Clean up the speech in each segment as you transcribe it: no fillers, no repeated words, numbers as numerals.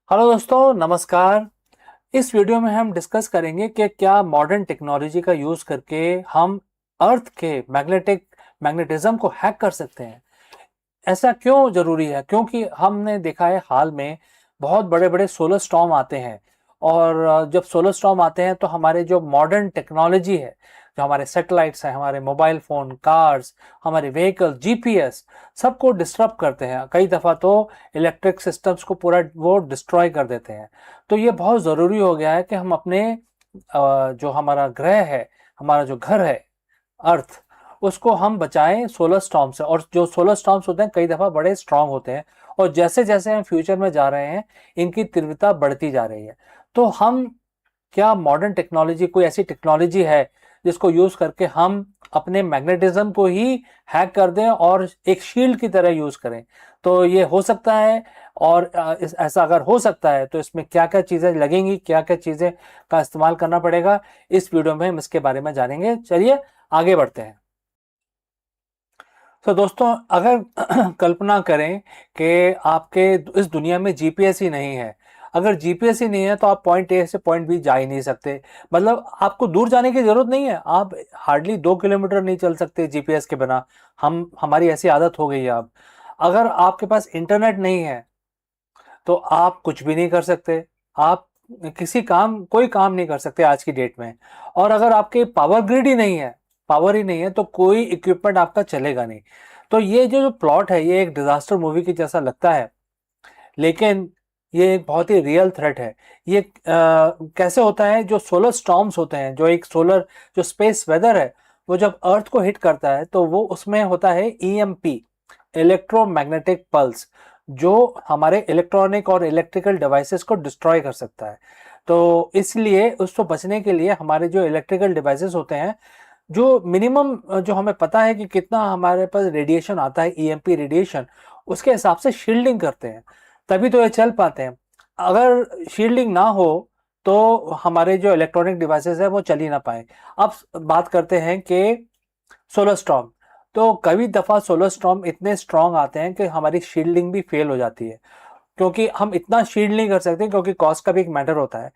Hello दोस्तों, नमस्कार। इस वीडियो में हम डिस्कस करेंगे कि क्या मॉडर्न टेक्नोलॉजी का यूज़ करके हम अर्थ के मैग्नेटिज्म को हैक कर सकते हैं। ऐसा क्यों ज़रूरी है? क्योंकि हमने देखा है हाल में बहुत बड़े बड़े सोलर स्टॉर्म आते हैं। और जब सोलर स्टॉर्म आते हैं तो हमारे जो मॉडर्न टेक्नोलॉजी है, जो हमारे सैटेलाइट्स हैं, हमारे मोबाइल फ़ोन, कार्स, हमारे व्हीकल, जीपीएस, सबको डिस्टर्ब करते हैं। कई दफ़ा तो इलेक्ट्रिक सिस्टम्स को पूरा वो डिस्ट्रॉय कर देते हैं। तो ये बहुत ज़रूरी हो गया है कि हम अपने जो हमारा ग्रह है, हमारा जो घर है अर्थ, उसको हम बचाएं सोलर स्टॉर्म से। और जो सोलर स्टॉर्म्स होते हैं कई दफ़ा बड़े स्ट्रांग होते हैं, और जैसे जैसे हम फ्यूचर में जा रहे हैं इनकी तीव्रता बढ़ती जा रही है। तो हम क्या मॉडर्न टेक्नोलॉजी, कोई ऐसी टेक्नोलॉजी है जिसको यूज़ करके हम अपने मैग्नेटिज्म को ही हैक कर दें और एक शील्ड की तरह यूज़ करें? तो ये हो सकता है। और ऐसा अगर हो सकता है तो इसमें क्या क्या चीज़ें लगेंगी, क्या क्या चीज़ें का इस्तेमाल करना पड़ेगा, इस वीडियो में हम इसके बारे में जानेंगे। चलिए आगे बढ़ते हैं। तो दोस्तों, अगर कल्पना करें कि आपके इस दुनिया में जीपीएस ही नहीं है। अगर जीपीएस ही नहीं है तो आप पॉइंट ए से पॉइंट बी जा ही नहीं सकते। मतलब आपको दूर जाने की जरूरत नहीं है, आप हार्डली 2 किलोमीटर नहीं चल सकते जीपीएस के बिना। हमारी ऐसी आदत हो गई है अब। अगर आपके पास इंटरनेट नहीं है तो आप कुछ भी नहीं कर सकते। आप कोई काम नहीं कर सकते आज की डेट में। और अगर आपके पावर ही नहीं है तो कोई इक्विपमेंट आपका चलेगा नहीं। तो ये जो प्लॉट है ये एक डिजास्टर मूवी की जैसा लगता है, लेकिन ये एक बहुत ही रियल थ्रेट है। ये कैसे होता है? जो सोलर स्टॉर्म्स होते हैं, जो स्पेस वेदर है, वो जब अर्थ को हिट करता है तो वो उसमें होता है ईएमपी, इलेक्ट्रोमैग्नेटिक पल्स, जो हमारे इलेक्ट्रॉनिक और इलेक्ट्रिकल डिवाइसेस को डिस्ट्रॉय कर सकता है। तो इसलिए उसको बचने के लिए हमारे जो इलेक्ट्रिकल डिवाइसेस होते हैं, जो मिनिमम जो हमें पता है कि कितना हमारे पास रेडिएशन आता है, ईएमपी रेडिएशन, उसके हिसाब से शील्डिंग करते हैं, तभी तो ये चल पाते हैं। अगर शील्डिंग ना हो तो हमारे जो इलेक्ट्रॉनिक डिवाइसेस है वो चल ही ना पाए। अब बात करते हैं कि सोलर स्टॉर्म। तो कई दफ़ा सोलर स्टॉर्म इतने स्ट्रांग आते हैं कि हमारी शील्डिंग भी फेल हो जाती है, क्योंकि हम इतना शील्ड नहीं कर सकते, क्योंकि कॉस्ट का भी एक मैटर होता है।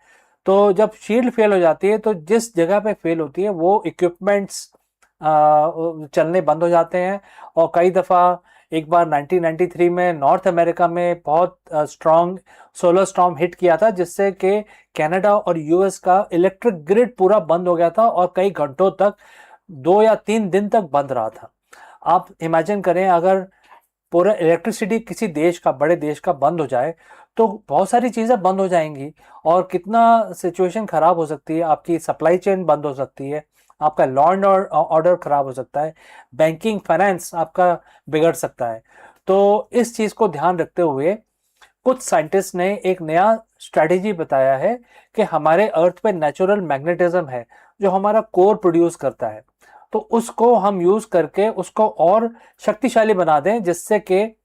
तो जब शील्ड फेल हो जाती है तो जिस जगह पे फेल होती है वो इक्विपमेंट्स चलने बंद हो जाते हैं। और कई दफ़ा, एक बार 1993 में नॉर्थ अमेरिका में बहुत स्ट्रॉन्ग सोलर स्टॉर्म हिट किया था, जिससे कि कनाडा और यूएस का इलेक्ट्रिक ग्रिड पूरा बंद हो गया था और कई घंटों तक, 2 या 3 दिन तक बंद रहा था। आप इमेजिन करें, अगर पूरा इलेक्ट्रिसिटी किसी देश का, बड़े देश का बंद हो जाए तो बहुत सारी चीज़ें बंद हो जाएंगी और कितना सिचुएशन खराब हो सकती है। आपकी सप्लाई चेन बंद हो सकती है, आपका लॉ एंड ऑर्डर खराब हो सकता है, बैंकिंग फाइनेंस आपका बिगड़ सकता है। तो इस चीज़ को ध्यान रखते हुए कुछ साइंटिस्ट ने एक नया स्ट्रैटेजी बताया है कि हमारे अर्थ पे नेचुरल मैग्नेटिज्म है जो हमारा कोर प्रोड्यूस करता है। तो उसको हम यूज करके उसको और शक्तिशाली बना दें, जिससे कि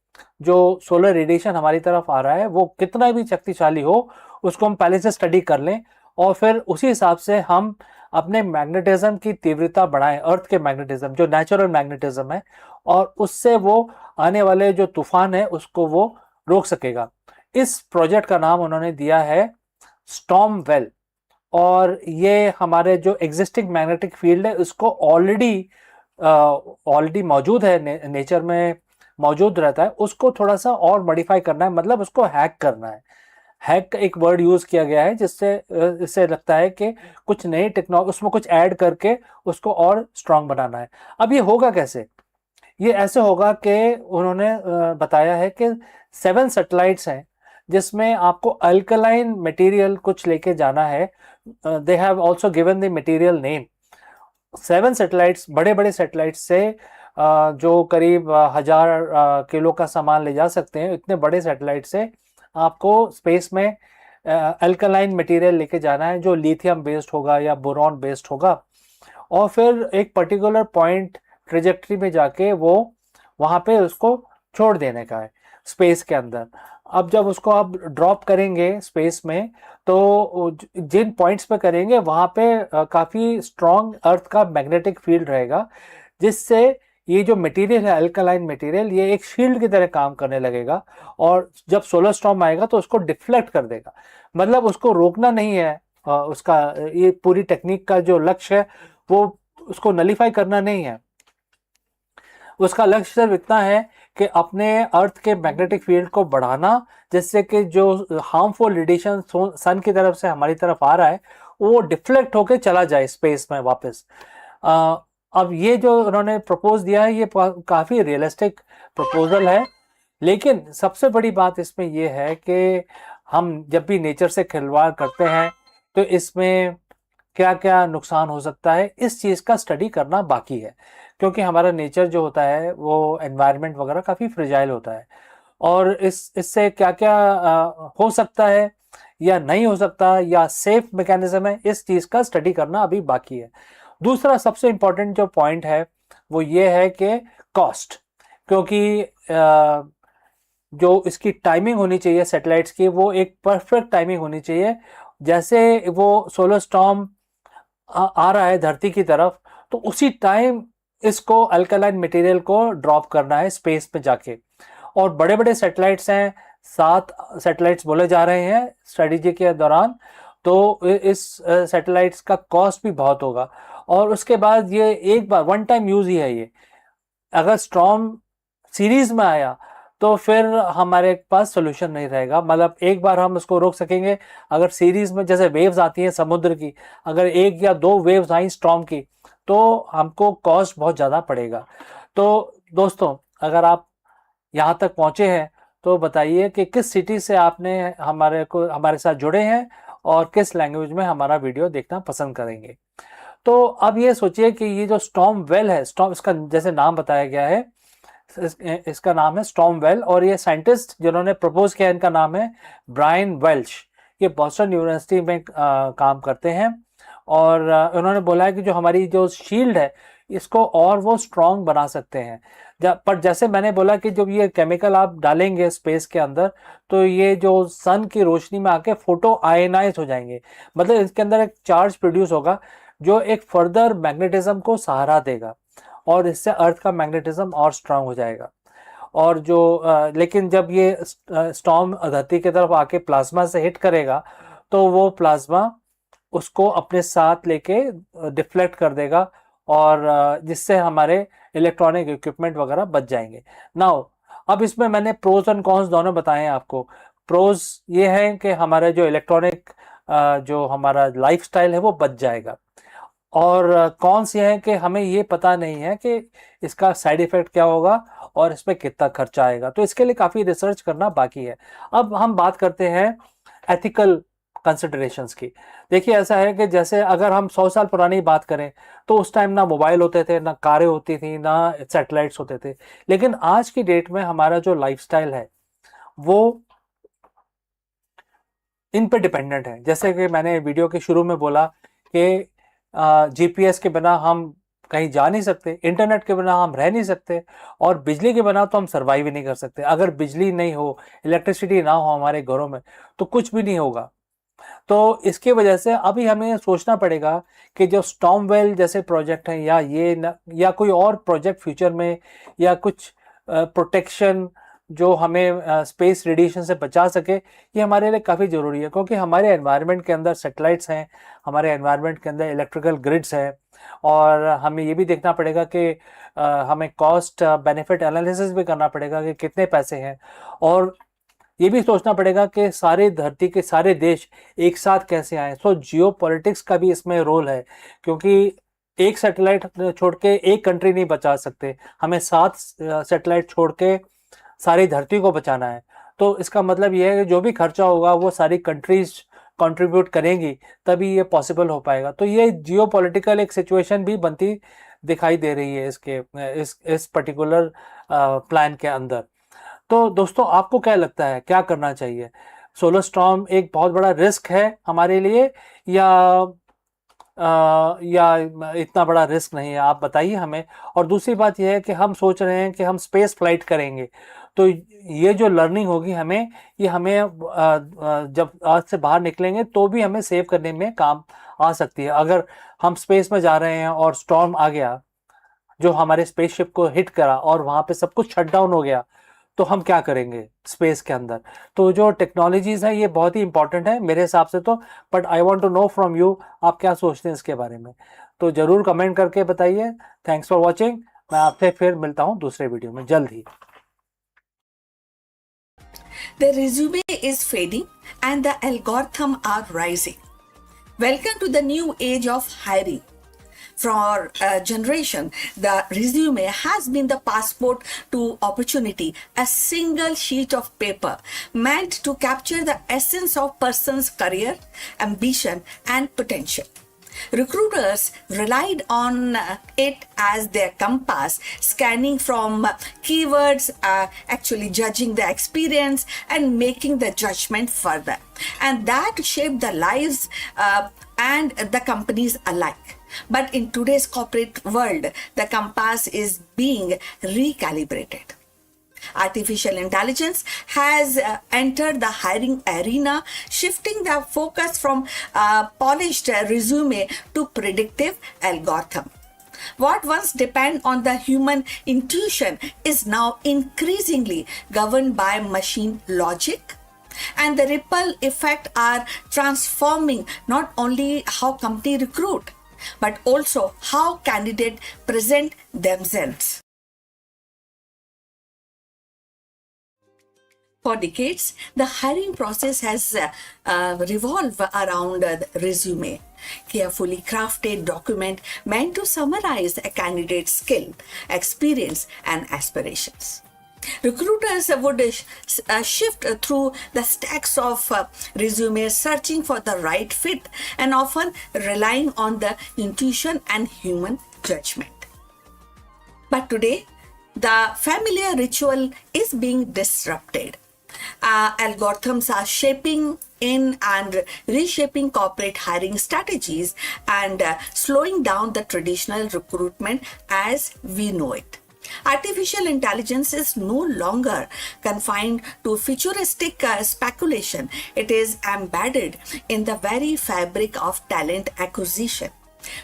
जो सोलर रेडिएशन हमारी तरफ आ रहा है वो कितना भी शक्तिशाली हो, उसको हम पहले से स्टडी कर लें और फिर उसी हिसाब से हम अपने मैग्नेटिज्म की तीव्रता बढ़ाएं, अर्थ के मैग्नेटिज्म जो नेचुरल मैग्नेटिज्म है, और उससे वो आने वाले जो तूफान है उसको वो रोक सकेगा। इस प्रोजेक्ट का नाम उन्होंने दिया है स्टॉर्म वेल। और ये हमारे जो एग्जिस्टिंग मैग्नेटिक फील्ड है उसको ऑलरेडी मौजूद है, नेचर में मौजूद रहता है, उसको थोड़ा सा और मॉडिफाई करना है, मतलब उसको हैक करना है। हैक का एक वर्ड यूज किया गया है जिससे इससे लगता है कि कुछ नई टेक्नोलॉजी उसमें कुछ ऐड करके उसको और स्ट्रांग बनाना है। अब ये होगा कैसे? ये ऐसे होगा कि उन्होंने बताया है कि 7 सैटेलाइट्स हैं जिसमें आपको अल्कलाइन मटेरियल कुछ लेके जाना है। They have also given the material name. 7 satellites, बड़े बड़े सैटेलाइट्स से जो करीब 1000 किलो का सामान ले जा सकते हैं, इतने बड़े सैटेलाइट से आपको स्पेस में अल्कलाइन मटेरियल लेके जाना है जो लिथियम बेस्ड होगा या बोरॉन बेस्ड होगा। और फिर एक पर्टिकुलर पॉइंट ट्रेजेक्ट्री में जाके वो वहाँ पे उसको छोड़ देने का है स्पेस के अंदर। अब जब उसको आप ड्रॉप करेंगे स्पेस में तो जिन पॉइंट्स पे करेंगे वहाँ पे काफ़ी स्ट्रॉन्ग अर्थ का मैग्नेटिक फील्ड रहेगा, जिससे ये जो मटेरियल है अल्कलाइन मटेरियल, ये एक शील्ड की तरह काम करने लगेगा, और जब सोलर स्टॉर्म आएगा तो उसको डिफ्लेक्ट कर देगा। मतलब उसको रोकना नहीं है, उसका ये पूरी टेक्निक का जो लक्ष्य है वो उसको नलीफाई करना नहीं है। उसका लक्ष्य सिर्फ इतना है कि अपने अर्थ के मैग्नेटिक फील्ड को बढ़ाना, जिससे कि जो हार्मफुल रेडिएशन सन की तरफ से हमारी तरफ आ रहा है वो डिफ्लेक्ट होके चला जाए स्पेस में वापस। अब ये जो उन्होंने प्रपोज दिया है ये काफ़ी रियलिस्टिक प्रपोजल है, लेकिन सबसे बड़ी बात इसमें यह है कि हम जब भी नेचर से खिलवाड़ करते हैं तो इसमें क्या क्या नुकसान हो सकता है, इस चीज़ का स्टडी करना बाकी है। क्योंकि हमारा नेचर जो होता है वो एनवायरनमेंट वगैरह काफ़ी फ्रेजाइल होता है, और इससे क्या क्या हो सकता है या नहीं हो सकता, या सेफ मैकेनिज्म है, इस चीज़ का स्टडी करना अभी बाकी है। दूसरा सबसे इम्पोर्टेंट जो पॉइंट है वो ये है कि कॉस्ट, क्योंकि जो इसकी टाइमिंग होनी चाहिए सैटेलाइट्स की वो एक परफेक्ट टाइमिंग होनी चाहिए। जैसे वो सोलर स्टॉर्म आ रहा है धरती की तरफ, तो उसी टाइम इसको अल्कलाइन मटेरियल को ड्रॉप करना है स्पेस में जाके। और बड़े बड़े सैटेलाइट्स हैं, 7 सैटेलाइट्स बोले जा रहे हैं स्ट्रेटेजी के दौरान, तो इस सैटेलाइट्स का कॉस्ट भी बहुत होगा। और उसके बाद ये एक बार वन टाइम यूज ही है ये, अगर स्टॉर्म सीरीज में आया तो फिर हमारे पास सोल्यूशन नहीं रहेगा। मतलब एक बार हम उसको रोक सकेंगे, अगर सीरीज में जैसे वेव्स आती हैं समुद्र की, अगर 1 या 2 वेव्स आई स्टॉर्म की तो हमको कॉस्ट बहुत ज़्यादा पड़ेगा। तो दोस्तों, अगर आप यहाँ तक पहुँचे हैं तो बताइए कि किस सिटी से आपने हमारे साथ जुड़े हैं और किस लैंग्वेज में हमारा वीडियो देखना पसंद करेंगे। तो अब ये सोचिए कि ये जो स्टॉर्म वेल है, स्टॉर्म इसका जैसे नाम बताया गया है, इसका नाम है स्टॉर्म वेल, और ये साइंटिस्ट जिन्होंने प्रपोज किया इनका नाम है ब्रायन वेल्च। ये बॉस्टन यूनिवर्सिटी में काम करते हैं, और उन्होंने बोला है कि जो हमारी जो शील्ड है इसको और वो स्ट्रॉन्ग बना सकते हैं। पर जैसे मैंने बोला कि जब ये केमिकल आप डालेंगे स्पेस के अंदर तो ये जो सन की रोशनी में आके फोटो आयनाइज हो जाएंगे, मतलब इसके अंदर एक चार्ज प्रोड्यूस होगा जो एक फर्दर मैग्नेटिज्म को सहारा देगा, और इससे अर्थ का मैग्नेटिज्म और स्ट्रांग हो जाएगा। और जो लेकिन जब ये स्टॉर्म धरती की तरफ आके प्लाज्मा से हिट करेगा तो वो प्लाज्मा उसको अपने साथ लेके डिफ्लेक्ट कर देगा, और जिससे हमारे इलेक्ट्रॉनिक इक्विपमेंट वगैरह बच जाएंगे। नाउ अब इसमें मैंने प्रोज एंड कॉन्स दोनों बताए हैं आपको। प्रोज ये है कि हमारा जो इलेक्ट्रॉनिक जो हमारा लाइफस्टाइल है वो बच जाएगा, और कौन सी है कि हमें ये पता नहीं है कि इसका साइड इफेक्ट क्या होगा और इस पर कितना खर्चा आएगा, तो इसके लिए काफ़ी रिसर्च करना बाकी है। अब हम बात करते हैं एथिकल कंसिडरेशंस की। देखिए ऐसा है कि जैसे अगर हम 100 साल पुरानी बात करें तो उस टाइम ना मोबाइल होते थे, ना कारें होती थी, ना सैटेलाइट्स होते थे, लेकिन आज की डेट में हमारा जो लाइफस्टाइल है वो इन पे डिपेंडेंट है। जैसे कि मैंने वीडियो के शुरू में बोला कि जीपीएस के बिना हम कहीं जा नहीं सकते, इंटरनेट के बिना हम रह नहीं सकते, और बिजली के बिना तो हम सर्वाइव ही नहीं कर सकते। अगर बिजली नहीं हो, इलेक्ट्रिसिटी ना हो हमारे घरों में तो कुछ भी नहीं होगा। तो इसकी वजह से अभी हमें सोचना पड़ेगा कि जो स्टॉर्मवेल जैसे प्रोजेक्ट हैं या कोई और प्रोजेक्ट फ्यूचर में, या कुछ प्रोटेक्शन जो हमें स्पेस रेडिएशन से बचा सके, ये हमारे लिए काफ़ी ज़रूरी है। क्योंकि हमारे एनवायरनमेंट के अंदर सैटेलाइट्स हैं, हमारे एनवायरनमेंट के अंदर इलेक्ट्रिकल ग्रिड्स हैं, और हमें ये भी देखना पड़ेगा कि हमें कॉस्ट बेनिफिट एनालिसिस भी करना पड़ेगा कि कितने पैसे हैं, और ये भी सोचना पड़ेगा कि सारे धरती के सारे देश एक साथ कैसे आए। सो जियो पॉलिटिक्स का भी इसमें रोल है, क्योंकि एक सैटेलाइट छोड़ के एक कंट्री नहीं बचा सकते, हमें 7 सैटेलाइट छोड़ के सारी धरती को बचाना है। तो इसका मतलब ये है कि जो भी खर्चा होगा वो सारी कंट्रीज कंट्रीब्यूट करेंगी, तभी ये पॉसिबल हो पाएगा। तो ये जियो पॉलिटिकल एक सिचुएशन भी बनती दिखाई दे रही है इस पर्टिकुलर प्लान के अंदर। तो दोस्तों, आपको क्या लगता है क्या करना चाहिए? सोलर स्टॉर्म एक बहुत बड़ा रिस्क है हमारे लिए, या इतना बड़ा रिस्क नहीं है? आप बताइए हमें। और दूसरी बात यह है कि हम सोच रहे हैं कि हम स्पेस फ्लाइट करेंगे, तो ये जो लर्निंग होगी ये हमें जब अर्थ से बाहर निकलेंगे तो भी हमें सेव करने में काम आ सकती है। अगर हम स्पेस में जा रहे हैं और स्टॉर्म आ गया जो हमारे स्पेसशिप को हिट करा और वहां पे सब कुछ शट डाउन हो गया, तो हम क्या करेंगे स्पेस के अंदर? तो जो टेक्नोलॉजीज है ये बहुत ही इंपॉर्टेंट है मेरे हिसाब से तो, but I want to know from you आप क्या सोचते हैं इसके बारे में, तो जरूर कमेंट करके बताइए। Thanks for watching. मैं आपसे फिर मिलता हूँ दूसरे वीडियो में जल्द ही। The resume is fading and the algorithms are rising. Welcome to the new age of hiring. For a generation, the resume has been the passport to opportunity, a single sheet of paper meant to capture the essence of person's career, ambition, and potential. Recruiters relied on it as their compass, scanning from keywords, actually judging the experience and making the judgment further. And that shaped the lives and the companies alike. But in today's corporate world, the compass is being recalibrated. Artificial intelligence has entered the hiring arena, shifting the focus from polished resume to predictive algorithm. What once depended on the human intuition is now increasingly governed by machine logic. And the ripple effect are transforming not only how companies recruit, but also how candidates present themselves. For decades, the hiring process has revolved around the resume, carefully crafted document meant to summarize a candidate's skill, experience, and aspirations. Recruiters would shift through the stacks of resumes, searching for the right fit and often relying on the intuition and human judgment. But today, the familiar ritual is being disrupted. Algorithms are shaping in and reshaping corporate hiring strategies and slowing down the traditional recruitment as we know it. Artificial intelligence is no longer confined to futuristic speculation. It is embedded in the very fabric of talent acquisition.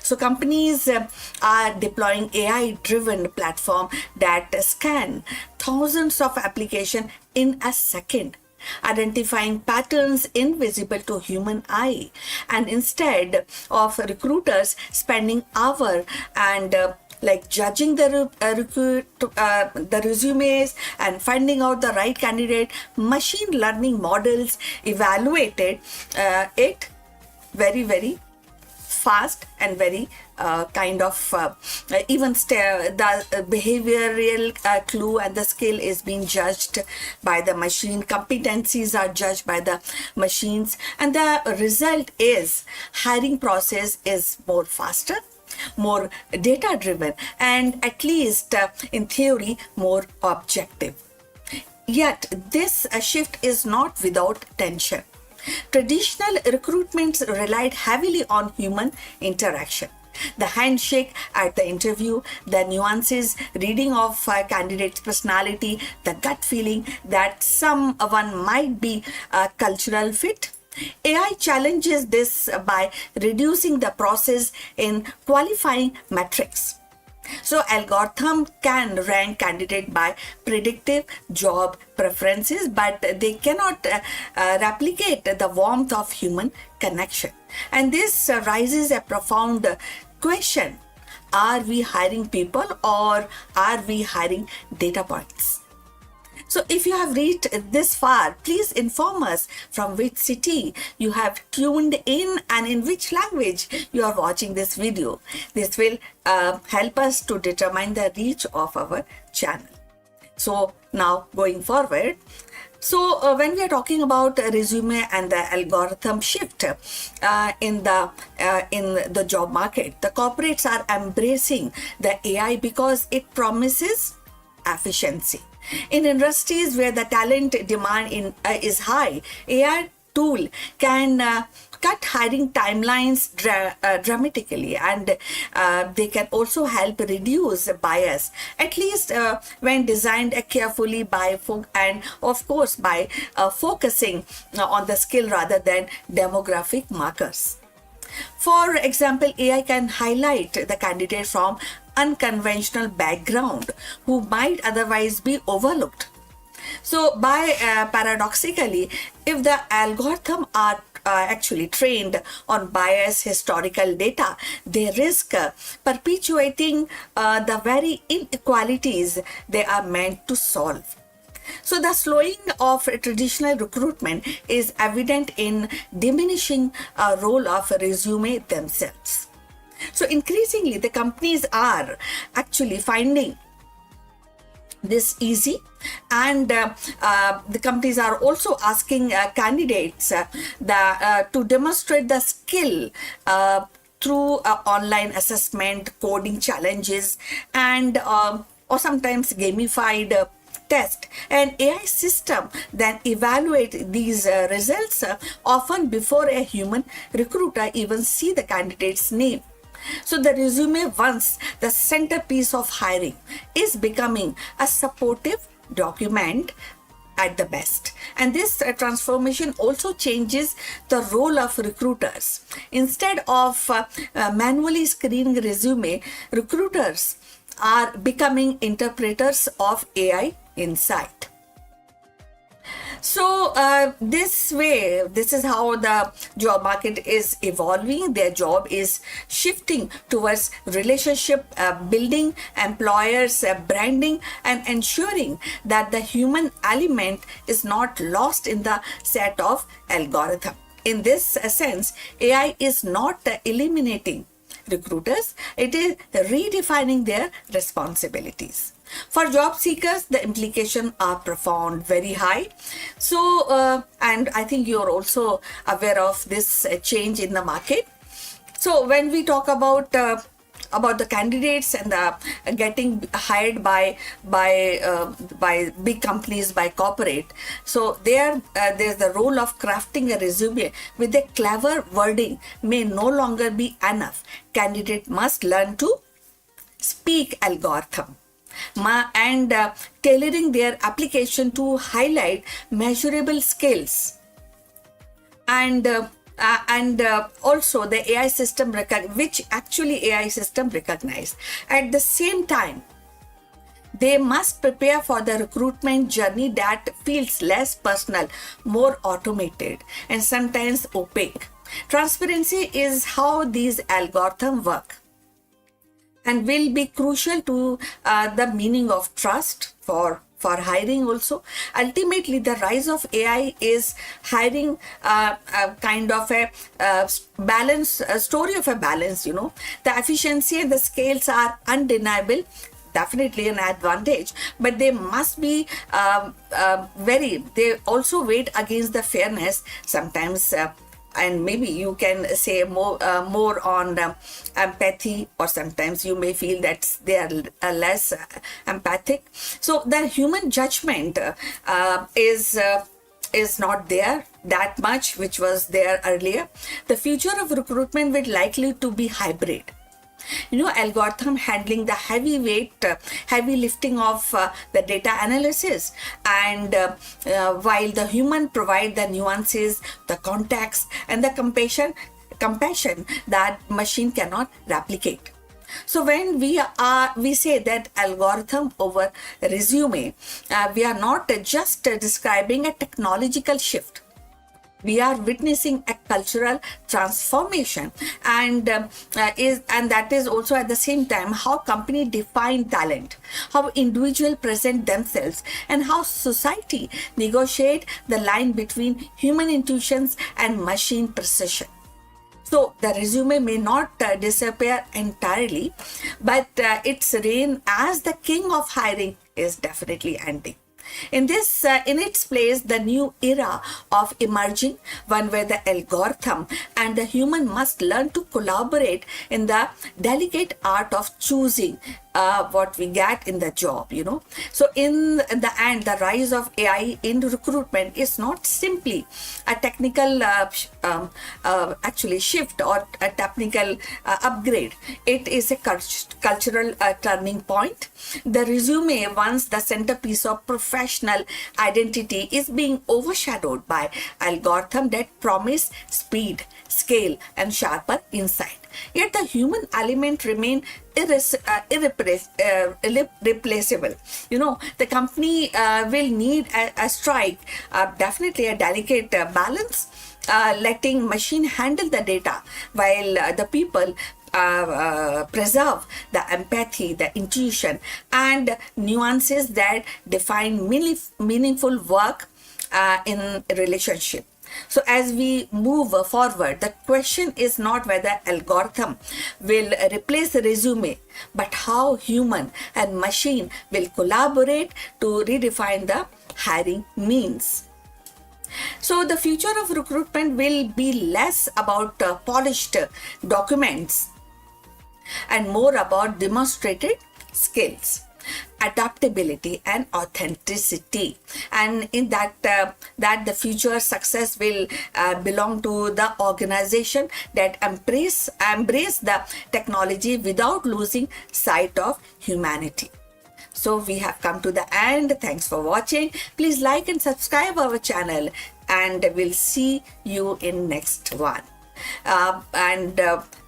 So companies are deploying AI-driven platform that scan thousands of applications in a second, identifying patterns invisible to human eye. And instead of recruiters spending hours and like judging the resumes and finding out the right candidate, machine learning models evaluated it very fast and very even the behavioral clue and the skill is being judged by the machine. Competencies are judged by the machines, and the result is hiring process is more faster, more data driven, and at least in theory more objective. Yet this shift is not without tension. Traditional recruitments relied heavily on human interaction. The handshake at the interview, the nuances, reading of a candidate's personality, the gut feeling that someone might be a cultural fit. AI challenges this by reducing the process in qualifying metrics. So algorithm can rank candidate by predictive job preferences, but they cannot replicate the warmth of human connection. And this raises a profound question. Are we hiring people or are we hiring data points? So if you have reached this far, please inform us from which city you have tuned in and in which language you are watching this video. This will help us to determine the reach of our channel. So now going forward, so when we are talking about resume and the algorithm shift in the job market, the corporates are embracing the AI because it promises efficiency. In industries where the talent demand is high, AI tool can cut hiring timelines dramatically, and they can also help reduce bias, at least when designed carefully and of course by focusing on the skill rather than demographic markers. For example, AI can highlight the candidate from unconventional background who might otherwise be overlooked. So, by paradoxically, if the algorithm are actually trained on biased historical data, they risk perpetuating the very inequalities they are meant to solve. So the slowing of traditional recruitment is evident in diminishing role of resume themselves. So increasingly, the companies are actually finding this easy, and the companies are also asking candidates to demonstrate the skill through online assessment, coding challenges, and or sometimes gamified test. An AI system then evaluate these results often before a human recruiter even see the candidate's name. So the resume, once the centerpiece of hiring, is becoming a supportive document at the best. And this transformation also changes the role of recruiters. Instead of manually screening resume, recruiters are becoming interpreters of AI insight. So this is how the job market is evolving. Their job is shifting towards relationship building, employers branding, and ensuring that the human element is not lost in the set of algorithm. In this sense, AI is not eliminating recruiters, it is redefining their responsibilities. For job seekers, the implications are profound, very high. So, and I think you're also aware of this change in the market. So, when we talk about the candidates and the getting hired by big companies, by corporate, so there's the role of crafting a resume with a clever wording may no longer be enough. Candidate must learn to speak algorithm and tailoring their application to highlight measurable skills, and also the AI system which actually AI system recognize. At the same time, they must prepare for the recruitment journey that feels less personal, more automated, and sometimes opaque. Transparency is how these algorithms work, and will be crucial to the meaning of trust for hiring also. Ultimately, the rise of AI is hiring kind of a balance, a story of a balance, The efficiency and the scales are undeniable, definitely an advantage, but they must be they also weigh against the fairness sometimes, and maybe you can say more on empathy, or sometimes you may feel that they are less empathic. So the human judgment is not there that much, which was there earlier. The future of recruitment will likely to be hybrid. Algorithm handling the heavy lifting of the data analysis, and while the human provide the nuances, the context, and the compassion that machine cannot replicate. So when we say that algorithm over resume, we are not just describing a technological shift. We are witnessing a cultural transformation, and that is also at the same time how company define talent, how individual present themselves, and how society negotiate the line between human intuitions and machine precision. So the resume may not disappear entirely, but its reign as the king of hiring is definitely ending. In its place, the new era of emerging, one where the algorithm and the human must learn to collaborate in the delicate art of choosing what we get in the job, So in the end, the rise of AI in recruitment is not simply a technical actually shift or a technical upgrade. It is a cultural turning point. The resume, once the centerpiece of professional professional identity is being overshadowed by algorithms that promise speed, scale, and sharper insight. Yet the human element remain irreplaceable. The company will need a strike, definitely a delicate balance, letting machine handle the data while the people preserve the empathy, the intuition, and nuances that define meaningful work in relationship. So as we move forward, the question is not whether algorithm will replace the resume, but how human and machine will collaborate to redefine the hiring means. So the future of recruitment will be less about polished documents and more about demonstrated skills, adaptability, and authenticity. And in that the future success will belong to the organization that embrace the technology without losing sight of humanity. So we have come to the end. Thanks for watching. Please like and subscribe our channel, and we'll see you in next one.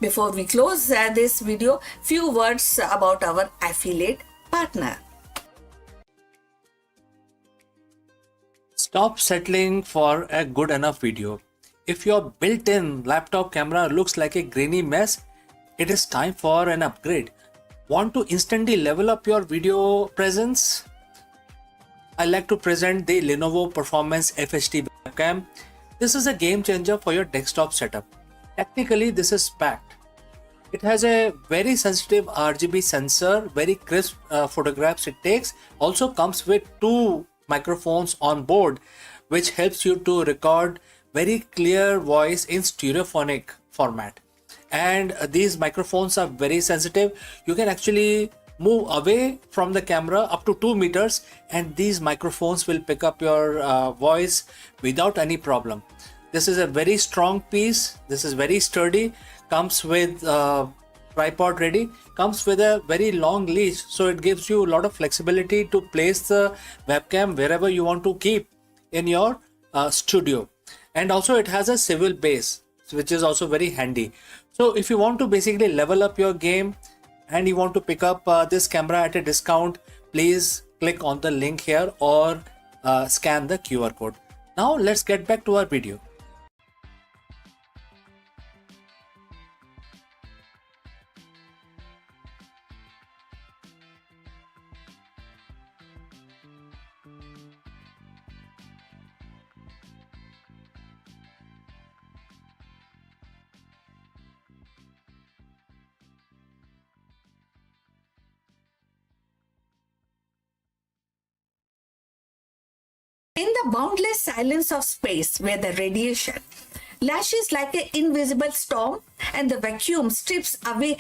Before we close this video, few words about our affiliate partner. Stop settling for a good enough video. If your built-in laptop camera looks like a grainy mess, it is time for an upgrade. Want to instantly level up your video presence? I like to present the Lenovo Performance FHD webcam. This is a game changer for your desktop setup. Technically, this is packed. It has a very sensitive RGB sensor, very crisp photographs it takes. Also comes with 2 microphones on board, which helps you to record very clear voice in stereophonic format. And these microphones are very sensitive. You can actually move away from the camera up to 2 meters, and these microphones will pick up your voice without any problem. This is a very strong piece. This is very sturdy. Comes with tripod ready. Comes with a very long leash, so it gives you a lot of flexibility to place the webcam wherever you want to keep in your studio. And also it has a swivel base, which is also very handy. So if you want to basically level up your game and you want to pick up this camera at a discount, please click on the link here or scan the QR code. Now let's get back to our video. In the boundless silence of space, where the radiation lashes like an invisible storm and the vacuum strips away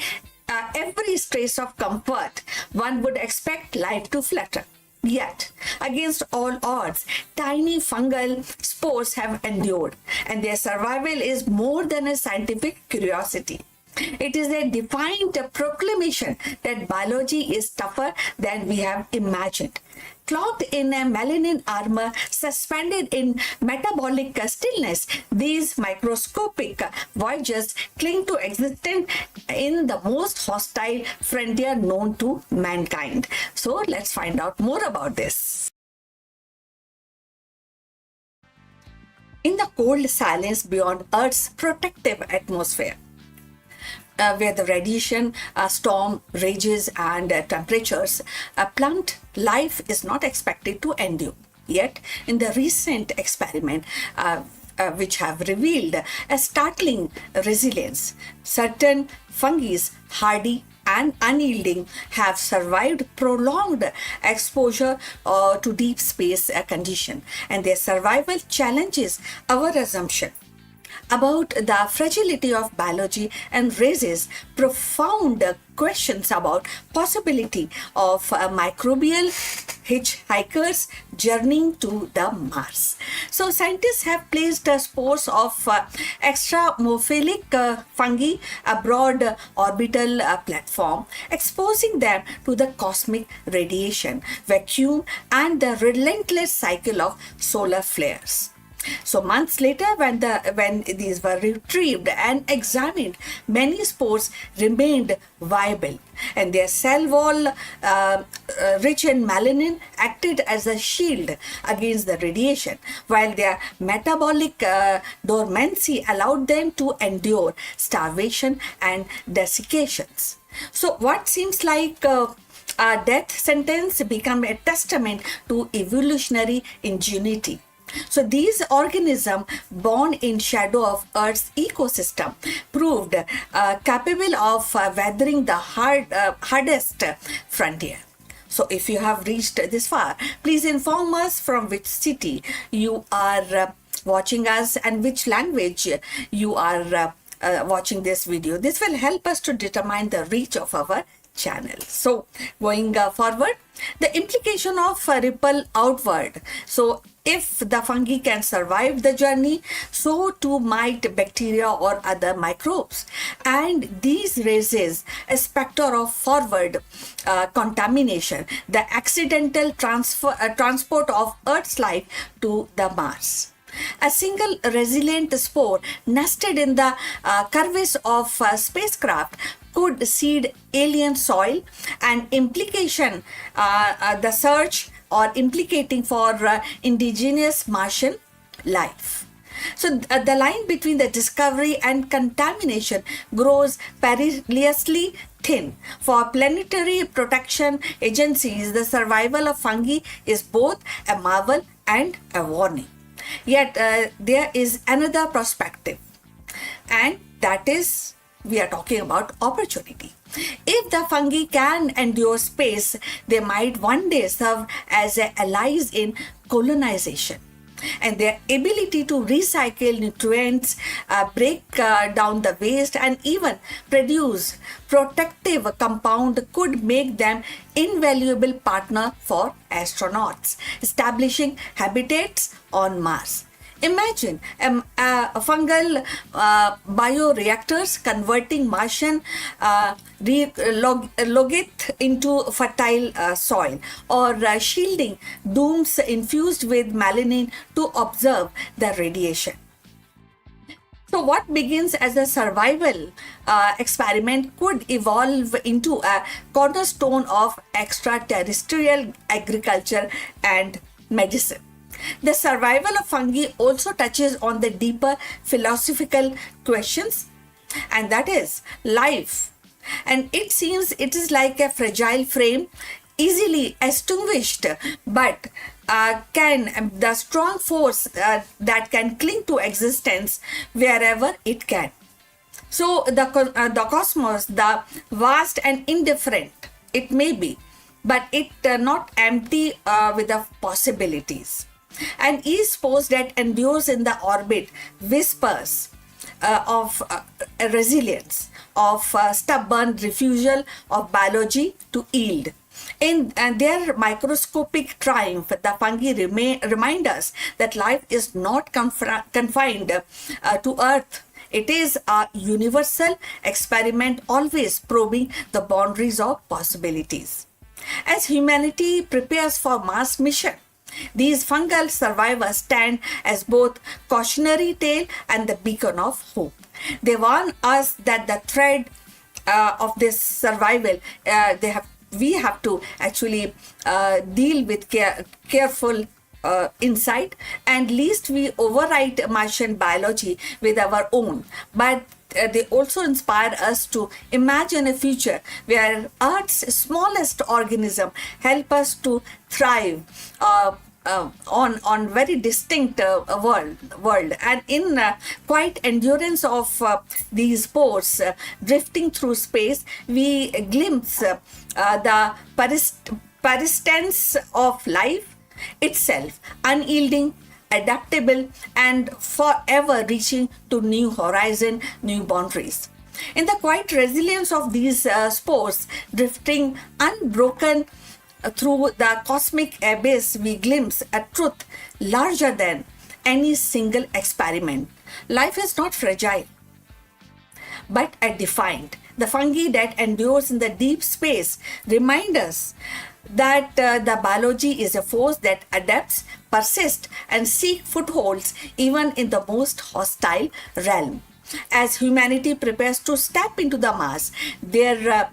every trace of comfort, one would expect life to flutter. Yet, against all odds, tiny fungal spores have endured, and their survival is more than a scientific curiosity. It is a defiant proclamation that biology is tougher than we have imagined. Cloaked in a melanin armor, suspended in metabolic stillness, these microscopic voyagers cling to existence in the most hostile frontier known to mankind. So let's find out more about this. In the cold silence beyond Earth's protective atmosphere, where the radiation storm rages and temperatures plummet, life is not expected to endure. Yet, in the recent experiment, which have revealed a startling resilience, certain fungi, hardy and unyielding, have survived prolonged exposure to deep space condition, and their survival challenges our assumption about the fragility of biology and raises profound questions about possibility of microbial hitchhikers journeying to the Mars. So scientists have placed spores of extramophilic fungi aboard orbital platform, exposing them to the cosmic radiation, vacuum, and the relentless cycle of solar flares. So months later, when these were retrieved and examined, many spores remained viable, and their cell wall, rich in melanin, acted as a shield against the radiation, while their metabolic dormancy allowed them to endure starvation and desiccations. So what seems like a death sentence become a testament to evolutionary ingenuity. So these organisms born in shadow of Earth's ecosystem proved capable of weathering the hardest frontier. So if you have reached this far, please inform us from which city you are watching us and which language you are watching this video. This will help us to determine the reach of our channel. So going forward, the implication of ripple outward. So if the fungi can survive the journey, so too might bacteria or other microbes. And these raises a specter of forward contamination, the accidental transport of Earth's life to the Mars. A single resilient spore nested in the crevice of spacecraft could seed alien soil, and implication the search or implicating for indigenous Martian life. So the line between the discovery and contamination grows perilously thin. For planetary protection agencies, the survival of fungi is both a marvel and a warning. Yet there is another perspective, and that is we are talking about opportunity. If the fungi can endure space, they might one day serve as allies in colonization. And their ability to recycle nutrients, break down the waste, and even produce protective compound could make them invaluable partner for astronauts establishing habitats on Mars. Imagine fungal bioreactors converting Martian logit into fertile soil, or shielding domes infused with melanin to observe the radiation. So what begins as a survival experiment could evolve into a cornerstone of extraterrestrial agriculture and medicine. The survival of fungi also touches on the deeper philosophical questions, and that is life. And it seems it is like a fragile frame, easily extinguished, but can the strong force that can cling to existence wherever it can. So the cosmos, the vast and indifferent, it may be, but it not empty with the possibilities. And each spore that endures in the orbit whispers of resilience, of stubborn refusal of biology to yield. In their microscopic triumph, the fungi remind us that life is not confined to Earth. It is a universal experiment, always probing the boundaries of possibilities. As humanity prepares for Mars mission, these fungal survivors stand as both cautionary tale and the beacon of hope. They warn us that the thread of this survival, we have to actually deal with careful insight, and least we overwrite Martian biology with our own. But they also inspire us to imagine a future where Earth's smallest organism help us to thrive on very distinct world, and in quite endurance of these spores drifting through space, we glimpse the persistence of life itself, unyielding, adaptable, and forever reaching to new horizon, new boundaries. In the quiet resilience of these spores, drifting unbroken through the cosmic abyss, we glimpse a truth larger than any single experiment. Life is not fragile, but defined. The fungi that endures in the deep space remind us that the biology is a force that adapts, persists, and seeks footholds even in the most hostile realm. As humanity prepares to step into the Mars, their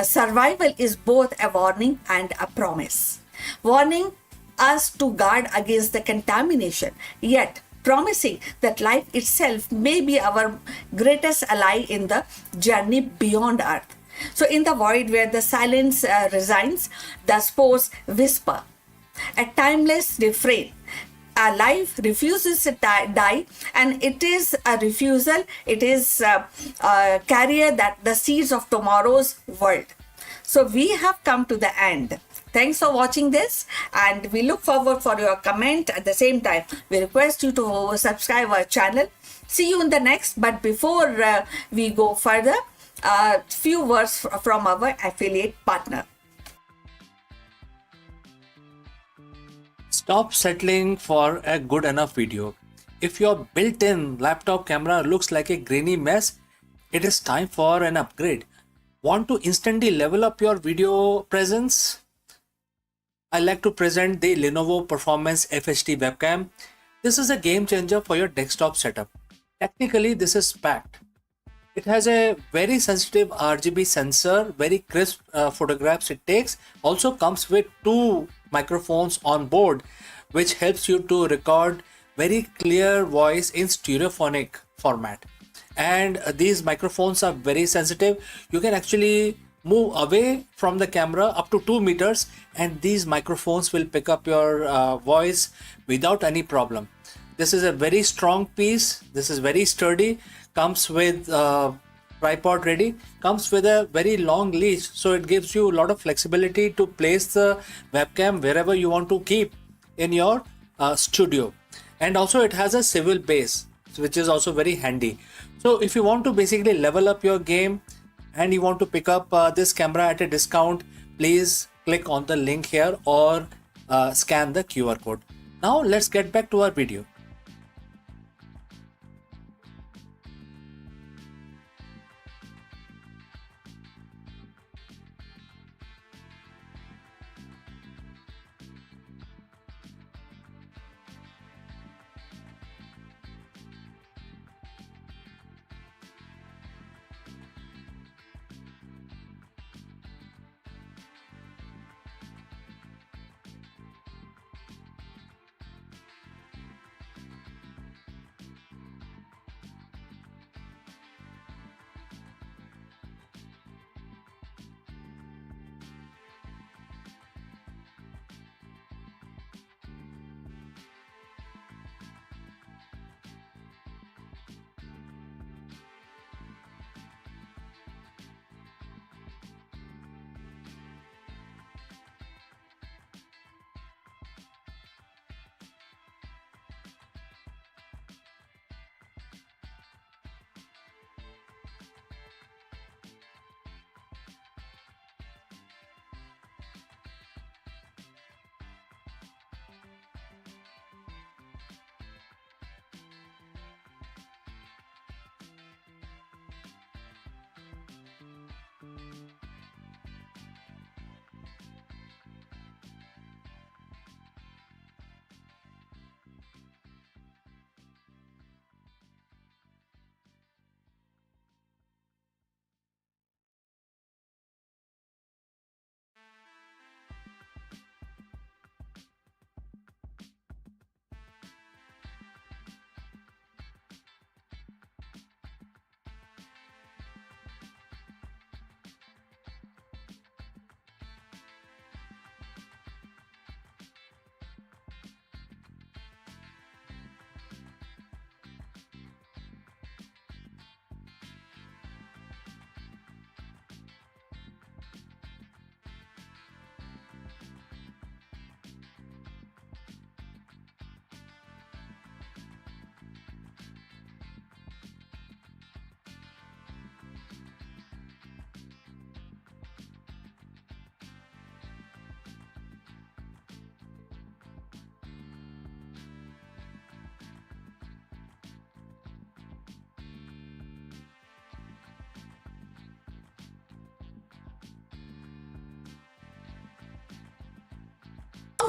survival is both a warning and a promise. Warning us to guard against the contamination, yet promising that life itself may be our greatest ally in the journey beyond Earth. So, in the void where the silence resigns, the spores whisper, a timeless refrain. A life refuses to die, and it is a refusal, it is a carrier that the seeds of tomorrow's world. So we have come to the end. Thanks for watching this, and we look forward for your comment. At the same time, we request you to subscribe our channel. See you in the next. But before we go further, a few words from our affiliate partner. Stop settling for a good enough video. If your built-in laptop camera looks like a grainy mess, it is time for an upgrade. Want to instantly level up your video presence? I like to present the Lenovo Performance FHD webcam. This is a game changer for your desktop setup. Technically, this is packed. It has a very sensitive RGB sensor, very crisp photographs it takes. Also comes with two microphones on board, which helps you to record very clear voice in stereophonic format. And these microphones are very sensitive. You can actually move away from the camera up to 2 meters, and these microphones will pick up your voice without any problem. This is a very strong piece. This is very sturdy. Comes with tripod ready, comes with a very long leash, so it gives you a lot of flexibility to place the webcam wherever you want to keep in your studio. And also it has a swivel base, which is also very handy. So if you want to basically level up your game and you want to pick up this camera at a discount, please click on the link here or scan the QR code. Now let's get back to our video.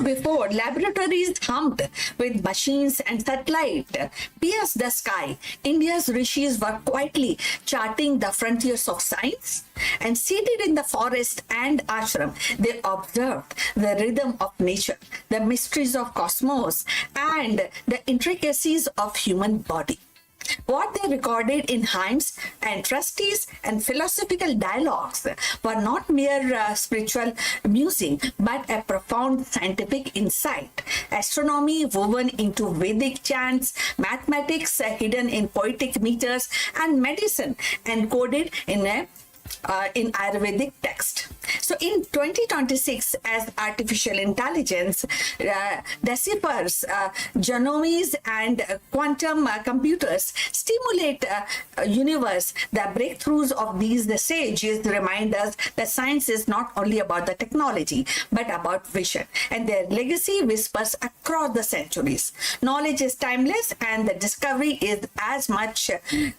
before laboratories hummed with machines and satellite pierced the sky, India's rishis were quietly charting the frontiers of science. And seated in the forest and ashram, they observed the rhythm of nature, the mysteries of cosmos, and the intricacies of human body. What they recorded in hymns and trustees and philosophical dialogues were not mere spiritual musing, but a profound scientific insight. Astronomy woven into Vedic chants, mathematics hidden in poetic meters, and medicine encoded in Ayurvedic text. So in 2026, as artificial intelligence deciphers genomes and quantum computers stimulate universe, the breakthroughs of these the sages remind us that science is not only about the technology, but about vision. And their legacy whispers across the centuries. Knowledge is timeless, and the discovery is as much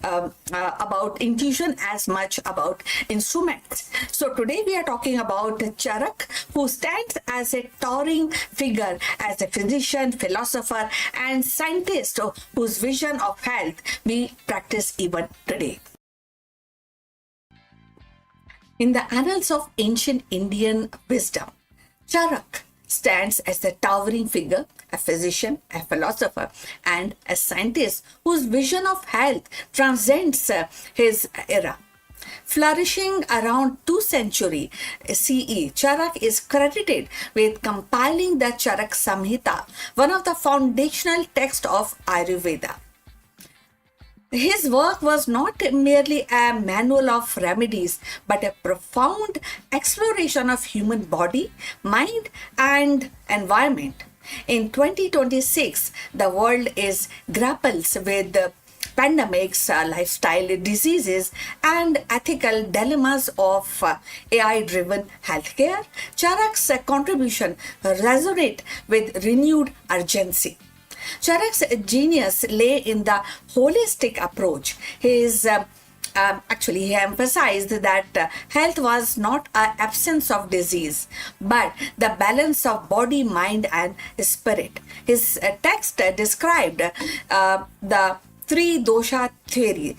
about intuition as much about instruments. So today we are talking about Charak, who stands as a towering figure, as a physician, philosopher, and scientist whose vision of health we practice even today. In the annals of ancient Indian wisdom, Charak stands as a towering figure, a physician, a philosopher, and a scientist whose vision of health transcends his era. Flourishing around 2nd century CE, Charak is credited with compiling the Charak Samhita, one of the foundational texts of Ayurveda. His work was not merely a manual of remedies, but a profound exploration of human body, mind, and environment. In 2026, the world is grapples with pandemics, lifestyle diseases, and ethical dilemmas of AI-driven healthcare. Charak's contribution resonates with renewed urgency. Charak's genius lay in the holistic approach. He emphasized that health was not an absence of disease, but the balance of body, mind, and spirit. His text described the three dosha theory,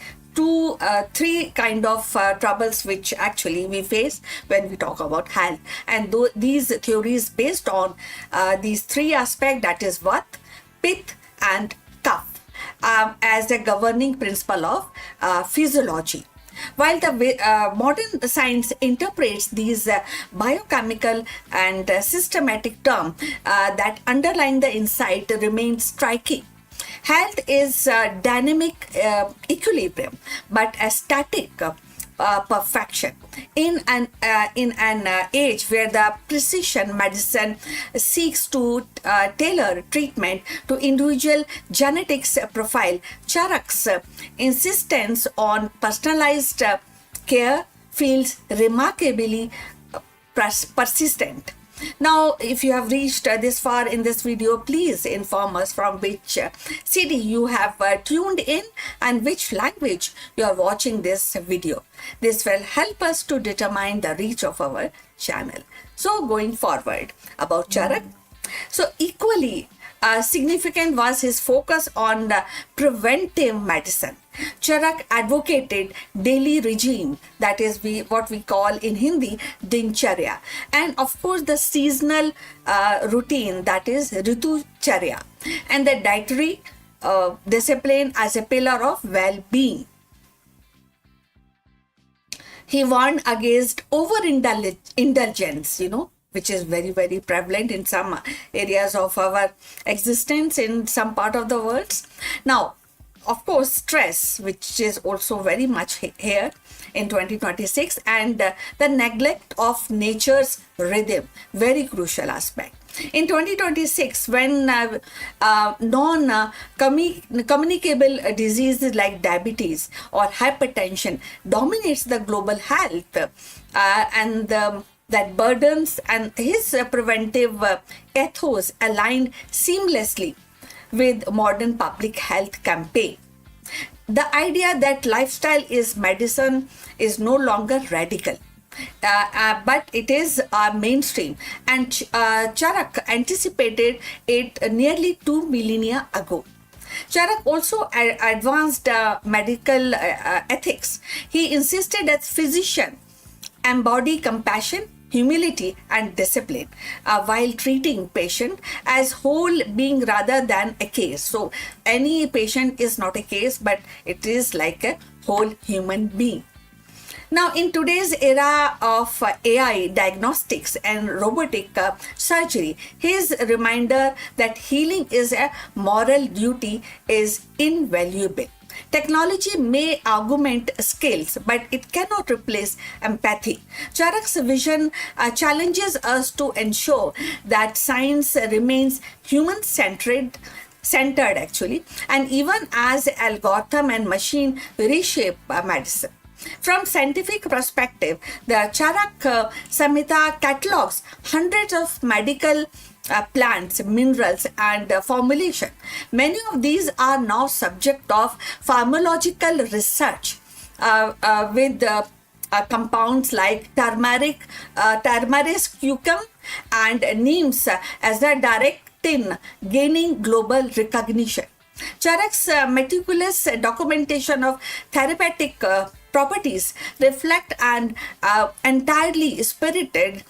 three kind of troubles which actually we face when we talk about health, and these theories based on these three aspects, that is Vat, Pith, and Kapha, as a governing principle of physiology. While the modern science interprets these biochemical and systematic terms, that underlying the insight remains striking. Health is dynamic equilibrium, but a static perfection. In an age where the precision medicine seeks to tailor treatment to individual genetics profile, Charak's insistence on personalized care feels remarkably persistent. Now, if you have reached this far in this video, please inform us from which city you have tuned in and which language you are watching this video. This will help us to determine the reach of our channel. So, going forward about Charak. So, equally significant was his focus on the preventive medicine. Charak advocated daily regime, that is what we call in Hindi dincharya, and of course the seasonal routine, that is ritucharya, and the dietary discipline as a pillar of well-being. He warned against overindulgence, which is very, very prevalent in some areas of our existence in some part of the world. Now, of course, stress, which is also very much here in 2026, and the neglect of nature's rhythm, very crucial aspect. In 2026, when non-communicable diseases like diabetes or hypertension dominates the global health, and that burdens and his preventive ethos aligned seamlessly with modern public health campaign. The idea that lifestyle is medicine is no longer radical. but it is mainstream. And Charak anticipated it nearly 2 millennia ago. Charak also advanced medical ethics. He insisted that physician embody compassion, humility, and discipline while treating patient as whole being rather than a case. So any patient is not a case, but it is like a whole human being. Now, in today's era of AI diagnostics and robotic surgery, his reminder that healing is a moral duty is invaluable. Technology may augment skills, but it cannot replace empathy. Charak's vision challenges us to ensure that science remains centered actually, and even as algorithm and machine reshape medicine. From scientific perspective, the Charak Samhita catalogs hundreds of medical plants, minerals, and formulation. Many of these are now subject of pharmacological research with compounds like turmeric cucum and neems as a direct tin gaining global recognition. Charak's meticulous documentation of therapeutic properties reflect an entirely spirited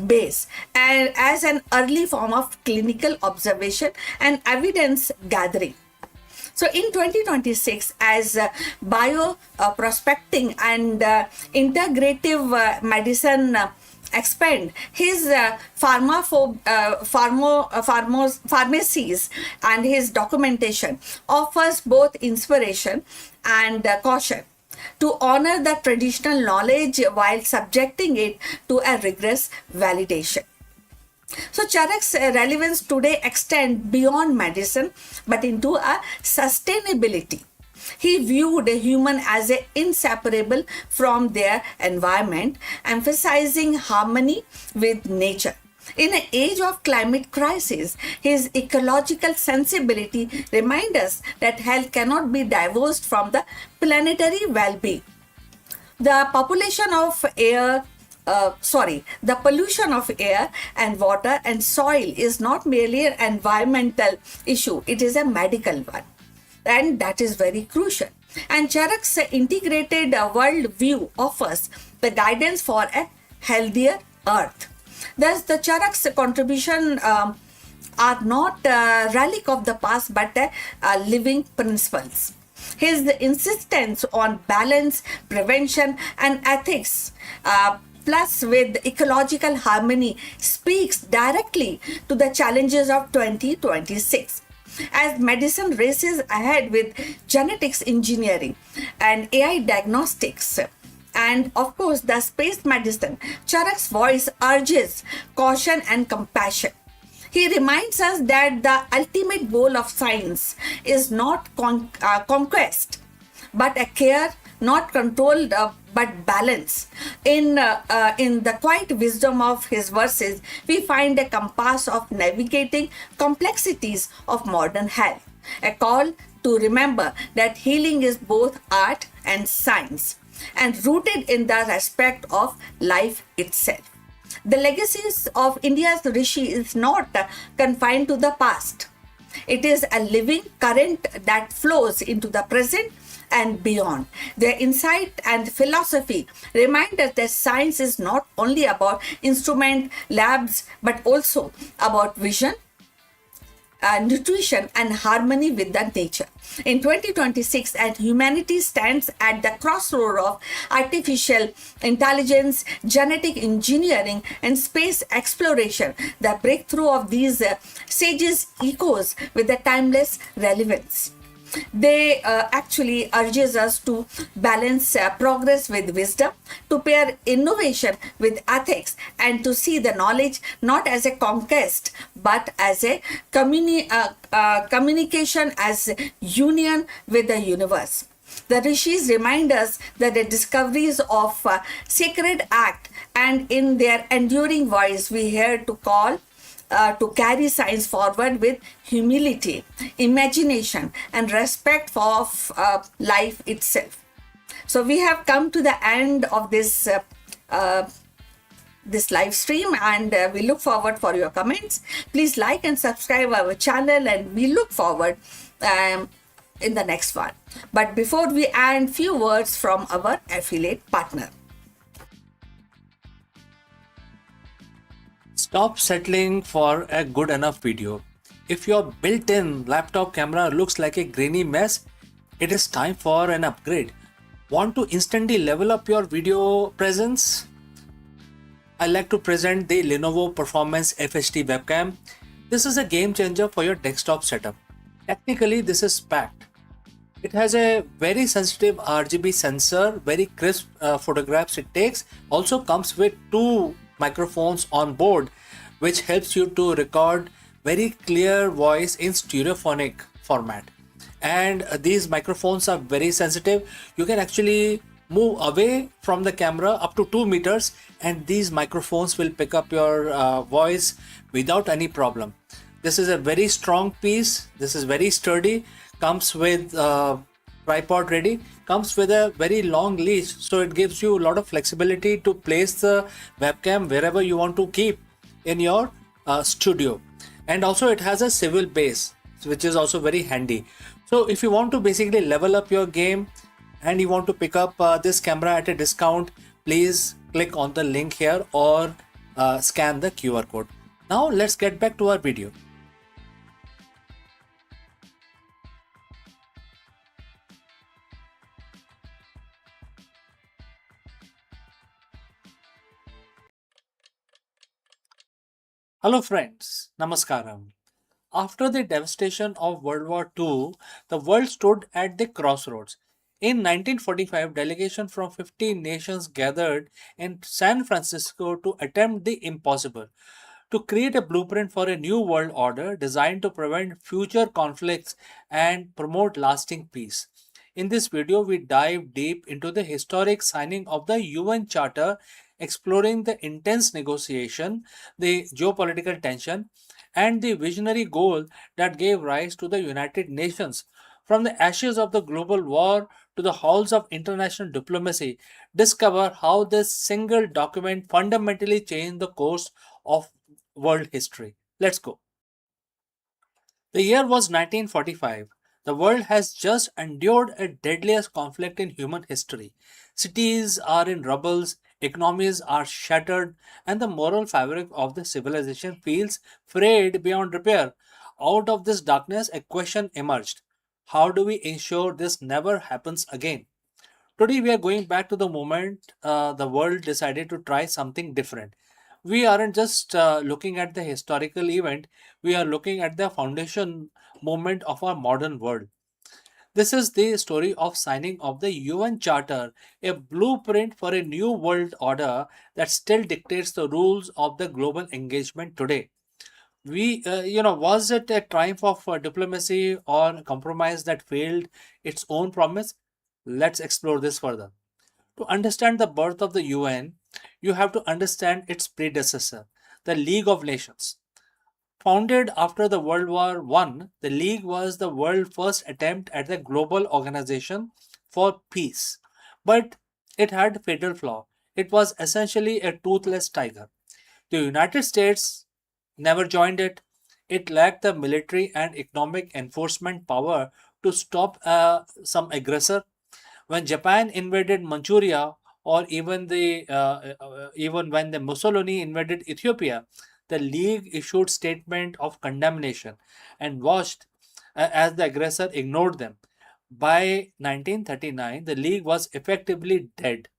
base and as an early form of clinical observation and evidence gathering. So in 2026, as bio prospecting and integrative medicine expand, his pharmacies and his documentation offers both inspiration and caution to honor the traditional knowledge while subjecting it to a rigorous validation. So Charak's relevance today extends beyond medicine but into a sustainability. He viewed a human as a inseparable from their environment, emphasizing harmony with nature. In an age of climate crisis, his ecological sensibility reminds us that health cannot be divorced from the planetary well-being. The population of air the pollution of air and water and soil is not merely an environmental issue, it is a medical one. And that is very crucial. And Charak's integrated world view offers the guidance for a healthier earth. Thus, the Charak's contribution are not a relic of the past but living principles. His insistence on balance, prevention, and ethics plus with ecological harmony speaks directly to the challenges of 2026. As medicine races ahead with genetics engineering and AI diagnostics, and of course the space medicine, Charak's voice urges caution and compassion. He reminds us that the ultimate goal of science is not conquest, but a care, not controlled, but balance. In the quiet wisdom of his verses, we find a compass of navigating complexities of modern health, a call to remember that healing is both art and science, and rooted in the respect of life itself. The legacies of India's Rishi is not confined to the past. It is a living current that flows into the present and beyond. Their insight and philosophy remind us that science is not only about instrument labs but also about vision, nutrition, and harmony with the nature. In 2026, as humanity stands at the crossroad of artificial intelligence, genetic engineering, and space exploration, the breakthrough of these sages echoes with a timeless relevance. They actually urges us to balance progress with wisdom, to pair innovation with ethics, and to see the knowledge not as a conquest but as a communication, as union with the universe. The rishis remind us that the discoveries of sacred act, and in their enduring voice we hear to call to carry science forward with humility, imagination, and respect for life itself. So we have come to the end of this this live stream, and we look forward for your comments. Please like and subscribe our channel, and we look forward in the next one. But before we end, few words from our affiliate partner. Stop settling for a good enough video. If your built-in laptop camera looks like a grainy mess, it is time for an upgrade. Want to instantly level up your video presence? I like to present the Lenovo Performance FHD webcam. This is a game changer for your desktop setup. Technically, this is packed. It has a very sensitive RGB sensor, very crisp photographs it takes. Also comes with two microphones on board, which helps you to record very clear voice in stereophonic format. And these microphones are very sensitive. You can actually move away from the camera up to 2 meters, and these microphones will pick up your voice without any problem. This is a very strong piece. This is very sturdy. Comes with tripod ready. Comes with a very long leash, so it gives you a lot of flexibility to place the webcam wherever you want to keep in your studio. And also it has a swivel base, which is also very handy. So if you want to basically level up your game and you want to pick up this camera at a discount, please click on the link here or scan the QR code. Now let's get back to our video. Hello friends, Namaskaram. After the devastation of World War II, the world stood at the crossroads. In 1945, delegation from 50 nations gathered in San Francisco to attempt the impossible, to create a blueprint for a new world order designed to prevent future conflicts and promote lasting peace. In this video, we dive deep into the historic signing of the UN Charter, exploring the intense negotiation, the geopolitical tension, and the visionary goal that gave rise to the United Nations. From the ashes of the global war to the halls of international diplomacy, discover how this single document fundamentally changed the course of world history. Let's go. The year was 1945. The world has just endured a deadliest conflict in human history. Cities are in rubble, economies are shattered, and the moral fabric of the civilization feels frayed beyond repair. Out of this darkness, a question emerged. How do we ensure this never happens again? Today, we are going back to the moment the world decided to try something different. We aren't just looking at the historical event, we are looking at the foundation moment of our modern world. This is the story of signing of the UN Charter, a blueprint for a new world order that still dictates the rules of the global engagement today. Was it a triumph of diplomacy or a compromise that failed its own promise? Let's explore this further. To understand the birth of the UN, you have to understand its predecessor, the League of Nations. Founded after the World War I, the League was the world's first attempt at a global organization for peace. But it had a fatal flaw. It was essentially a toothless tiger. The United States never joined it. It lacked the military and economic enforcement power to stop some aggressor. When Japan invaded Manchuria, or even when the Mussolini invaded Ethiopia, the League issued statement of condemnation and watched as the aggressor ignored them. By 1939, the League was effectively dead.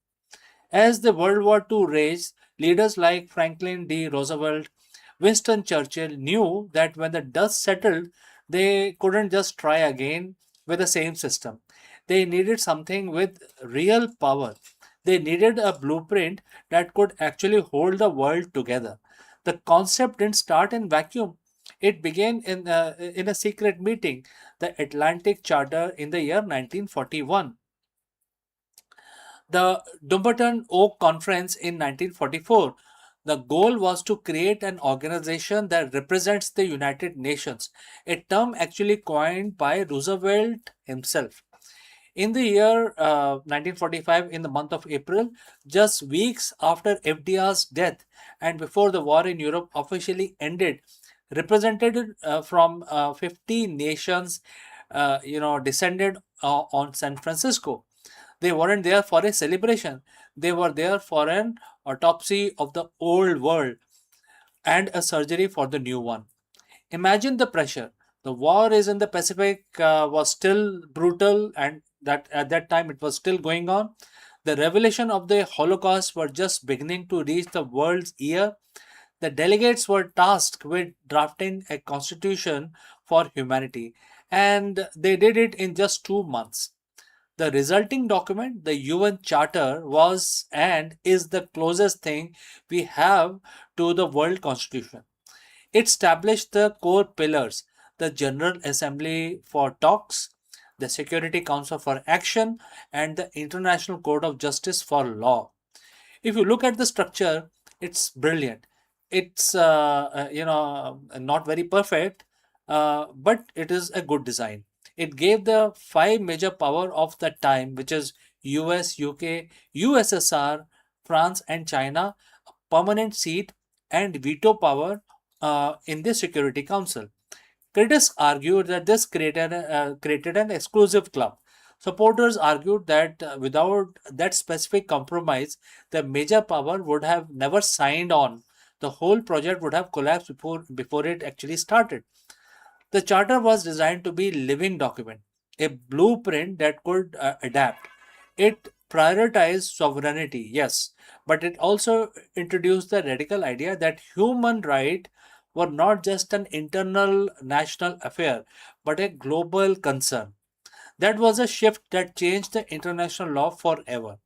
As the World War II raged, leaders like Franklin D. Roosevelt, Winston Churchill knew that when the dust settled, they couldn't just try again with the same system. They needed something with real power. They needed a blueprint that could actually hold the world together. The concept didn't start in vacuum. It began in a secret meeting, the Atlantic Charter, in the year 1941. The Dumbarton Oak Conference in 1944. The goal was to create an organization that represents the United Nations, a term actually coined by Roosevelt himself. In the year 1945, in the month of April, just weeks after FDR's death and before the war in Europe officially ended, represented from 50 nations, descended on San Francisco. They weren't there for a celebration. They were there for an autopsy of the old world and a surgery for the new one. Imagine the pressure. The war is in the Pacific was still brutal, and that at that time it was still going on. The revelation of the Holocaust were just beginning to reach the world's ear. The delegates were tasked with drafting a constitution for humanity, and they did it in just 2 months. The resulting document, the UN Charter, was and is the closest thing we have to the World Constitution. It established the core pillars: the General Assembly for talks, the Security Council for action, and the International Court of Justice for law. If you look at the structure, it's brilliant. It's not very perfect, but it is a good design. It gave the five major power of that time, which is US, UK, USSR, France, and China, a permanent seat and veto power in the Security Council. Critics argued that this created an exclusive club. Supporters argued that without that specific compromise, the major power would have never signed on. The whole project would have collapsed before it actually started. The charter was designed to be a living document, a blueprint that could adapt. It prioritized sovereignty, yes, but it also introduced the radical idea that human rights were not just an internal national affair, but a global concern. That was a shift that changed the international law forever.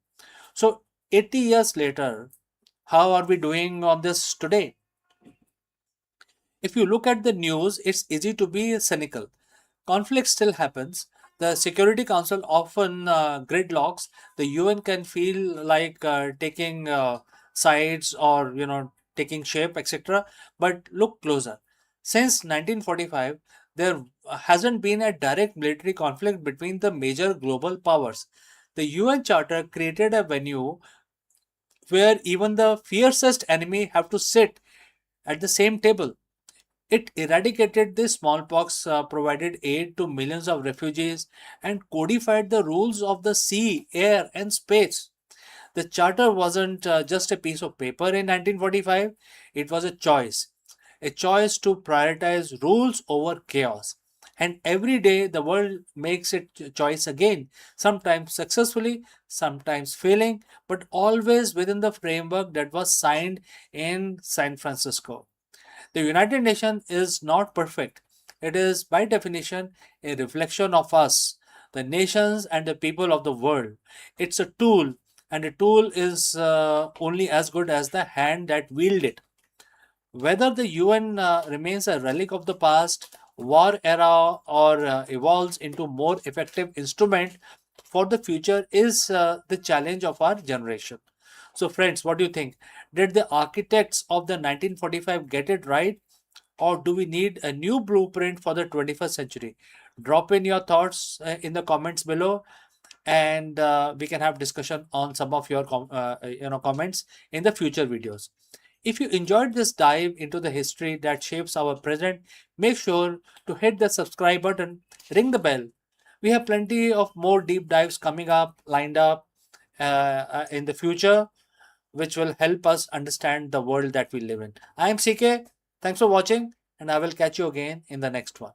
So, 80 years later, how are we doing on this today? If you look at the news, it's easy to be cynical. Conflict still happens. The Security Council often gridlocks. The UN can feel like taking sides or taking shape, etc. But look closer. Since 1945, there hasn't been a direct military conflict between the major global powers. The UN Charter created a venue where even the fiercest enemy have to sit at the same table. It eradicated the smallpox, provided aid to millions of refugees, and codified the rules of the sea, air, and space. The charter wasn't just a piece of paper in 1945, it was a choice to prioritize rules over chaos. And every day the world makes its choice again, sometimes successfully, sometimes failing, but always within the framework that was signed in San Francisco. The United Nations is not perfect. It is, by definition, a reflection of us, the nations and the people of the world. It's a tool, and a tool is only as good as the hand that wields it. Whether the UN remains a relic of the past, war era, or evolves into more effective instrument for the future is the challenge of our generation. So, friends, what do you think? Did the architects of the 1945 get it right, or do we need a new blueprint for the 21st century? Drop in your thoughts in the comments below, and we can have discussion on some of your comments in the future videos. If you enjoyed this dive into the history that shapes our present, make sure to hit the subscribe button, ring the bell. We have plenty of more deep dives coming up, lined up in the future, which will help us understand the world that we live in. I am CK. Thanks for watching, and I will catch you again in the next one.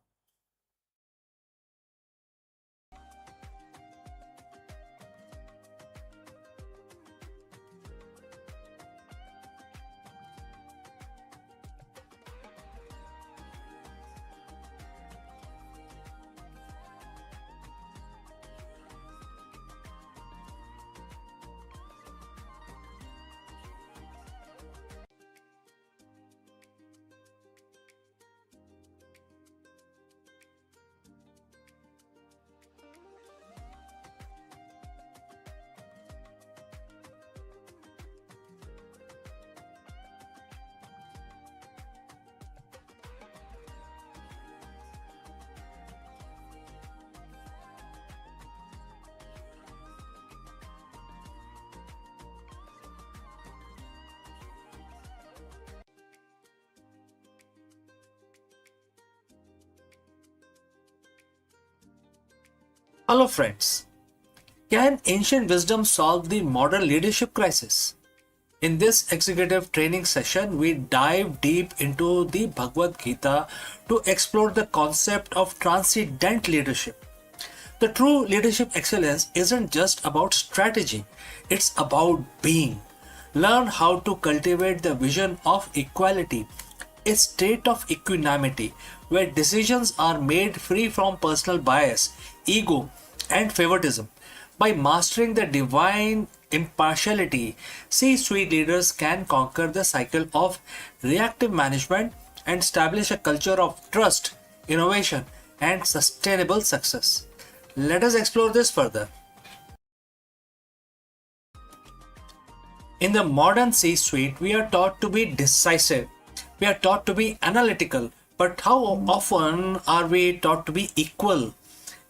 Hello friends, can ancient wisdom solve the modern leadership crisis? In this executive training session, we dive deep into the Bhagavad Gita to explore the concept of transcendent leadership. The true leadership excellence isn't just about strategy, it's about being. Learn how to cultivate the vision of equality, a state of equanimity where decisions are made free from personal bias, ego, and favoritism. By mastering the divine impartiality, C-suite leaders can conquer the cycle of reactive management and establish a culture of trust, innovation, and sustainable success. Let us explore this further. In the modern C-suite, we are taught to be decisive. We are taught to be analytical. But how often are we taught to be equal?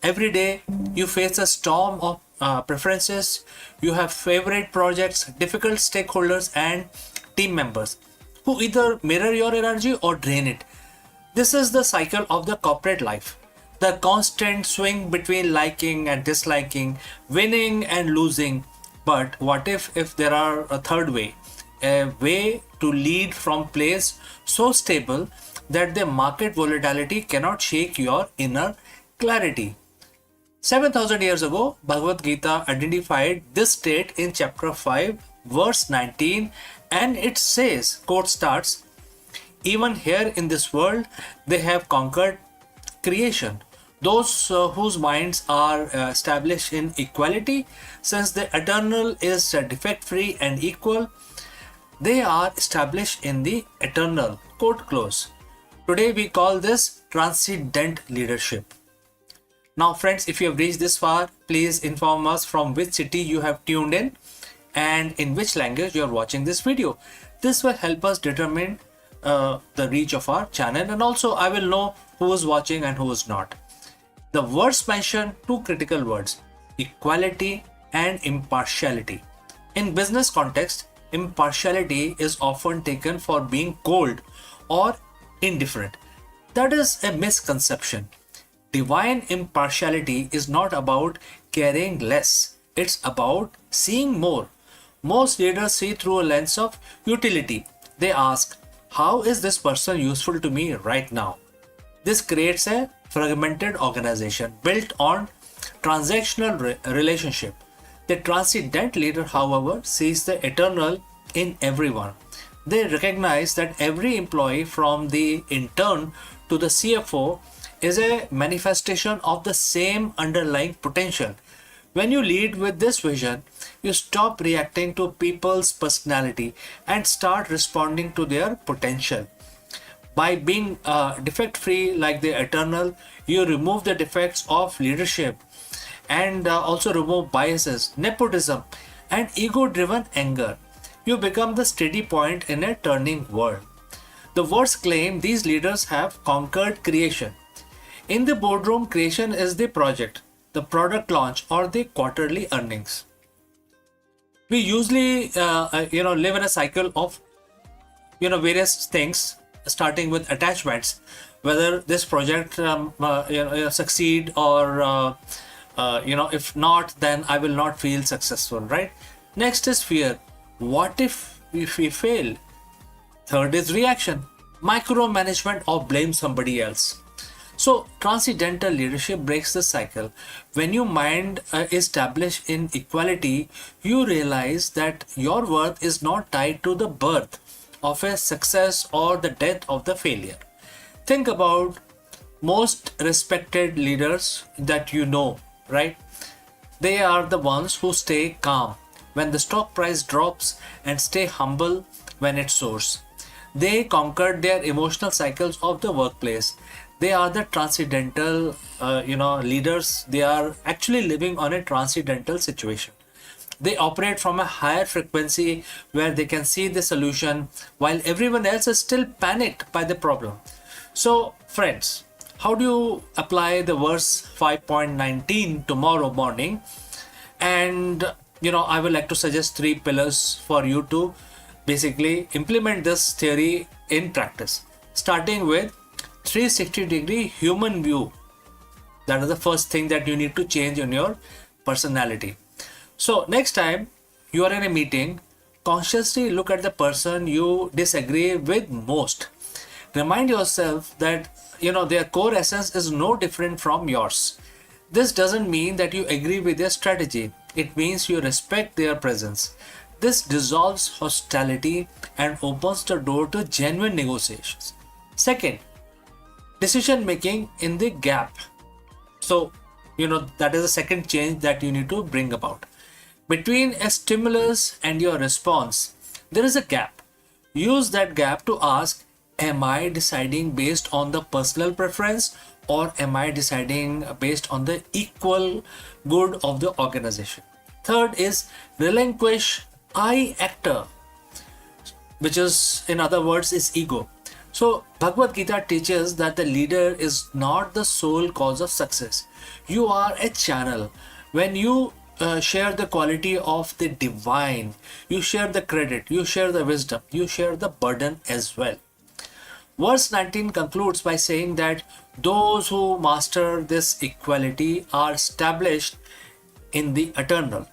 Every day, you face a storm of preferences. You have favorite projects, difficult stakeholders, and team members who either mirror your energy or drain it. This is the cycle of the corporate life. The constant swing between liking and disliking, winning and losing. But what if there are a third way? A way to lead from place so stable that the market volatility cannot shake your inner clarity. 7,000 years ago, Bhagavad Gita identified this state in chapter 5, verse 19, and it says, quote starts, even here in this world, they have conquered creation. Those whose minds are established in equality, since the eternal is defect free and equal, they are established in the eternal. Quote close. Today we call this transcendent leadership. Now friends, if you have reached this far, please inform us from which city you have tuned in and in which language you are watching this video. This will help us determine the reach of our channel, and also I will know who is watching and who is not. The words mention two critical words, equality and impartiality. In business context, impartiality is often taken for being cold or indifferent. That is a misconception. Divine impartiality is not about caring less, it's about seeing more. Most leaders see through a lens of utility. They ask, how is this person useful to me right now? This creates a fragmented organization built on transactional relationship. The transcendent leader, however, sees the eternal in everyone. They recognize that every employee, from the intern to the CFO, is a manifestation of the same underlying potential. When you lead with this vision, you stop reacting to people's personality and start responding to their potential. By being defect free like the eternal, you remove the defects of leadership and also remove biases, nepotism, and ego driven anger. You become the steady point in a turning world. The words claim these leaders have conquered creation. In the boardroom, creation is the project, the product launch, or the quarterly earnings. We usually live in a cycle of various things, starting with attachments, whether this project succeed or if not, then I will not feel successful, right? Next is fear. What if we fail? Third is reaction, micromanagement, or blame somebody else. So transcendental leadership breaks the cycle. When your mind is established in equality, you realize that your worth is not tied to the birth of a success or the death of the failure. Think about most respected leaders that you know, right? They are the ones who stay calm when the stock price drops and stay humble when it soars. They conquered their emotional cycles of the workplace. They are the transcendental leaders. They are actually living on a transcendental situation. They operate from a higher frequency where they can see the solution while everyone else is still panicked by the problem. So friends, how do you apply the verse 5.19 tomorrow morning? And I would like to suggest 3 pillars for you to basically implement this theory in practice, starting with 360-degree human view. That is the first thing that you need to change in your personality. So next time you are in a meeting, consciously look at the person you disagree with most. Remind yourself that their core essence is no different from yours. This doesn't mean that you agree with their strategy. It means you respect their presence. This dissolves hostility and opens the door to genuine negotiations. Second, decision making in the gap. So, that is the second change that you need to bring about. Between a stimulus and your response, there is a gap. Use that gap to ask, am I deciding based on the personal preference, or am I deciding based on the equal good of the organization? Third is relinquish I actor, which is, in other words, is ego. So Bhagavad Gita teaches that the leader is not the sole cause of success. You are a channel. When you share the quality of the divine, you share the credit, you share the wisdom, you share the burden as well. Verse 19 concludes by saying that those who master this equality are established in the eternal.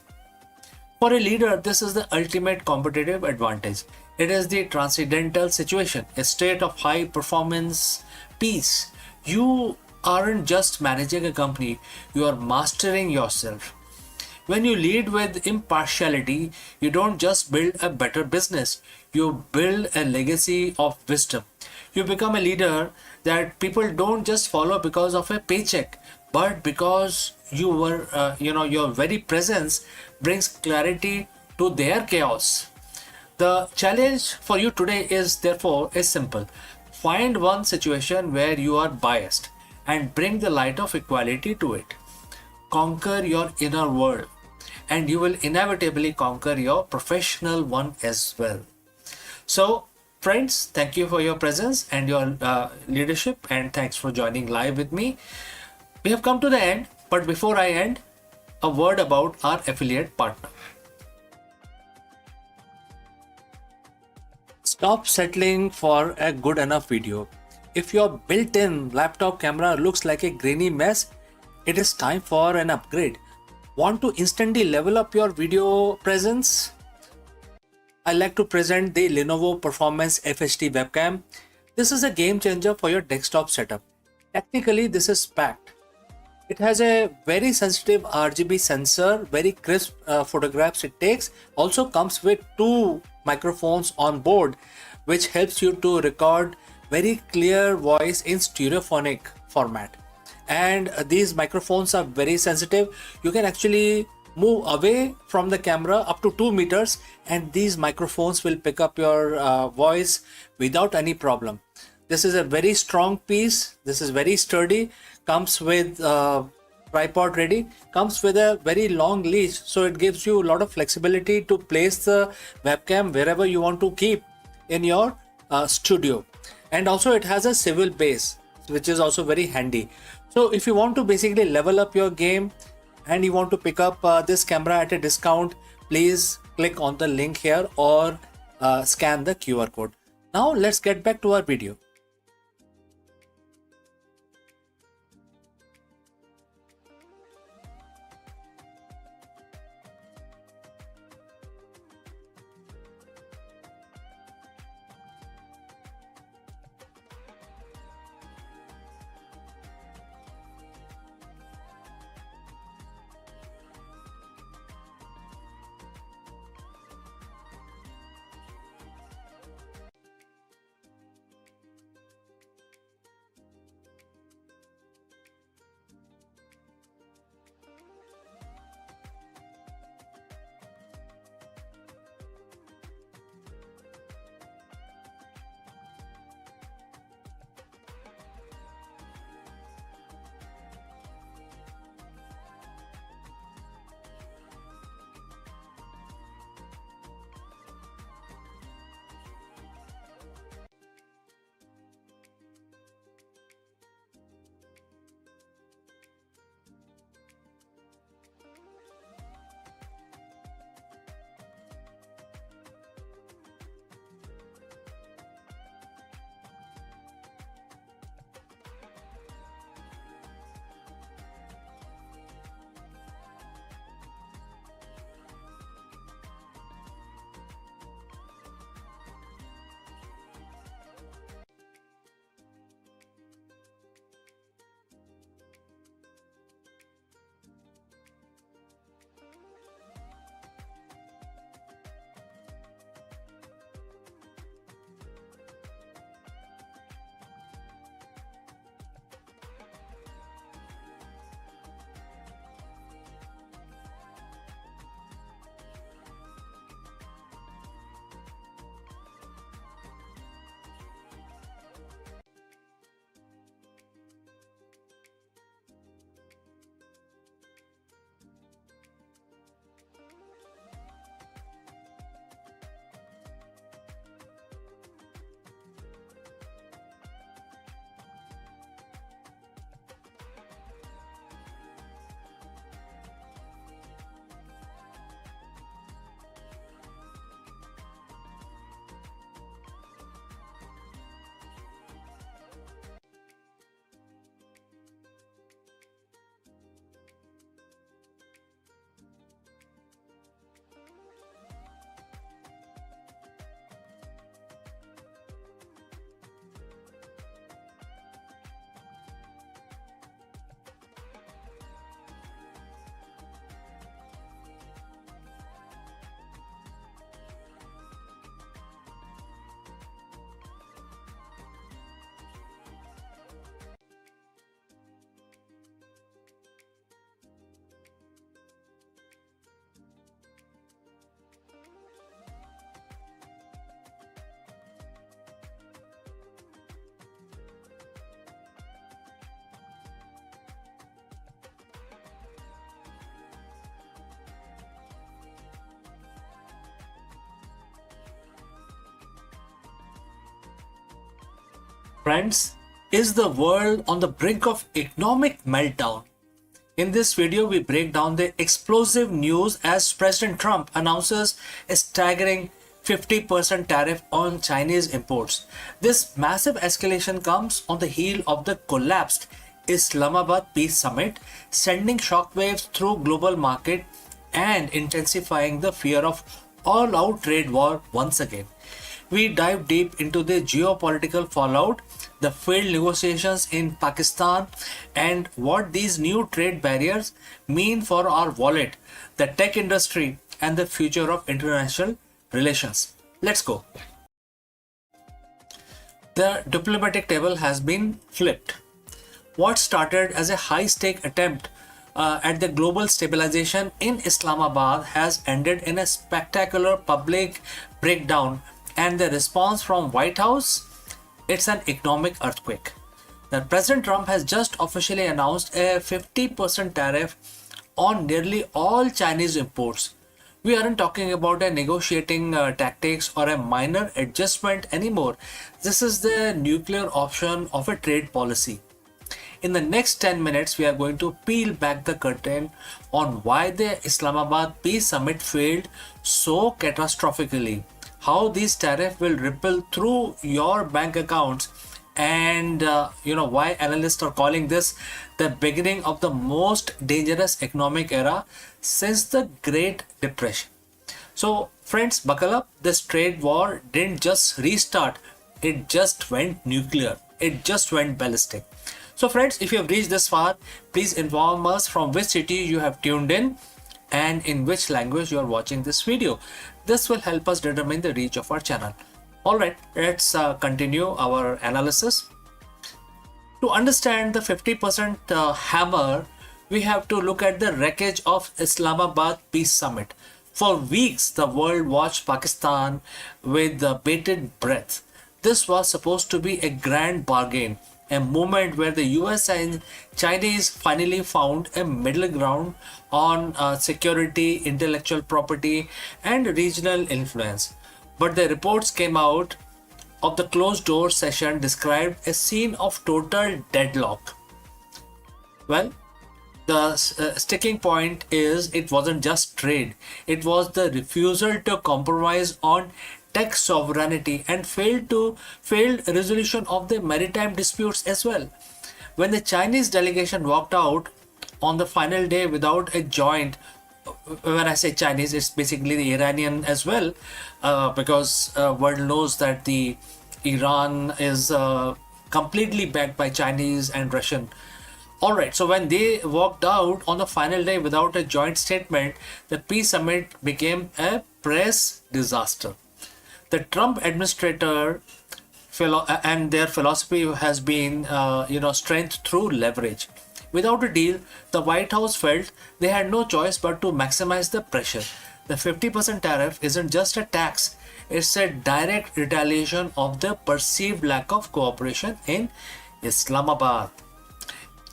For a leader, this is the ultimate competitive advantage. It is the transcendental situation, a state of high performance peace. You aren't just managing a company, you are mastering yourself. When you lead with impartiality, you don't just build a better business, you build a legacy of wisdom. You become a leader that people don't just follow because of a paycheck, but because your very presence brings clarity to their chaos. The challenge for you today is therefore is simple. Find one situation where you are biased and bring the light of equality to it. Conquer your inner world, and you will inevitably conquer your professional one as well. So, friends, thank you for your presence and your leadership, and thanks for joining live with me. We have come to the end, but before I end, a word about our affiliate partner. Stop settling for a good enough video. If your built-in laptop camera looks like a grainy mess, it is time for an upgrade. Want to instantly level up your video presence? I like to present the Lenovo Performance FHD webcam. This is a game changer for your desktop setup. Technically, this is packed. It has a very sensitive RGB sensor, very crisp photographs it takes. Also comes with 2 microphones on board, which helps you to record very clear voice in stereophonic format. And these microphones are very sensitive. You can actually move away from the camera up to 2 meters, and these microphones will pick up your voice without any problem. This is a very strong piece. This is very sturdy. Comes with tripod ready. Comes with a very long leash, so it gives you a lot of flexibility to place the webcam wherever you want to keep in your studio. And also it has a swivel base, which is also very handy. So if you want to basically level up your game and you want to pick up this camera at a discount, please click on the link here or scan the QR code. Now let's get back to our video. Friends, is the world on the brink of economic meltdown? In this video, we break down the explosive news as President Trump announces a staggering 50% tariff on Chinese imports. This massive escalation comes on the heel of the collapsed Islamabad Peace Summit, sending shockwaves through global market and intensifying the fear of all-out trade war once again. We dive deep into the geopolitical fallout, the failed negotiations in Pakistan, and what these new trade barriers mean for our wallet, the tech industry, and the future of international relations. Let's go. The diplomatic table has been flipped. What started as a high-stake attempt at the global stabilization in Islamabad has ended in a spectacular public breakdown, and the response from White House, it's an economic earthquake. The President Trump has just officially announced a 50% tariff on nearly all Chinese imports. We aren't talking about a negotiating tactics or a minor adjustment anymore. This is the nuclear option of a trade policy. In the next 10 minutes, we are going to peel back the curtain on why the Islamabad Peace Summit failed so catastrophically, how these tariffs will ripple through your bank accounts, and why analysts are calling this the beginning of the most dangerous economic era since the Great Depression. So friends, buckle up. This trade war didn't just restart, it just went nuclear. It just went ballistic. So friends, if you have reached this far, please inform us from which city you have tuned in and in which language you are watching this video. This will help us determine the reach of our channel. Alright, let's continue our analysis. To understand the 50% hammer, we have to look at the wreckage of Islamabad Peace Summit. For weeks, the world watched Pakistan with bated breath. This was supposed to be a grand bargain, a moment where the US and Chinese finally found a middle ground on security, intellectual property, and regional influence. But the reports came out of the closed door session described a scene of total deadlock. Well, the sticking point is it wasn't just trade, it was the refusal to compromise on tech sovereignty and failed resolution of the maritime disputes as well. When the Chinese delegation walked out on the final day without a joint, when I say Chinese, it's basically the Iranian as well, because world knows that the Iran is completely backed by Chinese and Russian. Alright, so when they walked out on the final day without a joint statement, the peace summit became a press disaster. The Trump administrator and their philosophy has been, strength through leverage. Without a deal, the White House felt they had no choice but to maximize the pressure. The 50% tariff isn't just a tax, it's a direct retaliation of the perceived lack of cooperation in Islamabad.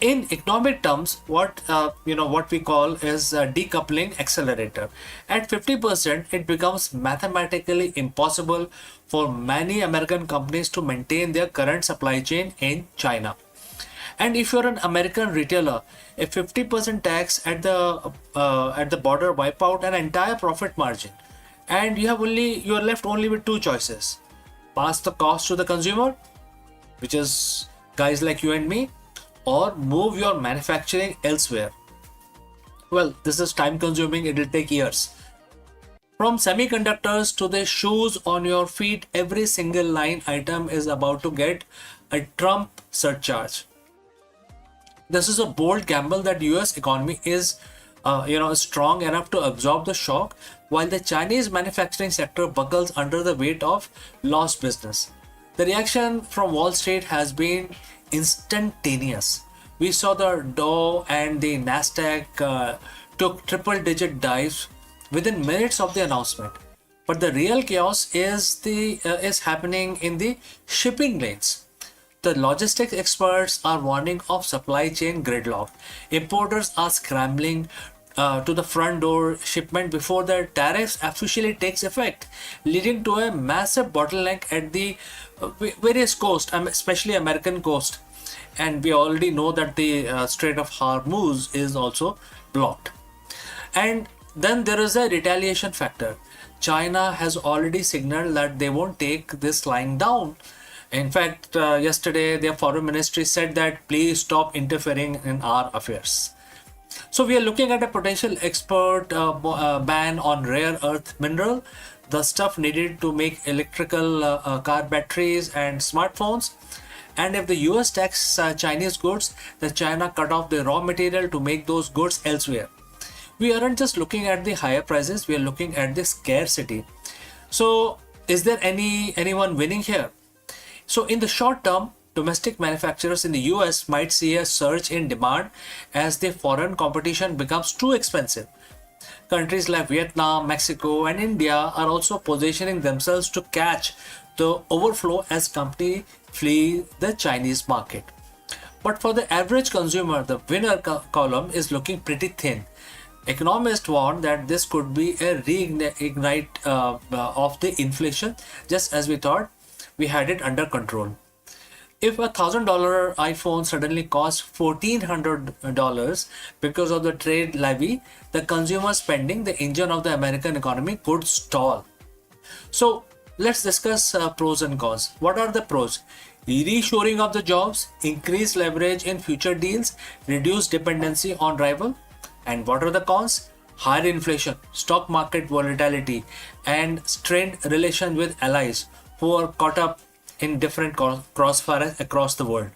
In economic terms, what we call is a decoupling accelerator. At 50%, it becomes mathematically impossible for many American companies to maintain their current supply chain in China. And if you're an American retailer, a 50% tax at the border wipe out an entire profit margin, and you're left only with two choices: pass the cost to the consumer, which is guys like you and me, or move your manufacturing elsewhere. Well, this is time consuming, it will take years. From semiconductors to the shoes on your feet, every single line item is about to get a Trump surcharge. This is a bold gamble that US economy is strong enough to absorb the shock, while the Chinese manufacturing sector buckles under the weight of lost business. The reaction from Wall Street has been instantaneous. We saw the Dow and the Nasdaq took triple-digit dives within minutes of the announcement. But the real chaos is happening in the shipping lanes. The logistics experts are warning of supply chain gridlock. Importers are scrambling to the front door shipment before the tariffs officially takes effect, leading to a massive bottleneck at the various coast, especially American coast. And we already know that the Strait of Hormuz is also blocked. And then there is a retaliation factor. China has already signaled that they won't take this lying down. In fact, yesterday their foreign ministry said that please stop interfering in our affairs. So we are looking at a potential export ban on rare earth mineral, the stuff needed to make electrical car batteries and smartphones. And if the US tax Chinese goods, then China cut off the raw material to make those goods elsewhere. We aren't just looking at the higher prices, we are looking at the scarcity. So is there anyone winning here? So in the short term, domestic manufacturers in the US might see a surge in demand as the foreign competition becomes too expensive. Countries like Vietnam, Mexico, and India are also positioning themselves to catch the overflow as companies flee the Chinese market. But for the average consumer, the winner column is looking pretty thin. Economists warn that this could be a reignite of the inflation, just as we thought we had it under control. If a $1,000 iPhone suddenly costs $1,400 because of the trade levy, the consumer spending, the engine of the American economy, could stall. So let's discuss pros and cons. What are the pros? Reshoring of the jobs, increased leverage in future deals, reduced dependency on rival. And what are the cons? Higher inflation, stock market volatility, and strained relation with allies who are caught up in different crossfires across the world.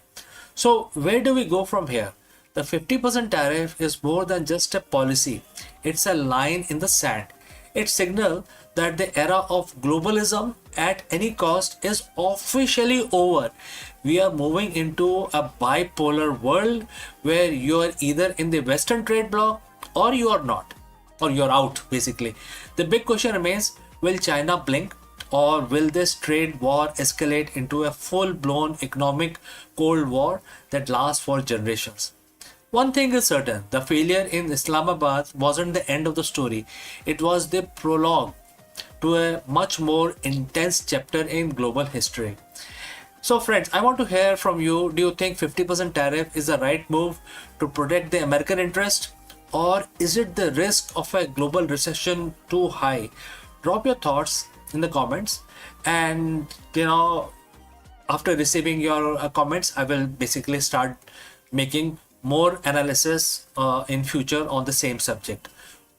So where do we go from here? The 50% tariff is more than just a policy. It's a line in the sand. It signals that the era of globalism at any cost is officially over. We are moving into a bipolar world where you are either in the Western trade bloc or you are not, or you're out basically. The big question remains, will China blink? Or will this trade war escalate into a full-blown economic Cold War that lasts for generations? One thing is certain, the failure in Islamabad wasn't the end of the story. It was the prologue to a much more intense chapter in global history. So friends, I want to hear from you. Do you think 50% tariff is the right move to protect the American interest? Or is it the risk of a global recession too high? Drop your thoughts in the comments, and after receiving your comments, I will basically start making more analysis in future on the same subject.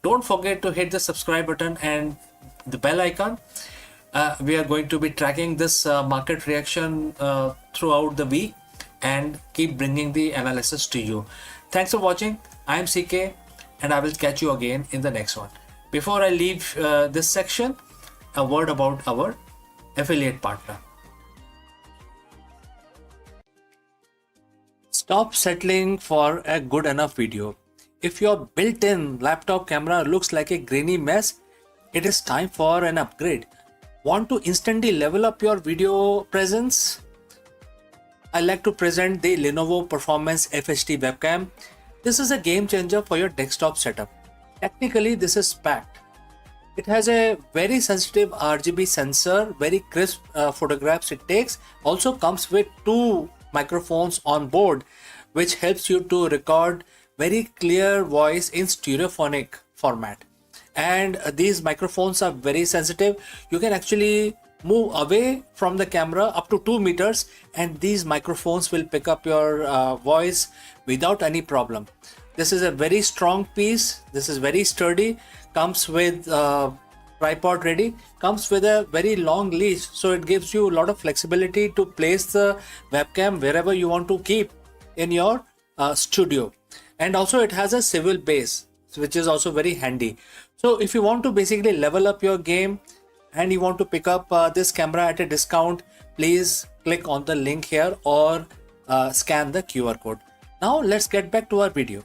Don't forget to hit the subscribe button and the bell icon. We are going to be tracking this market reaction throughout the week and keep bringing the analysis to you. Thanks for watching. I am CK, and I will catch you again in the next one. Before I leave this section, a word about our affiliate partner. Stop settling for a good enough video. If your built-in laptop camera looks like a grainy mess, it is time for an upgrade. Want to instantly level up your video presence? I like to present the Lenovo Performance FHD webcam. This is a game changer for your desktop setup. Technically, this is packed. It has a very sensitive RGB sensor, very crisp photographs it takes. Also comes with 2 microphones on board, which helps you to record very clear voice in stereophonic format. And these microphones are very sensitive. You can actually move away from the camera up to 2 meters, and these microphones will pick up your voice without any problem. This is a very strong piece. This is very sturdy. Comes with tripod ready, comes with a very long leash, so it gives you a lot of flexibility to place the webcam wherever you want to keep in your studio. And also it has a swivel base, which is also very handy. So if you want to basically level up your game and you want to pick up this camera at a discount, please click on the link here or scan the QR code. Now let's get back to our video.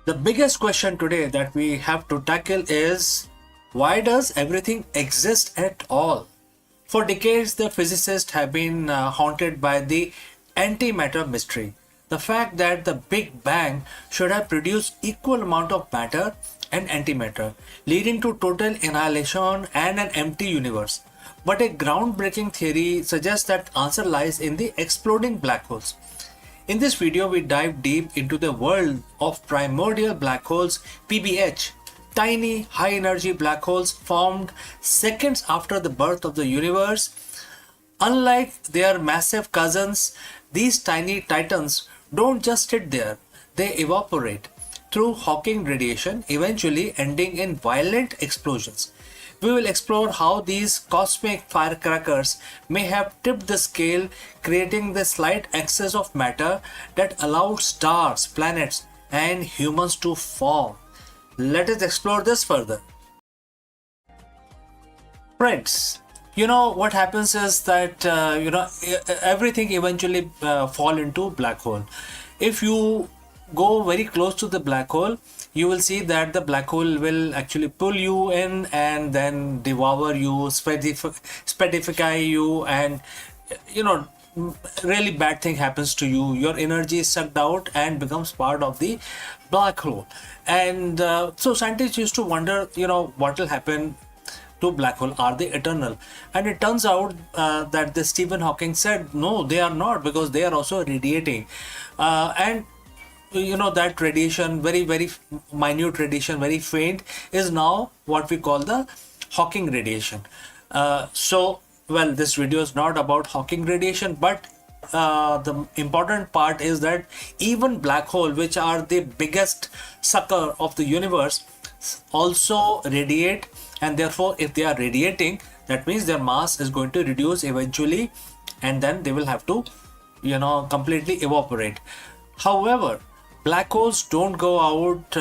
The biggest question today that we have to tackle is, why does everything exist at all? For decades, the physicists have been haunted by the antimatter mystery. The fact that the Big Bang should have produced equal amount of matter and antimatter, leading to total annihilation and an empty universe. But a groundbreaking theory suggests that answer lies in the exploding black holes. In this video, we dive deep into the world of primordial black holes, PBH, tiny high energy black holes formed seconds after the birth of the universe. Unlike their massive cousins, these tiny titans don't just sit there, they evaporate through Hawking radiation, eventually ending in violent explosions. We will explore how these cosmic firecrackers may have tipped the scale, creating the slight excess of matter that allowed stars, planets, and humans to form. Let us explore this further. Friends, what happens is that everything eventually fall into black hole. If you go very close to the black hole, you will see that the black hole will actually pull you in and then devour you, speedify you, and really bad thing happens to you. Your energy is sucked out and becomes part of the black hole. And so scientists used to wonder, what will happen to black hole. Are they eternal? And it turns out that the Stephen Hawking said no, they are not, because they are also radiating, and that radiation, very very minute radiation, very faint, is now what we call the Hawking radiation. Well, this video is not about Hawking radiation, but the important part is that even black hole, which are the biggest sucker of the universe, also radiate, and therefore if they are radiating, that means their mass is going to reduce eventually, and then they will have to completely evaporate. However, black holes don't go out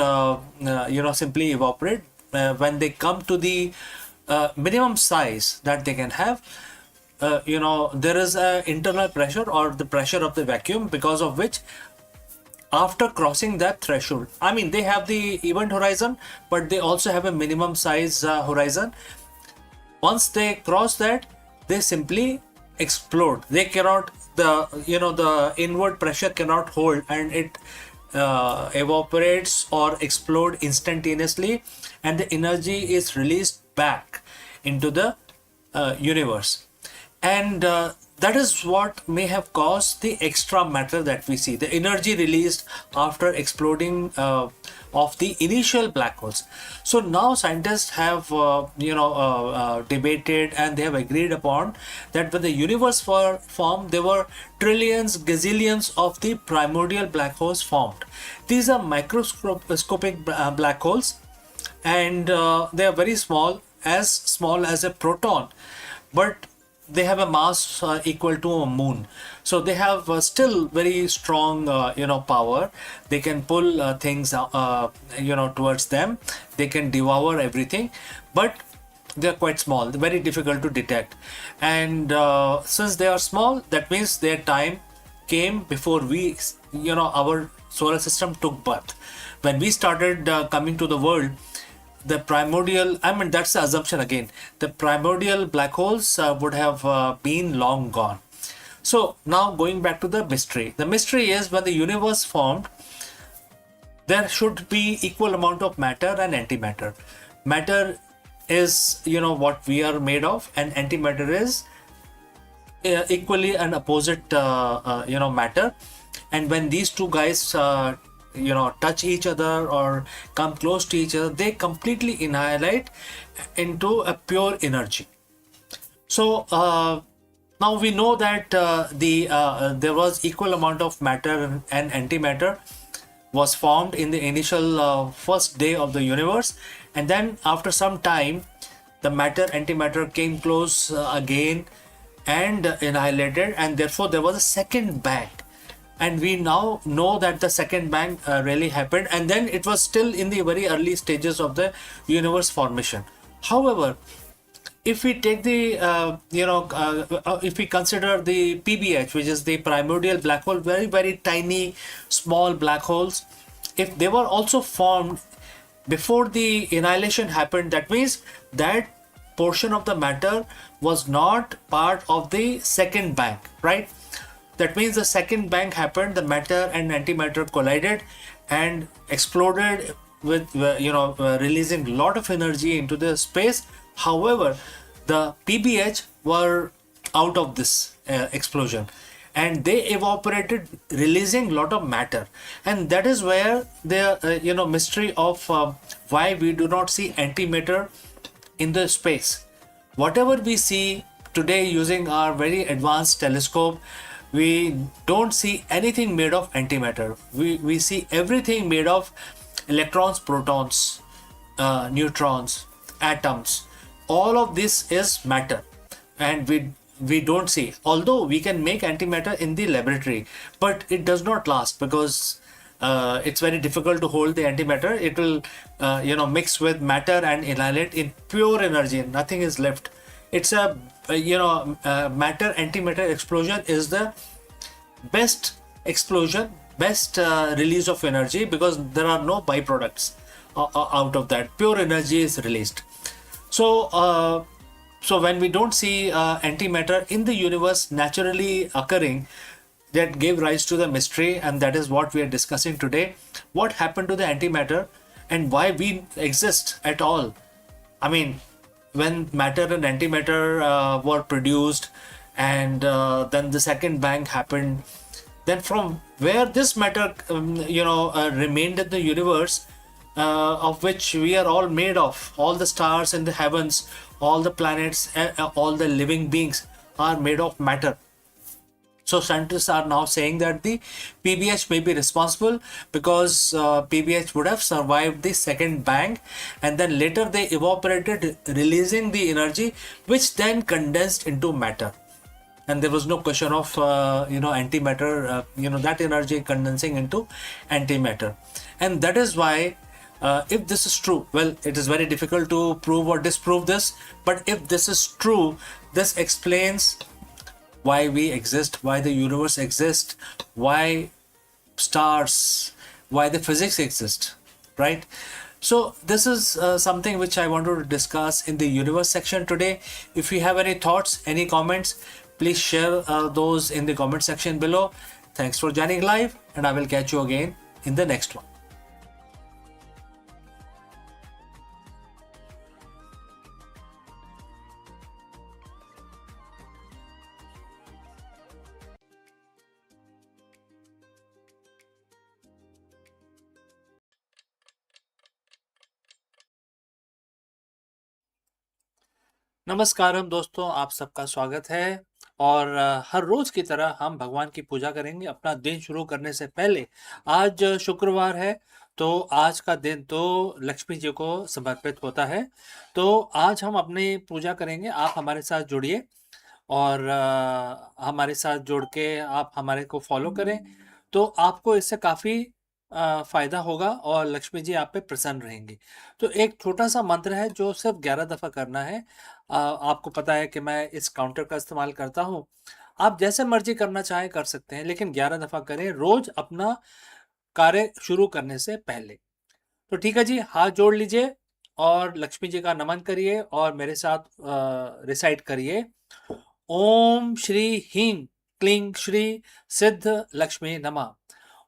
simply evaporate. When they come to the minimum size that they can have, there is a internal pressure, or the pressure of the vacuum, because of which after crossing that threshold, I mean, they have the event horizon, but they also have a minimum size horizon. Once they cross that, they simply explode. They cannot, the inward pressure cannot hold, and it evaporates or explode instantaneously, and the energy is released back into the universe. And that is what may have caused the extra matter that we see, the energy released after exploding of the initial black holes. So now scientists have debated, and they have agreed upon that when the universe formed, there were trillions, gazillions of the primordial black holes formed. These are microscopic black holes, and they are very small as a proton, but they have a mass equal to a moon. So they have still very strong power. They can pull things towards them. They can devour everything, but they are quite small, very difficult to detect. And since they are small, that means their time came before our solar system took birth. When we started coming to the world, the primordial, that's the assumption again, the primordial black holes would have been long gone. So now going back to the mystery. The mystery is, when the universe formed, there should be equal amount of matter and antimatter. Matter is, what we are made of, and antimatter is equally an opposite, matter. And when these two guys touch each other or come close to each other, they completely annihilate into a pure energy. So now we know that there was equal amount of matter and antimatter was formed in the initial first day of the universe, and then after some time the matter antimatter came close again and annihilated, and therefore there was a second bang. And we now know that the second bang really happened, and then it was still in the very early stages of the universe formation. However, if we take the if we consider the PBH, which is the primordial black hole, very very tiny small black holes, if they were also formed before the annihilation happened, that means that portion of the matter was not part of the second bang, right? That means the second bang happened, the matter and antimatter collided and exploded with, releasing a lot of energy into the space. However, the PBH were out of this explosion, and they evaporated, releasing a lot of matter. And that is where the mystery of why we do not see antimatter in the space. Whatever we see today using our very advanced telescope, we don't see anything made of antimatter. We see everything made of electrons, protons, neutrons, atoms. All of this is matter, and we don't see. Although we can make antimatter in the laboratory, but it does not last because it's very difficult to hold the antimatter. It will mix with matter and annihilate in pure energy. Nothing is left. It's a matter antimatter explosion is the best explosion, best release of energy, because there are no byproducts out of that. Pure energy is released. So when we don't see antimatter in the universe naturally occurring, that gave rise to the mystery, and that is what we are discussing today. What happened to the antimatter and why we exist at all? I mean, when matter and antimatter were produced, and then the second bang happened, then from where this matter remained in the universe, of which we are all made of, all the stars in the heavens, all the planets, all the living beings are made of matter. So scientists are now saying that the PBH may be responsible, because PBH would have survived the second bang, and then later they evaporated, releasing the energy, which then condensed into matter. And there was no question of antimatter, that energy condensing into antimatter. And that is why, if this is true, well, it is very difficult to prove or disprove this, but if this is true, this explains why we exist, why the universe exists, why stars, why the physics exist, right? So this is something which I wanted to discuss in the universe section today. If you have any thoughts, any comments, please share those in the comment section below. Thanks for joining live, and I will catch you again in the next one. नमस्कारम दोस्तों, आप सबका स्वागत है। और हर रोज की तरह हम भगवान की पूजा करेंगे अपना दिन शुरू करने से पहले। आज शुक्रवार है, तो आज का दिन तो लक्ष्मी जी को समर्पित होता है। तो आज हम अपनी पूजा करेंगे। आप हमारे साथ जुड़िए और हमारे साथ जुड़ के आप हमारे को फॉलो करें, तो आपको इससे काफ़ी फ़ायदा होगा और लक्ष्मी जी आप पे प्रसन्न रहेंगी। तो एक छोटा सा मंत्र है जो सिर्फ 11 दफ़ा करना है। आपको पता है कि मैं इस काउंटर का इस्तेमाल करता हूँ। आप जैसे मर्जी करना चाहें कर सकते हैं, लेकिन 11 दफ़ा करें रोज अपना कार्य शुरू करने से पहले। तो ठीक है जी, हाथ जोड़ लीजिए और लक्ष्मी जी का नमन करिए और मेरे साथ रिसाइट करिए। ओम श्री ह्रीं क्लीं श्री सिद्ध लक्ष्मी नमः।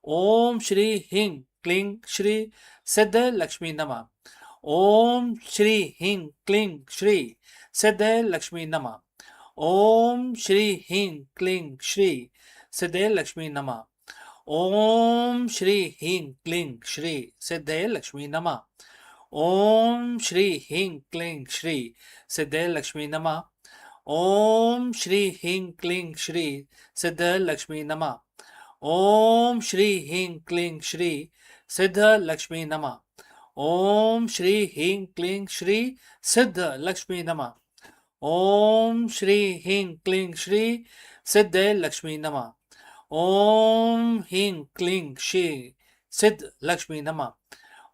ओम श्री ह्रीं क्लीं श्री सिद्ध लक्ष्मी नमः। ओम श्री ह्रीं क्लीं श्री सिद्ध लक्ष्मी नमः। ओम श्री ह्रीं क्लीं श्री सिद्ध लक्ष्मी नमः। ओम श्री ह्रीं क्लीं श्री सिद्ध लक्ष्मी नमः। ओम श्री ह्रीं क्लीं श्री सिद्ध लक्ष्मी नमः। ओम श्री ह्रीं क्लीं श्री सिद्ध लक्ष्मी नमः। ओम श्री ह्रीं क्लीं श्री सिद्ध लक्ष्मी नमः। ओम श्री ह्रीं क्लीं श्री सिद्ध लक्ष्मी नमः। ओम श्री ह्रीं क्लीं श्री सिद्ध लक्ष्मी नमः। ओम ह्रीं क्लीं श्री सिद्ध लक्ष्मी नमः।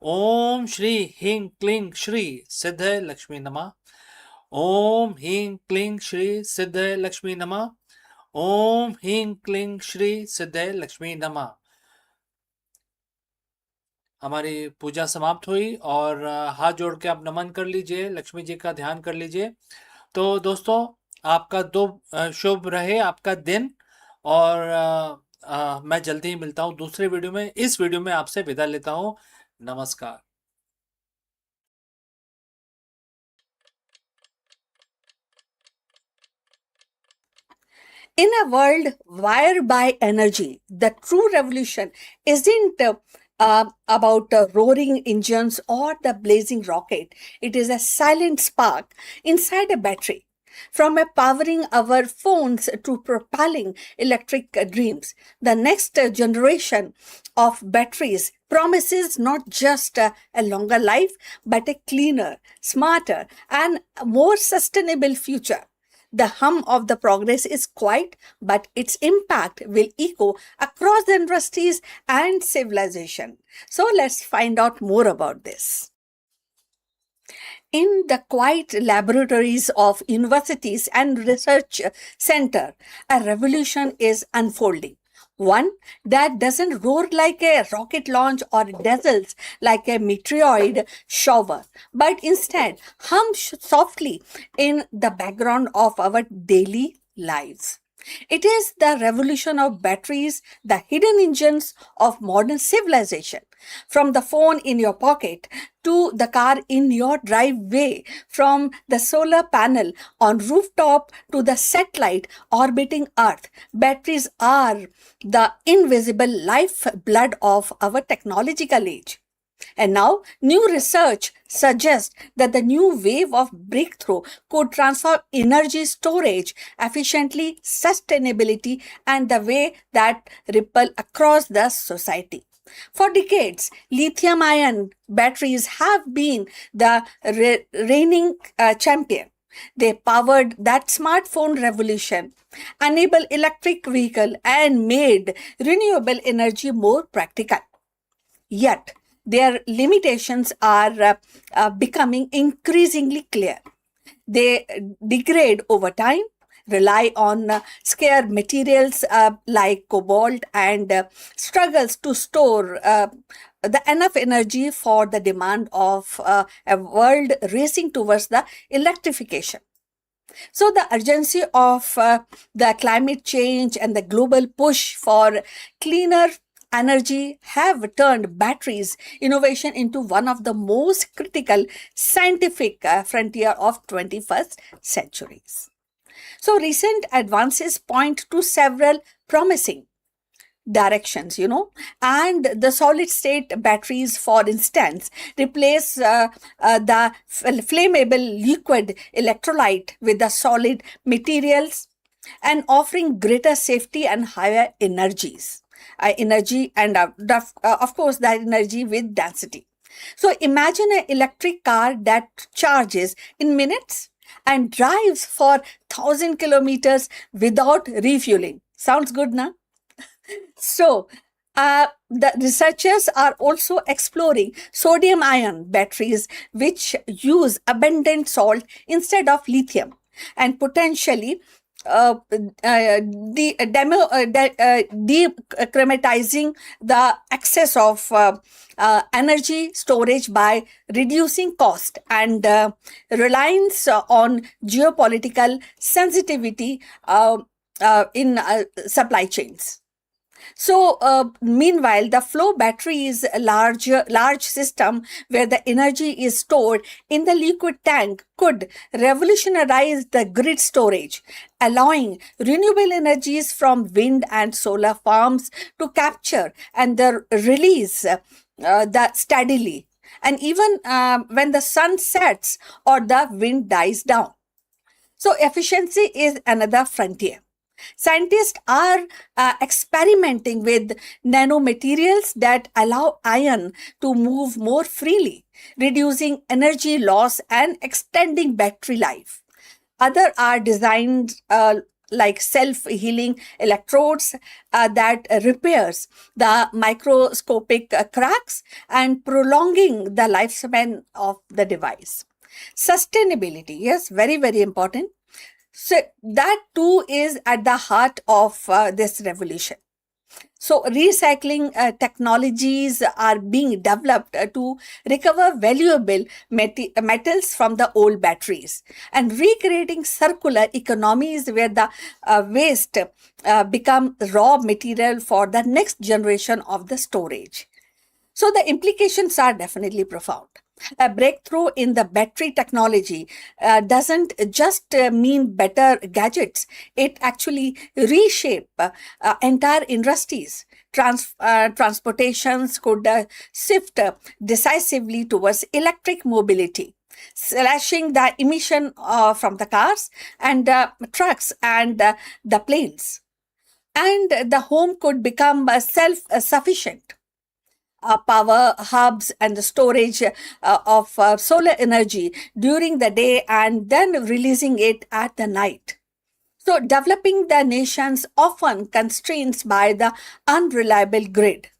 ओम श्री ह्रीं क्लीं श्री सिद्ध लक्ष्मी नमः। ओम ह्रीं क्लीं श्री सिद्ध लक्ष्मी नमः। ओम ह्रीं क्लीं श्री सिद्ध लक्ष्मी नमः। हमारी पूजा समाप्त हुई और हाथ जोड़ के आप नमन कर लीजिए, लक्ष्मी जी का ध्यान कर लीजिए। तो दोस्तों, आपका शुभ रहे आपका दिन। और मैं जल्दी ही मिलता हूँ दूसरे वीडियो में। इस वीडियो में आपसे विदा लेता हूँ। नमस्कार। In a world wired by energy, the true revolution isn't about roaring engines or the blazing rocket. It is a silent spark inside a battery. From a powering our phones to propelling electric dreams, the next generation of batteries promises not just a longer life, but a cleaner, smarter, and more sustainable future. The hum of the progress is quiet, but its impact will echo across the industries and civilization. So let's find out more about this. In the quiet laboratories of universities and research center, a revolution is unfolding. One that doesn't roar like a rocket launch or dazzles like a meteoroid shower, but instead hums softly in the background of our daily lives. It is the revolution of batteries, the hidden engines of modern civilization. From the phone in your pocket to the car in your driveway, from the solar panel on rooftop to the satellite orbiting Earth, batteries are the invisible lifeblood of our technological age. And now, new research suggests that the new wave of breakthrough could transform energy storage efficiently, sustainability, and the way that ripple across the society. For decades, lithium ion batteries have been the reigning champion. They powered that smartphone revolution, enabled electric vehicle, and made renewable energy more practical. Yet, their limitations are becoming increasingly clear. They degrade over time, rely on scarce materials like cobalt, and struggles to store the enough energy for the demand of a world racing towards the electrification. So, the urgency of the climate change and the global push for cleaner energy have turned batteries innovation into one of the most critical scientific frontier of 21st centuries. So, recent advances point to several promising directions, and the solid state batteries, for instance, replace the flammable liquid electrolyte with the solid materials and offering greater safety and higher energy and of course that energy with density. So imagine an electric car that charges in minutes and drives for 1,000 kilometers without refueling. Sounds good, na? So, the researchers are also exploring sodium ion batteries, which use abundant salt instead of lithium, and potentially decrematizing the excess of energy storage by reducing cost and reliance on geopolitical sensitivity in supply chains. So, meanwhile, the flow battery is a large system where the energy is stored in the liquid tank could revolutionize the grid storage, allowing renewable energies from wind and solar farms to capture and the release that steadily, and even when the sun sets or the wind dies down. So, efficiency is another frontier. Scientists are experimenting with nanomaterials that allow iron to move more freely, reducing energy loss and extending battery life. Other are designed like self-healing electrodes that repairs the microscopic cracks and prolonging the lifespan of the device. Sustainability, yes, very, very important. So that too is at the heart of this revolution. So, recycling technologies are being developed to recover valuable metals from the old batteries, and recreating circular economies where the waste become raw material for the next generation of the storage. So the implications are definitely profound. A breakthrough in the battery technology doesn't just mean better gadgets. It actually reshape entire industries. Transportations could shift decisively towards electric mobility, slashing the emission from the cars and trucks and the planes. And the home could become self-sufficient. Power hubs and the storage of solar energy during the day and then releasing it at the night. So, developing the nations often constrained by the unreliable grid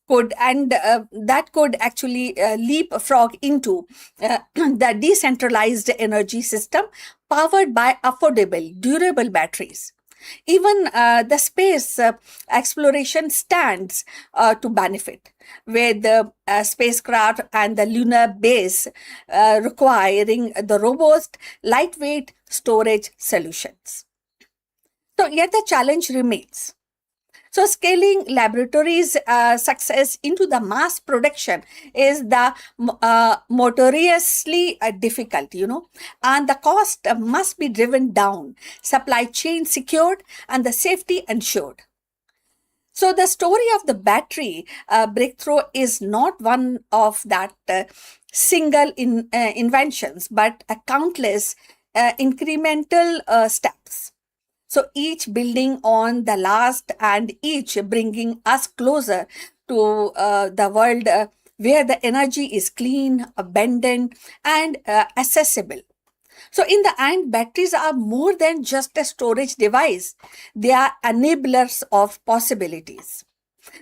that could actually leapfrog into the decentralized energy system powered by affordable, durable batteries. Even the space exploration stands to benefit, with the spacecraft and the lunar base requiring the robust, lightweight storage solutions. So, yet the challenge remains. So, scaling laboratories' success into the mass production is the notoriously difficult, and the cost must be driven down, supply chain secured, and the safety ensured. So, the story of the battery breakthrough is not one of that single inventions, but a countless incremental steps. So each building on the last and each bringing us closer to the world where the energy is clean, abundant, and accessible. So in the end, batteries are more than just a storage device. They are enablers of possibilities.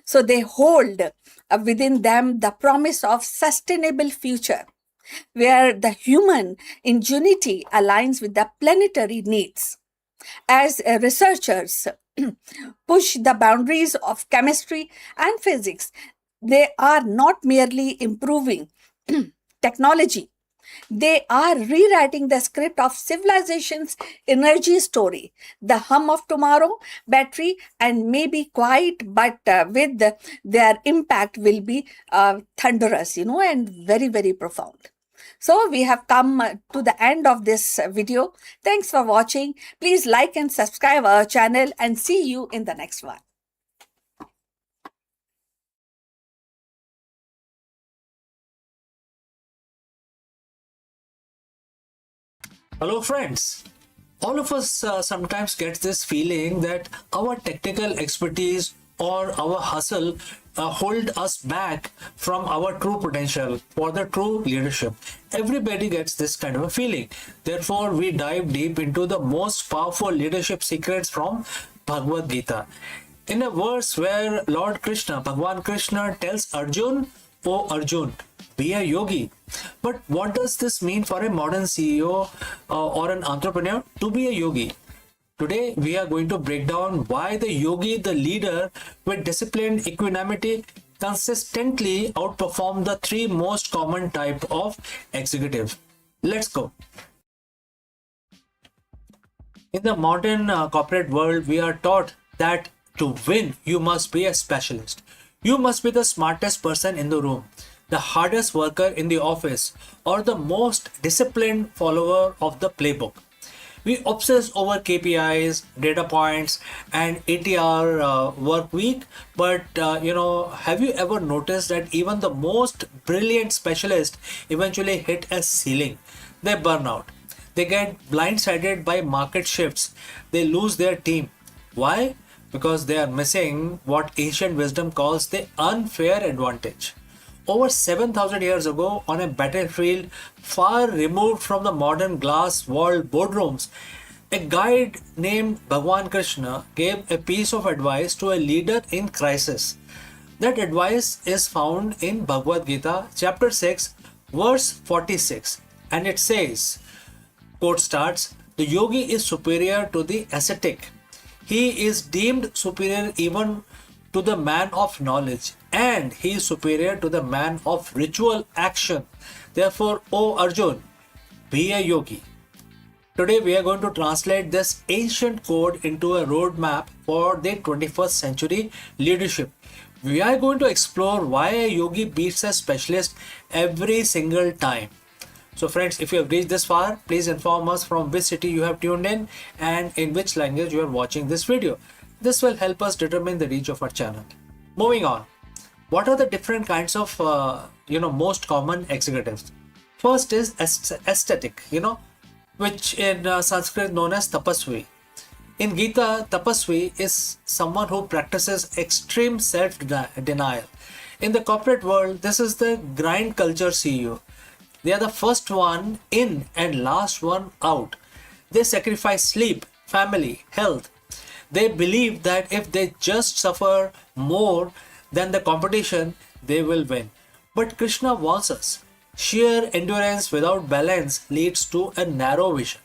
So they hold within them the promise of sustainable future where the human ingenuity aligns with the planetary needs. As researchers push the boundaries of chemistry and physics, they are not merely improving technology, they are rewriting the script of civilization's energy story. The hum of tomorrow, battery, and maybe quiet, but with their impact will be thunderous, and very, very profound. So we have come to the end of this video. Thanks for watching. Please like and subscribe our channel and see you in the next one. Hello, friends. All of us sometimes get this feeling that our technical expertise or our hustle hold us back from our true potential for the true leadership. Everybody gets this kind of a feeling. Therefore, we dive deep into the most powerful leadership secrets from Bhagavad Gita. In a verse where Lord Krishna, Bhagwan Krishna tells Arjun, "Oh Arjun, be a yogi." But what does this mean for a modern CEO or an entrepreneur to be a yogi? Today, we are going to break down why the yogi, the leader with disciplined equanimity, consistently outperform the three most common type of executive. Let's go. In the modern corporate world, we are taught that to win, you must be a specialist. You must be the smartest person in the room, the hardest worker in the office, or the most disciplined follower of the playbook. We obsess over KPIs, data points, and 80-hour work week. But have you ever noticed that even the most brilliant specialists eventually hit a ceiling? They burn out. They get blindsided by market shifts. They lose their team. Why? Because they are missing what ancient wisdom calls the unfair advantage. Over 7,000 years ago, on a battlefield far removed from the modern glass-walled boardrooms, a guide named Bhagwan Krishna gave a piece of advice to a leader in crisis. That advice is found in Bhagavad Gita, chapter 6, verse 46, and it says, quote starts, "The yogi is superior to the ascetic. He is deemed superior even to the man of knowledge, and he is superior to the man of ritual action. Therefore, O Arjun, be a yogi. Today we are going to translate this ancient code into a roadmap for the 21st century leadership. We are going to explore why a yogi beats a specialist every single time. So friends, if you have reached this far, please inform us from which city you have tuned in and in which language you are watching this video. This will help us determine the reach of our channel. Moving on, what are the different kinds of most common executives? First is aesthetic, which in Sanskrit known as tapasvi. In Gita, tapasvi is someone who practices extreme self-denial. In the corporate world, this is the grind culture CEO. They are the first one in and last one out. They sacrifice sleep, family, health. They believe that if they just suffer more than the competition, they will win. But Krishna warns us, sheer endurance without balance leads to a narrow vision.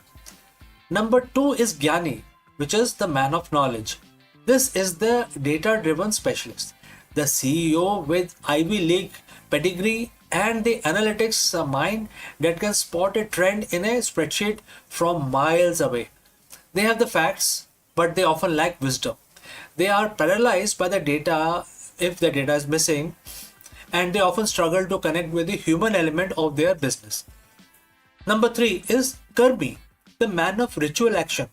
Number 2 is Jnani, which is the man of knowledge. This is the data-driven specialist, the CEO with Ivy League pedigree and the analytics mind that can spot a trend in a spreadsheet from miles away. They have the facts, but they often lack wisdom. They are paralyzed by the data if the data is missing, and they often struggle to connect with the human element of their business. Number 3 is Karmi, the man of ritual action.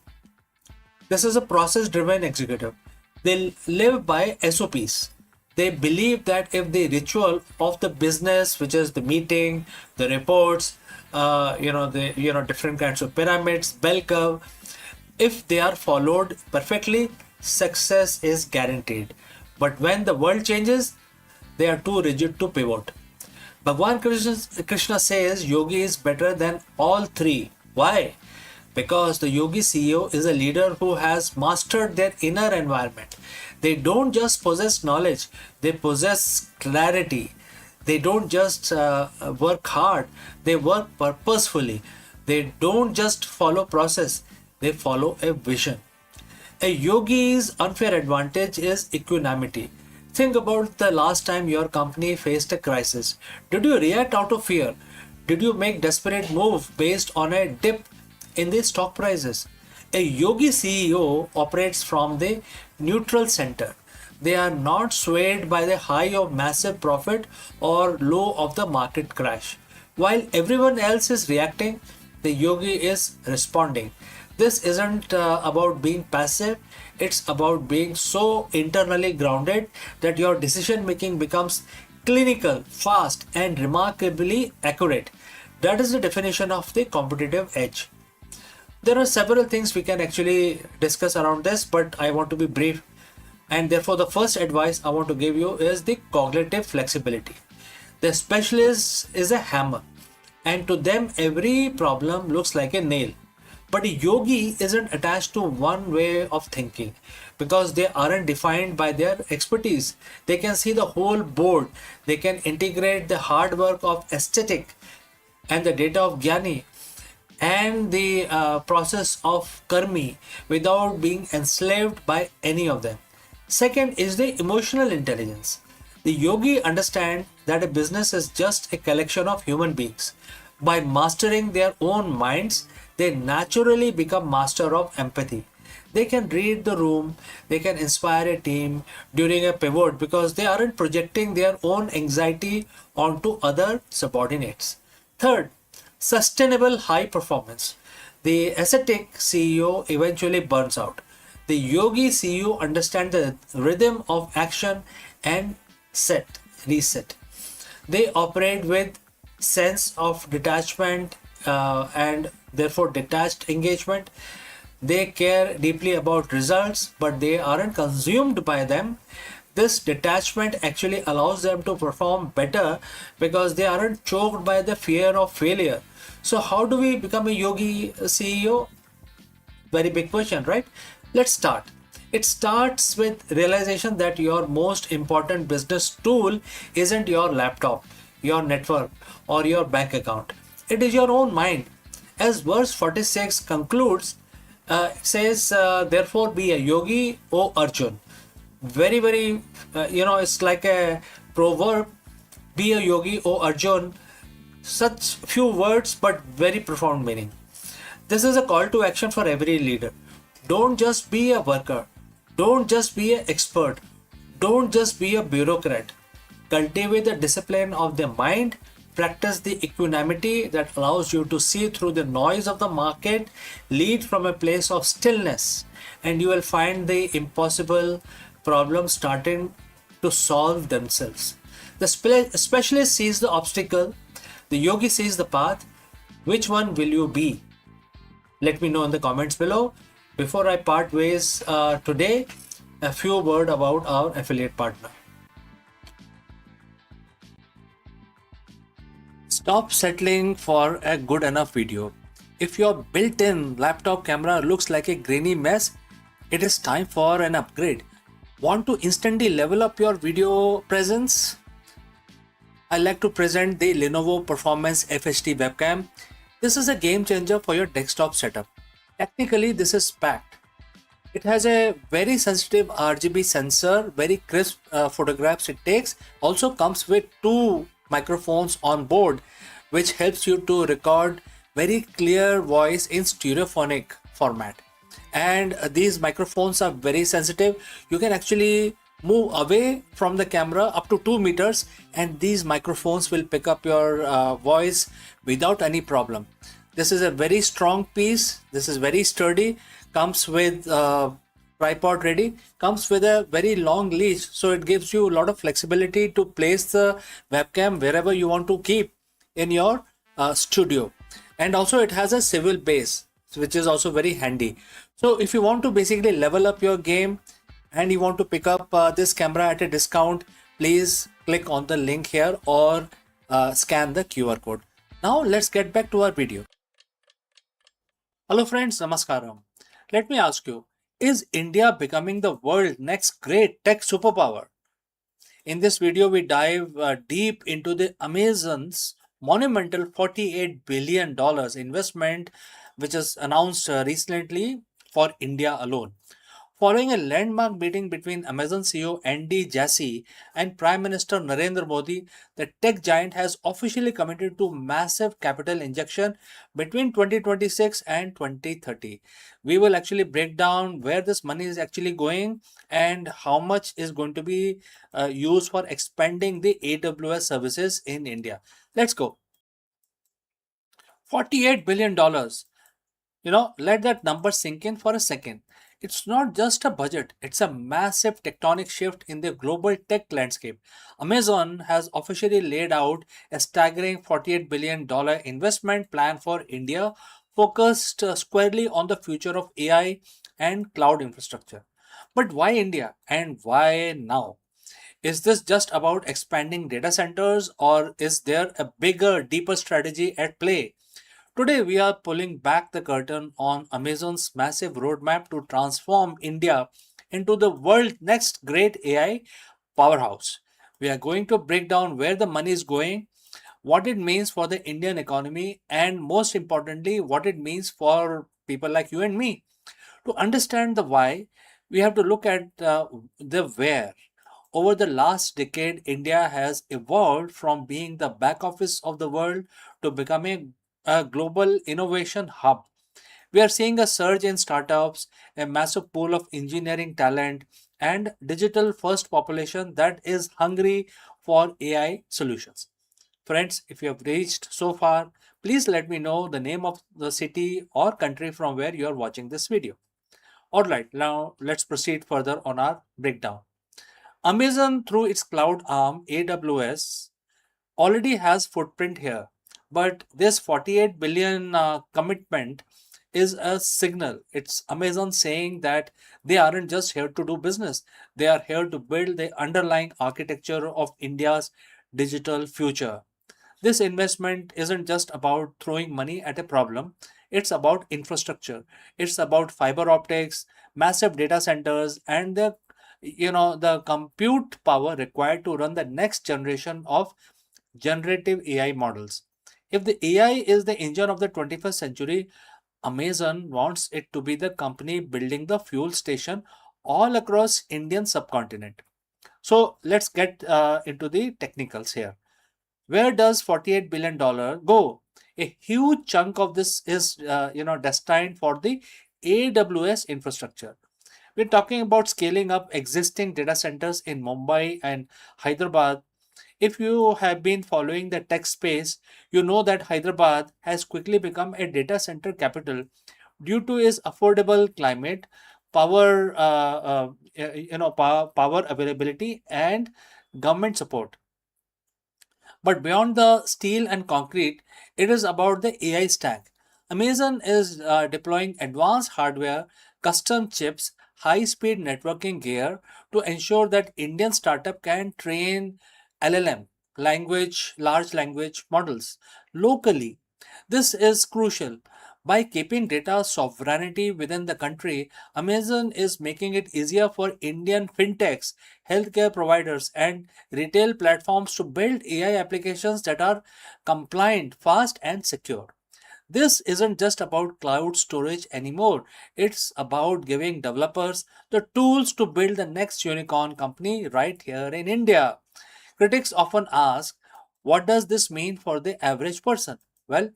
This is a process-driven executive. They live by SOPs. They believe that if the ritual of the business, which is the meeting, the reports, different kinds of pyramids, bell curve, if they are followed perfectly, success is guaranteed. But when the world changes, they are too rigid to pivot. Bhagwan Krishna says yogi is better than all three. Why? Because the yogi CEO is a leader who has mastered their inner environment. They don't just possess knowledge, they possess clarity. They don't just work hard, they work purposefully. They don't just follow process, they follow a vision. A yogi's unfair advantage is equanimity. Think about the last time your company faced a crisis. Did you react out of fear? Did you make desperate move based on a dip in the stock prices? A yogi CEO operates from the neutral center. They are not swayed by the high of massive profit or low of the market crash. While everyone else is reacting, the yogi is responding. This isn't about being passive, it's about being so internally grounded that your decision making becomes clinical, fast, and remarkably accurate. That is the definition of the competitive edge. There are several things we can actually discuss around this, but I want to be brief. And therefore, the first advice I want to give you is the cognitive flexibility. The specialist is a hammer, and to them, every problem looks like a nail. But a yogi isn't attached to one way of thinking because they aren't defined by their expertise. They can see the whole board. They can integrate the hard work of aesthetic and the data of Jnani and the process of Karmi without being enslaved by any of them. Second is the emotional intelligence. The yogi understands that a business is just a collection of human beings. By mastering their own minds, they naturally become master of empathy. They can read the room, they can inspire a team during a pivot because they aren't projecting their own anxiety onto other subordinates. Third, sustainable high performance. The ascetic CEO eventually burns out. The yogi CEO understands the rhythm of action and reset. They operate with sense of detachment and therefore detached engagement. They care deeply about results, but they aren't consumed by them. This detachment actually allows them to perform better because they aren't choked by the fear of failure. So how do we become a yogi CEO? Very big question, right? Let's start. It starts with realization that your most important business tool isn't your laptop, your network, or your bank account. It is your own mind. As verse 46 concludes, it says, therefore be a yogi, O Arjun. very, very, it's like a proverb, be a yogi, O Arjun. Such few words, but very profound meaning. This is a call to action for every leader. Don't just be a worker. Don't just be an expert. Don't just be a bureaucrat. Cultivate the discipline of the mind. Practice the equanimity that allows you to see through the noise of the market. Lead from a place of stillness, and you will find the impossible problems starting to solve themselves. The specialist sees the obstacle, the yogi sees the path. Which one will you be? Let me know in the comments below. Before I part ways today, a few words about our affiliate partner. Stop settling for a good enough video. If your built-in laptop camera looks like a grainy mess, it is time for an upgrade. Want to instantly level up your video presence? I like to present the Lenovo Performance FHD webcam. This is a game changer for your desktop setup. Technically, this is packed. It has a very sensitive RGB sensor, very crisp photographs it takes. Also comes with two microphones on board, which helps you to record very clear voice in stereophonic format. And these microphones are very sensitive. You can actually move away from the camera up to 2 meters, and these microphones will pick up your voice without any problem. This is a very strong piece. This is very sturdy. Comes with tripod ready. Comes with a very long leash, so it gives you a lot of flexibility to place the webcam wherever you want to keep in your studio. And also it has a swivel base, which is also very handy. So if you want to basically level up your game and you want to pick up this camera at a discount, please click on the link here or scan the QR code. Now let's get back to our video. Hello friends, namaskaram. Let me ask you, is India becoming the world's next great tech superpower? In this video, we dive deep into the Amazon's monumental $48 billion investment, which is announced recently for India alone. Following a landmark meeting between Amazon CEO Andy Jassy and Prime Minister Narendra Modi, the tech giant has officially committed to massive capital injection between 2026 and 2030. We will actually break down where this money is actually going and how much is going to be used for expanding the AWS services in India. Let's go. $48 billion. Let that number sink in for a second. It's not just a budget, it's a massive tectonic shift in the global tech landscape. Amazon has officially laid out a staggering $48 billion investment plan for India, focused squarely on the future of AI and cloud infrastructure. But why India and why now? Is this just about expanding data centers, or is there a bigger, deeper strategy at play? Today, we are pulling back the curtain on Amazon's massive roadmap to transform India into the world's next great AI powerhouse. We are going to break down where the money is going, what it means for the Indian economy, and most importantly, what it means for people like you and me. To understand the why, we have to look at the where. Over the last decade, India has evolved from being the back office of the world to becoming a global innovation hub. We are seeing a surge in startups, a massive pool of engineering talent, and digital first population that is hungry for AI solutions. Friends, if you have reached so far, please let me know the name of the city or country from where you are watching this video. Alright, now let's proceed further on our breakdown. Amazon, through its cloud arm AWS, already has footprint here, but this 48 billion commitment is a signal. It's Amazon saying that they aren't just here to do business, they are here to build the underlying architecture of India's digital future. This investment isn't just about throwing money at a problem, it's about infrastructure. It's about fiber optics, massive data centers, and the compute power required to run the next generation of generative AI models. If the AI is the engine of the 21st century, Amazon wants it to be the company building the fuel station all across Indian subcontinent. So let's get into the technicals here. Where does $48 billion go? A huge chunk of this is destined for the AWS infrastructure. We're talking about scaling up existing data centers in Mumbai and Hyderabad. If you have been following the tech space, you know that Hyderabad has quickly become a data center capital due to its affordable climate, power availability, and government support. But beyond the steel and concrete, it is about the AI stack. Amazon is deploying advanced hardware, custom chips, high speed networking gear to ensure that Indian startup can train LLM large language models locally. This is crucial. By keeping data sovereignty within the country, Amazon is making it easier for Indian fintechs, healthcare providers, and retail platforms to build AI applications that are compliant, fast, and secure. This isn't just about cloud storage anymore. It's about giving developers the tools to build the next unicorn company right here in India. Critics often ask, what does this mean for the average person? Well,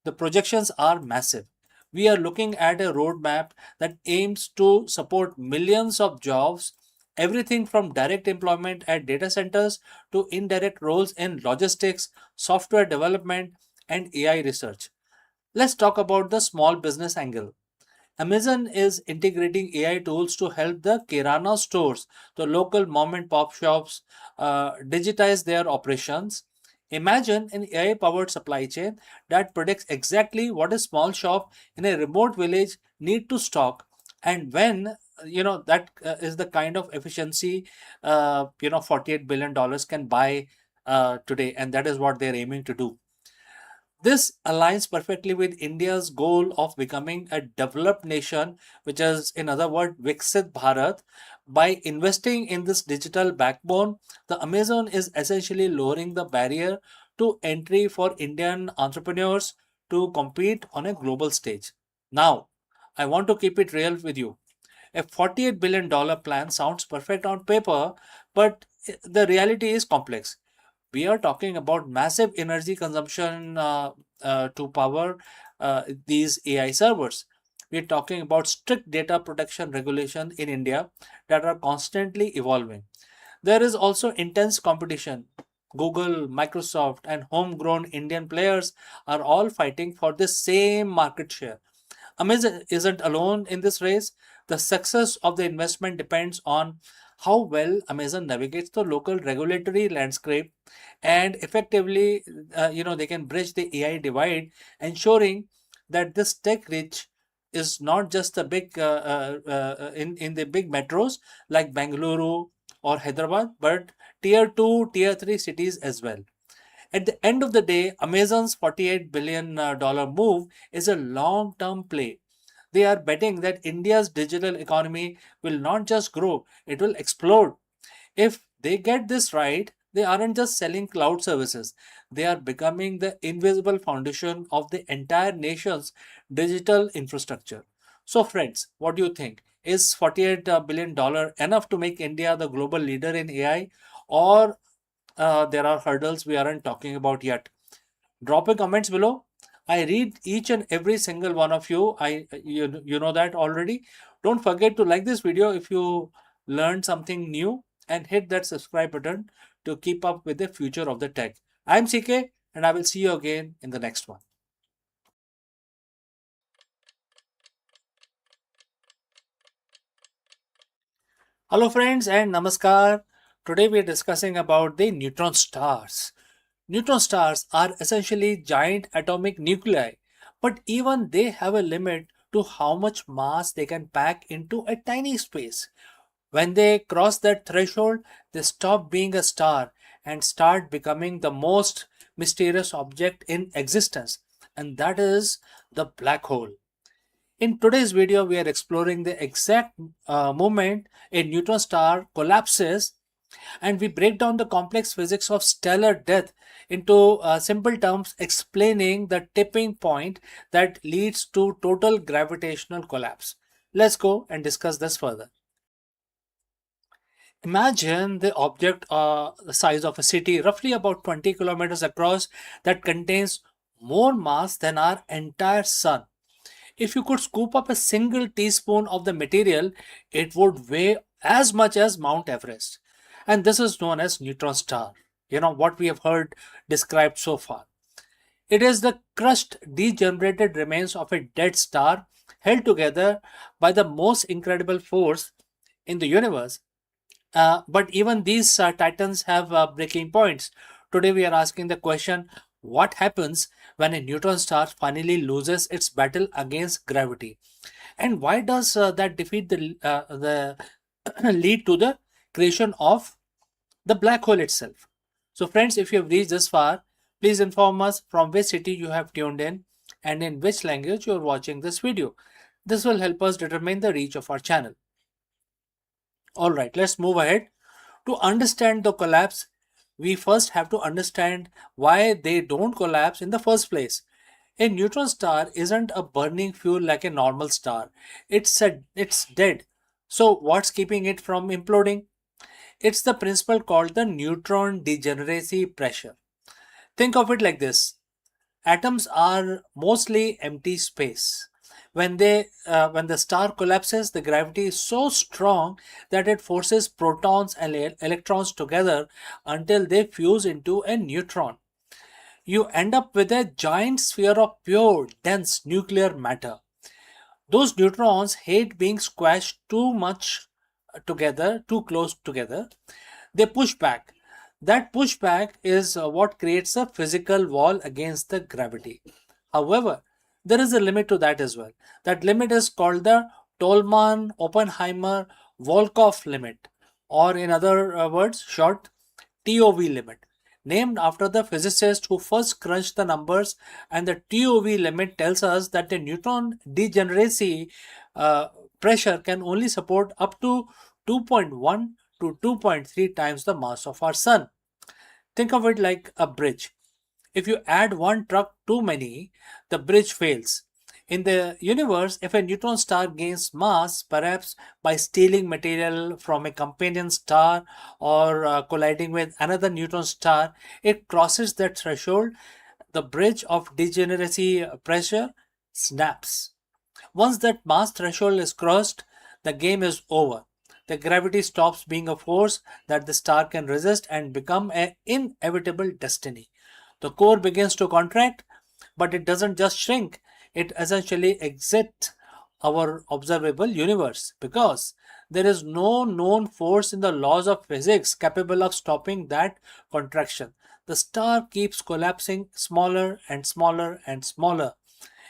the projections are massive. We are looking at a roadmap that aims to support millions of jobs, everything from direct employment at data centers to indirect roles in logistics, software development, and AI research. Let's talk about the small business angle. Amazon is integrating AI tools to help the Kirana stores, the local mom and pop shops, digitize their operations. Imagine an AI powered supply chain that predicts exactly what a small shop in a remote village need to stock, and when that is the kind of efficiency $48 billion can buy today, and that is what they're aiming to do. This aligns perfectly with India's goal of becoming a developed nation, which is, in other words, Viksit Bharat. By investing in this digital backbone, the Amazon is essentially lowering the barrier to entry for Indian entrepreneurs to compete on a global stage. Now, I want to keep it real with you. A $48 billion plan sounds perfect on paper, but the reality is complex. We are talking about massive energy consumption to power these AI servers. We're talking about strict data protection regulation in India that are constantly evolving. There is also intense competition. Google, Microsoft, and homegrown Indian players are all fighting for the same market share. Amazon isn't alone in this race. The success of the investment depends on how well Amazon navigates the local regulatory landscape and effectively, they can bridge the AI divide, ensuring that this tech reach is not just the big in the big metros like Bangalore or Hyderabad, but tier 2, tier 3 cities as well. At the end of the day, Amazon's $48 billion move is a long term play. They are betting that India's digital economy will not just grow, it will explode. If they get this right, they aren't just selling cloud services, they are becoming the invisible foundation of the entire nation's digital infrastructure. So, friends, what do you think? Is $48 billion enough to make India the global leader in AI, or there are hurdles we aren't talking about yet? Drop your comments below. I read each and every single one of you. You know that already. Don't forget to like this video if you learned something new, and hit that subscribe button to keep up with the future of the tech. I'm CK, and I will see you again in the next one. Hello friends and namaskar. Today we are discussing about the neutron stars. Neutron stars are essentially giant atomic nuclei, but even they have a limit to how much mass they can pack into a tiny space. When they cross that threshold, they stop being a star and start becoming the most mysterious object in existence, and that is the black hole. In today's video, we are exploring the exact moment a neutron star collapses, and we break down the complex physics of stellar death into simple terms, explaining the tipping point that leads to total gravitational collapse. Let's go and discuss this further. Imagine the object the size of a city, roughly about 20 kilometers across, that contains more mass than our entire sun. If you could scoop up a single teaspoon of the material, it would weigh as much as Mount Everest. And this is known as neutron star. You know what we have heard described so far. It is the crushed, degenerated remains of a dead star held together by the most incredible force in the universe. But even these titans have breaking points. Today we are asking the question, what happens when a neutron star finally loses its battle against gravity? And why does that defeat the lead to the creation of the black hole itself? So friends, if you have reached this far, please inform us from which city you have tuned in and in which language you are watching this video. This will help us determine the reach of our channel. Alright, let's move ahead. To understand the collapse, we first have to understand why they don't collapse in the first place. A neutron star isn't a burning fuel like a normal star. It's dead. So what's keeping it from imploding? It's the principle called the neutron degeneracy pressure. Think of it like this. Atoms are mostly empty space. When the star collapses, the gravity is so strong that it forces protons and electrons together until they fuse into a neutron. You end up with a giant sphere of pure, dense nuclear matter. Those neutrons hate being squashed too much together, too close together. They push back. That pushback is what creates a physical wall against the gravity. However, there is a limit to that as well. That limit is called the Tolman Oppenheimer Volkoff limit, or in other words, short TOV limit, named after the physicist who first crunched the numbers. And the TOV limit tells us that the neutron degeneracy pressure can only support up to 2.1 to 2.3 times the mass of our sun. Think of it like a bridge. If you add one truck too many, the bridge fails. In the universe, if a neutron star gains mass, perhaps by stealing material from a companion star or colliding with another neutron star, it crosses that threshold. The bridge of degeneracy pressure snaps. Once that mass threshold is crossed, the game is over. The gravity stops being a force that the star can resist and become an inevitable destiny. The core begins to contract, but it doesn't just shrink, it essentially exits our observable universe because there is no known force in the laws of physics capable of stopping that contraction. The star keeps collapsing smaller and smaller and smaller.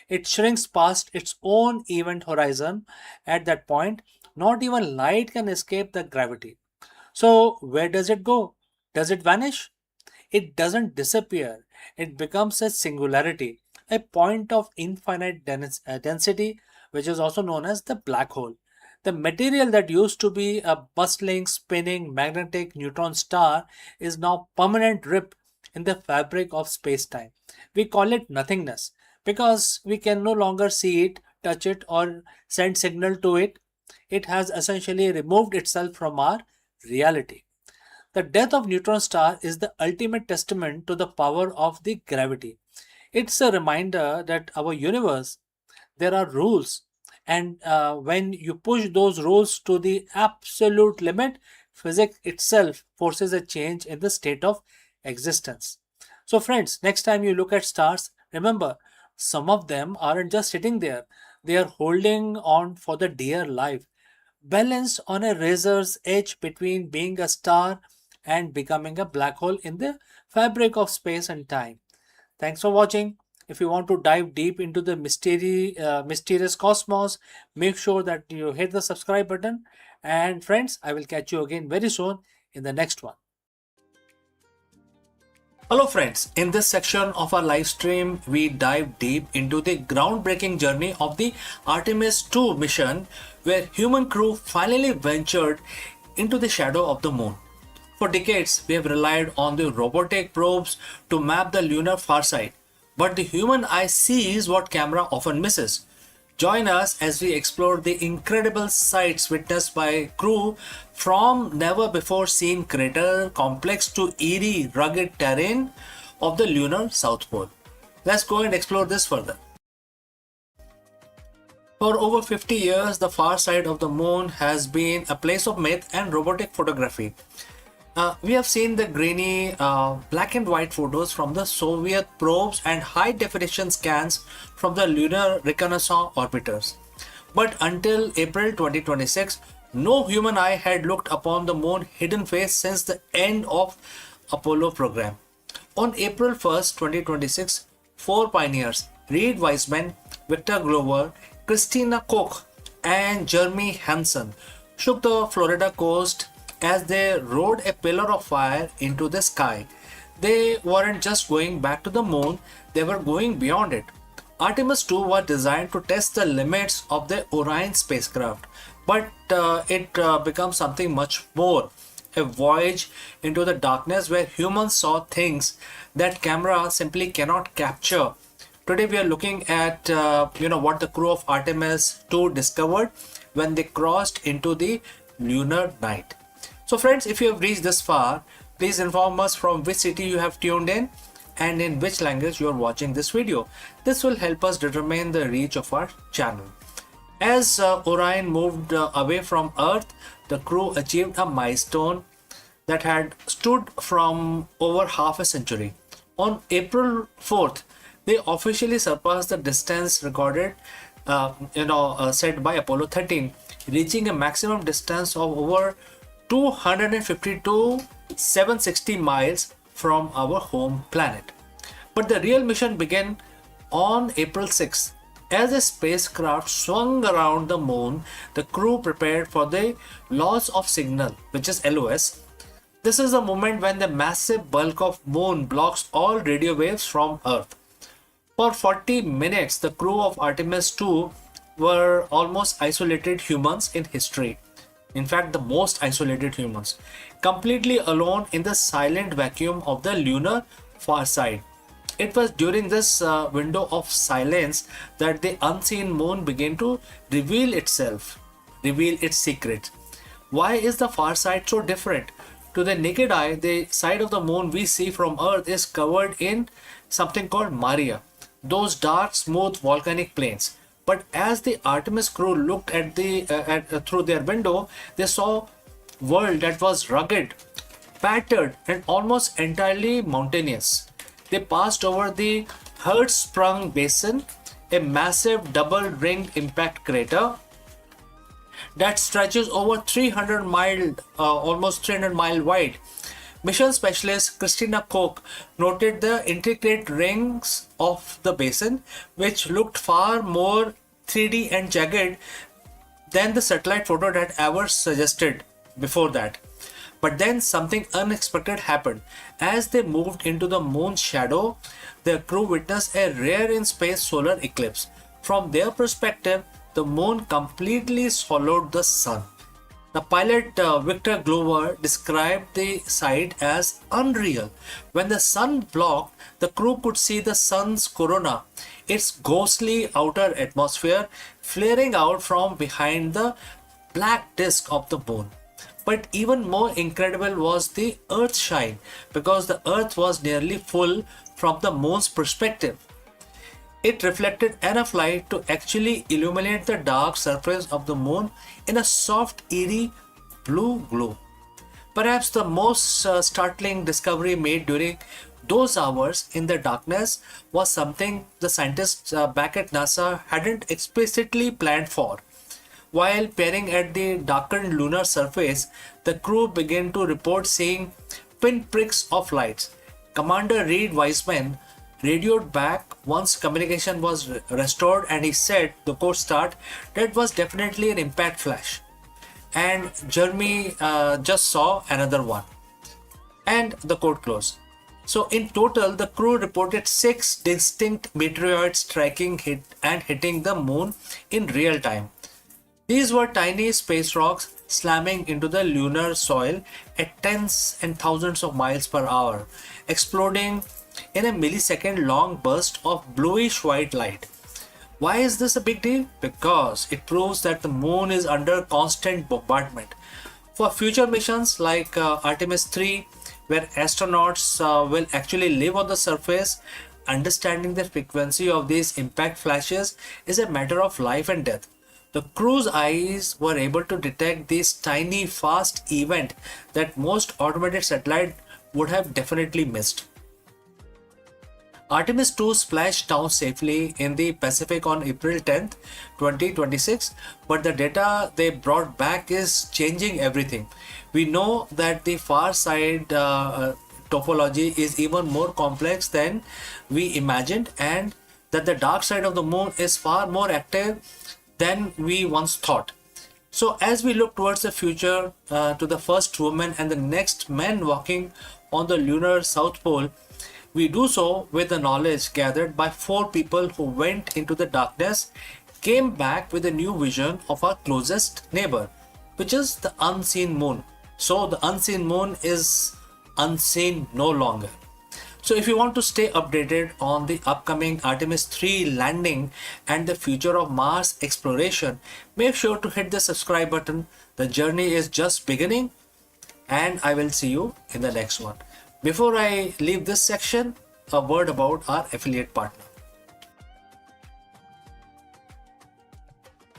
It shrinks past its own event horizon. At that point, not even light can escape the gravity. So, where does it go? Does it vanish? It doesn't disappear. It becomes a singularity, a point of infinite density, which is also known as the black hole. The material that used to be a bustling, spinning, magnetic neutron star is now permanent rip in the fabric of space-time. We call it nothingness because we can no longer see it, touch it, or send signal to it. It has essentially removed itself from our reality. The death of neutron star is the ultimate testament to the power of the gravity. It's a reminder that our universe, there are rules, and when you push those rules to the absolute limit, physics itself forces a change in the state of existence. So friends, next time you look at stars, remember, some of them aren't just sitting there, they are holding on for the dear life, balanced on a razor's edge between being a star and becoming a black hole in the fabric of space and time. Thanks for watching. If you want to dive deep into the mysterious cosmos, make sure that you hit the subscribe button. And friends, I will catch you again very soon in the next one. Hello friends, in this section of our live stream, we dive deep into the groundbreaking journey of the Artemis 2 mission, where human crew finally ventured into the shadow of the moon. For decades, we have relied on the robotic probes to map the lunar far side, but the human eye sees what camera often misses. Join us as we explore the incredible sights witnessed by crew from never before seen crater complex to eerie rugged terrain of the lunar South Pole. Let's go and explore this further. For over 50 years, the far side of the moon has been a place of myth and robotic photography. We have seen the grainy black and white photos from the Soviet probes and high definition scans from the lunar reconnaissance orbiters. But until April 2026, no human eye had looked upon the moon's hidden face since the end of Apollo program. On April 1st, 2026, four pioneers, Reed Wiseman, Victor Glover, Christina Koch, and Jeremy Hansen, shook the Florida coast as they rode a pillar of fire into the sky. They weren't just going back to the moon, they were going beyond it. Artemis 2 was designed to test the limits of the Orion spacecraft, but it becomes something much more. A voyage into the darkness where humans saw things that camera simply cannot capture. Today we are looking at what the crew of Artemis 2 discovered when they crossed into the lunar night. So friends, if you have reached this far, please inform us from which city you have tuned in and in which language you are watching this video. This will help us determine the reach of our channel. As Orion moved away from Earth, the crew achieved a milestone that had stood from over half a century. On April 4th, they officially surpassed the distance recorded set by Apollo 13, reaching a maximum distance of over 252,760 miles from our home planet. But the real mission began on April 6th. As the spacecraft swung around the moon, the crew prepared for the loss of signal, which is LOS. This is the moment when the massive bulk of moon blocks all radio waves from Earth. For 40 minutes, the crew of Artemis 2 were almost isolated humans in history. In fact, the most isolated humans, completely alone in the silent vacuum of the lunar far side. It was during this window of silence that the unseen moon began to reveal itself, reveal its secrets. Why is the far side so different? To the naked eye, the side of the moon we see from Earth is covered in something called Maria, those dark, smooth volcanic plains. But as the Artemis crew looked at through their window, they saw a world that was rugged, battered, and almost entirely mountainous. They passed over the Hertzsprung Basin, a massive double-ringed impact crater that stretches over 300 mile, almost 300 mile wide. Mission specialist Christina Koch noted the intricate rings of the basin, which looked far more 3D and jagged than the satellite photo had ever suggested before that. But then something unexpected happened. As they moved into the moon's shadow, the crew witnessed a rare in space solar eclipse. From their perspective, the moon completely swallowed the sun. The pilot Victor Glover described the sight as unreal. When the sun blocked, the crew could see the sun's corona, its ghostly outer atmosphere, flaring out from behind the black disk of the moon. But even more incredible was the earth shine, because the earth was nearly full from the moon's perspective. It reflected enough light to actually illuminate the dark surface of the moon in a soft, eerie blue glow. Perhaps the most startling discovery made during those hours in the darkness was something the scientists back at NASA hadn't explicitly planned for. While peering at the darkened lunar surface, the crew began to report seeing pinpricks of lights. Commander Reed Wiseman radioed back once communication was restored, and he said, the quote start, that was definitely an impact flash. And Jeremy just saw another one. And the quote close. So in total, the crew reported 6 distinct meteoroids striking hitting the moon in real time. These were tiny space rocks slamming into the lunar soil at tens and thousands of miles per hour, exploding in a millisecond long burst of bluish white light. Why is this a big deal? Because it proves that the moon is under constant bombardment. For future missions like Artemis 3, where astronauts will actually live on the surface, understanding the frequency of these impact flashes is a matter of life and death. The crew's eyes were able to detect this tiny, fast event that most automated satellite would have definitely missed. Artemis 2 splashed down safely in the Pacific on April 10th, 2026, but the data they brought back is changing everything. We know that the far side topology is even more complex than we imagined, and that the dark side of the moon is far more active than we once thought. So, as we look towards the future, to the first woman and the next man walking on the lunar South Pole, we do so with the knowledge gathered by 4 people who went into the darkness, came back with a new vision of our closest neighbor, which is the unseen moon. So the unseen moon is unseen no longer. So if you want to stay updated on the upcoming Artemis 3 landing and the future of Mars exploration, make sure to hit the subscribe button. The journey is just beginning, and I will see you in the next one. Before I leave this section, a word about our affiliate partner.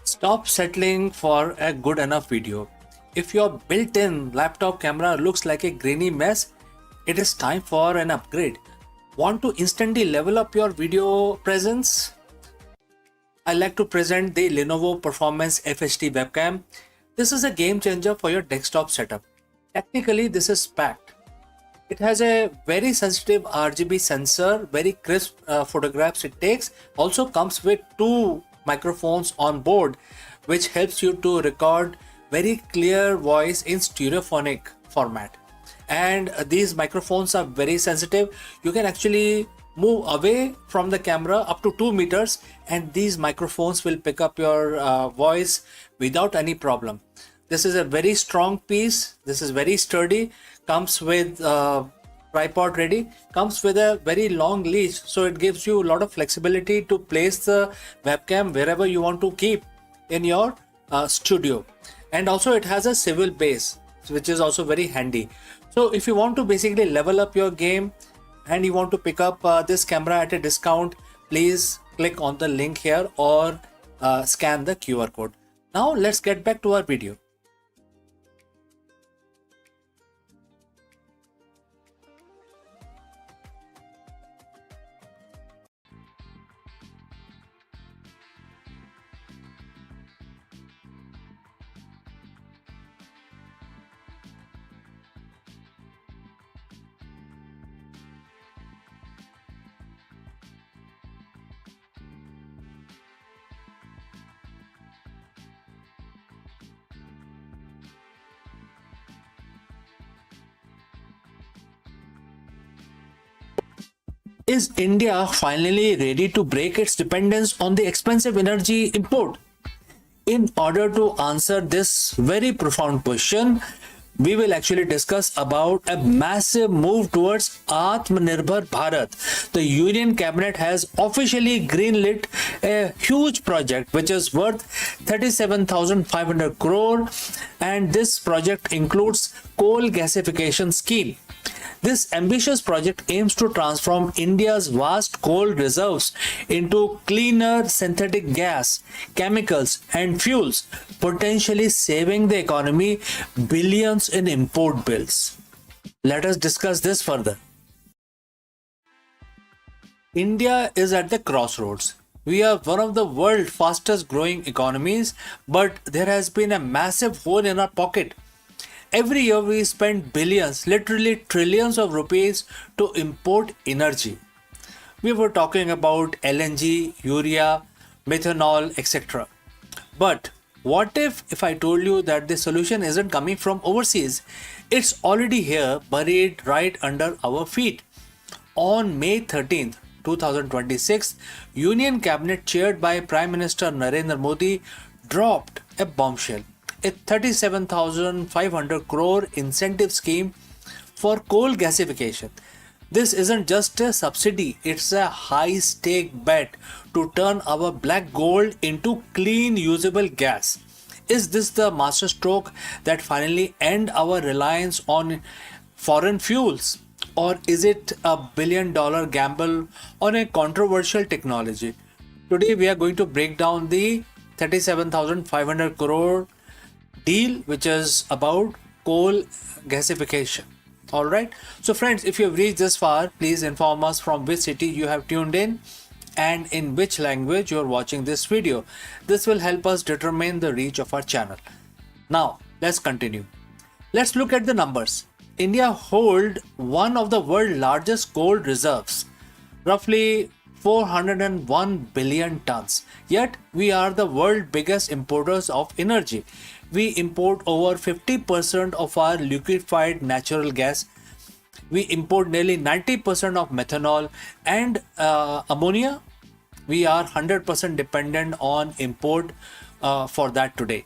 Stop settling for a good enough video. If your built-in laptop camera looks like a grainy mess, it is time for an upgrade. Want to instantly level up your video presence? I like to present the Lenovo Performance FHD webcam. This is a game changer for your desktop setup. Technically, this is packed. It has a very sensitive RGB sensor, very crisp photographs it takes. Also comes with 2 microphones on board, which helps you to record very clear voice in stereophonic format. And these microphones are very sensitive. You can actually move away from the camera up to 2 meters, and these microphones will pick up your voice without any problem. This is a very strong piece. This is very sturdy. Comes with tripod ready. Comes with a very long leash, so it gives you a lot of flexibility to place the webcam wherever you want to keep in your studio. And also it has a swivel base, which is also very handy. So if you want to basically level up your game and you want to pick up this camera at a discount, please click on the link here or scan the QR code. Now let's get back to our video. Is India finally ready to break its dependence on the expensive energy import? In order to answer this very profound question, we will actually discuss about a massive move towards Atmanirbhar Bharat. The Union Cabinet has officially greenlit a huge project which is worth 37,500 crore, and this project includes coal gasification scheme. This ambitious project aims to transform India's vast coal reserves into cleaner synthetic gas, chemicals, and fuels, potentially saving the economy billions in import bills. Let us discuss this further. India is at the crossroads. We are one of the world's fastest growing economies, but there has been a massive hole in our pocket. Every year we spend billions, literally trillions of rupees to import energy. We were talking about LNG, urea, methanol, etc. But what if I told you that the solution isn't coming from overseas? It's already here, buried right under our feet. On May 13th, 2026, Union Cabinet chaired by Prime Minister Narendra Modi dropped a bombshell. A 37,500 crore incentive scheme for coal gasification. This isn't just a subsidy, it's a high stake bet to turn our black gold into clean usable gas. Is this the masterstroke that finally end our reliance on foreign fuels? Or is it a $1 billion gamble on a controversial technology? Today we are going to break down the 37,500 crore deal, which is about coal gasification. All right. So friends, if you have reached this far, please inform us from which city you have tuned in and in which language you are watching this video. This will help us determine the reach of our channel. Now, let's continue. Let's look at the numbers. India holds one of the world's largest gold reserves, roughly 401 billion tons. Yet, we are the world's biggest importers of energy. We import over 50% of our liquefied natural gas. We import nearly 90% of methanol and ammonia. We are 100% dependent on import for that today.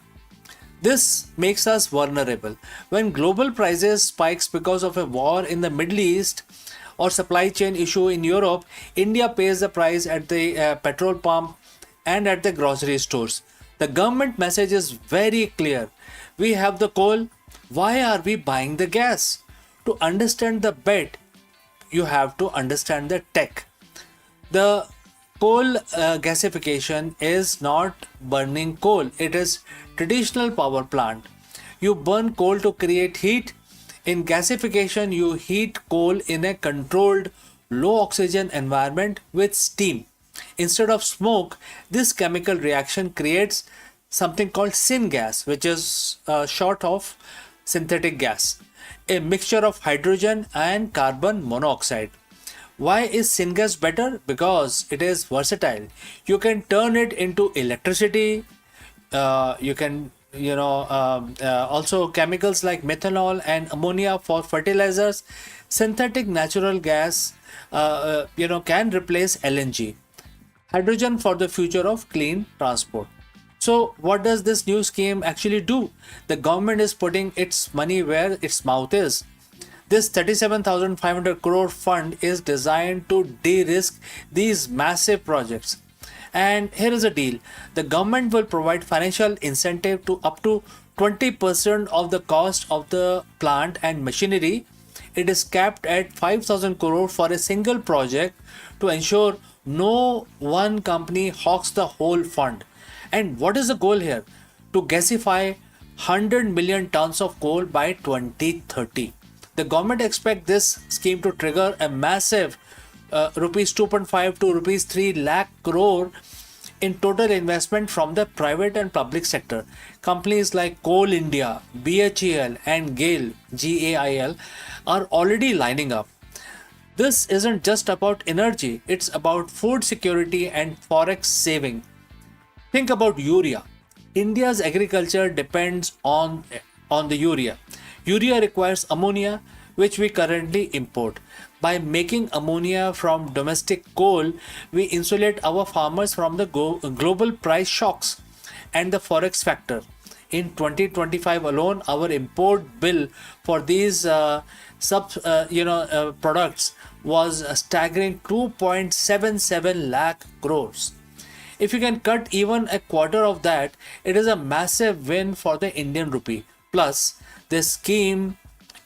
This makes us vulnerable. When global prices spikes because of a war in the Middle East or supply chain issue in Europe, India pays the price at the petrol pump and at the grocery stores. The government message is very clear. We have the coal. Why are we buying the gas? To understand the bet, you have to understand the tech. The coal gasification is not burning coal. It is traditional power plant. You burn coal to create heat. In gasification, you heat coal in a controlled low oxygen environment with steam. Instead of smoke, this chemical reaction creates something called syngas, which is short of synthetic gas, a mixture of hydrogen and carbon monoxide. Why is syngas better? Because it is versatile. You can turn it into electricity. You can, also chemicals like methanol and ammonia for fertilizers. Synthetic natural gas, can replace LNG. Hydrogen for the future of clean transport. So what does this new scheme actually do? The government is putting its money where its mouth is. This 37,500 crore fund is designed to de-risk these massive projects. And here is a deal. The government will provide financial incentive to up to 20% of the cost of the plant and machinery. It is capped at 5,000 crore for a single project to ensure no one company hawks the whole fund. And what is the goal here? To gasify 100 million tons of coal by 2030. The government expects this scheme to trigger a massive rupees 2.5 to rupees 3 lakh crore in total investment from the private and public sector. Companies like Coal India, BHEL and GAIL are already lining up. This isn't just about energy, it's about food security and forex saving. Think about urea. India's agriculture depends on the urea. Urea requires ammonia, which we currently import. By making ammonia from domestic coal, we insulate our farmers from the global price shocks and the forex factor. In 2025 alone, our import bill for these products was a staggering 2.77 lakh crores. If you can cut even a quarter of that, it is a massive win for the Indian rupee. Plus, this scheme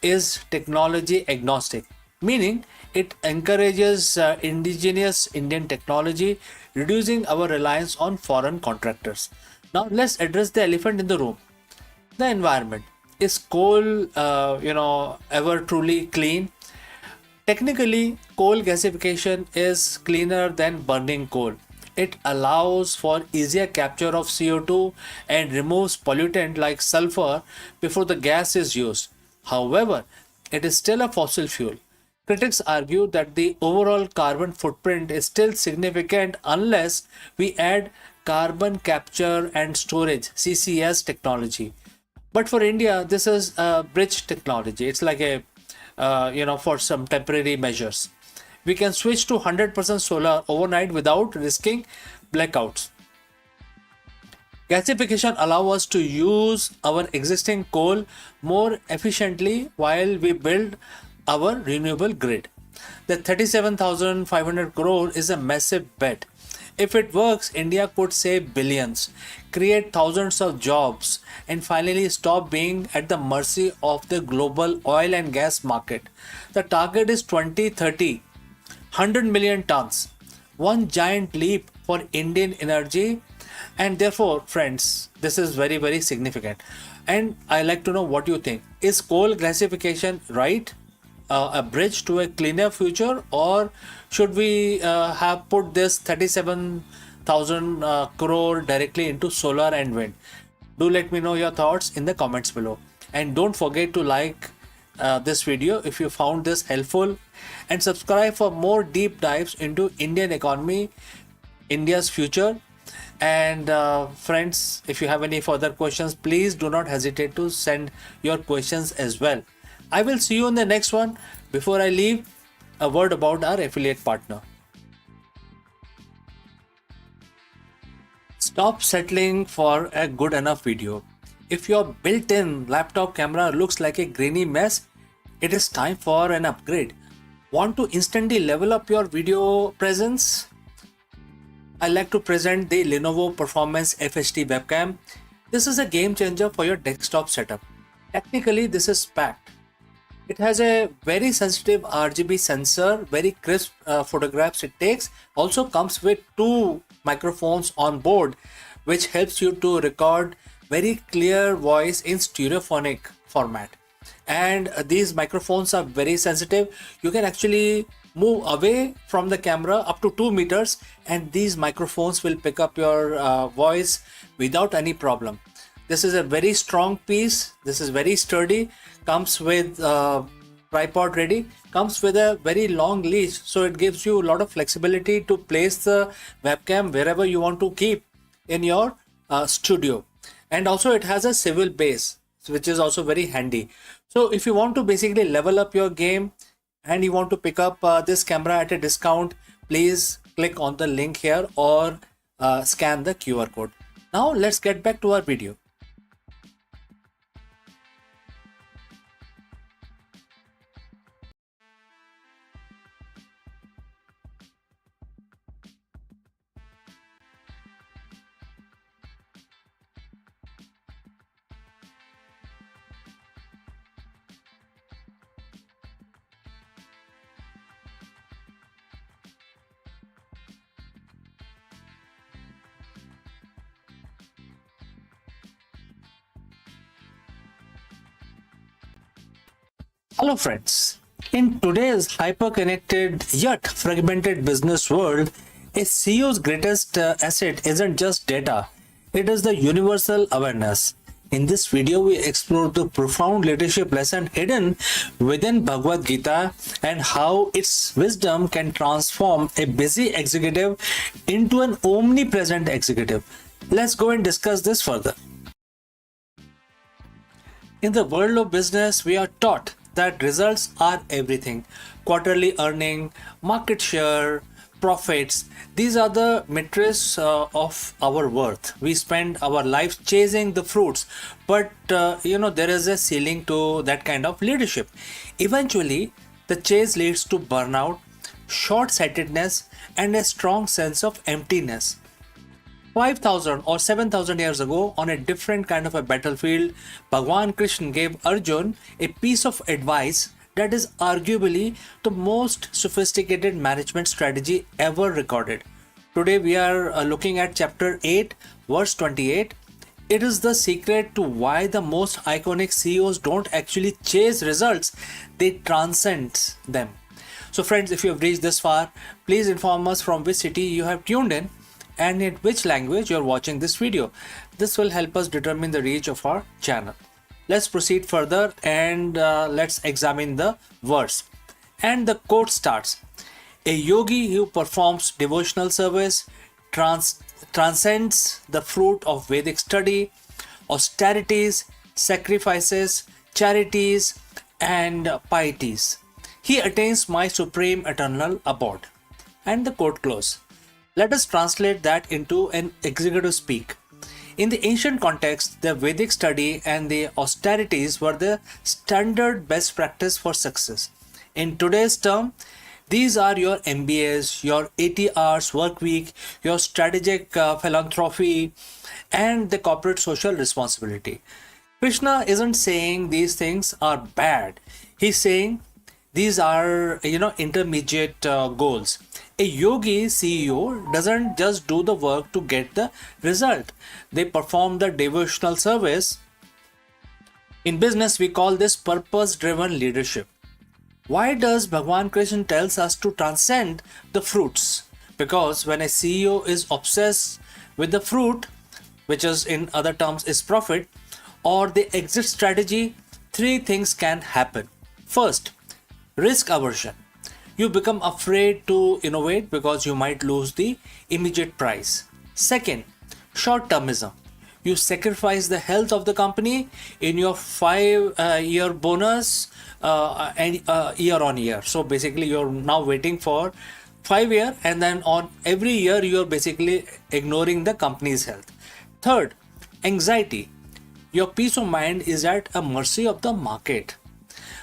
is technology agnostic, meaning it encourages indigenous Indian technology, reducing our reliance on foreign contractors. Now, let's address the elephant in the room: the environment. Is coal, ever truly clean? Technically, coal gasification is cleaner than burning coal. It allows for easier capture of CO2 and removes pollutant like sulfur before the gas is used. However, it is still a fossil fuel. Critics argue that the overall carbon footprint is still significant unless we add carbon capture and storage (CCS) technology. But for India, this is a bridge technology. It's like for some temporary measures. We can switch to 100% solar overnight without risking blackouts. Gasification allows us to use our existing coal more efficiently while we build our renewable grid. The 37,500 crore is a massive bet. If it works, India could save billions, create thousands of jobs, and finally stop being at the mercy of the global oil and gas market. The target is 2030, 100 million tons. One giant leap for Indian energy, and therefore, friends, this is very, very significant. And I like to know what you think. Is coal gasification right? A bridge to a cleaner future, or should we have put this 37,000 crore directly into solar and wind? Do let me know your thoughts in the comments below, and don't forget to like this video if you found this helpful, and subscribe for more deep dives into Indian economy, India's future. And friends, if you have any further questions, please do not hesitate to send your questions as well. I will see you in the next one. Before I leave, a word about our affiliate partner. Stop settling for a good enough video. If your built-in laptop camera looks like a grainy mess, it is time for an upgrade. Want to instantly level up your video presence? I like to present the Lenovo Performance FHD webcam. This is a game changer for your desktop setup. Technically, this is packed. It has a very sensitive RGB sensor, very crisp photographs it takes. Also comes with two microphones on board, which helps you to record very clear voice in stereophonic format. And these microphones are very sensitive. You can actually move away from the camera up to 2 meters, and these microphones will pick up your voice without any problem. This is a very strong piece. This is very sturdy. Comes with tripod ready. Comes with a very long leash, so it gives you a lot of flexibility to place the webcam wherever you want to keep in your studio. And also it has a swivel base, which is also very handy. So if you want to basically level up your game and you want to pick up this camera at a discount, please click on the link here or scan the QR code. Now let's get back to our video. Hello friends. In today's hyper-connected yet fragmented business world, a CEO's greatest asset isn't just data, it is the universal awareness. In this video, we explore the profound leadership lesson hidden within Bhagavad Gita and how its wisdom can transform a busy executive into an omnipresent executive. Let's go and discuss this further. In the world of business, we are taught that results are everything. Quarterly earning, market share, profits, these are the metrics of our worth. We spend our lives chasing the fruits, but there is a ceiling to that kind of leadership. Eventually, the chase leads to burnout, short-sightedness, and a strong sense of emptiness. 5,000 or 7,000 years ago, on a different kind of a battlefield, Bhagwan Krishna gave Arjun a piece of advice that is arguably the most sophisticated management strategy ever recorded. Today we are looking at chapter 8, verse 28. It is the secret to why the most iconic CEOs don't actually chase results, they transcend them. So friends, if you have reached this far, please inform us from which city you have tuned in and in which language you are watching this video. This will help us determine the reach of our channel. Let's proceed further and let's examine the verse. And the quote starts, "A yogi who performs devotional service transcends the fruit of Vedic study, austerities, sacrifices, charities, and pieties. He attains my supreme eternal abode." And the quote close. Let us translate that into an executive speak. In the ancient context, the Vedic study and the austerities were the standard best practice for success. In today's term, These are your MBAs, your 80 hours work week, your strategic philanthropy, and the corporate social responsibility. Krishna isn't saying these things are bad. He's saying these are, intermediate goals. A yogi CEO doesn't just do the work to get the result. They perform the devotional service. In business, we call this purpose-driven leadership. Why does Bhagwan Krishna tells us to transcend the fruits? Because when a CEO is obsessed with the fruit, which is in other terms is profit, or the exit strategy, three things can happen. First, risk aversion. You become afraid to innovate because you might lose the immediate prize. Second, short-termism. You sacrifice the health of the company in your 5-year bonus and year on year. So basically you're now waiting for 5 year, and then on every year you're basically ignoring the company's health. Third, anxiety. Your peace of mind is at a mercy of the market.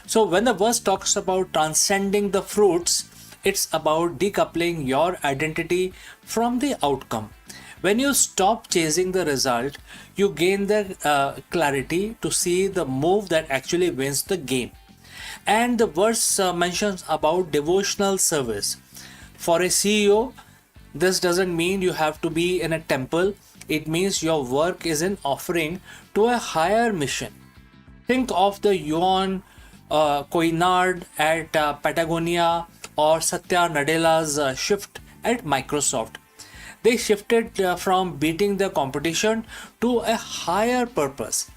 So when the verse talks about transcending the fruits, it's about decoupling your identity from the outcome. When you stop chasing the result, you gain the clarity to see the move that actually wins the game. And the verse mentions about devotional service. For a CEO, this doesn't mean you have to be in a temple. It means your work is an offering to a higher mission. Think of the Yuan Koinard at Patagonia or Satya Nadella's shift at Microsoft. They shifted from beating the competition to a higher purpose.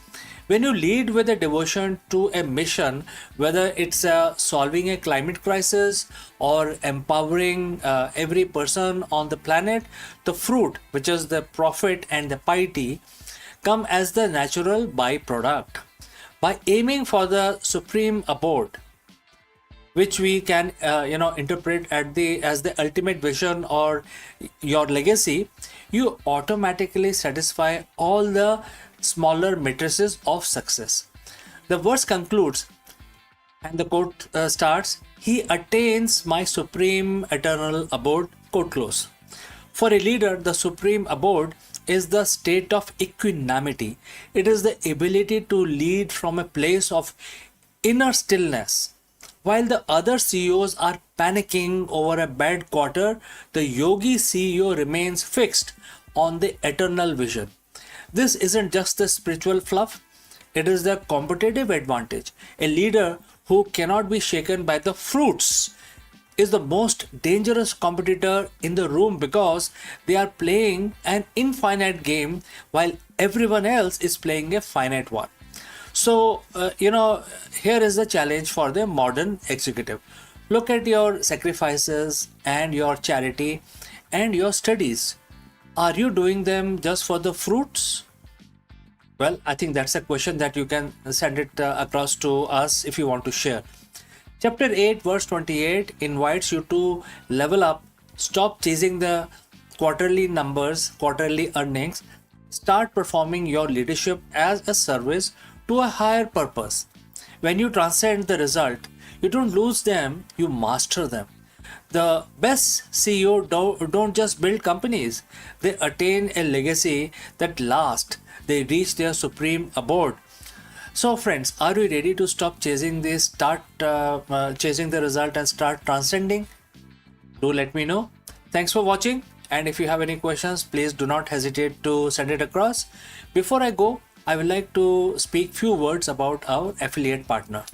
When you lead with a devotion to a mission, whether it's solving a climate crisis or empowering every person on the planet, the fruit, which is the profit and the piety, come as the natural byproduct. By aiming for the supreme abode, which we can interpret as the ultimate vision or your legacy, you automatically satisfy all the smaller matrices of success. The verse concludes, and the quote starts, "He attains my supreme eternal abode," quote close. For a leader, the supreme abode is the state of equanimity. It is the ability to lead from a place of inner stillness. While the other CEOs are panicking over a bad quarter, the yogi CEO remains fixed on the eternal vision. This isn't just the spiritual fluff, it is the competitive advantage. A leader who cannot be shaken by the fruits is the most dangerous competitor in the room, because they are playing an infinite game while everyone else is playing a finite one. So, here is the challenge for the modern executive. Look at your sacrifices and your charity and your studies. Are you doing them just for the fruits? Well, I think that's a question that you can send it across to us if you want to share. Chapter 8, verse 28 invites you to level up, stop chasing the quarterly numbers, quarterly earnings, start performing your leadership as a service to a higher purpose. When you transcend the result, you don't lose them, you master them. The best CEO don't just build companies, they attain a legacy that lasts. They reach their supreme abode. So friends, are we ready to stop chasing this, start chasing the result and start transcending? Do let me know. Thanks for watching, and if you have any questions, please do not hesitate to send it across. Before I go, I would like to speak few words about our affiliate partner.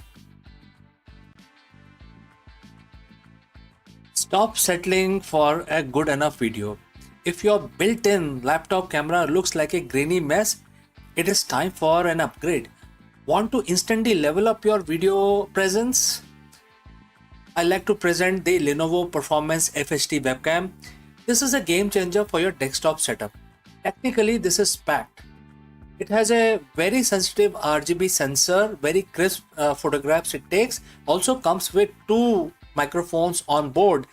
Stop settling for a good enough video. If your built-in laptop camera looks like a grainy mess, it is time for an upgrade. Want to instantly level up your video presence? I like to present the Lenovo Performance FHD webcam. This is a game changer for your desktop setup. Technically, this is packed. It has a very sensitive RGB sensor, very crisp photographs it takes. Also comes with 2 microphones on board,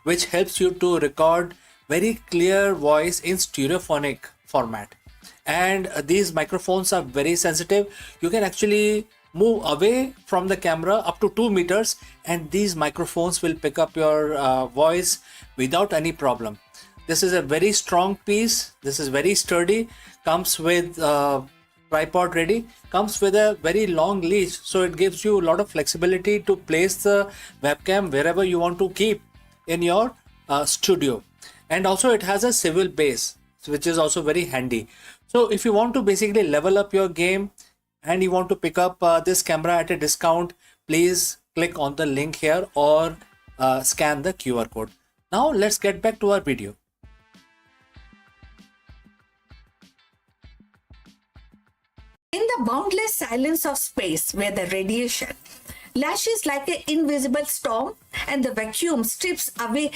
which helps you to record very clear voice in stereophonic format. And these microphones are very sensitive. You can actually move away from the camera up to 2 meters, and these microphones will pick up your voice without any problem. This is a very strong piece. This is very sturdy. Comes with tripod ready. Comes with a very long leash, so it gives you a lot of flexibility to place the webcam wherever you want to keep in your studio. And also it has a swivel base, which is also very handy. So if you want to basically level up your game and you want to pick up this camera at a discount, please click on the link here or scan the QR code. Now let's get back to our video. In the boundless silence of space, where the radiation lashes like an invisible storm and the vacuum strips away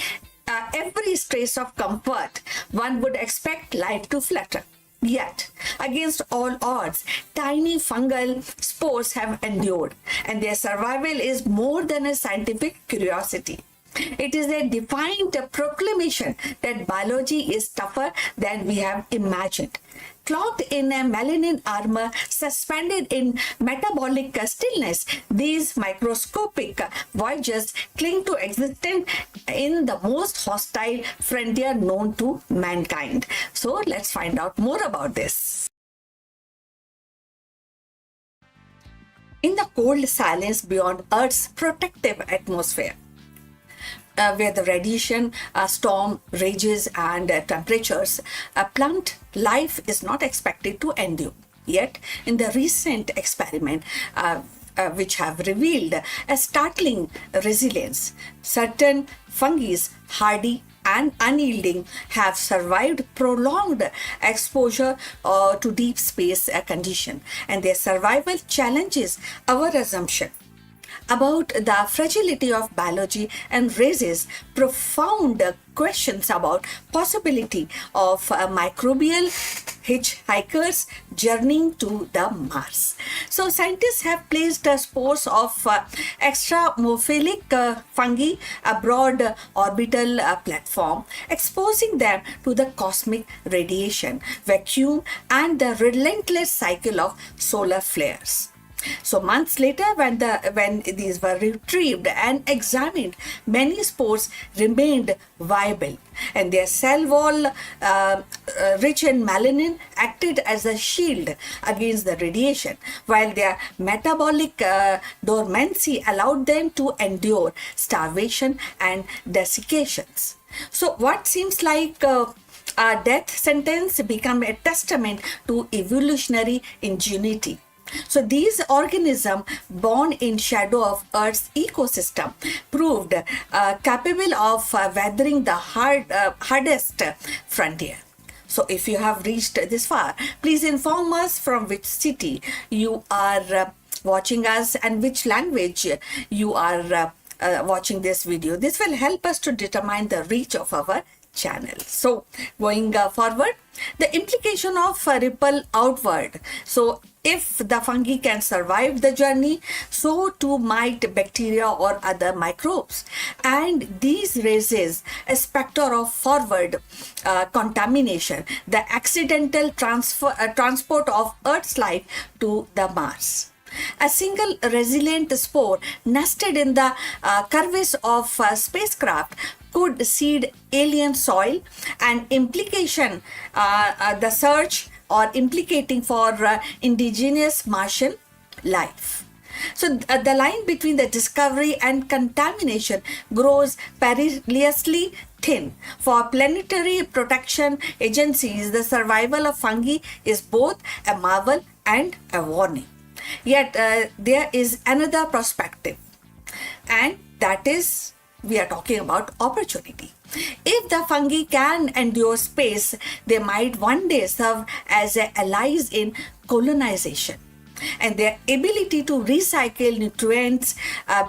every trace of comfort, one would expect life to flutter. Yet, against all odds, tiny fungal spores have endured, and their survival is more than a scientific curiosity. It is a defiant proclamation that biology is tougher than we have imagined. Clothed in a melanin armor, suspended in metabolic stillness, these microscopic voyagers cling to existence in the most hostile frontier known to mankind. So let's find out more about this. In the cold silence beyond Earth's protective atmosphere, where the radiation storm rages and temperatures plummet, life is not expected to endure. Yet, in the recent experiment, which have revealed a startling resilience, certain fungi, hardy and unyielding, have survived prolonged exposure to deep space condition, and their survival challenges our assumption about the fragility of biology and raises profound questions about possibility of microbial hitchhikers journeying to the Mars. So scientists have placed spores of extramophilic fungi aboard orbital platform, exposing them to the cosmic radiation, vacuum, and the relentless cycle of solar flares. So months later, when these were retrieved and examined, many spores remained viable, and their cell wall, rich in melanin, acted as a shield against the radiation, while their metabolic dormancy allowed them to endure starvation and desiccations. So what seems like a death sentence became a testament to evolutionary ingenuity. So these organisms born in shadow of Earth's ecosystem proved capable of weathering the hardest frontier. So if you have reached this far, please inform us from which city you are watching us and which language you are watching this video. This will help us to determine the reach of our channel. So going forward, the implication of ripple outward. So if the fungi can survive the journey, so too might bacteria or other microbes. And these raises a specter of forward contamination, the accidental transport of Earth's life to the Mars. A single resilient spore nested in the crevice of spacecraft could seed alien soil, and implication the search or implicating for indigenous Martian life. So the line between the discovery and contamination grows perilously thin. For planetary protection agencies, the survival of fungi is both a marvel and a warning. Yet there is another perspective, and that is, we are talking about opportunity. If the fungi can endure space, they might one day serve as allies in colonization. And their ability to recycle nutrients,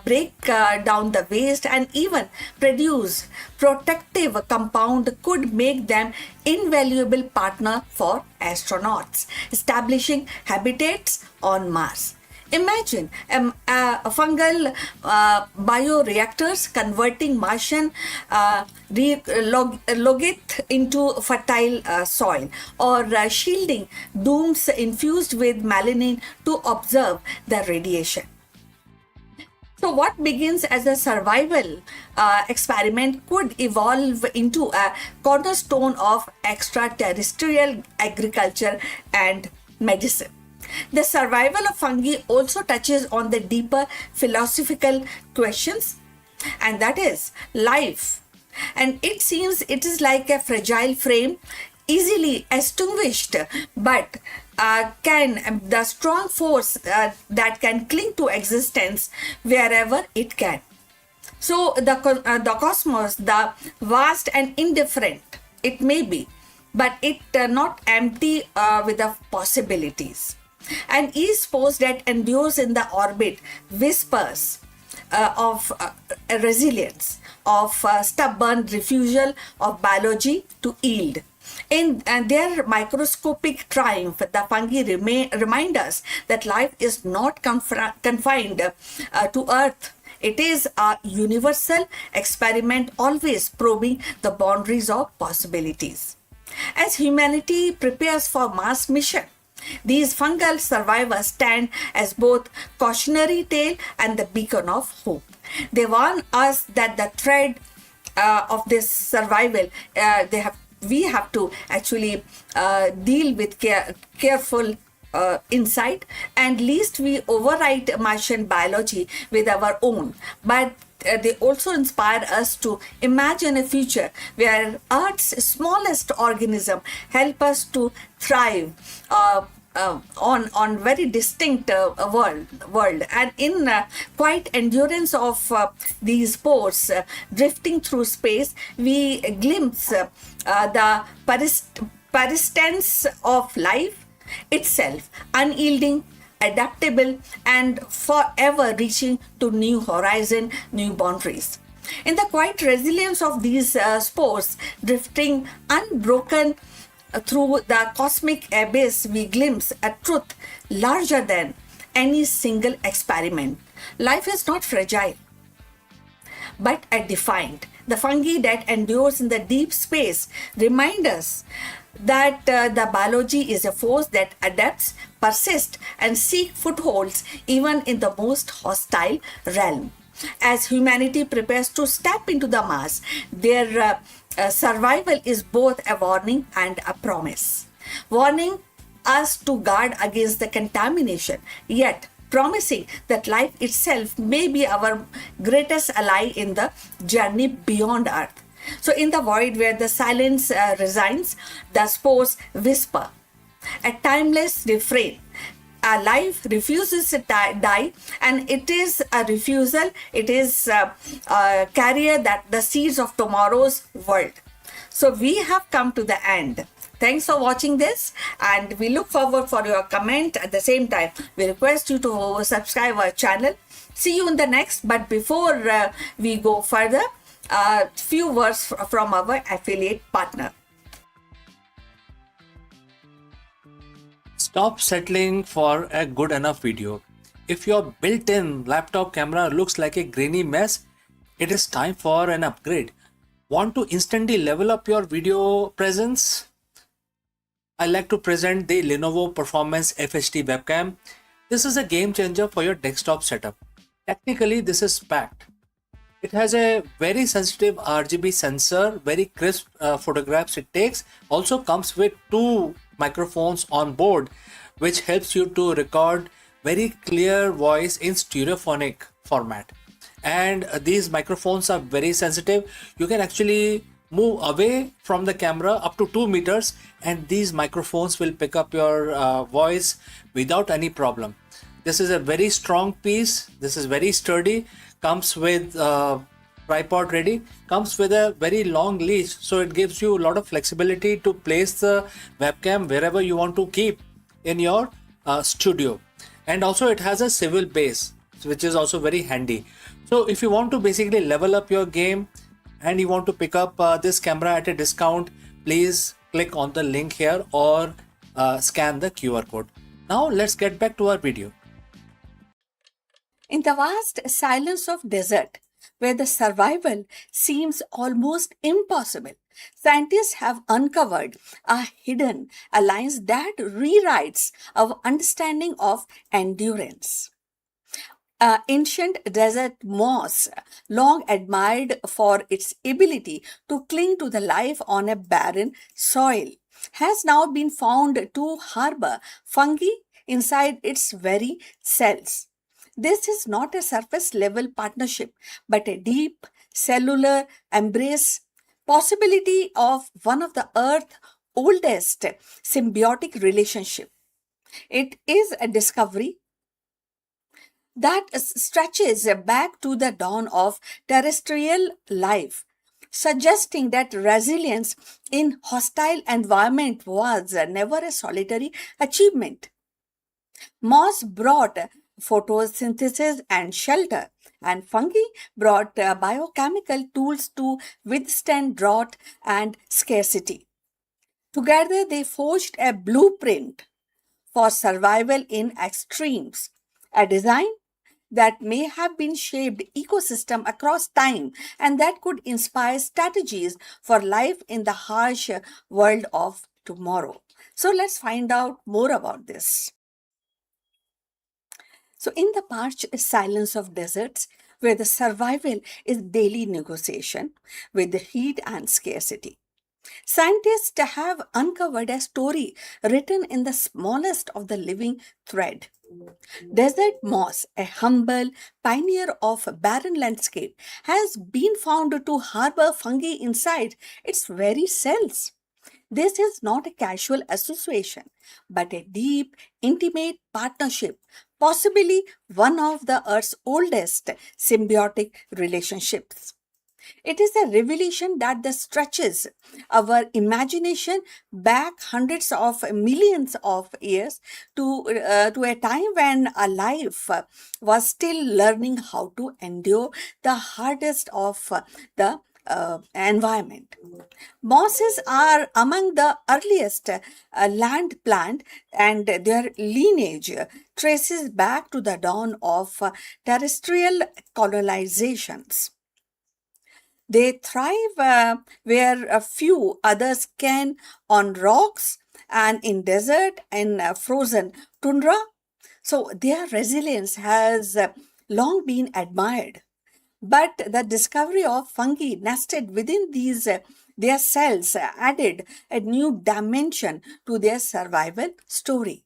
break down the waste, and even produce protective compound could make them invaluable partner for astronauts establishing habitats on Mars. Imagine a fungal bioreactors converting Martian logit into fertile soil, or shielding domes infused with melanin to observe the radiation. So, what begins as a survival experiment could evolve into a cornerstone of extraterrestrial agriculture and medicine. The survival of fungi also touches on the deeper philosophical questions, and that is life. And it seems it is like a fragile frame, easily extinguished, but can the strong force that can cling to existence wherever it can. So the cosmos, the vast and indifferent, it may be, but it not empty with the possibilities. And each spore that endures in the orbit whispers of resilience, of stubborn refusal of biology to yield. In their microscopic triumph, the fungi remind us that life is not confined to Earth. It is a universal experiment, always probing the boundaries of possibilities. As humanity prepares for Mars mission, these fungal survivors stand as both cautionary tale and the beacon of hope. They warn us that the thread of this survival, we have to actually deal with careful insight, and least we overwrite Martian biology with our own. But they also inspire us to imagine a future where Earth's smallest organism help us to thrive on very distinct world, and in quiet endurance of these spores drifting through space, we glimpse the persistence of life itself, unyielding, adaptable, and forever reaching to new horizon, new boundaries. In the quiet resilience of these spores drifting unbroken through the cosmic abyss, we glimpse a truth larger than any single experiment. Life is not fragile, but defined. The fungi that endures in the deep space remind us that the biology is a force that adapts, persists, and seeks footholds even in the most hostile realm. As humanity prepares to step into the Mars, their survival is both a warning and a promise. Warning us to guard against the contamination, yet promising that life itself may be our greatest ally in the journey beyond Earth. So, in the void where the silence resigns, the spores whisper, a timeless refrain. A life refuses to die, and it is a refusal, it is a carrier that the seeds of tomorrow's world. So we have come to the end. Thanks for watching this, and we look forward for your comment. At the same time, we request you to subscribe our channel. See you in the next, but before we go further, a few words from our affiliate partner. Stop settling for a good enough video. If your built-in laptop camera looks like a grainy mess, it is time for an upgrade. Want to instantly level up your video presence? I like to present the Lenovo Performance FHD webcam. This is a game changer for your desktop setup. Technically, this is packed. It has a very sensitive RGB sensor, very crisp photographs it takes. Also comes with 2 microphones on board, which helps you to record very clear voice in stereophonic format. And these microphones are very sensitive. You can actually move away from the camera up to 2 meters, and these microphones will pick up your voice without any problem. This is a very strong piece. This is very sturdy. Comes with tripod ready, comes with a very long leash, so it gives you a lot of flexibility to place the webcam wherever you want to keep in your studio. And also it has a swivel base, which is also very handy. So if you want to basically level up your game and you want to pick up this camera at a discount, please click on the link here or scan the QR code. Now let's get back to our video. In the vast silence of desert, where the survival seems almost impossible, scientists have uncovered a hidden alliance that rewrites our understanding of endurance. Ancient desert moss, long admired for its ability to cling to the life on a barren soil, has now been found to harbor fungi inside its very cells. This is not a surface level partnership, but a deep cellular embrace, possibility of one of the Earth's oldest symbiotic relationship. It is a discovery that stretches back to the dawn of terrestrial life, suggesting that resilience in hostile environment was never a solitary achievement. Moss brought photosynthesis and shelter, and fungi brought biochemical tools to withstand drought and scarcity. Together, they forged a blueprint for survival in extremes, a design that may have been shaped ecosystem across time and that could inspire strategies for life in the harsh world of tomorrow. So let's find out more about this. So in the parched silence of deserts, where the survival is daily negotiation with the heat and scarcity, scientists have uncovered a story written in the smallest of the living thread. Desert moss, a humble pioneer of a barren landscape, has been found to harbor fungi inside its very cells. This is not a casual association, but a deep, intimate partnership, possibly one of the Earth's oldest symbiotic relationships. It is a revelation that the stretches our imagination back hundreds of millions of years to a time when a life was still learning how to endure the hardest of the environment. Mosses are among the earliest land plant, and their lineage traces back to the dawn of terrestrial colonizations. They thrive where a few others can, on rocks and in desert and frozen tundra. So their resilience has long been admired. But the discovery of fungi nested within these their cells added a new dimension to their survival story.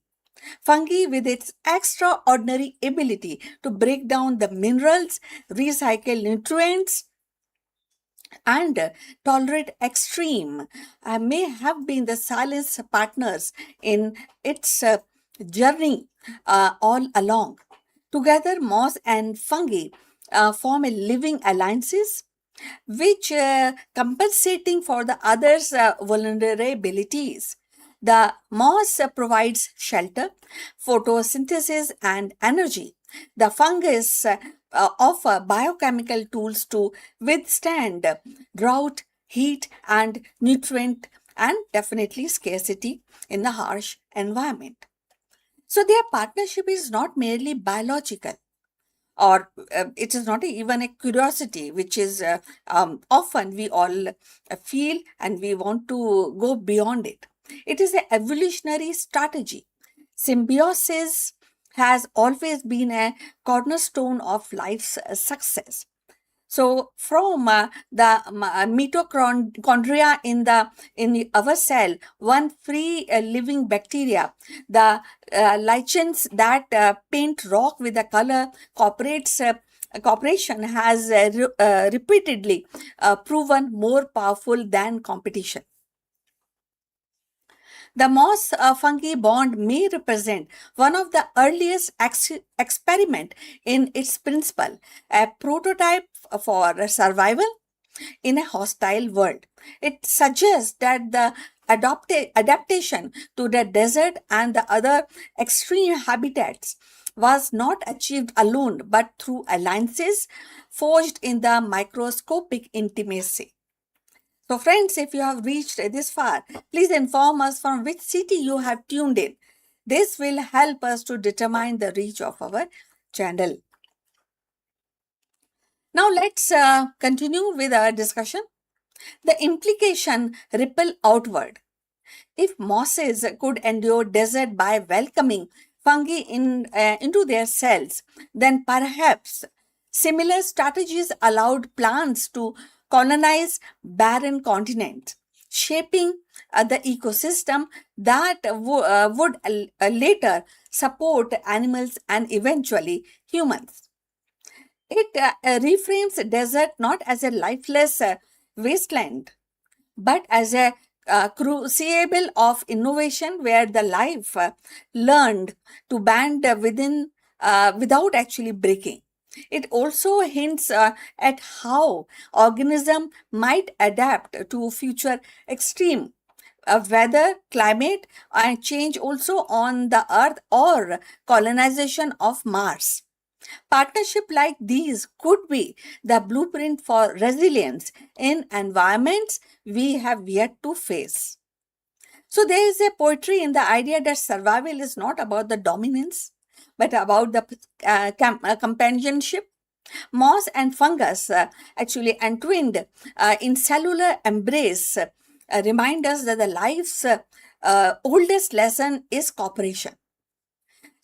Fungi, with its extraordinary ability to break down the minerals, recycle nutrients, and tolerate extreme, may have been the silent partners in its journey all along. Together, moss and fungi form a living alliances which compensating for the others' vulnerabilities. The moss provides shelter, photosynthesis, and energy. The fungus offer biochemical tools to withstand drought, heat, and nutrient, and definitely scarcity in the harsh environment. So their partnership is not merely biological, or it is not even a curiosity, which is often we all feel and we want to go beyond it. It is an evolutionary strategy. Symbiosis has always been a cornerstone of life's success. So, from the mitochondria in our cell, one free living bacteria, the lichens that paint rock with the color cooperation has repeatedly proven more powerful than competition. The moss fungi bond may represent one of the earliest experiment in its principle, a prototype for survival in a hostile world. It suggests that the adaptation to the desert and the other extreme habitats was not achieved alone but through alliances forged in the microscopic intimacy. So, friends, if you have reached this far, please inform us from which city you have tuned in. This will help us to determine the reach of our channel. Now let's continue with our discussion. The implication ripple outward. If mosses could endure desert by welcoming fungi into their cells, then perhaps similar strategies allowed plants to colonize barren continents, shaping the ecosystem that would later support animals and eventually humans. It reframes desert not as a lifeless wasteland, but as a crucible of innovation where the life learned to band without actually breaking. It also hints at how organism might adapt to future extreme weather, climate, and change also on the earth or colonization of Mars. Partnership like these could be the blueprint for resilience in environments we have yet to face. So, there is a poetry in the idea that survival is not about the dominance, but about the companionship. Moss and fungus, actually entwined in cellular embrace, remind us that the life's oldest lesson is cooperation.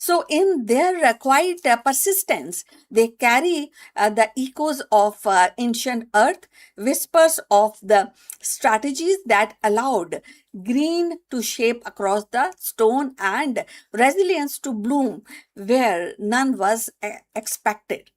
So, in their quiet persistence, they carry the echoes of ancient earth, whispers of the strategies that allowed green to shape across the stone and resilience to bloom where none was expected.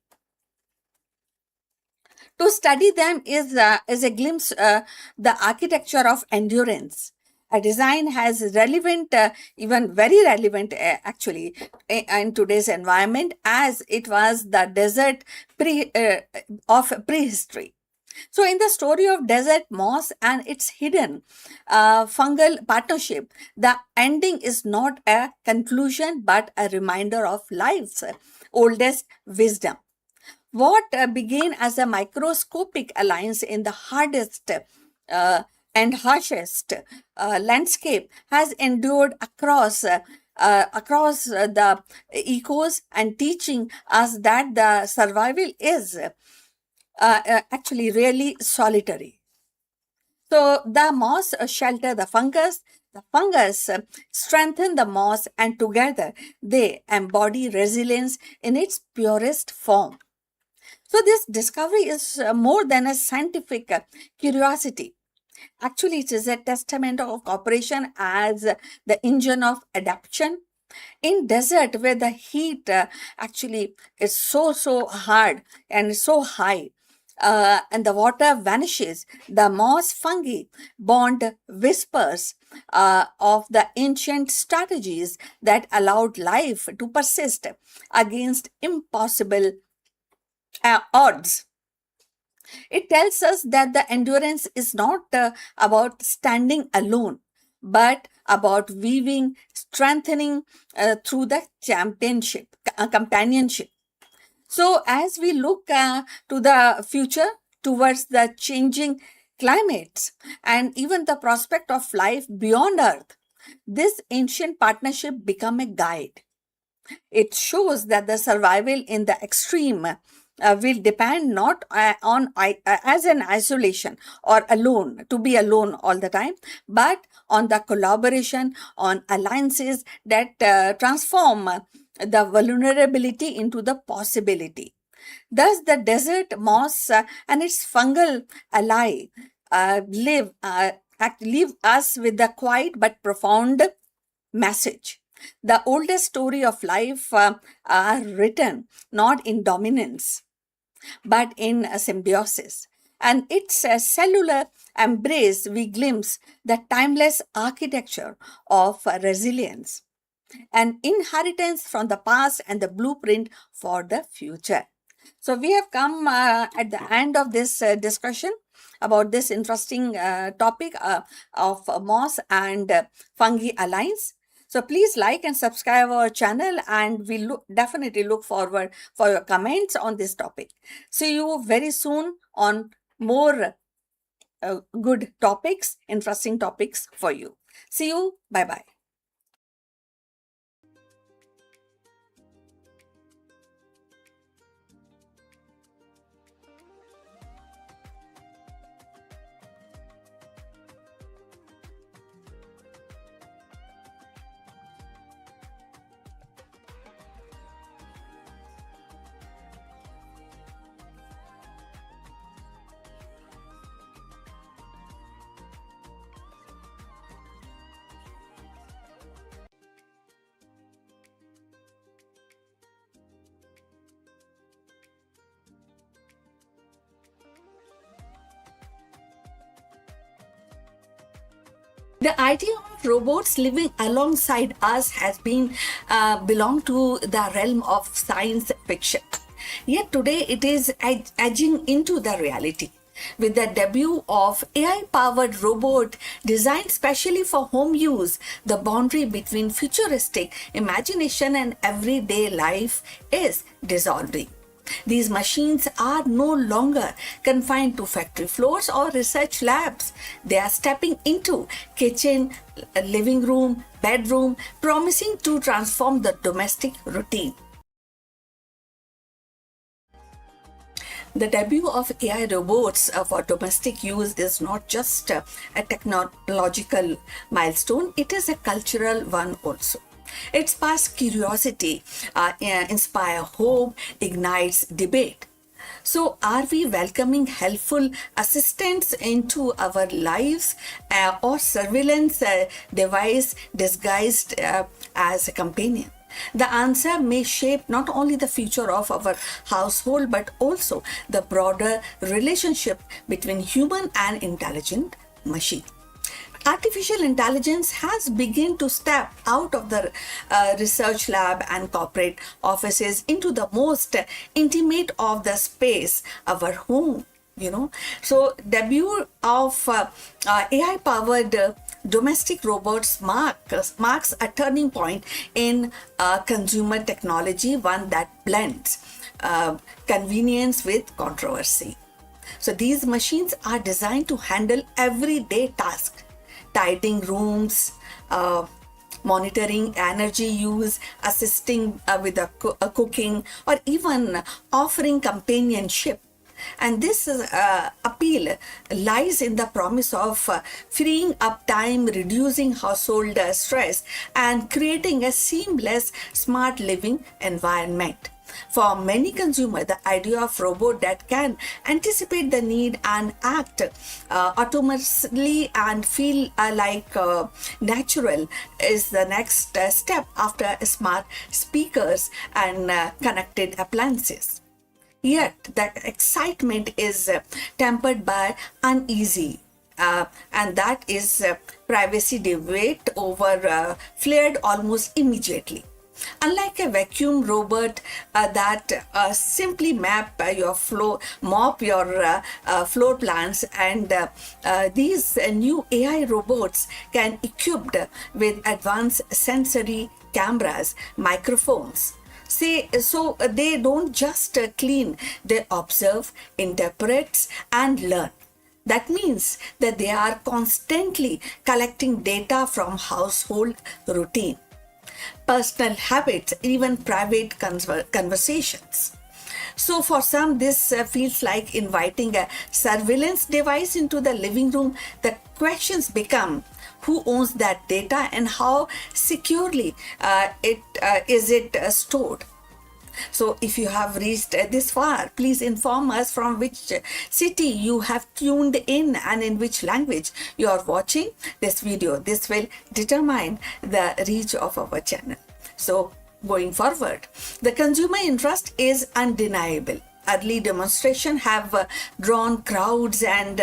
To study them is a glimpse the architecture of endurance. A design has relevant, even very relevant, actually, in today's environment, as it was the desert of prehistory. So, in the story of desert moss and its hidden fungal partnership, the ending is not a conclusion but a reminder of life's oldest wisdom. What began as a microscopic alliance in the hardest and harshest landscape has endured across the ecos and teaching us that the survival is actually really solitary. So the moss shelter the fungus strengthen the moss, and together they embody resilience in its purest form. So, this discovery is more than a scientific curiosity. Actually, it is a testament of cooperation as the engine of adaptation. In desert, where the heat actually is so hard and so high, and the water vanishes, the moss fungi bond whispers of the ancient strategies that allowed life to persist against impossible odds. It tells us that the endurance is not about standing alone, but about weaving, strengthening through the companionship. So, as we look to the future, towards the changing climates, and even the prospect of life beyond Earth, this ancient partnership become a guide. It shows that the survival in the extreme will depend not on as an isolation or alone, to be alone all the time, but on the collaboration, on alliances that transform the vulnerability into the possibility. Thus, the desert moss and its fungal ally leave us with the quiet but profound message. The oldest story of life are written not in dominance, but in a symbiosis. And its cellular embrace, we glimpse the timeless architecture of resilience, an inheritance from the past and the blueprint for the future. So, we have come at the end of this discussion about this interesting topic of moss and fungi alliance. So please like and subscribe our channel, and we definitely look forward for your comments on this topic. See you very soon on more good topics, interesting topics for you. See you. Bye bye. The idea of robots living alongside us has been belonged to the realm of science fiction. Yet today it is edging into the reality. With the debut of AI-powered robot designed specially for home use, the boundary between futuristic imagination and everyday life is dissolving. These machines are no longer confined to factory floors or research labs. They are stepping into kitchen, living room, bedroom, promising to transform the domestic routine. The debut of AI robots for domestic use is not just a technological milestone, it is a cultural one also. It sparks curiosity, inspires hope, ignites debate. So, are we welcoming helpful assistants into our lives or surveillance device disguised as a companion? The answer may shape not only the future of our household but also the broader relationship between human and intelligent machine. Artificial intelligence has begun to step out of the research lab and corporate offices into the most intimate of the space, our home. So debut of AI powered domestic robots marks a turning point in consumer technology, one that blends convenience with controversy. So these machines are designed to handle everyday tasks, tidying rooms, monitoring energy use, assisting with cooking, or even offering companionship. And this appeal lies in the promise of freeing up time, reducing household stress, and creating a seamless, smart living environment. For many consumers, the idea of robot that can anticipate the need and act autonomously and feel natural is the next step after smart speakers and connected appliances. Yet that excitement is tempered by uneasy, and that is privacy debate over flared almost immediately. Unlike a vacuum robot that simply mop your floor plans, and these new AI robots can equipped with advanced sensory cameras, microphones. So they don't just clean, they observe, interpret, and learn. That means that they are constantly collecting data from household routine, personal habits, even private conversations. So for some, this feels like inviting a surveillance device into the living room. The questions become: who owns that data and how securely is it stored? So if you have reached this far, please inform us from which city you have tuned in and in which language you are watching this video. This will determine the reach of our channel. So going forward, the consumer interest is undeniable. Early demonstrations have drawn crowds, and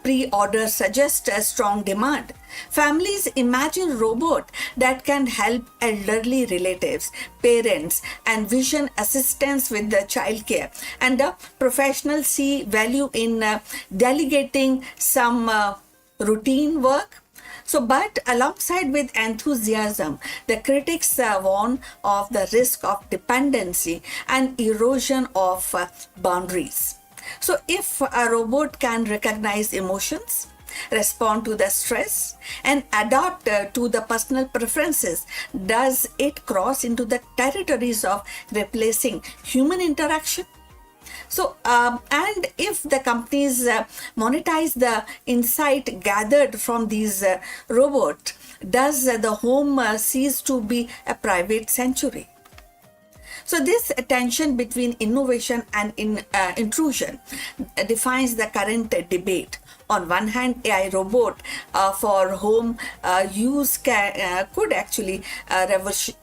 pre-orders suggest a strong demand. Families imagine robots that can help elderly relatives, parents, and vision assistants with the childcare. And the professionals see value in delegating some routine work. So, but alongside with enthusiasm, the critics warn of the risk of dependency and erosion of boundaries. So, if a robot can recognize emotions, respond to the stress, and adapt to the personal preferences, does it cross into the territories of replacing human interaction? So, and if the companies monetize the insight gathered from these robots, does the home cease to be a private sanctuary? So this tension between innovation and intrusion defines the current debate On one hand, AI robot for home use could actually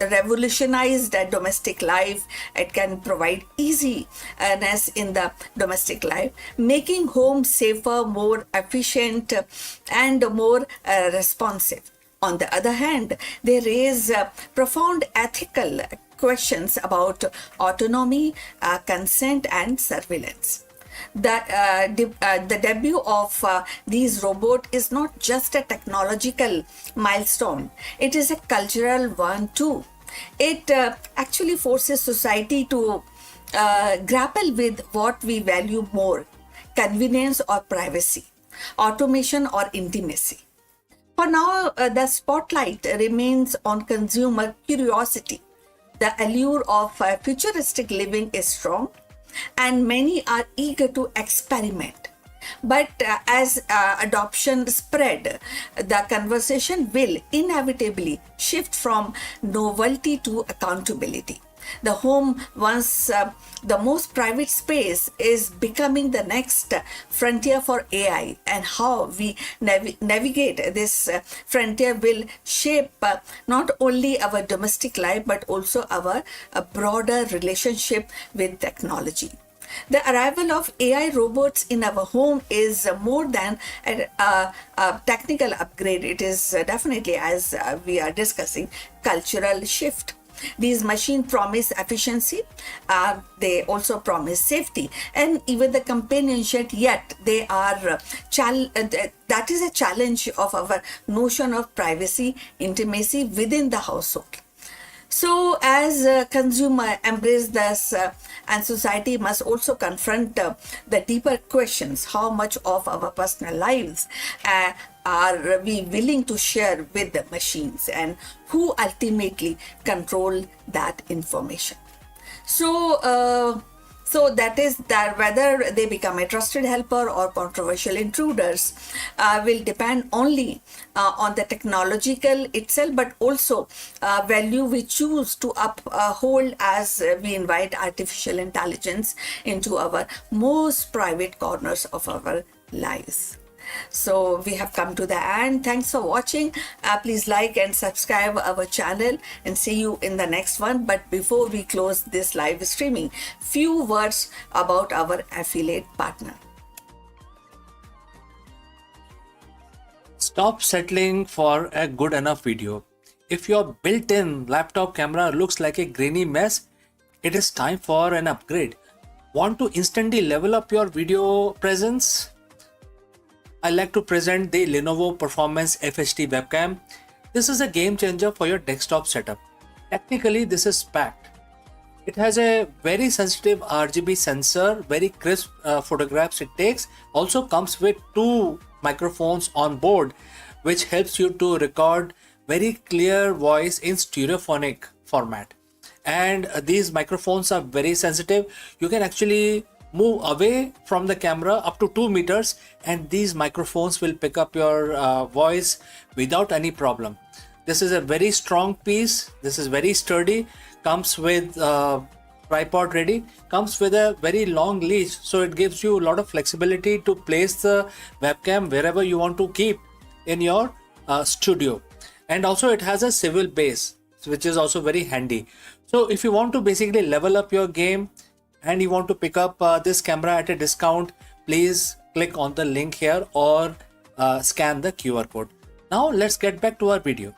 revolutionize the domestic life. It can provide easiness in the domestic life, making home safer, more efficient, and more responsive. On the other hand, they raise profound ethical questions about autonomy, consent, and surveillance. The debut of these robots is not just a technological milestone, it is a cultural one too. It actually forces society to grapple with what we value more: convenience or privacy, automation or intimacy. For now, the spotlight remains on consumer curiosity. The allure of futuristic living is strong, and many are eager to experiment. But as adoption spread, the conversation will inevitably shift from novelty to accountability. The home, once the most private space, is becoming the next frontier for AI, and how we navigate this frontier will shape not only our domestic life but also our broader relationship with technology. The arrival of AI robots in our home is more than a technical upgrade. It is definitely, as we are discussing, cultural shift. These machines promise efficiency, they also promise safety, and even the companionship, yet they are that is a challenge of our notion of privacy, intimacy within the household. So, as consumer embrace this, and society must also confront the deeper questions: how much of our personal lives are we willing to share with the machines, and who ultimately control that information? So that is that whether they become a trusted helper or controversial intruders will depend only on the technological itself, but also value we choose to uphold as we invite artificial intelligence into our most private corners of our lives. So we have come to the end. Thanks for watching. Please like and subscribe our channel, and see you in the next one. But before we close this live streaming, few words about our affiliate partner. Stop settling for a good enough video. If your built-in laptop camera looks like a grainy mess, it is time for an upgrade. Want to instantly level up your video presence? I like to present the Lenovo Performance FHD webcam. This is a game changer for your desktop setup. Technically, this is packed. It has a very sensitive RGB sensor, very crisp photographs it takes. Also comes with 2 microphones on board, which helps you to record very clear voice in stereophonic format. And these microphones are very sensitive. You can actually move away from the camera up to 2 meters, and these microphones will pick up your voice without any problem. This is a very strong piece. This is very sturdy. Comes with tripod ready. Comes with a very long leash, so it gives you a lot of flexibility to place the webcam wherever you want to keep in your studio. And also it has a swivel base, which is also very handy. So if you want to basically level up your game and you want to pick up this camera at a discount, please click on the link here or scan the QR code. Now let's get back to our video.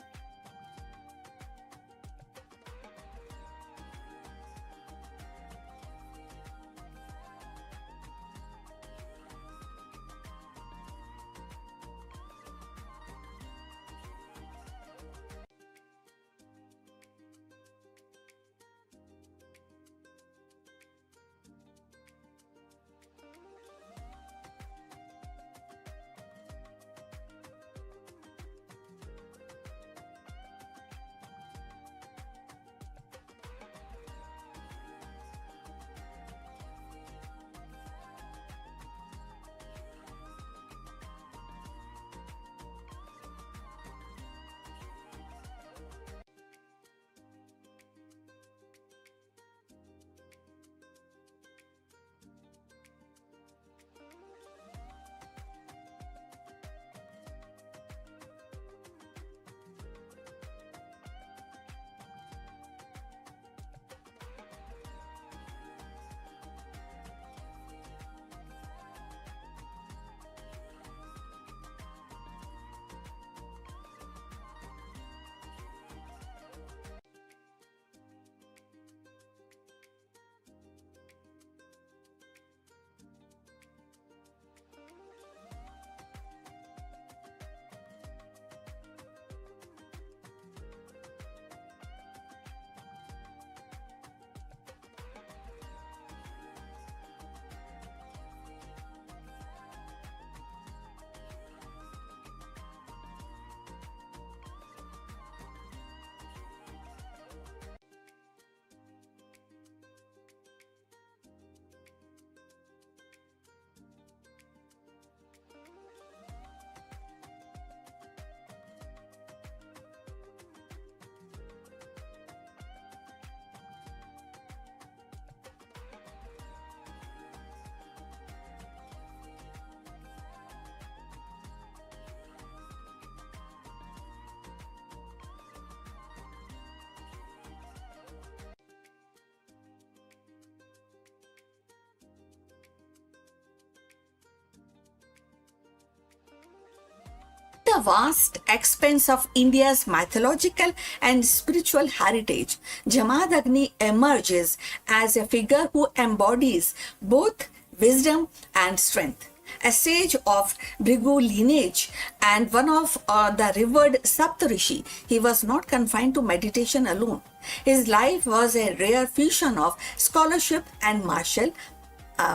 the vast expanse of India's mythological and spiritual heritage, Jamadagni emerges as a figure who embodies both wisdom and strength. A sage of Bhrigu lineage and one of the revered Saptarishi, he was not confined to meditation alone. His life was a rare fusion of scholarship and martial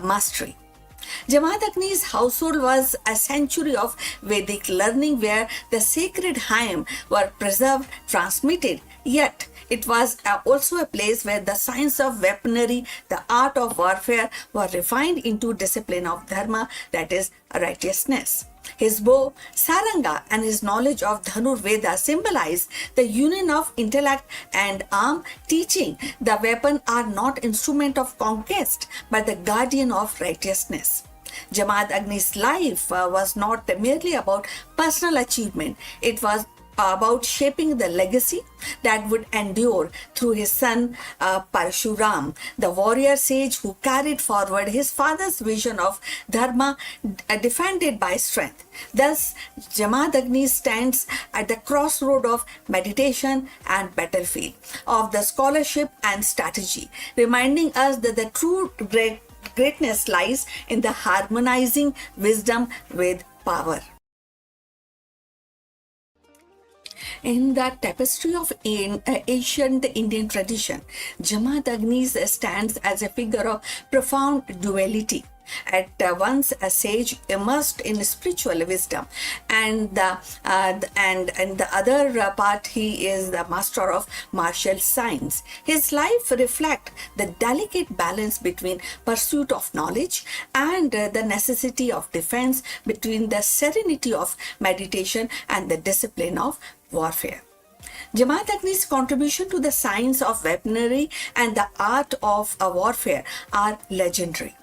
mastery. Jamadagni's household was a sanctuary of Vedic learning where the sacred hymns were preserved, transmitted, yet it was also a place where the science of weaponry, the art of warfare were refined into discipline of dharma, that is righteousness. His bow, saranga, and his knowledge of Dhanur Veda symbolize the union of intellect and arm, teaching the weapon are not instrument of conquest but the guardian of righteousness. Jamadagni's life was not merely about personal achievement, it was about shaping the legacy that would endure through his son Parshuram, the warrior sage who carried forward his father's vision of dharma defended by strength. Thus, Jamadagni stands at the crossroad of meditation and battlefield, of the scholarship and strategy, reminding us that the true greatness lies in the harmonizing wisdom with power. In the tapestry of ancient Indian tradition, Jamadagni stands as a figure of profound duality. At once a sage immersed in spiritual wisdom, and the other part he is the master of martial science. His life reflects the delicate balance between pursuit of knowledge and the necessity of defense, between the serenity of meditation and the discipline of warfare. Jamadagni's contribution to the science of weaponry and the art of warfare are legendary.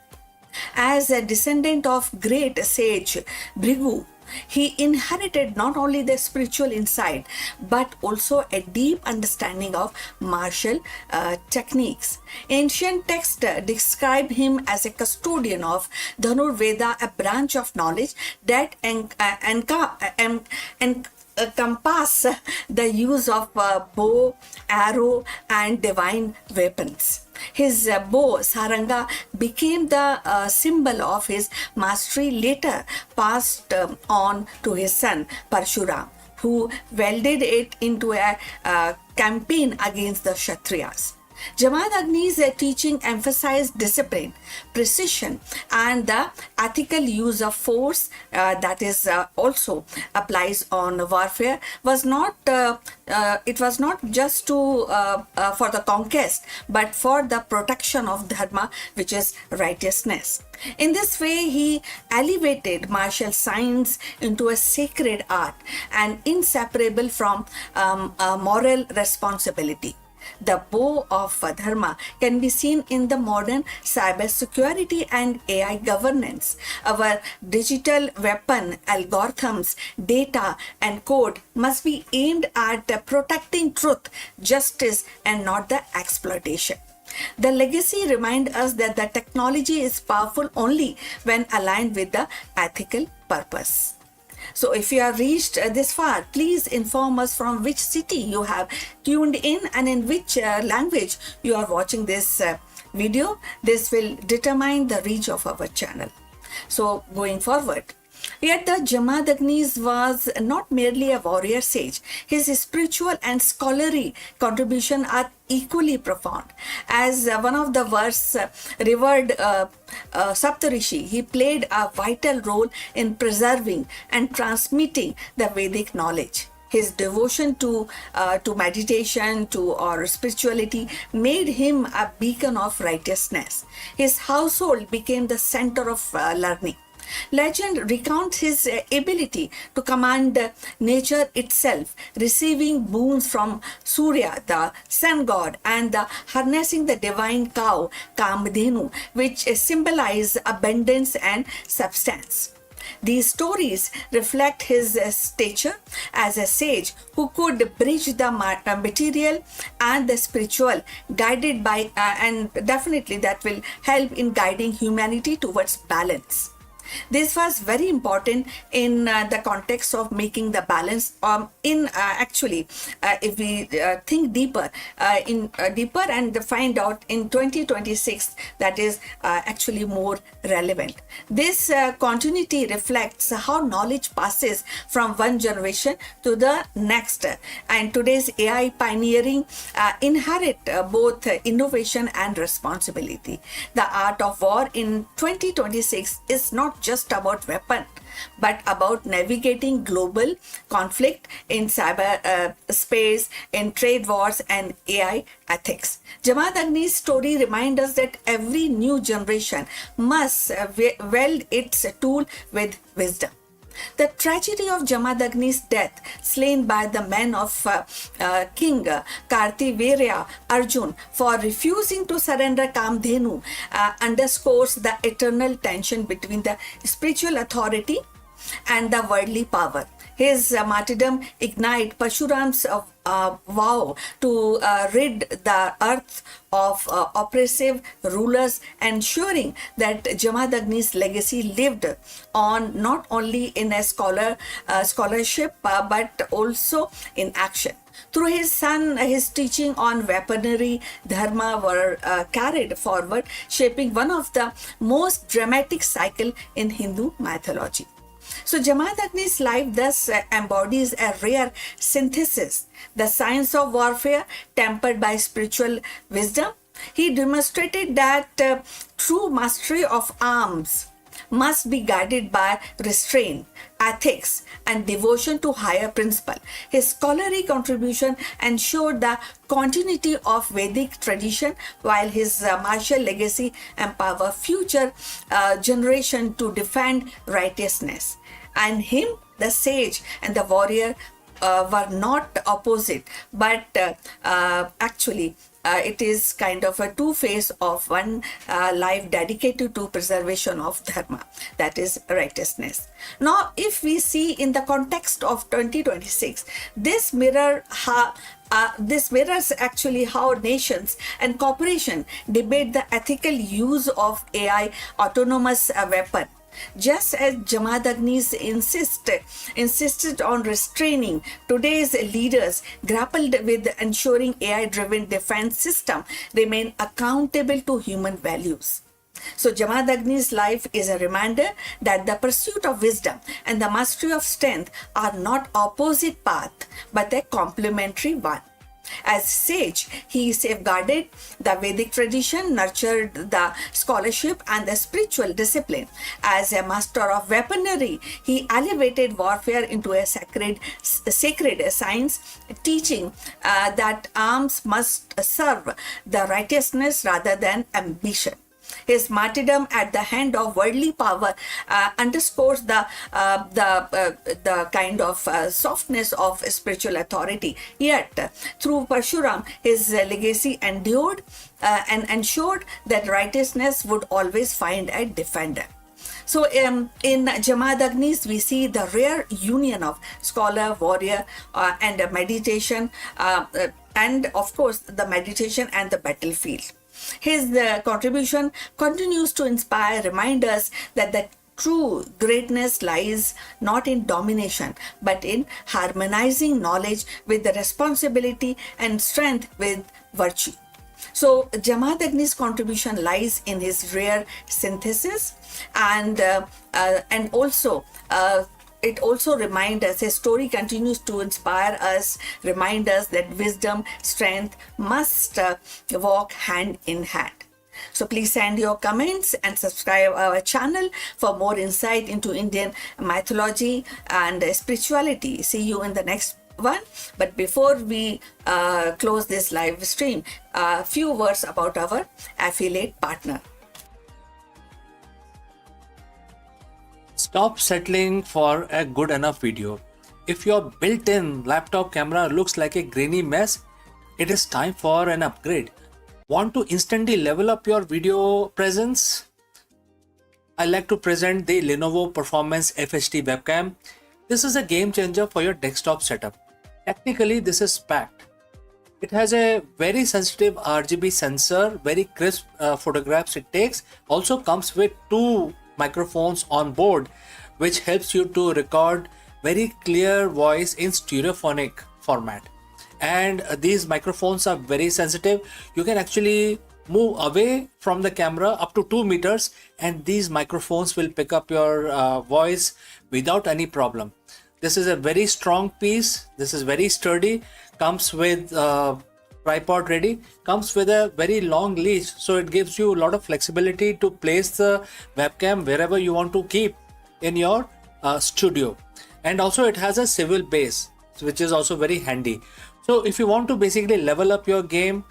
As a descendant of great sage Bhrigu, he inherited not only the spiritual insight but also a deep understanding of martial techniques. Ancient texts describe him as a custodian of Dhanur Veda, a branch of knowledge that encompass the use of bow, arrow, and divine weapons. His bow, saranga, became the symbol of his mastery, later passed on to his son Parshuram, who wielded it into a campaign against the Kshatriyas. Jamadagni's teaching emphasized discipline, precision, and the ethical use of force that is also applies on warfare. It was not just for the conquest, but for the protection of dharma, which is righteousness. In this way, he elevated martial science into a sacred art and inseparable from moral responsibility. The bow of dharma can be seen in the modern cybersecurity and AI governance. Our digital weapon, algorithms, data, and code must be aimed at protecting truth, justice, and not the exploitation. The legacy reminds us that the technology is powerful only when aligned with the ethical purpose. So if you have reached this far, please inform us from which city you have tuned in and in which language you are watching this video. This will determine the reach of our channel. So going forward, yet the Jamadagni was not merely a warrior sage. His spiritual and scholarly contribution are equally profound. As one of the world's revered Saptarishi, he played a vital role in preserving and transmitting the Vedic knowledge. His devotion to meditation, or spirituality made him a beacon of righteousness. His household became the center of learning. Legend recounts his ability to command nature itself, receiving boons from Surya, the sun god, and harnessing the divine cow, Kamadhenu, which symbolize abundance and substance. These stories reflect his stature as a sage who could bridge the material and the spiritual, guided by, and definitely that will help in guiding humanity towards balance. This was very important in the context of making the balance. If we think deeper and find out in 2026, that is actually more relevant. This continuity reflects how knowledge passes from one generation to the next, and today's AI pioneering inherit both innovation and responsibility. The art of war in 2026 is not just about weapon, but about navigating global conflict in cyber space, in trade wars, and AI ethics. Jamaat Agni's story reminds us that every new generation must weld its tool with wisdom. The tragedy of Jamadagni's death, slain by the men of King Kartivirya Arjun for refusing to surrender Kamdhenu, underscores the eternal tension between the spiritual authority and the worldly power. His martyrdom ignited Pashuram's vow to rid the earth of oppressive rulers, ensuring that Jamadagni's legacy lived on not only in a scholarship but also in action. Through his son, his teaching on weaponry, dharma were carried forward, shaping one of the most dramatic cycles in Hindu mythology. So Jamaat Agni's life thus embodies a rare synthesis, the science of warfare tempered by spiritual wisdom. He demonstrated that true mastery of arms must be guided by restraint, ethics, and devotion to higher principle. His scholarly contribution ensured the continuity of Vedic tradition, while his martial legacy empowered future generation to defend righteousness. And him, the sage and the warrior, were not opposite, but it is kind of a two-face of one life dedicated to preservation of dharma, that is righteousness. Now, if we see in the context of 2026, this mirrors actually how nations and corporations debate the ethical use of AI autonomous weapon. Just as Jamadagnis insisted on restraining, today's leaders grappled with ensuring AI-driven defense system remain accountable to human values. So Jamadagni's life is a reminder that the pursuit of wisdom and the mastery of strength are not opposite paths, but a complementary one. As sage, he safeguarded the Vedic tradition, nurtured the scholarship and the spiritual discipline. As a master of weaponry, he elevated warfare into a sacred science, teaching that arms must serve the righteousness rather than ambition. His martyrdom at the hand of worldly power underscores the kind of softness of spiritual authority. Yet, through Parshuram, his legacy endured and ensured that righteousness would always find a defender. So in Jamadagnis, we see the rare union of scholar, warrior, and meditation, and of course the meditation and the battlefield. His contribution continues to inspire, remind us that the true greatness lies not in domination, but in harmonizing knowledge with the responsibility and strength with virtue. So Jamadagni's contribution lies in his rare synthesis, and also it also reminds us, his story continues to inspire us, remind us that wisdom, strength must walk hand in hand. So please send your comments and subscribe our channel for more insight into Indian mythology and spirituality. See you in the next one. But before we close this live stream, a few words about our affiliate partner. Stop settling for a good enough video. If your built-in laptop camera looks like a grainy mess, it is time for an upgrade. Want to instantly level up your video presence? I like to present the Lenovo Performance FHD webcam. This is a game changer for your desktop setup. Technically, this is packed. It has a very sensitive RGB sensor, very crisp photographs it takes. Also comes with two microphones on board, which helps you to record very clear voice in stereophonic format. And these microphones are very sensitive. You can actually move away from the camera up to 2 meters, and these microphones will pick up your voice without any problem. This is a very strong piece. This is very sturdy. Comes with tripod ready. Comes with a very long leash, so it gives you a lot of flexibility to place the webcam wherever you want to keep in your studio. And also it has a swivel base, which is also very handy. So if you want to basically level up your game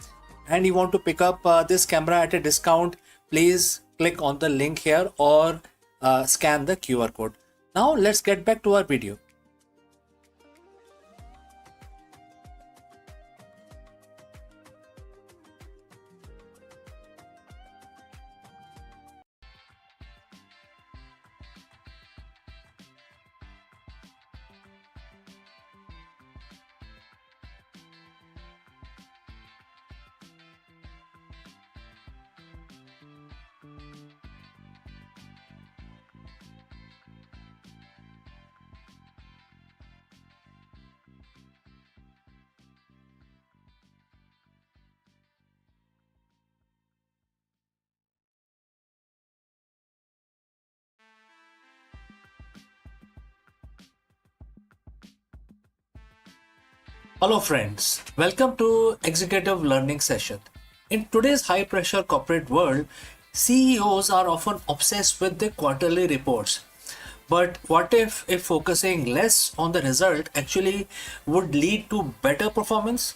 and you want to pick up this camera at a discount, please click on the link here or scan the QR code. Now let's get back to our video. Hello friends, welcome to Executive Learning Session. In today's high pressure corporate world, CEOs are often obsessed with the quarterly reports. But what if focusing less on the result actually would lead to better performance?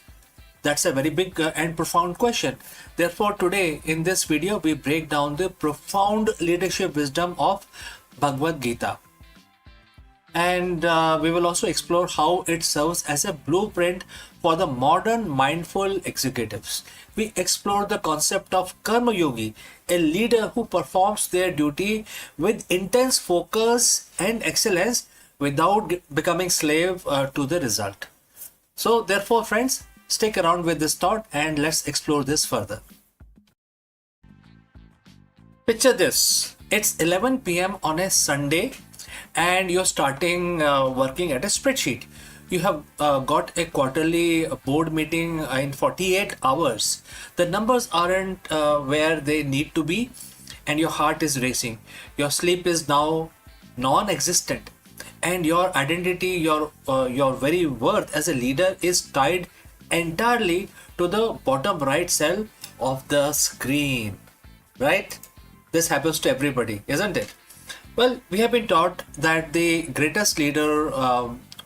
That's a very big and profound question. Therefore, today in this video, we break down the profound leadership wisdom of Bhagavad Gita. And we will also explore how it serves as a blueprint for the modern mindful executives. We explore the concept of Karma Yogi, a leader who performs their duty with intense focus and excellence without becoming slave to the result. So therefore, friends, stick around with this thought and let's explore this further. Picture this. It's 11 p.m. on a Sunday and you're starting working at a spreadsheet. You have got a quarterly board meeting in 48 hours. The numbers aren't where they need to be and your heart is racing. Your sleep is now non-existent and your identity, your very worth as a leader is tied entirely to the bottom right cell of the screen, right? This happens to everybody, isn't it? Well, we have been taught that the greatest leader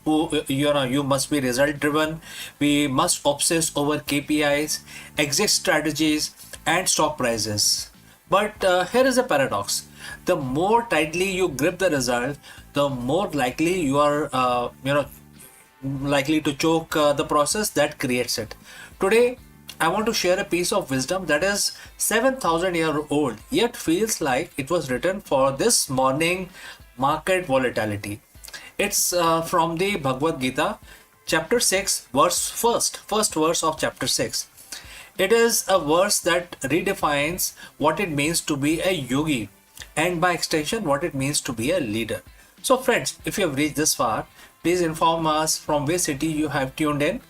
you must be result driven. We must obsess over KPIs, exit strategies, and stock prices. But here is a paradox. The more tightly you grip the result, the more likely you are, likely to choke the process that creates it. Today, I want to share a piece of wisdom that is 7,000 years old, yet feels like it was written for this morning market volatility. It's from the Bhagavad Gita, chapter 6, first verse of chapter 6. It is a verse that redefines what it means to be a yogi and by extension what it means to be a leader. So friends, if you have reached this far, please inform us from which city you have tuned in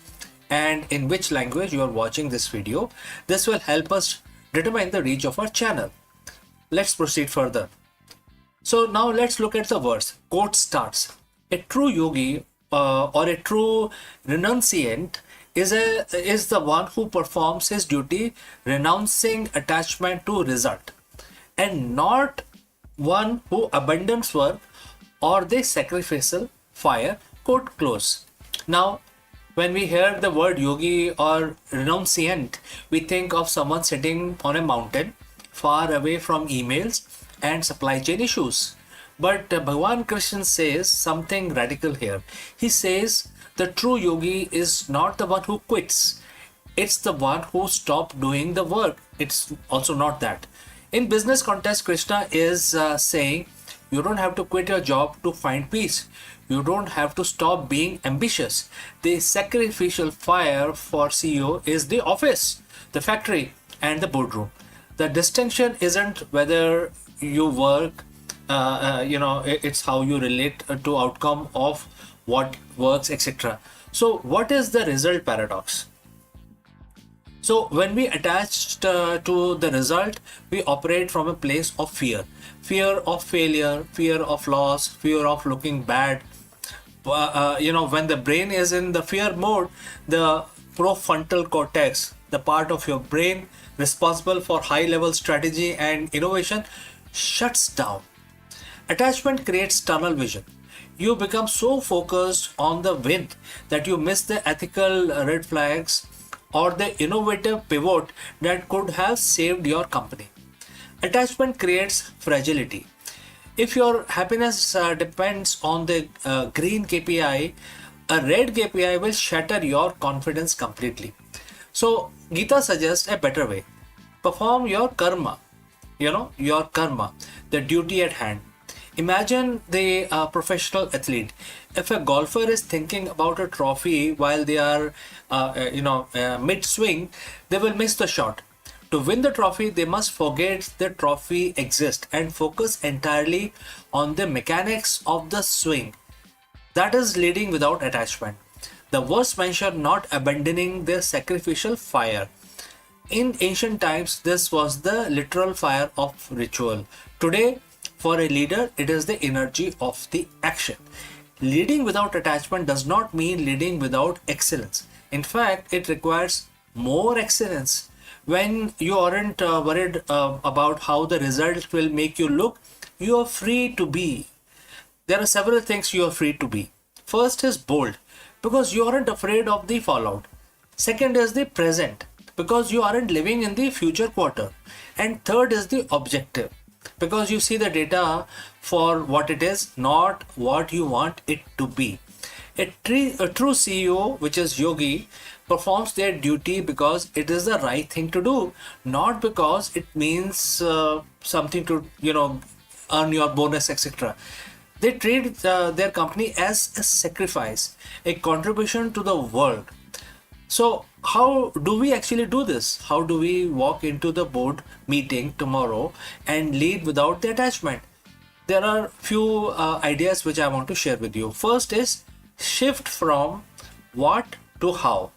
and in which language you are watching this video. This will help us determine the reach of our channel. Let's proceed further. So now let's look at the verse. Quote starts. A true yogi or a true renunciant is the one who performs his duty renouncing attachment to result, and not one who abandons work or the sacrificial fire. Quote close. Now, when we hear the word yogi or renunciant, we think of someone sitting on a mountain far away from emails and supply chain issues. But Bhagwan Krishna says something radical here. He says the true yogi is not the one who quits. It's the one who stopped doing the work. It's also not that. In business context, Krishna is saying you don't have to quit your job to find peace. You don't have to stop being ambitious. The sacrificial fire for CEO is the office, the factory, and the boardroom. The distinction isn't whether you work it's how you relate to outcome of what works, etc. So what is the result paradox? So when we attach to the result, we operate from a place of fear. Fear of failure, fear of loss, fear of looking bad. When the brain is in the fear mode, the prefrontal cortex, the part of your brain responsible for high level strategy and innovation, shuts down. Attachment creates tunnel vision. You become so focused on the win that you miss the ethical red flags or the innovative pivot that could have saved your company. Attachment creates fragility. If your happiness depends on the green KPI, a red KPI will shatter your confidence completely. So, Gita suggests a better way. Perform your karma, your karma, the duty at hand. Imagine the professional athlete. If a golfer is thinking about a trophy while they are, mid swing, they will miss the shot. To win the trophy, they must forget the trophy exists and focus entirely on the mechanics of the swing. That is leading without attachment. The verse mentioned not abandoning the sacrificial fire. In ancient times, this was the literal fire of ritual. Today, for a leader, it is the energy of the action. Leading without attachment does not mean leading without excellence. In fact, it requires more excellence. When you aren't worried about how the result will make you look, you are free to be. There are several things you are free to be. First is bold, because you aren't afraid of the fallout. Second is the present, because you aren't living in the future quarter. And third is the objective, because you see the data for what it is, not what you want it to be. A true CEO, which is yogi, performs their duty because it is the right thing to do, not because it means something to, earn your bonus, etc. They treat their company as a sacrifice, a contribution to the world. So how do we actually do this? How do we walk into the board meeting tomorrow and lead without the attachment? There are few ideas which I want to share with you. First is shift from what to how.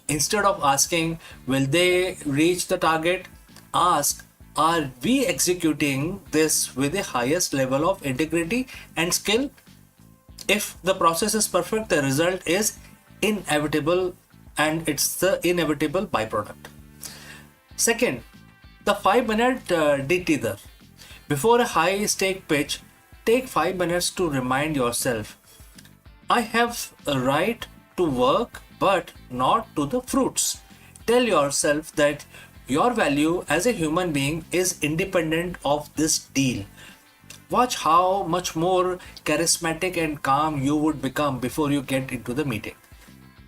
Instead of asking, will they reach the target? Ask, are we executing this with the highest level of integrity and skill? If the process is perfect, the result is inevitable, and it's the inevitable byproduct. Second, the 5-minute detailer. Before a high stake pitch, take 5 minutes to remind yourself, I have a right to work, but not to the fruits. Tell yourself that your value as a human being is independent of this deal. Watch how much more charismatic and calm you would become before you get into the meeting.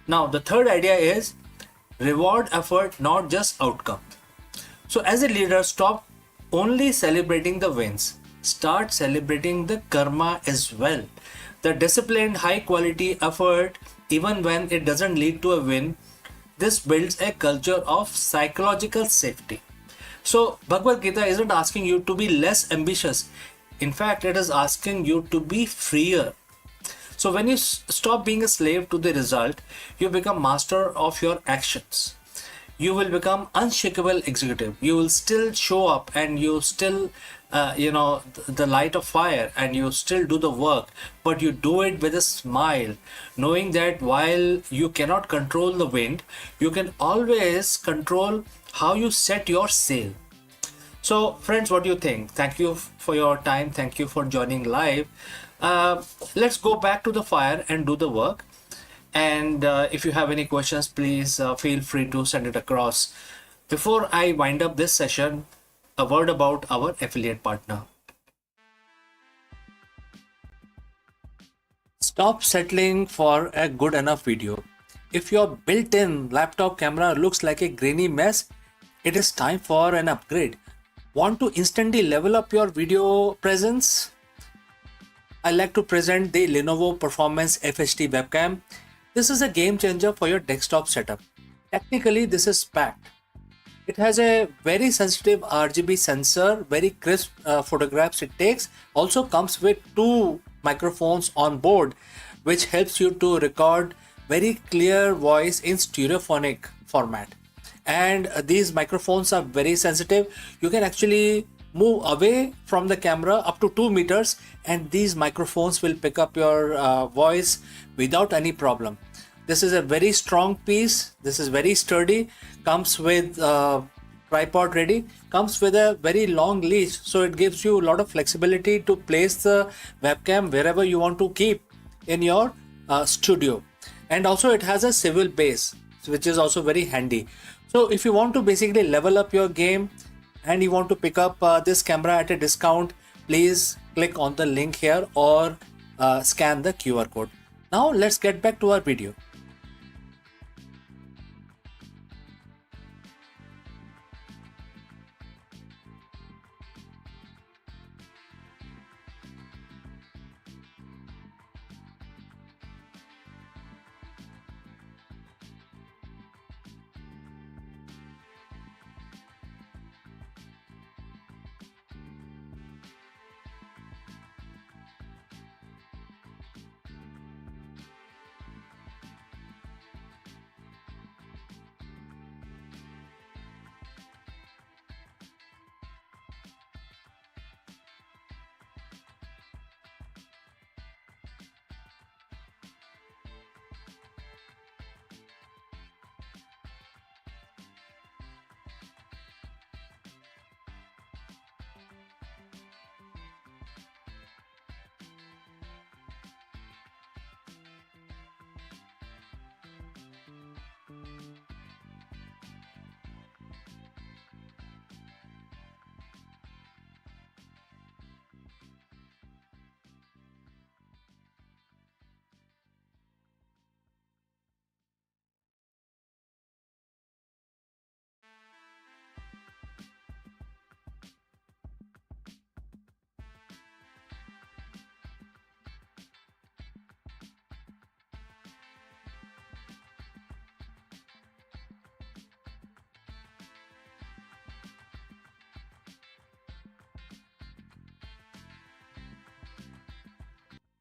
Now, the third idea is reward effort, not just outcome. So, as a leader, stop only celebrating the wins. Start celebrating the karma as well. The disciplined, high quality effort, even when it doesn't lead to a win, this builds a culture of psychological safety. So, Bhagavad Gita isn't asking you to be less ambitious. In fact, it is asking you to be freer. So when you stop being a slave to the result, you become master of your actions. You will become unshakable executive. You will still show up and you still, the light of fire, and you still do the work, but you do it with a smile, knowing that while you cannot control the wind, you can always control how you set your sail. So friends, what do you think? Thank you for your time. Thank you for joining live. Let's go back to the fire and do the work. And if you have any questions, please feel free to send it across. Before I wind up this session, a word about our affiliate partner. Stop settling for a good enough video. If your built-in laptop camera looks like a grainy mess, it is time for an upgrade. Want to instantly level up your video presence? I like to present the Lenovo Performance FHD webcam. This is a game changer for your desktop setup. Technically, this is packed. It has a very sensitive RGB sensor, very crisp photographs it takes. Also comes with two microphones on board, which helps you to record very clear voice in stereophonic format. And these microphones are very sensitive. You can actually move away from the camera up to 2 meters, and these microphones will pick up your voice without any problem. This is a very strong piece. This is very sturdy. Comes with tripod ready. Comes with a very long leash, so it gives you a lot of flexibility to place the webcam wherever you want to keep in your studio. And also it has a swivel base, which is also very handy. So if you want to basically level up your game and you want to pick up this camera at a discount, please click on the link here or scan the QR code. Now let's get back to our video.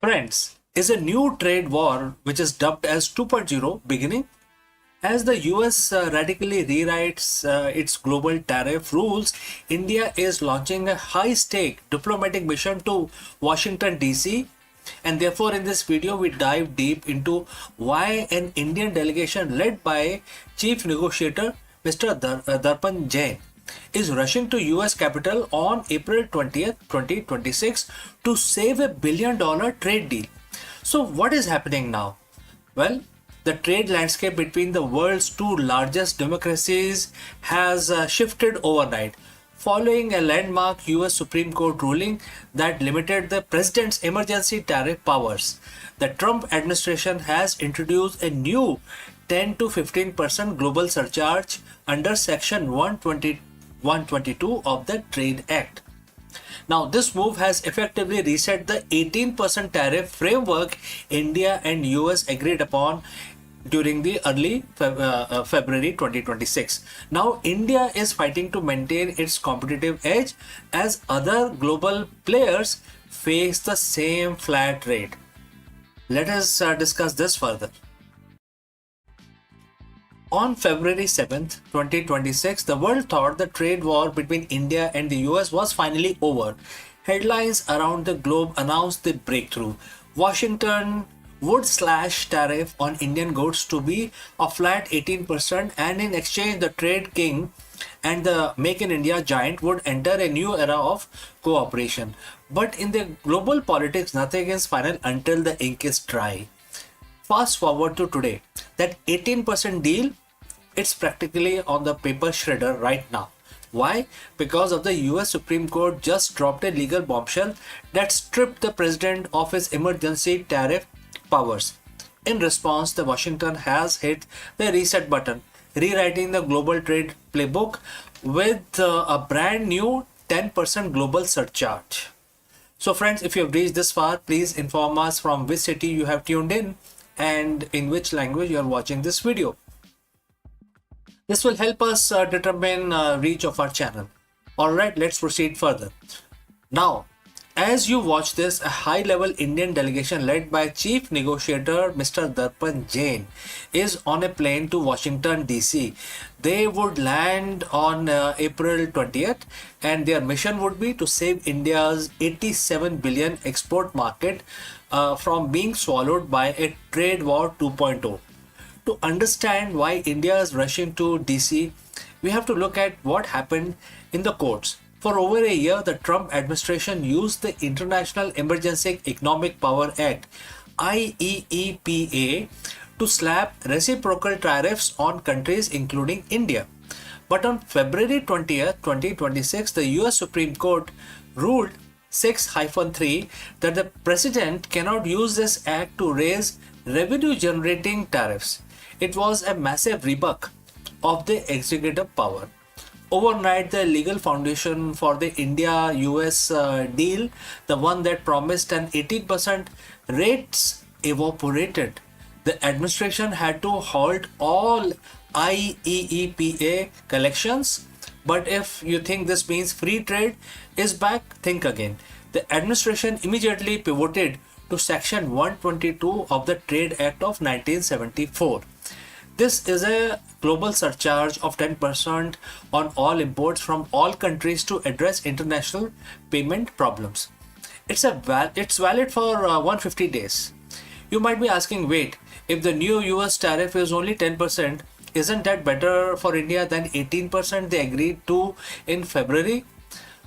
Friends, is a new trade war which is dubbed as 2.0 beginning? As the US radically rewrites its global tariff rules, India is launching a high stake diplomatic mission to Washington, D.C. And therefore, in this video, we dive deep into why an Indian delegation led by Chief Negotiator Mr. Darpan Jain is rushing to US capital on April 20th, 2026 to save $1 billion trade deal. So what is happening now? Well, the trade landscape between the world's two largest democracies has shifted overnight following a landmark US Supreme Court ruling that limited the president's emergency tariff powers. The Trump administration has introduced a new 10 to 15% global surcharge under Section 122 of the Trade Act. Now, this move has effectively reset the 18% tariff framework India and US agreed upon during the early February 2026. Now, India is fighting to maintain its competitive edge as other global players face the same flat rate. Let us discuss this further. On February 7th, 2026, the world thought the trade war between India and the US was finally over. Headlines around the globe announced the breakthrough. Washington would slash tariff on Indian goods to be a flat 18%, and in exchange the trade king and the Make in India giant would enter a new era of cooperation. But in the global politics, nothing is final until the ink is dry. Fast forward to today, that 18% deal, it's practically on the paper shredder right now. Why? Because of the US Supreme Court just dropped a legal bombshell that stripped the president of his emergency tariff powers. In response, the Washington has hit the reset button, rewriting the global trade playbook with a brand new 10% global surcharge. So friends, if you have reached this far, please inform us from which city you have tuned in and in which language you are watching this video. This will help us determine reach of our channel. Alright, let's proceed further. Now, as you watch this, a high-level Indian delegation led by Chief Negotiator Mr. Darpan Jain is on a plane to Washington DC. They would land on April 20th, and their mission would be to save India's 87 billion export market from being swallowed by a trade war 2.0. To understand why India is rushing to DC, we have to look at what happened in the courts. For over a year, the Trump administration used the International Emergency Economic Power Act (IEEPA) to slap reciprocal tariffs on countries including India. But on February 20th, 2026, the US Supreme Court ruled 6-3 that the president cannot use this act to raise revenue generating tariffs. It was a massive rebuke of the executive power. Overnight, the legal foundation for the India-US deal, the one that promised an 18% rates, evaporated. The administration had to halt all IEEPA collections. But if you think this means free trade is back, think again. The administration immediately pivoted to Section 122 of the Trade Act of 1974. This is a global surcharge of 10% on all imports from all countries to address international payment problems. It's valid for 150 days. You might be asking, wait, if the new US tariff is only 10%, isn't that better for India than 18% they agreed to in February?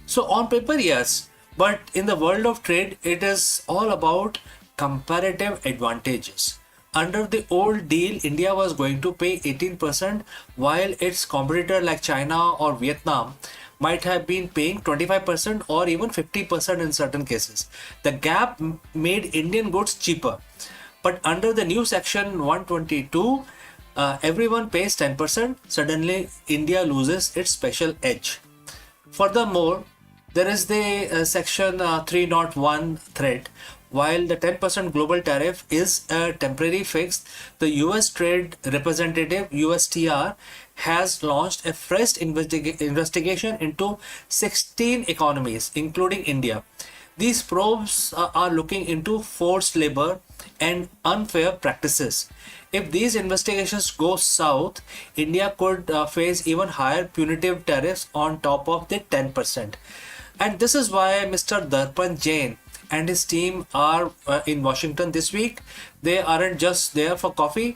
So on paper, yes, but in the world of trade, it is all about comparative advantages. Under the old deal, India was going to pay 18% while its competitor like China or Vietnam might have been paying 25% or even 50% in certain cases. The gap made Indian goods cheaper. But under the new Section 122, everyone pays 10%. Suddenly, India loses its special edge. Furthermore, there is the Section 301 threat. While the 10% global tariff is a temporary fix, the US Trade Representative USTR has launched a fresh investigation into 16 economies, including India. These probes are looking into forced labor and unfair practices. If these investigations go south, India could face even higher punitive tariffs on top of the 10%. And this is why Mr. Darpan Jain and his team are in Washington this week. They aren't just there for coffee.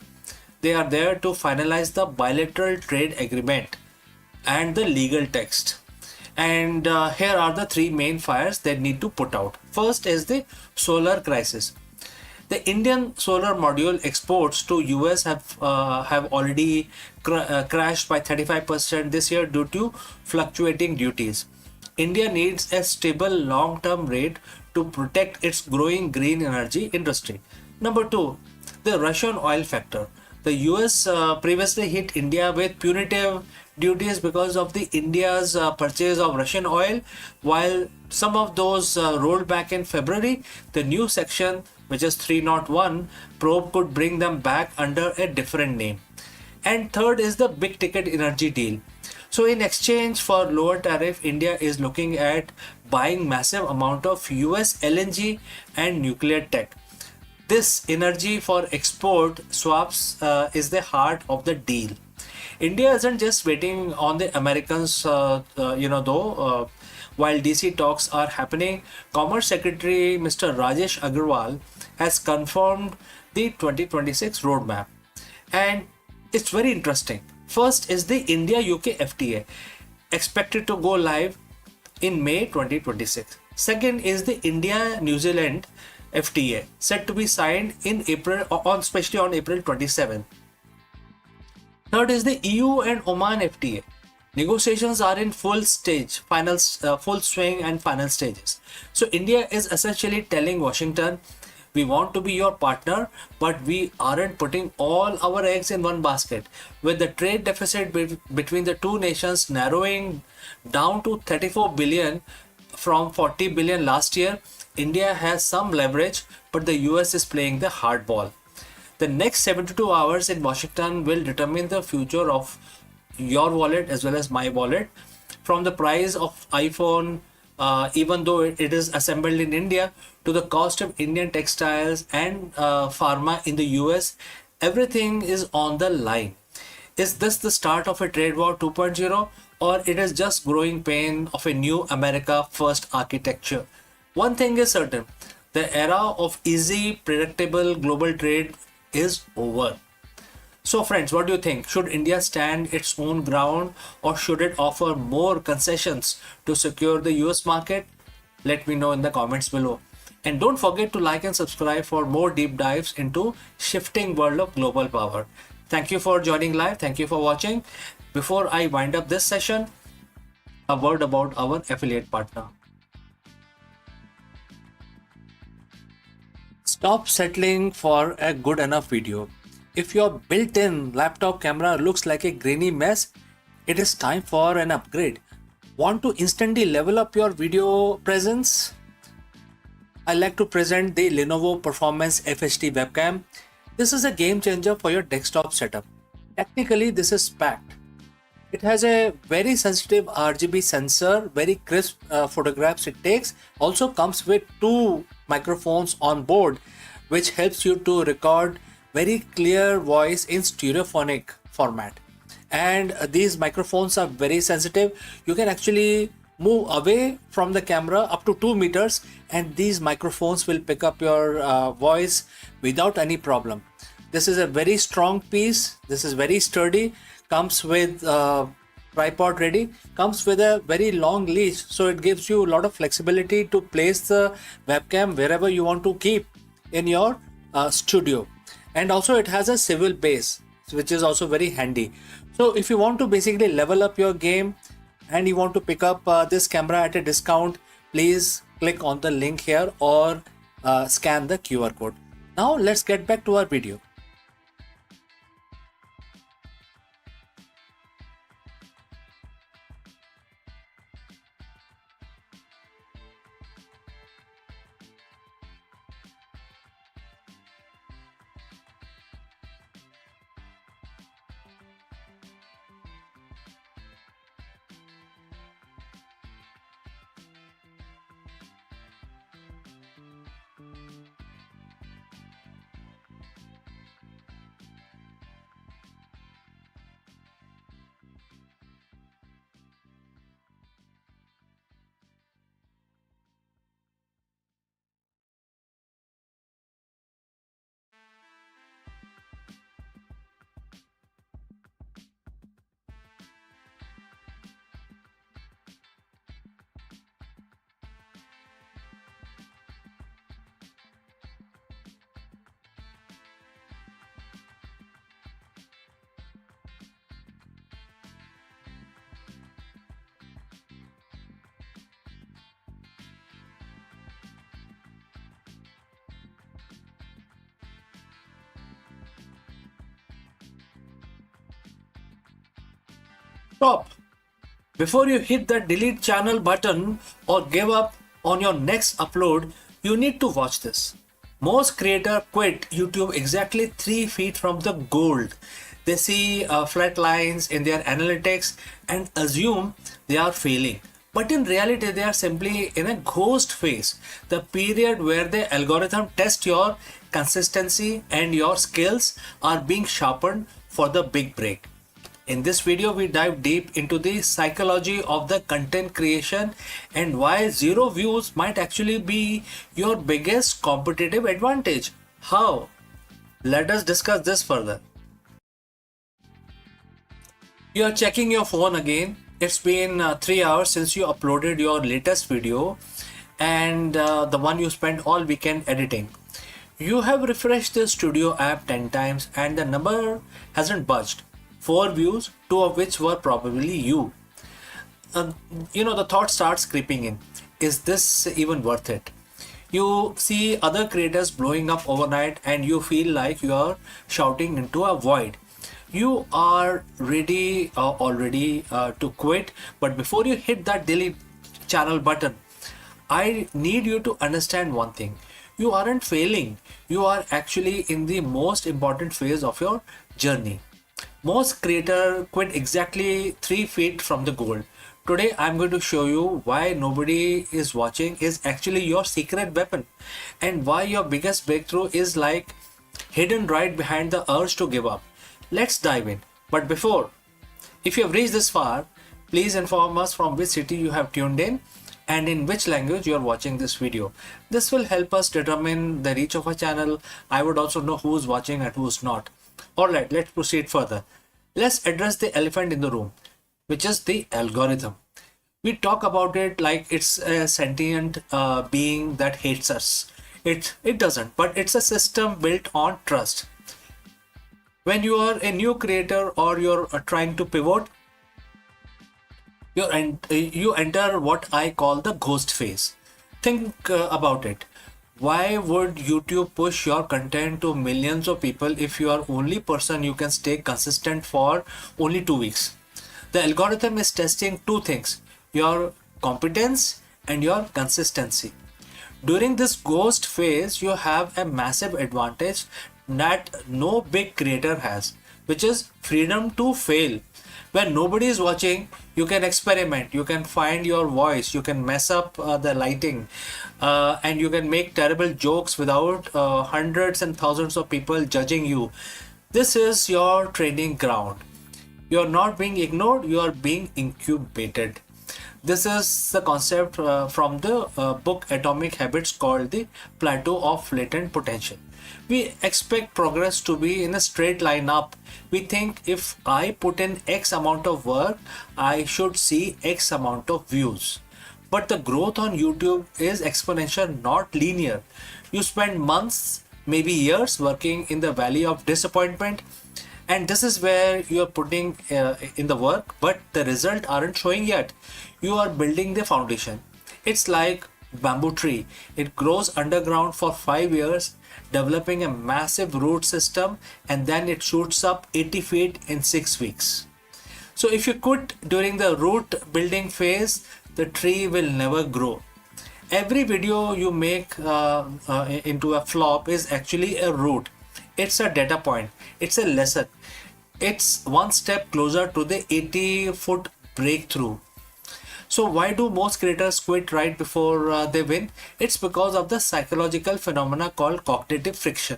They are there to finalize the bilateral trade agreement and the legal text. And here are the three main fires they need to put out. First is the solar crisis. The Indian solar module exports to US have already crashed by 35% this year due to fluctuating duties. India needs a stable long-term rate to protect its growing green energy industry. Number two, the Russian oil factor. The US previously hit India with punitive duties because of the India's purchase of Russian oil. While some of those rolled back in February, the new section, which is 301 probe, could bring them back under a different name. And third is the big ticket energy deal. So in exchange for lower tariff, India is looking at buying massive amount of US LNG and nuclear tech. This energy for export swaps is the heart of the deal. India isn't just waiting on the Americans, though. While DC talks are happening, Commerce Secretary Mr. Rajesh Agarwal has confirmed the 2026 roadmap. And it's very interesting. First is the India-UK FTA, expected to go live in May 2026. Second is the India-New Zealand FTA, set to be signed in April, especially on April 27. Third is the EU and Oman FTA. Negotiations are in full swing and final stages. So India is essentially telling Washington, we want to be your partner, but we aren't putting all our eggs in one basket. With the trade deficit between the two nations narrowing down to 34 billion from 40 billion last year, India has some leverage, but the US is playing the hardball. The next 72 hours in Washington will determine the future of your wallet as well as my wallet. From the price of iPhone, even though it is assembled in India, to the cost of Indian textiles and pharma in the US, everything is on the line. Is this the start of a trade war 2.0, or it is just growing pain of a new America first architecture? One thing is certain, the era of easy, predictable global trade is over. So friends, what do you think? Should India stand its own ground, or should it offer more concessions to secure the US market? Let me know in the comments below. And don't forget to like and subscribe for more deep dives into shifting world of global power. Thank you for joining live. Thank you for watching. Before I wind up this session, a word about our affiliate partner. Stop settling for a good enough video. If your built-in laptop camera looks like a grainy mess, it is time for an upgrade. Want to instantly level up your video presence? I like to present the Lenovo Performance FHD webcam. This is a game changer for your desktop setup. Technically, this is packed. It has a very sensitive RGB sensor, very crisp photographs it takes. Also comes with 2 microphones on board, which helps you to record very clear voice in stereophonic format. And these microphones are very sensitive. You can actually move away from the camera up to 2 meters, and these microphones will pick up your voice without any problem. This is a very strong piece. This is very sturdy. Comes with tripod ready. Comes with a very long leash, so it gives you a lot of flexibility to place the webcam wherever you want to keep in your studio. And also it has a swivel base, which is also very handy. So if you want to basically level up your game and you want to pick up this camera at a discount, please click on the link here or scan the QR code. Now let's get back to our video. Stop! Before you hit the delete channel button or give up on your next upload, you need to watch this. Most creators quit YouTube exactly 3 feet from the gold. They see flat lines in their analytics and assume they are failing. But in reality, they are simply in a ghost phase, the period where the algorithm tests your consistency and your skills are being sharpened for the big break. In this video, we dive deep into the psychology of the content creation and why 0 views might actually be your biggest competitive advantage. How? Let us discuss this further. You are checking your phone again. It's been 3 hours since you uploaded your latest video and the one you spent all weekend editing. You have refreshed the studio app 10 times and the number hasn't budged. 4 views, 2 of which were probably you. The thought starts creeping in. Is this even worth it? You see other creators blowing up overnight and you feel like you are shouting into a void. You are ready already to quit, but before you hit that delete channel button, I need you to understand one thing. You aren't failing. You are actually in the most important phase of your journey. Most creators quit exactly 3 feet from the goal. Today I'm going to show you why nobody is watching is actually your secret weapon, and why your biggest breakthrough is like hidden right behind the urge to give up. Let's dive in. But before, if you have reached this far, please inform us from which city you have tuned in and in which language you are watching this video. This will help us determine the reach of our channel. I would also know who's watching and who's not. Alright, let's proceed further. Let's address the elephant in the room, which is the algorithm. We talk about it like it's a sentient being that hates us. It doesn't, but it's a system built on trust. When you are a new creator or you're trying to pivot, you enter what I call the ghost phase. Think about it. Why would YouTube push your content to millions of people if you are only person you can stay consistent for only 2 weeks? The algorithm is testing two things: your competence and your consistency. During this ghost phase, you have a massive advantage that no big creator has, which is freedom to fail. When nobody is watching, you can experiment, you can find your voice, you can mess up the lighting, and you can make terrible jokes without hundreds and thousands of people judging you. This is your training ground. You are not being ignored, you are being incubated. This is the concept from the book Atomic Habits, called the plateau of latent potential. We expect progress to be in a straight line up. We think if I put in X amount of work, I should see X amount of views. But the growth on YouTube is exponential, not linear. You spend months, maybe years, working in the valley of disappointment, and this is where you're putting in the work, but the result aren't showing yet. You are building the foundation. It's like bamboo tree. It grows underground for 5 years, developing a massive root system, and then it shoots up 80 feet in 6 weeks. So if you quit during the root building phase, the tree will never grow. Every video you make into a flop is actually a root. It's a data point. It's a lesson. It's one step closer to the 80-foot breakthrough. So why do most creators quit right before they win? It's because of the psychological phenomena called cognitive friction.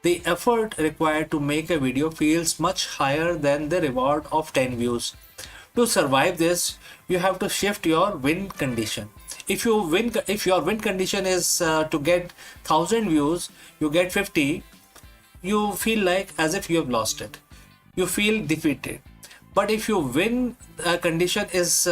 The effort required to make a video feels much higher than the reward of 10 views. To survive this, you have to shift your win condition. If your win condition is to get 1000 views, you get 50, you feel like as if you have lost it. You feel defeated. But if you win condition is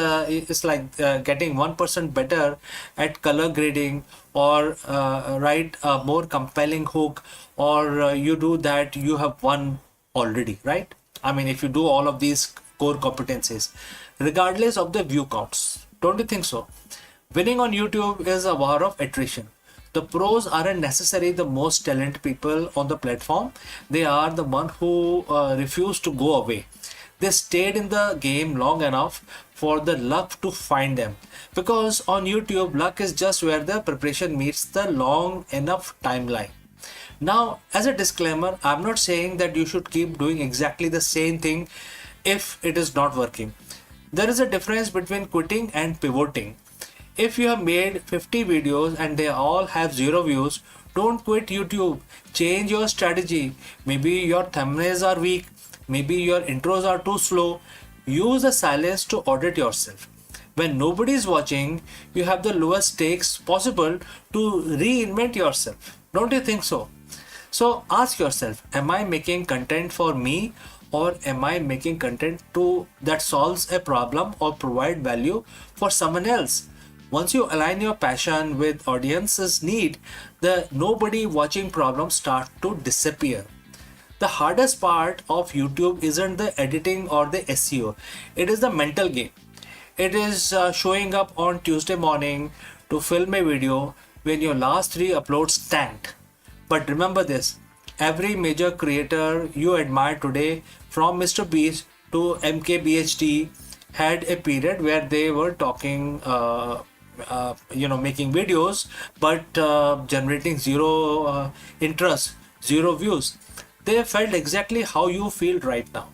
like getting 1% better at color grading, or write a more compelling hook, or you do that, you have won already, right? I mean, if you do all of these core competencies, regardless of the view counts, don't you think so? Winning on YouTube is a war of attrition. The pros aren't necessarily the most talented people on the platform. They are the one who refuse to go away. They stayed in the game long enough for the luck to find them. Because on YouTube, luck is just where the preparation meets the long enough timeline. Now, as a disclaimer, I'm not saying that you should keep doing exactly the same thing if it is not working. There is a difference between quitting and pivoting. If you have made 50 videos and they all have 0 views, don't quit YouTube. Change your strategy. Maybe your thumbnails are weak. Maybe your intros are too slow. Use the silence to audit yourself. When nobody is watching, you have the lowest stakes possible to reinvent yourself. Don't you think so? So ask yourself, am I making content for me, or am I making content that solves a problem or provide value for someone else? Once you align your passion with audience's need, the nobody watching problems start to disappear. The hardest part of YouTube isn't the editing or the SEO. It is the mental game. It is showing up on Tuesday morning to film a video when your last 3 uploads tanked. But remember this, every major creator you admire today, from Mr. Beast to MKBHD, had a period where they were talking making videos, but generating zero interest, 0 views. They felt exactly how you feel right now.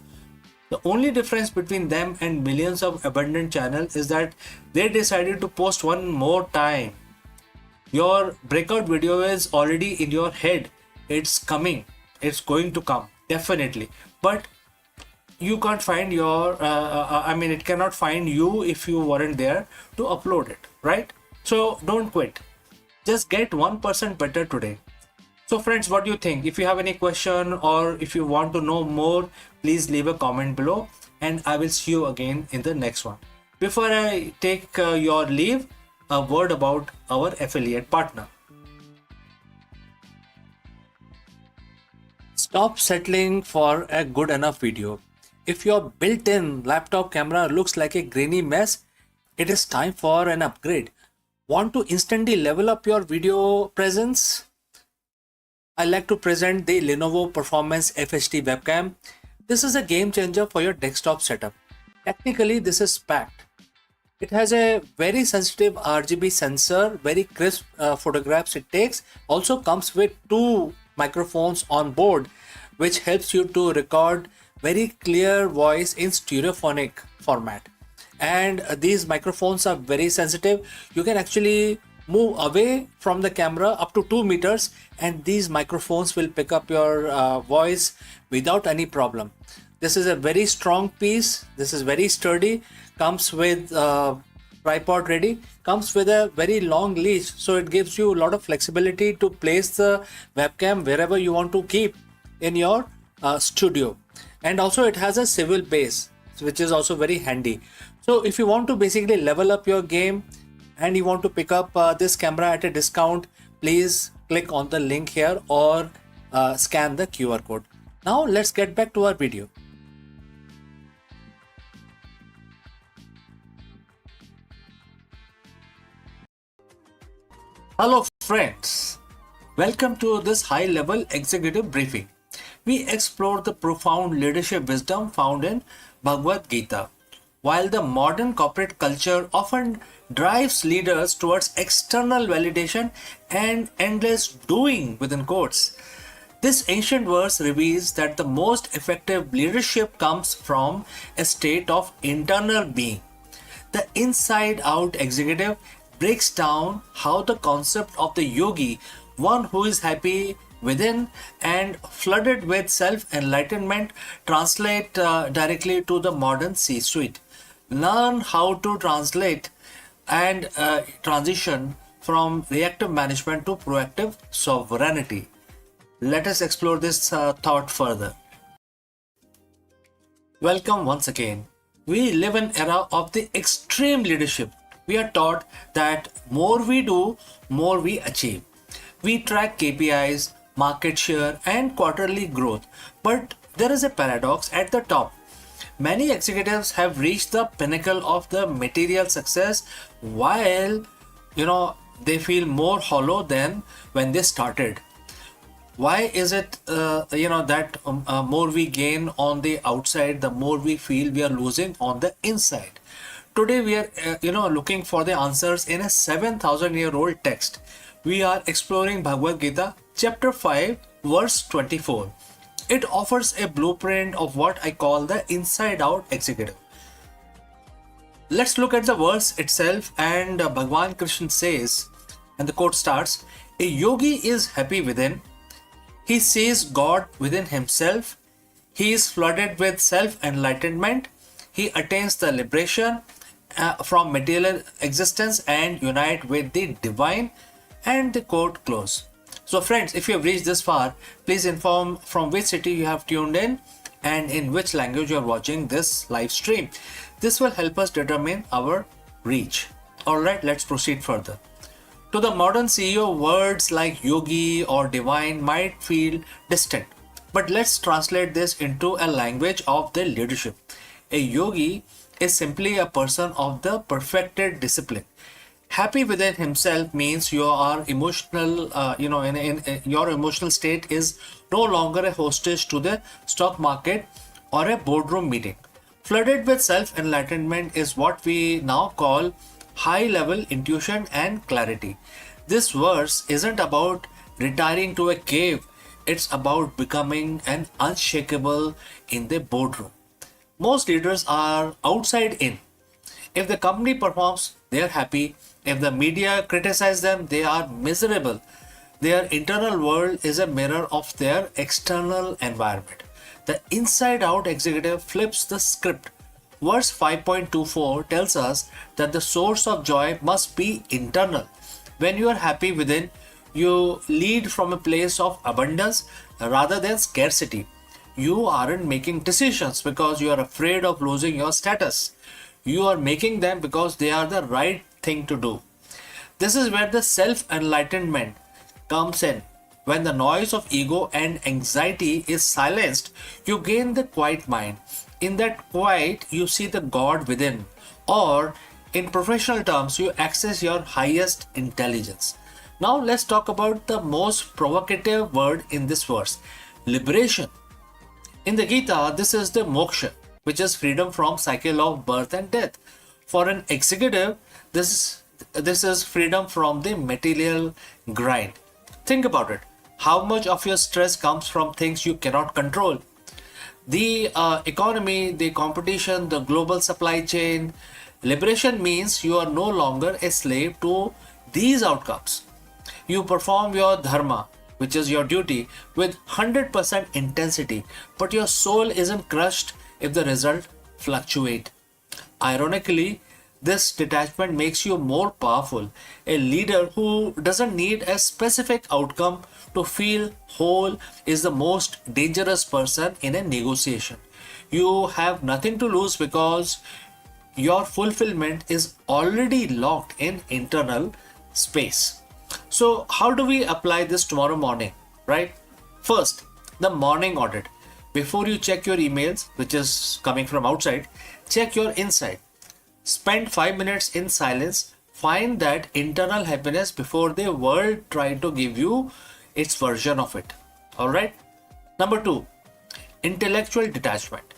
The only difference between them and millions of abundant channels is that they decided to post one more time. Your breakout video is already in your head. It's coming. It's going to come. Definitely. But you can't find it cannot find you if you weren't there to upload it, right? So don't quit. Just get 1% better today. So friends, what do you think? If you have any question or if you want to know more, please leave a comment below and I will see you again in the next one. Before I take your leave, a word about our affiliate partner. Stop settling for a good enough video. If your built-in laptop camera looks like a grainy mess, it is time for an upgrade. Want to instantly level up your video presence? I like to present the Lenovo Performance FHD webcam. This is a game changer for your desktop setup. Technically, this is packed. It has a very sensitive RGB sensor, very crisp photographs it takes. Also comes with 2 microphones on board, which helps you to record very clear voice in stereophonic format. And these microphones are very sensitive. You can actually move away from the camera up to 2 meters and these microphones will pick up your voice without any problem. This is a very strong piece. This is very sturdy. Comes with tripod ready. Comes with a very long leash, so it gives you a lot of flexibility to place the webcam wherever you want to keep in your studio. And also it has a swivel base, which is also very handy. So if you want to basically level up your game and you want to pick up this camera at a discount, please click on the link here or scan the QR code. Now let's get back to our video. Hello friends, welcome to this high-level executive briefing. We explore the profound leadership wisdom found in Bhagavad Gita. While the modern corporate culture often drives leaders towards external validation and endless doing within quotes, this ancient verse reveals that the most effective leadership comes from a state of internal being. The inside-out executive breaks down how the concept of the yogi, one who is happy within and flooded with self-enlightenment, translate directly to the modern C-suite. Learn how to translate and transition from reactive management to proactive sovereignty. Let us explore this thought further. Welcome once again. We live in an era of the extreme leadership. We are taught that more we do, more we achieve. We track KPIs, market share, and quarterly growth. But there is a paradox at the top. Many executives have reached the pinnacle of the material success while, they feel more hollow than when they started. Why is it, that more we gain on the outside, the more we feel we are losing on the inside? Today we are, looking for the answers in a 7,000-year-old text. We are exploring Bhagavad Gita, chapter 5, verse 24. It offers a blueprint of what I call the inside-out executive. Let's look at the verse itself, and Bhagwan Krishna says, and the quote starts, "A yogi is happy within. He sees God within himself. He is flooded with self-enlightenment. He attains the liberation from material existence and unite with the divine." And the quote close. So friends, if you have reached this far, please inform from which city you have tuned in and in which language you are watching this live stream. This will help us determine our reach. Alright, let's proceed further. To the modern CEO, words like yogi or divine might feel distant. But let's translate this into a language of the leadership. A yogi is simply a person of the perfected discipline. Happy within himself means you are emotional, in your emotional state is no longer a hostage to the stock market or a boardroom meeting. Flooded with self-enlightenment is what we now call high-level intuition and clarity. This verse isn't about retiring to a cave. it's about becoming an unshakable in the boardroom. Most leaders are outside in. If the company performs, they are happy. If the media criticize them, they are miserable. Their internal world is a mirror of their external environment. The inside out executive flips the script. Verse 5.24 tells us that the source of joy must be internal. When you are happy within, you lead from a place of abundance rather than scarcity. You aren't making decisions because you are afraid of losing your status. You are making them because they are the right thing to do. This is where the self enlightenment comes in. When the noise of ego and anxiety is silenced, you gain the quiet mind. In that quiet, you see the God within, or in professional terms, you access your highest intelligence. Now, let's talk about the most provocative word in this verse: liberation. In the Gita, this is the moksha, which is freedom from cycle of birth and death. For an executive, this is freedom from the material grind. Think about it. How much of your stress comes from things you cannot control? The economy, the competition, the global supply chain. Liberation means you are no longer a slave to these outcomes. You perform your dharma, which is your duty, with 100% intensity, but your soul isn't crushed if the result fluctuate. Ironically, this detachment makes you more powerful. A leader who doesn't need a specific outcome to feel whole is the most dangerous person in a negotiation. You have nothing to lose because your fulfillment is already locked in internal space. So, how do we apply this tomorrow morning, right? First, the morning audit. Before you check your emails, which is coming from outside, check your inside. Spend 5 minutes in silence. Find that internal happiness before the world try to give you its version of it. All right. Number two, intellectual detachment.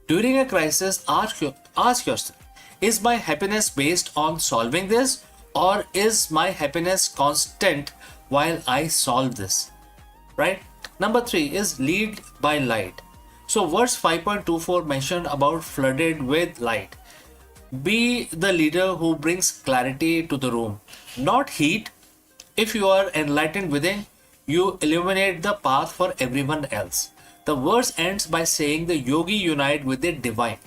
During a crisis, ask yourself: is my happiness based on solving this, or is my happiness constant while I solve this? Right. Number three is lead by light. So verse 5.24 mentioned about flooded with light. Be the leader who brings clarity to the room, not heat. If you are enlightened within, you illuminate the path for everyone else. The verse ends by saying the yogi unite with the divine.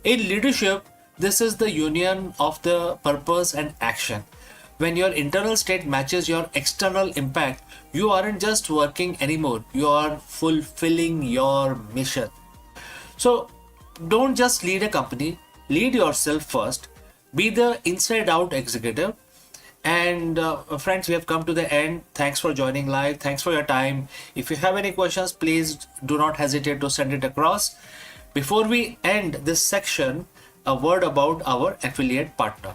In leadership, this is the union of the purpose and action. When your internal state matches your external impact, you aren't just working anymore, you are fulfilling your mission. So don't just lead a company, lead yourself first. Be the inside out executive. And friends, we have come to the end. Thanks for joining live. Thanks for your time. If you have any questions, please do not hesitate to send it across. Before we end this section, a word about our affiliate partner.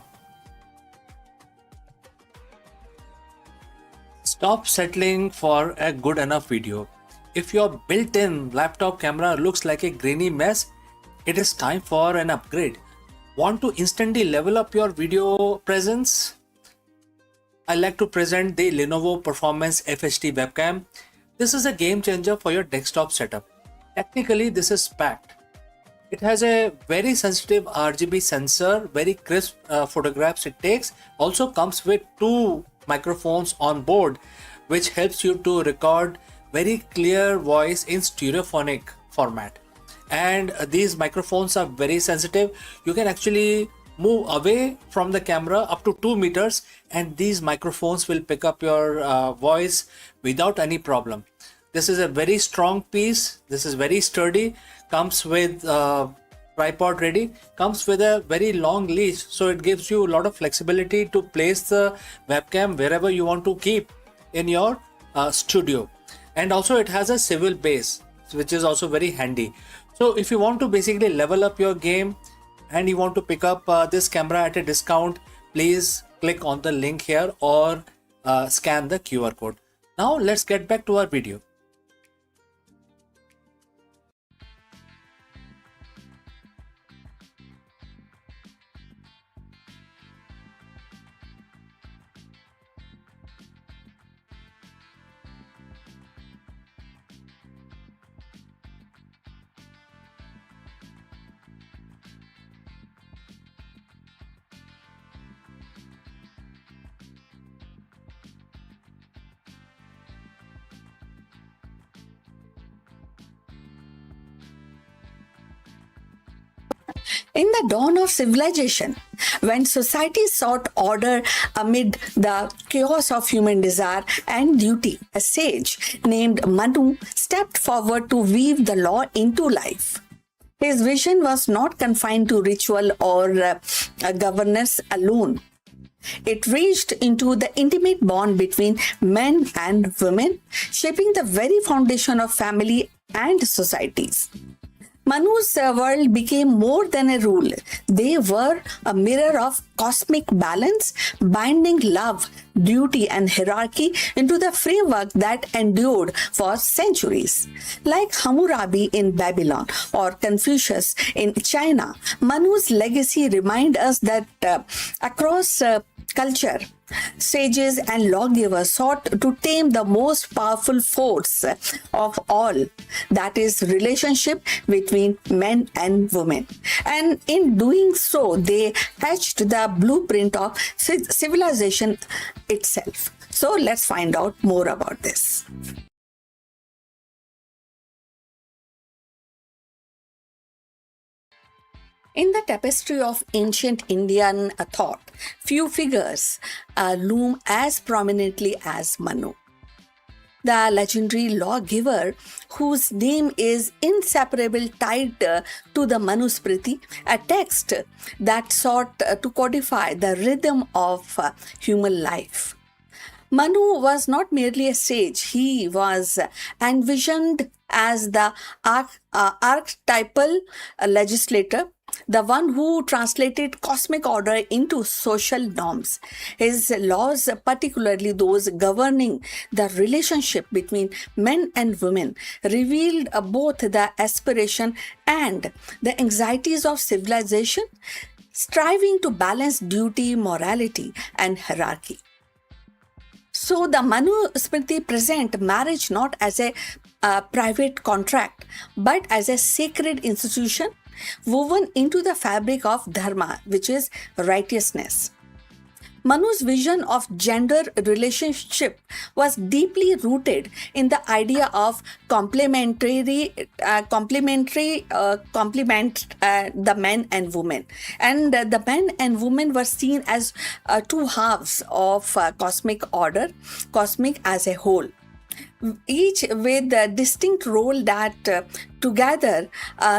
Stop settling for a good enough video. If your built-in laptop camera looks like a grainy mess, it is time for an upgrade. Want to instantly level up your video presence? I like to present the Lenovo Performance FHD webcam. This is a game changer for your desktop setup. Technically, this is packed. It has a very sensitive RGB sensor, very crisp photographs it takes. Also comes with 2 microphones on board, which helps you to record very clear voice in stereophonic format. And these microphones are very sensitive. You can actually move away from the camera up to 2 meters and these microphones will pick up your voice without any problem. This is a very strong piece. This is very sturdy. Comes with tripod ready. Comes with a very long leash, so it gives you a lot of flexibility to place the webcam wherever you want to keep in your studio. And also it has a swivel base, which is also very handy. So if you want to basically level up your game and you want to pick up this camera at a discount, please click on the link here or scan the QR code. Now let's get back to our video. In the dawn of civilization, when society sought order amid the chaos of human desire and duty, a sage named Manu stepped forward to weave the law into life. His vision was not confined to ritual or governance alone. It reached into the intimate bond between men and women, shaping the very foundation of family and societies. Manu's world became more than a rule. They were a mirror of cosmic balance, binding love, duty, and hierarchy into the framework that endured for centuries. Like Hammurabi in Babylon or Confucius in China, Manu's legacy reminds us that across culture, sages and lawgivers sought to tame the most powerful force of all, that is relationship between men and women. And in doing so, they etched the blueprint of civilization itself. So let's find out more about this. In the tapestry of ancient Indian thought, few figures loom as prominently as Manu, the legendary lawgiver whose name is inseparably tied to the Manusmriti, a text that sought to codify the rhythm of human life. Manu was not merely a sage, he was envisioned as the archetypal legislator, the one who translated cosmic order into social norms. His laws, particularly those governing the relationship between men and women, revealed both the aspiration and the anxieties of civilization, striving to balance duty, morality, and hierarchy. So the Manusmriti present marriage not as a private contract, but as a sacred institution woven into the fabric of dharma, which is righteousness. Manu's vision of gender relationship was deeply rooted in the idea of complement the men and women, and the men and women were seen as two halves of cosmic order, cosmic as a whole, each with a distinct role that together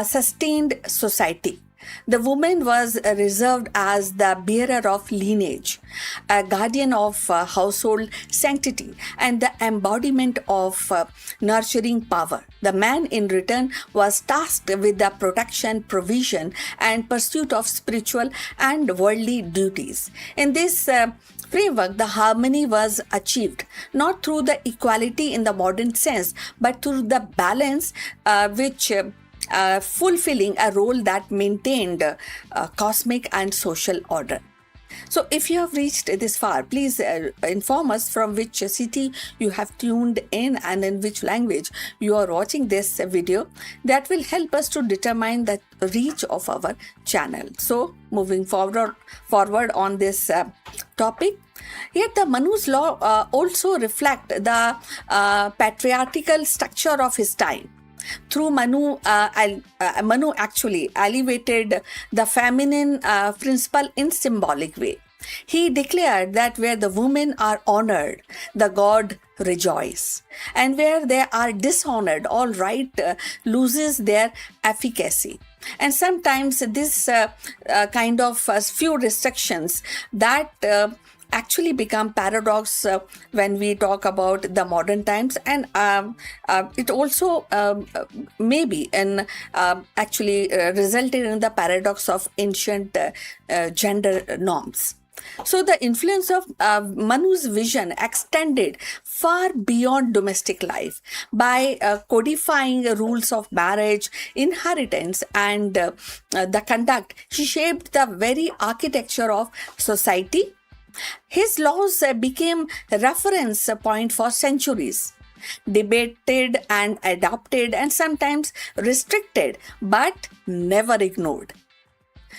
sustained society. The woman was reserved as the bearer of lineage, a guardian of household sanctity, and the embodiment of nurturing power. The man, in return, was tasked with the protection, provision, and pursuit of spiritual and worldly duties. In this framework, the harmony was achieved not through the equality in the modern sense, but through the balance which fulfilling a role that maintained cosmic and social order. So if you have reached this far, please inform us from which city you have tuned in and in which language you are watching this video. That will help us to determine the reach of our channel. So moving forward on this topic, yet the Manu's law also reflect the patriarchal structure of his time. Through Manu actually elevated the feminine principle in symbolic way. He declared that where the women are honored, the god rejoice, and where they are dishonored, all right loses their efficacy. And sometimes this kind of few restrictions that actually become paradox when we talk about the modern times, and it also maybe actually resulted in the paradox of ancient gender norms. So the influence of Manu's vision extended far beyond domestic life by codifying rules of marriage, inheritance, and the conduct. He shaped the very architecture of society. His laws became a reference point for centuries, debated and adopted and sometimes restricted, but never ignored.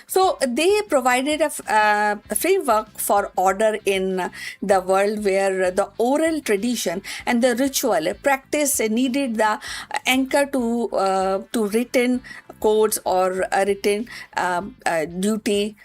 So they provided a framework for order in the world where the oral tradition and the ritual practice needed the anchor to written codes or a written duty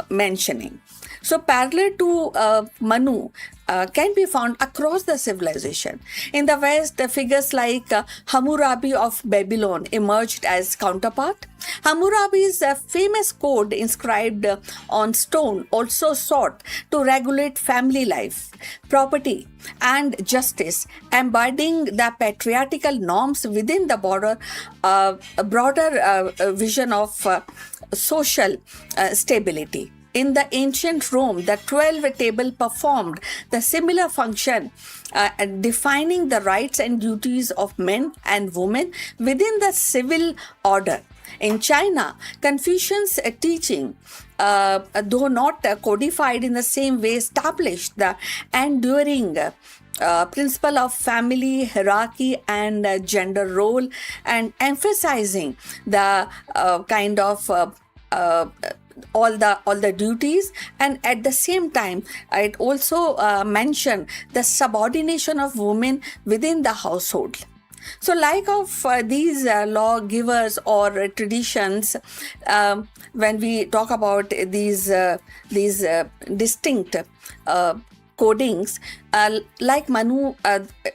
mentioning. So parallel to Manu can be found across the civilization. In the West, the figures like Hammurabi of Babylon emerged as counterpart. Hammurabi's famous code inscribed on stone also sought to regulate family life, property, and justice, embodying the patriarchal norms within the broader vision of social stability. In the ancient Rome, the 12 table performed the similar function, defining the rights and duties of men and women within the civil order. In China, Confucian's teaching, though not codified in the same way, established the enduring principle of family hierarchy and gender role, and emphasizing the kind of all the duties, and at the same time it also mentioned the subordination of women within the household. So like of these lawgivers or traditions, when we talk about these distinct codings, like Manu,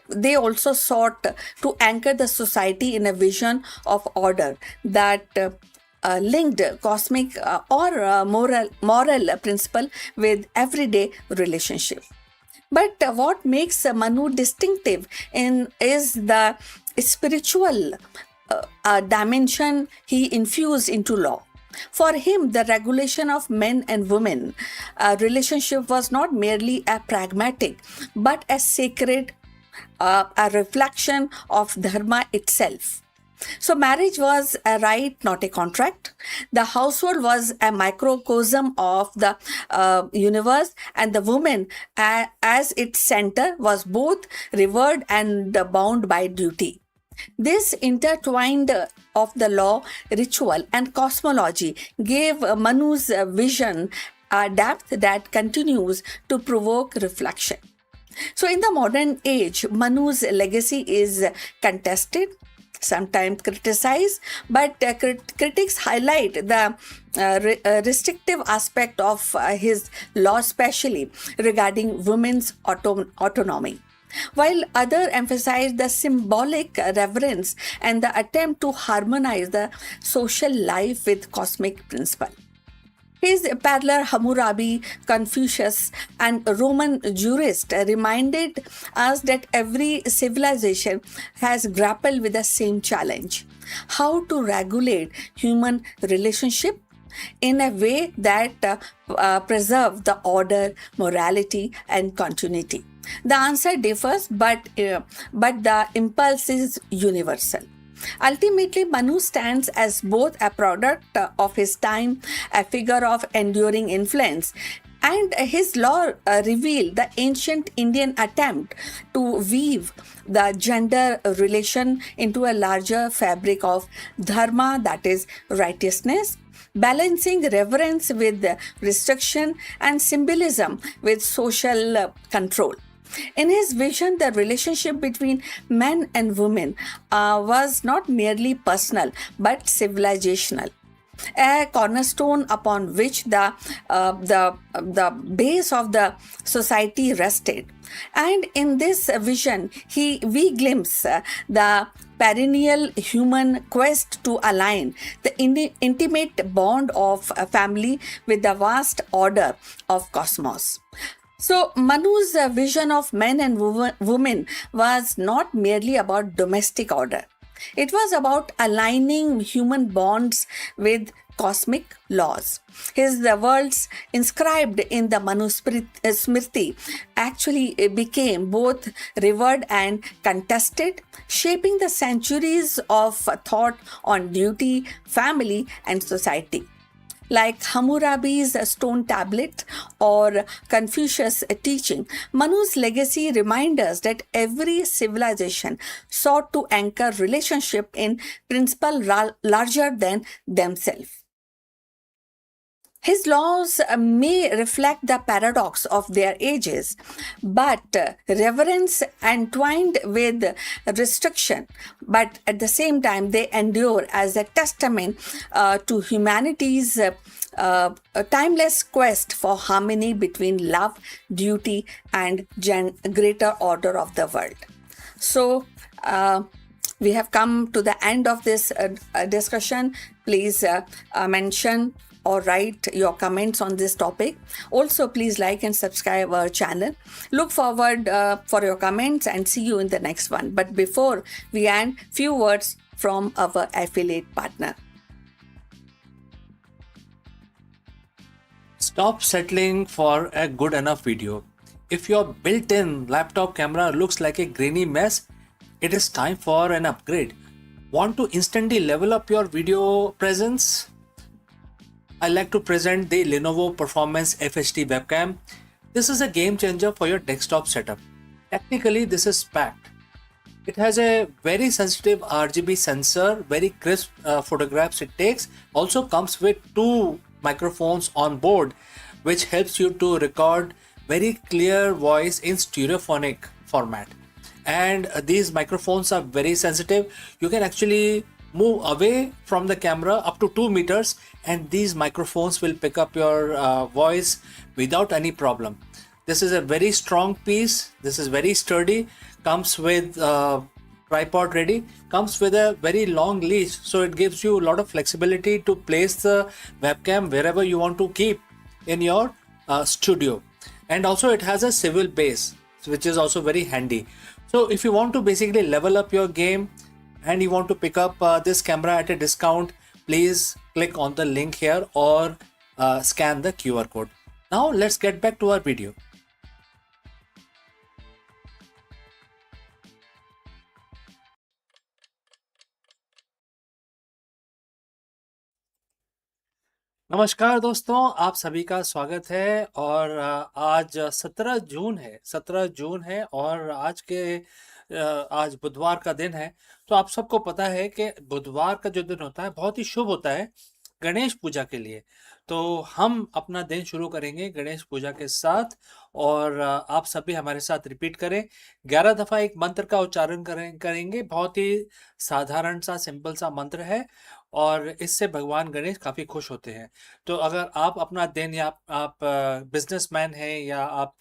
they also sought to anchor the society in a vision of order that linked cosmic or moral principle with everyday relationship. But what makes Manu distinctive is the spiritual dimension he infused into law. For him, the regulation of men and women relationship was not merely a pragmatic, but a sacred, a reflection of dharma itself. So marriage was a right, not a contract. The household was a microcosm of the universe, and the woman, as its center, was both revered and bound by duty. This intertwined of the law, ritual, and cosmology gave Manu's vision a depth that continues to provoke reflection. So in the modern age, Manu's legacy is contested, sometimes criticized, but critics highlight the restrictive aspect of his law, especially regarding women's autonomy, while others emphasize the symbolic reverence and the attempt to harmonize the social life with cosmic principle. His parallel Hammurabi, Confucius, and Roman jurist reminded us that every civilization has grappled with the same challenge: how to regulate human relationship in a way that preserve the order, morality, and continuity. The answer differs, but the impulse is universal. Ultimately, Manu stands as both a product of his time, a figure of enduring influence, and his law revealed the ancient Indian attempt to weave the gender relation into a larger fabric of dharma, that is, righteousness, balancing reverence with restriction and symbolism with social control. In his vision, the relationship between men and women was not merely personal but civilizational, a cornerstone upon which the base of the society rested. And in this vision, we glimpse the perennial human quest to align the intimate bond of a family with the vast order of cosmos. So Manu's vision of men and women was not merely about domestic order. It was about aligning human bonds with cosmic laws. His words inscribed in the Smriti actually became both revered and contested, shaping the centuries of thought on duty, family, and society. Like Hammurabi's stone tablet or Confucius' teaching, Manu's legacy reminds us that every civilization sought to anchor relationship in principle larger than themselves. His laws may reflect the paradox of their ages, but reverence entwined with restriction, but at the same time, they endure as a testament to humanity's a timeless quest for harmony between love, duty, and greater order of the world. So, we have come to the end of this discussion. Please mention or write your comments on this topic. Also, please like and subscribe our channel. Look forward for your comments and see you in the next one. But before we end, few words from our affiliate partner. Stop settling for a good enough video. If your built-in laptop camera looks like a grainy mess, it is time for an upgrade. Want to instantly level up your video presence? I like to present the Lenovo Performance FHD webcam. This is a game changer for your desktop setup. Technically, this is packed. It has a very sensitive RGB sensor, very crisp photographs it takes. Also comes with 2 microphones on board, which helps you to record very clear voice in stereophonic format. And these microphones are very sensitive. You can actually move away from the camera up to 2 meters and these microphones will pick up your voice without any problem. This is a very strong piece. This is very sturdy. Comes with tripod ready. Comes with a very long leash, so it gives you a lot of flexibility to place the webcam wherever you want to keep in your studio. And also it has a swivel base, which is also very handy. So if you want to basically level up your game and you want to pick up this camera at a discount, please click on the link here or scan the QR code. Now let's get back to our video. नमस्कार दोस्तों, आप सभी का स्वागत है। और आज 17 जून है और आज बुधवार का दिन है। तो आप सबको पता है कि बुधवार का जो दिन होता है बहुत ही शुभ होता है गणेश पूजा के लिए। तो हम अपना दिन शुरू करेंगे गणेश पूजा के साथ और आप सभी हमारे साथ रिपीट करें। 11 दफ़ा एक मंत्र का उच्चारण करेंगे। बहुत ही साधारण सा सिंपल सा मंत्र है और इससे भगवान गणेश काफ़ी खुश होते हैं। तो अगर आप अपना दिन या आप बिजनेसमैन हैं या आप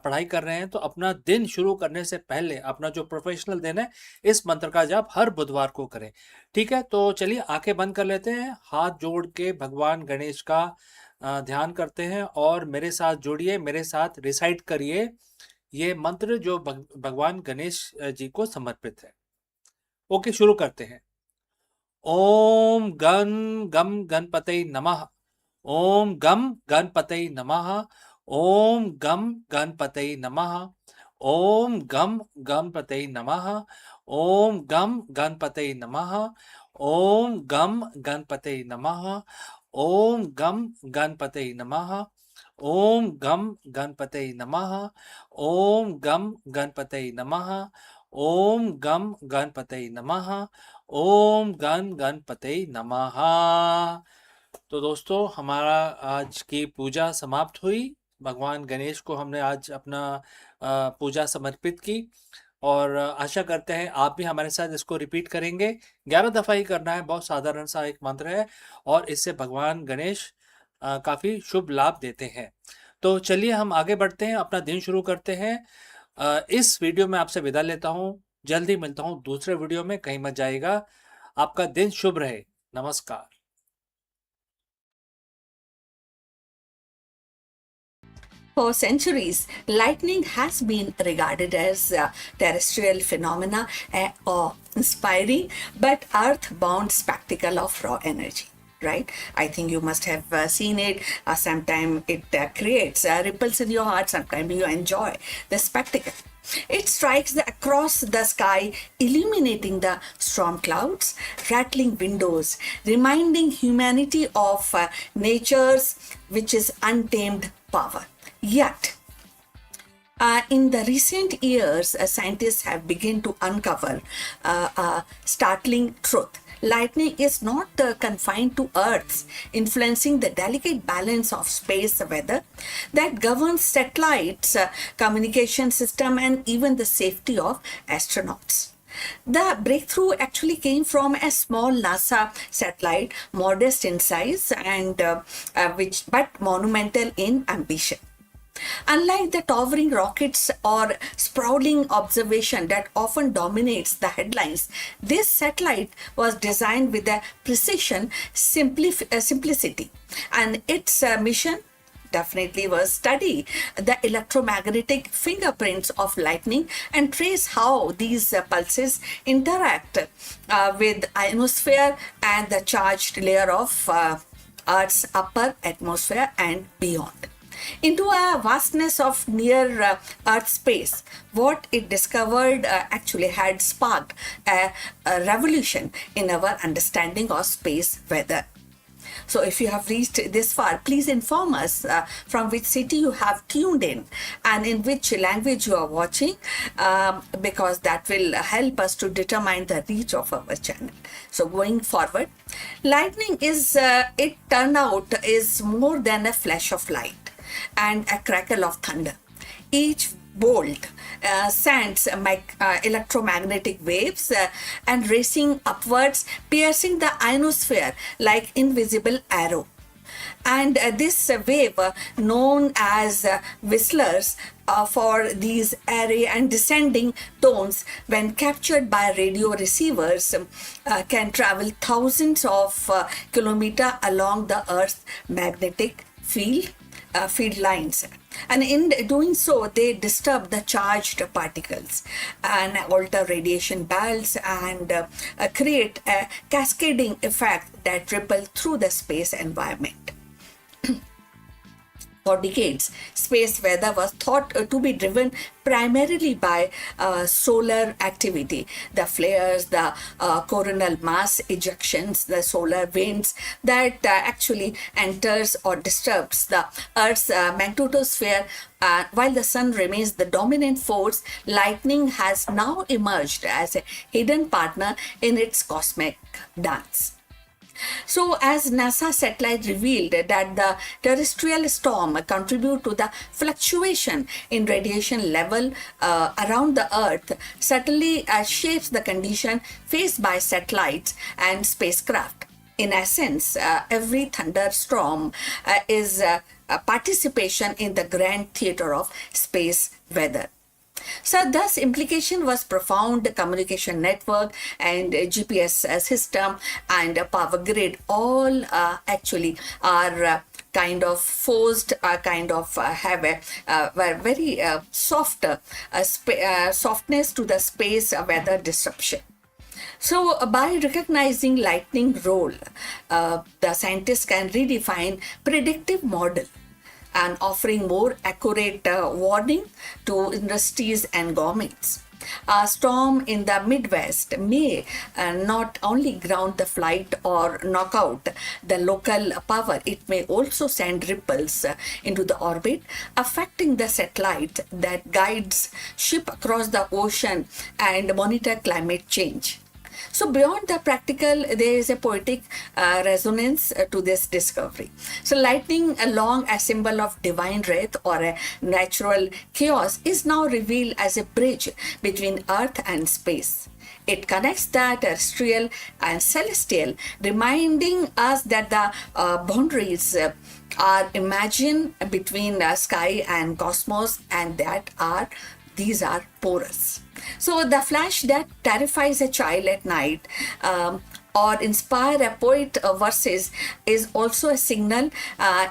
पढ़ाई कर रहे हैं तो अपना दिन शुरू करने से पहले अपना जो प्रोफेशनल दिन है इस मंत्र का जाप हर बुधवार को करें। ठीक है, तो चलिए आंखें बंद कर लेते हैं, हाथ जोड़ के भगवान गणेश का ध्यान करते हैं और मेरे साथ जोड़िए, मेरे साथ रिसाइट करिए ये मंत्र जो भगवान गणेश जी को समर्पित है। ओके, शुरू करते हैं। ओम गं गम गणपतये नमः। ओम गम गणपतये नमः। ओम गम गणपतये नमः। ओम गम गणपतये नमः। ओम गम गणपतये नमः। ओम गम गणपतये नमः। ओम गम गणपतये नमः। ओम गम गणपतये नमः। ओम गम गणपतये नमः। ओम गम गणपतये नमः। ओम गणपतये नमः। तो दोस्तों, हमारा आज की पूजा समाप्त हुई। भगवान गणेश को हमने आज अपना पूजा समर्पित की और आशा करते हैं आप भी हमारे साथ इसको रिपीट करेंगे। 11 दफ़ा ही करना है, बहुत साधारण सा एक मंत्र है और इससे भगवान गणेश काफ़ी शुभ लाभ देते हैं। तो चलिए हम आगे बढ़ते हैं, अपना दिन शुरू करते हैं। इस वीडियो में आपसे विदा लेता हूँ। जल्दी मिलता हूँ दूसरे वीडियो में, कहीं मत जाइएगा। आपका दिन शुभ रहे। नमस्कार। For centuries, lightning has been regarded as a terrestrial phenomena, awe-inspiring but earth-bound spectacle of raw energy. Right? I think you must have seen it. Sometimes it creates ripples in your heart. Sometimes you enjoy the spectacle. It strikes across the sky, illuminating the storm clouds, rattling windows, reminding humanity of nature's which is untamed power. Yet, in the recent years, scientists have begun to uncover a startling truth. lightning is not confined to Earth, influencing the delicate balance of space weather that governs satellites, communication system, and even the safety of astronauts. The breakthrough actually came from a small NASA satellite, modest in size and which but monumental in ambition. Unlike the towering rockets or sprawling observation that often dominates the headlines, this satellite was designed with a precision, simplicity, and its mission definitely was study the electromagnetic fingerprints of lightning and trace how these pulses interact with ionosphere and the charged layer of Earth's upper atmosphere and beyond. Into a vastness of near Earth space, what it discovered actually had sparked a revolution in our understanding of space weather. So if you have reached this far, please inform us from which city you have tuned in and in which language you are watching, because that will help us to determine the reach of our channel. So going forward, lightning is, it turned out, is more than a flash of light and a crackle of thunder. Each bolt sends electromagnetic waves and racing upwards, piercing the ionosphere like invisible arrow. And this wave, known as whistlers for these airy and descending tones, when captured by radio receivers, can travel thousands of kilometers along the Earth's magnetic field lines, and in doing so they disturb the charged particles and alter radiation belts and create a cascading effect that ripple through the space environment. For decades, space weather was thought to be driven primarily by solar activity, the flares, the coronal mass ejections, the solar winds that actually enters or disturbs the Earth's magnetosphere. While the sun remains the dominant force, lightning has now emerged as a hidden partner in its cosmic dance. So, as NASA satellite revealed that the terrestrial storm contribute to the fluctuation in radiation level around the Earth, subtly shapes the condition faced by satellites and spacecraft. In essence, every thunderstorm is a participation in the grand theater of space weather. So thus implication was profound. Communication network and GPS system and power grid all actually are kind of forced, kind of have a very soft softness to the space weather disruption. So by recognizing lightning role, the scientists can redefine predictive model and offering more accurate warning to industries and governments. A storm in the Midwest may not only ground the flight or knock out the local power, it may also send ripples into the orbit, affecting the satellite that guides ship across the ocean and monitor climate change. So beyond the practical, there is a poetic resonance to this discovery. So lightning, along a symbol of divine wrath or a natural chaos, is now revealed as a bridge between earth and space. It connects the terrestrial and celestial, reminding us that the boundaries are imagined between sky and cosmos, and that these are porous. So the flash that terrifies a child at night or inspire a poet verses is also a signal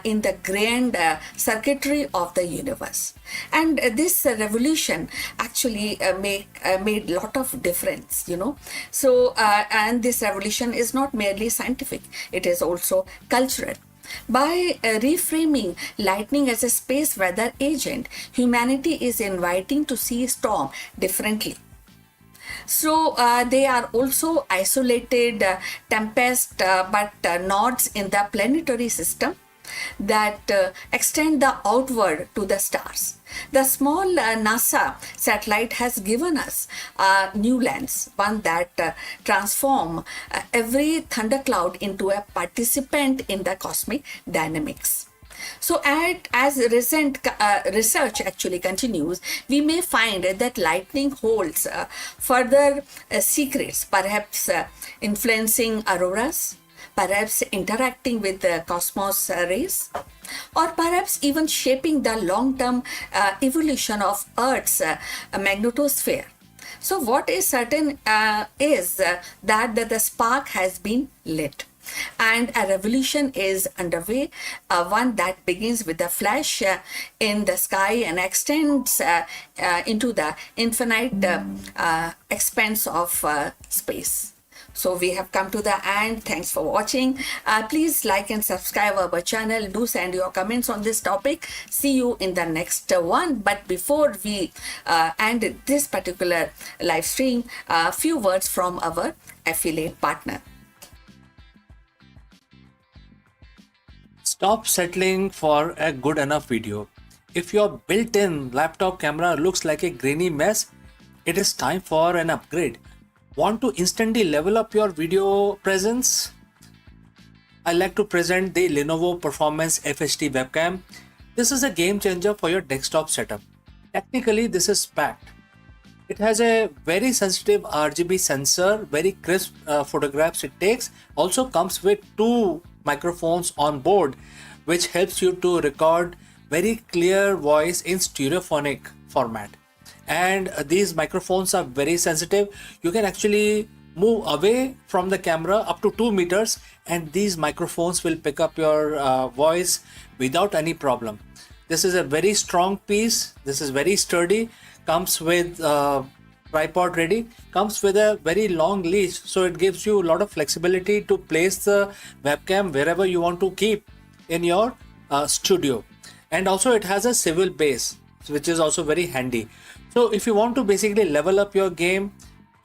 in the grand circuitry of the universe. And this revolution actually made lot of difference, you know. So and this revolution is not merely scientific, it is also cultural. By reframing lightning as a space weather agent, humanity is inviting to see storm differently. So they are also isolated tempest, but nodes in the planetary system, that extend the outward to the stars. The small NASA satellite has given us a new lens, one that transform every thundercloud into a participant in the cosmic dynamics. So, as recent research actually continues, we may find that lightning holds further secrets, perhaps influencing auroras, perhaps interacting with the cosmos rays, or perhaps even shaping the long term evolution of Earth's magnetosphere. So, what is certain is that the spark has been lit and a revolution is underway, one that begins with a flash in the sky and extends into the infinite expanse of space. So we have come to the end. Thanks for watching. Please like and subscribe our channel. Do send your comments on this topic. See you in the next one. But before we end this particular live stream, a few words from our affiliate partner. Stop settling for a good enough video. If your built-in laptop camera looks like a grainy mess, it is time for an upgrade. Want to instantly level up your video presence? I like to present the Lenovo Performance FHD webcam. This is a game changer for your desktop setup. Technically, this is packed. It has a very sensitive RGB sensor, very crisp photographs it takes. Also comes with two microphones on board, which helps you to record very clear voice in stereophonic format. And these microphones are very sensitive. You can actually move away from the camera up to 2 meters and these microphones will pick up your voice without any problem. This is a very strong piece. This is very sturdy. Comes with tripod ready, comes with a very long leash, so it gives you a lot of flexibility to place the webcam wherever you want to keep in your studio. And also it has a swivel base, which is also very handy. So if you want to basically level up your game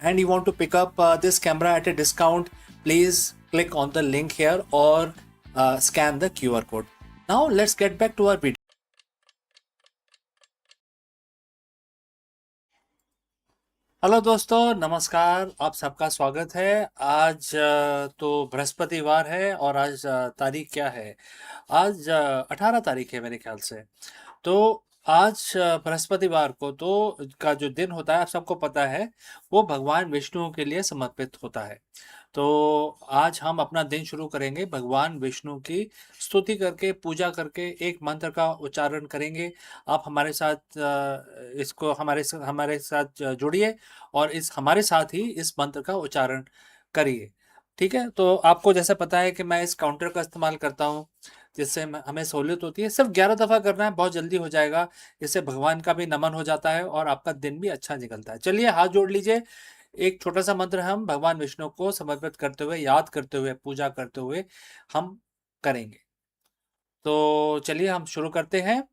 and you want to pick up this camera at a discount, please click on the link here or scan the QR code. Now let's get back to our video. Hello दोस्तों, नमस्कार। आप सबका स्वागत है। आज तो बृहस्पतिवार है और आज तारीख क्या है? आज 18 तारीख है मेरे ख्याल से। तो आज बृहस्पतिवार को तो का जो दिन होता है, आप सबको पता है, वो भगवान विष्णु के लिए समर्पित होता है। तो आज हम अपना दिन शुरू करेंगे भगवान विष्णु की स्तुति करके, पूजा करके, एक मंत्र का उच्चारण करेंगे। आप हमारे साथ इसको हमारे साथ जुड़िए और हमारे साथ ही इस मंत्र का उच्चारण करिए। ठीक है? तो आपको जैसे पता है कि मैं इस काउंटर का इस्तेमाल करता हूँ, जिससे हमें सहूलियत होती है। सिर्फ 11 दफ़ा करना है, बहुत जल्दी हो जाएगा। इससे भगवान का भी नमन हो जाता है और आपका दिन भी अच्छा निकलता है। चलिए हाथ जोड़ लीजिए। एक छोटा सा मंत्र हम भगवान विष्णु को समर्पित करते हुए, याद करते हुए, पूजा करते हुए हम करेंगे। तो चलिए हम शुरू करते हैं।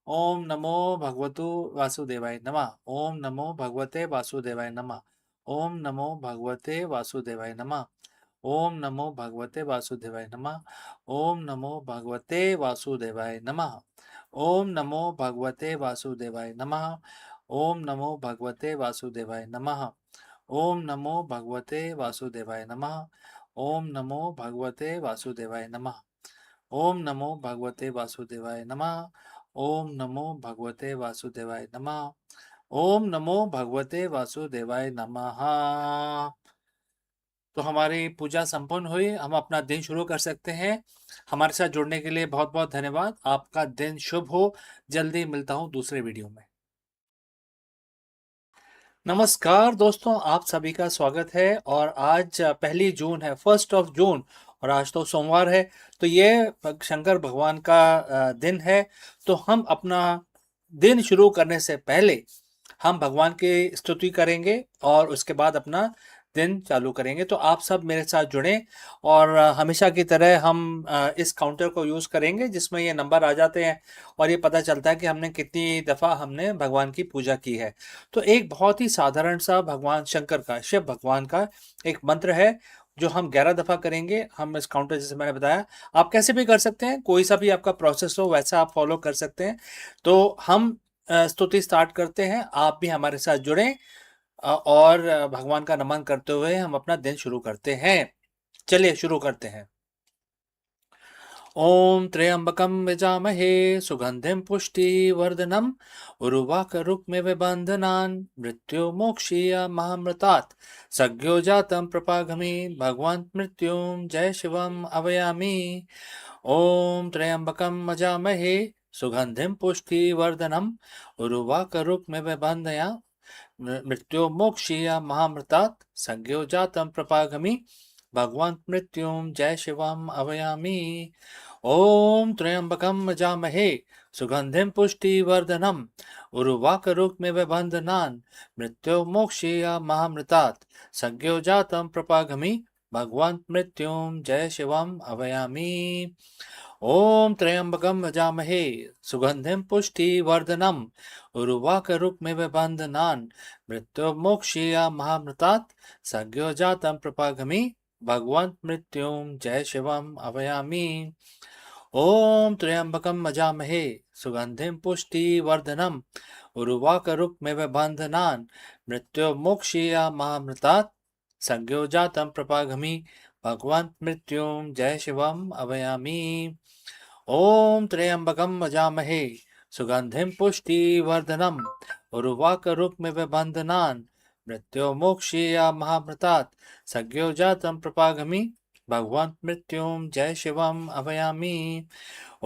ओम नमो भगवतु वासुदेवाय नमः। ओम नमो भगवते वासुदेवाय नमः। ओम नमो भगवते वासुदेवाय नमः। ओम नमो भगवते वासुदेवाय नमः। ओम नमो भगवते वासुदेवाय नमः। ओम नमो भगवते वासुदेवाय नमः। ओम नमो भगवते वासुदेवाय नमः। ओम नमो भगवते वासुदेवाय नमः। ओम नमो भगवते वासुदेवाय नमः। ओम नमो भगवते वासुदेवाय नमः। ओम नमो भगवते वासुदेवाय नमः। ओम नमो भगवते वासुदेवाय नमः। तो हमारी पूजा संपन्न हुई, हम अपना दिन शुरू कर सकते हैं। हमारे साथ जुड़ने के लिए बहुत बहुत धन्यवाद। आपका दिन शुभ हो। जल्दी मिलता हूँ दूसरे वीडियो में। नमस्कार दोस्तों, आप सभी का स्वागत है। और आज 1 जून है, 1 जून, और आज तो सोमवार है। तो ये शंकर भगवान का दिन है। तो हम अपना दिन शुरू करने से पहले हम भगवान की स्तुति करेंगे और उसके बाद अपना दिन चालू करेंगे। तो आप सब मेरे साथ जुड़ें और हमेशा की तरह हम इस काउंटर को यूज़ करेंगे जिसमें ये नंबर आ जाते हैं और ये पता चलता है कि हमने कितनी दफ़ा हमने भगवान की पूजा की है। तो एक बहुत ही साधारण सा भगवान शंकर का, शिव भगवान का एक मंत्र है, जो हम 11 दफ़ा करेंगे। हम इस काउंटर जैसे मैंने बताया, आप कैसे भी कर सकते हैं, कोई सा भी आपका प्रोसेस हो वैसा आप फॉलो कर सकते हैं। तो हम स्तुति स्टार्ट करते हैं, आप भी हमारे साथ जुड़ें और भगवान का नमन करते हुए हम अपना दिन शुरू करते हैं। चलिए शुरू करते हैं। ओम त्र्यंबकं यजामहे सुगंधिं पुष्टिवर्धनम् उर्वारुकमिव बन्धनान् मृत्युर्मोक्षीयमामृतात् सद्यो जातं प्रपागामि भगवन् मृत्युं जय शिवम् अवयामि। ओम त्र्यंबकं यजामहे सुगंधिं पुष्टिवर्धनम् उर्वारुकमिव बन्धनान् मृत्युर्मोक्षीयमामृतात् सद्यो जातं प्रपागामि भगवन् मृत्युं जय शिवम् अवयामि। ओम त्र्यंबकं यजामहे सुगंधिं पुष्टिवर्धनम् उर्वारुकमिव बन्धनान् मृत्युर्मोक्षीयमामृतात् सद्यो जातं प्रपागामि भगवन् मृत्युं जय शिवम् अवयामि। ओम त्र्यंबकं यजामहे सुगंधिं पुष्टिवर्धनम् उर्वारुकमिव बन्धनान् मृत्युर्मोक्षीयमामृतात् सद्यो जातं प्रपागामि भगवन् मृत्युं जय शिवम् अवयामि। ओम त्र्यंबकं यजामहे सुगंधिं पुष्टिवर्धनम् उर्वारुकमिव बन्धनान् मृत्युर्मोक्षीयमामृतात् सद्यो जातं प्रपागामि भगवन् मृत्युं जय शिवम् अवयामि। ओम त्र्यंबकं यजामहे सुगंधिं पुष्टिवर्धनम् उर्वारुकमिव बन्धनान् मृत्युर्मोक्षीयमामृतात् सद्यो जातं प्रपागामि भगवन् मृत्युं जय शिवम् अवयामि।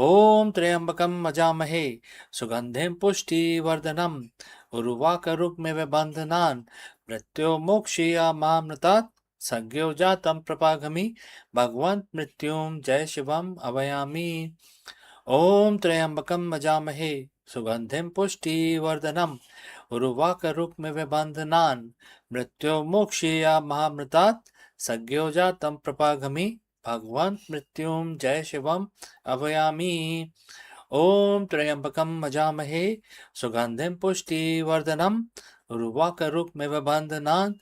ओम त्र्यंबकं यजामहे सुगंधिं पुष्टिवर्धनम् उर्वारुकमिव बन्धनान् मृत्युर्मोक्षीयमामृतात् सद्यो जातं प्रपागामि भगवन् मृत्युं जय शिवम् अवयामि। ओम त्र्यंबकं यजामहे सुगंधिं पुष्टिवर्धनम् उर्वारुकमिव बन्धनान् मृत्युर्मोक्षीयमामृतात् सद्यो जातं प्रपागामि भगवन् मृत्युं जय शिवम् अवयामि। ओम त्र्यंबकं यजामहे सुगंधिं पुष्टिवर्धनम् उर्वारुकमिव बन्धनान्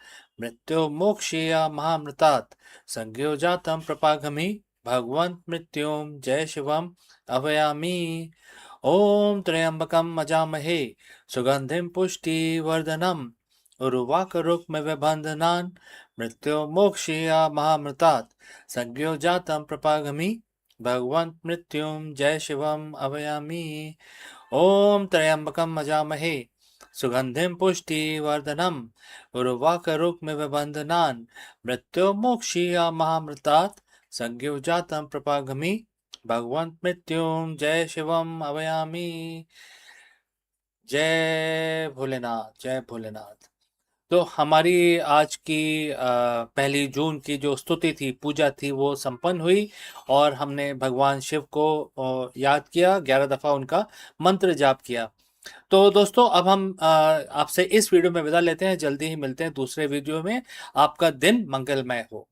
मृत्युर्मोक्षीयमामृतात् सद्यो जातं प्रपागामि भगवन् मृत्युं जय शिवम् अवयामि। ओम त्र्यंबकं यजामहे सुगंधिं पुष्टिवर्धनम् उर्वारुकमिव बन्धनान् मृत्युर्मोक्षीयमामृतात् सद्यो जातं प्रपागामि भगवन् मृत्युं जय शिवम् अवयामि। ओम त्र्यंबकं यजामहे सुगंधिं पुष्टिवर्धनम् उर्वारुकमिव बन्धनान् मृत्युर्मोक्षीयमामृतात् सद्यो जातं प्रपागामि भगवन् मृत्युं जय शिवम् अवयामि। जय भोलेनाथ, जय भोलेनाथ। तो हमारी आज की 1 जून की जो स्तुति थी, पूजा थी, वो संपन्न हुई और हमने भगवान शिव को याद किया, 11 दफ़ा उनका मंत्र जाप किया। तो दोस्तों अब हम आपसे इस वीडियो में विदा लेते हैं, जल्दी ही मिलते हैं दूसरे वीडियो में। आपका दिन मंगलमय हो।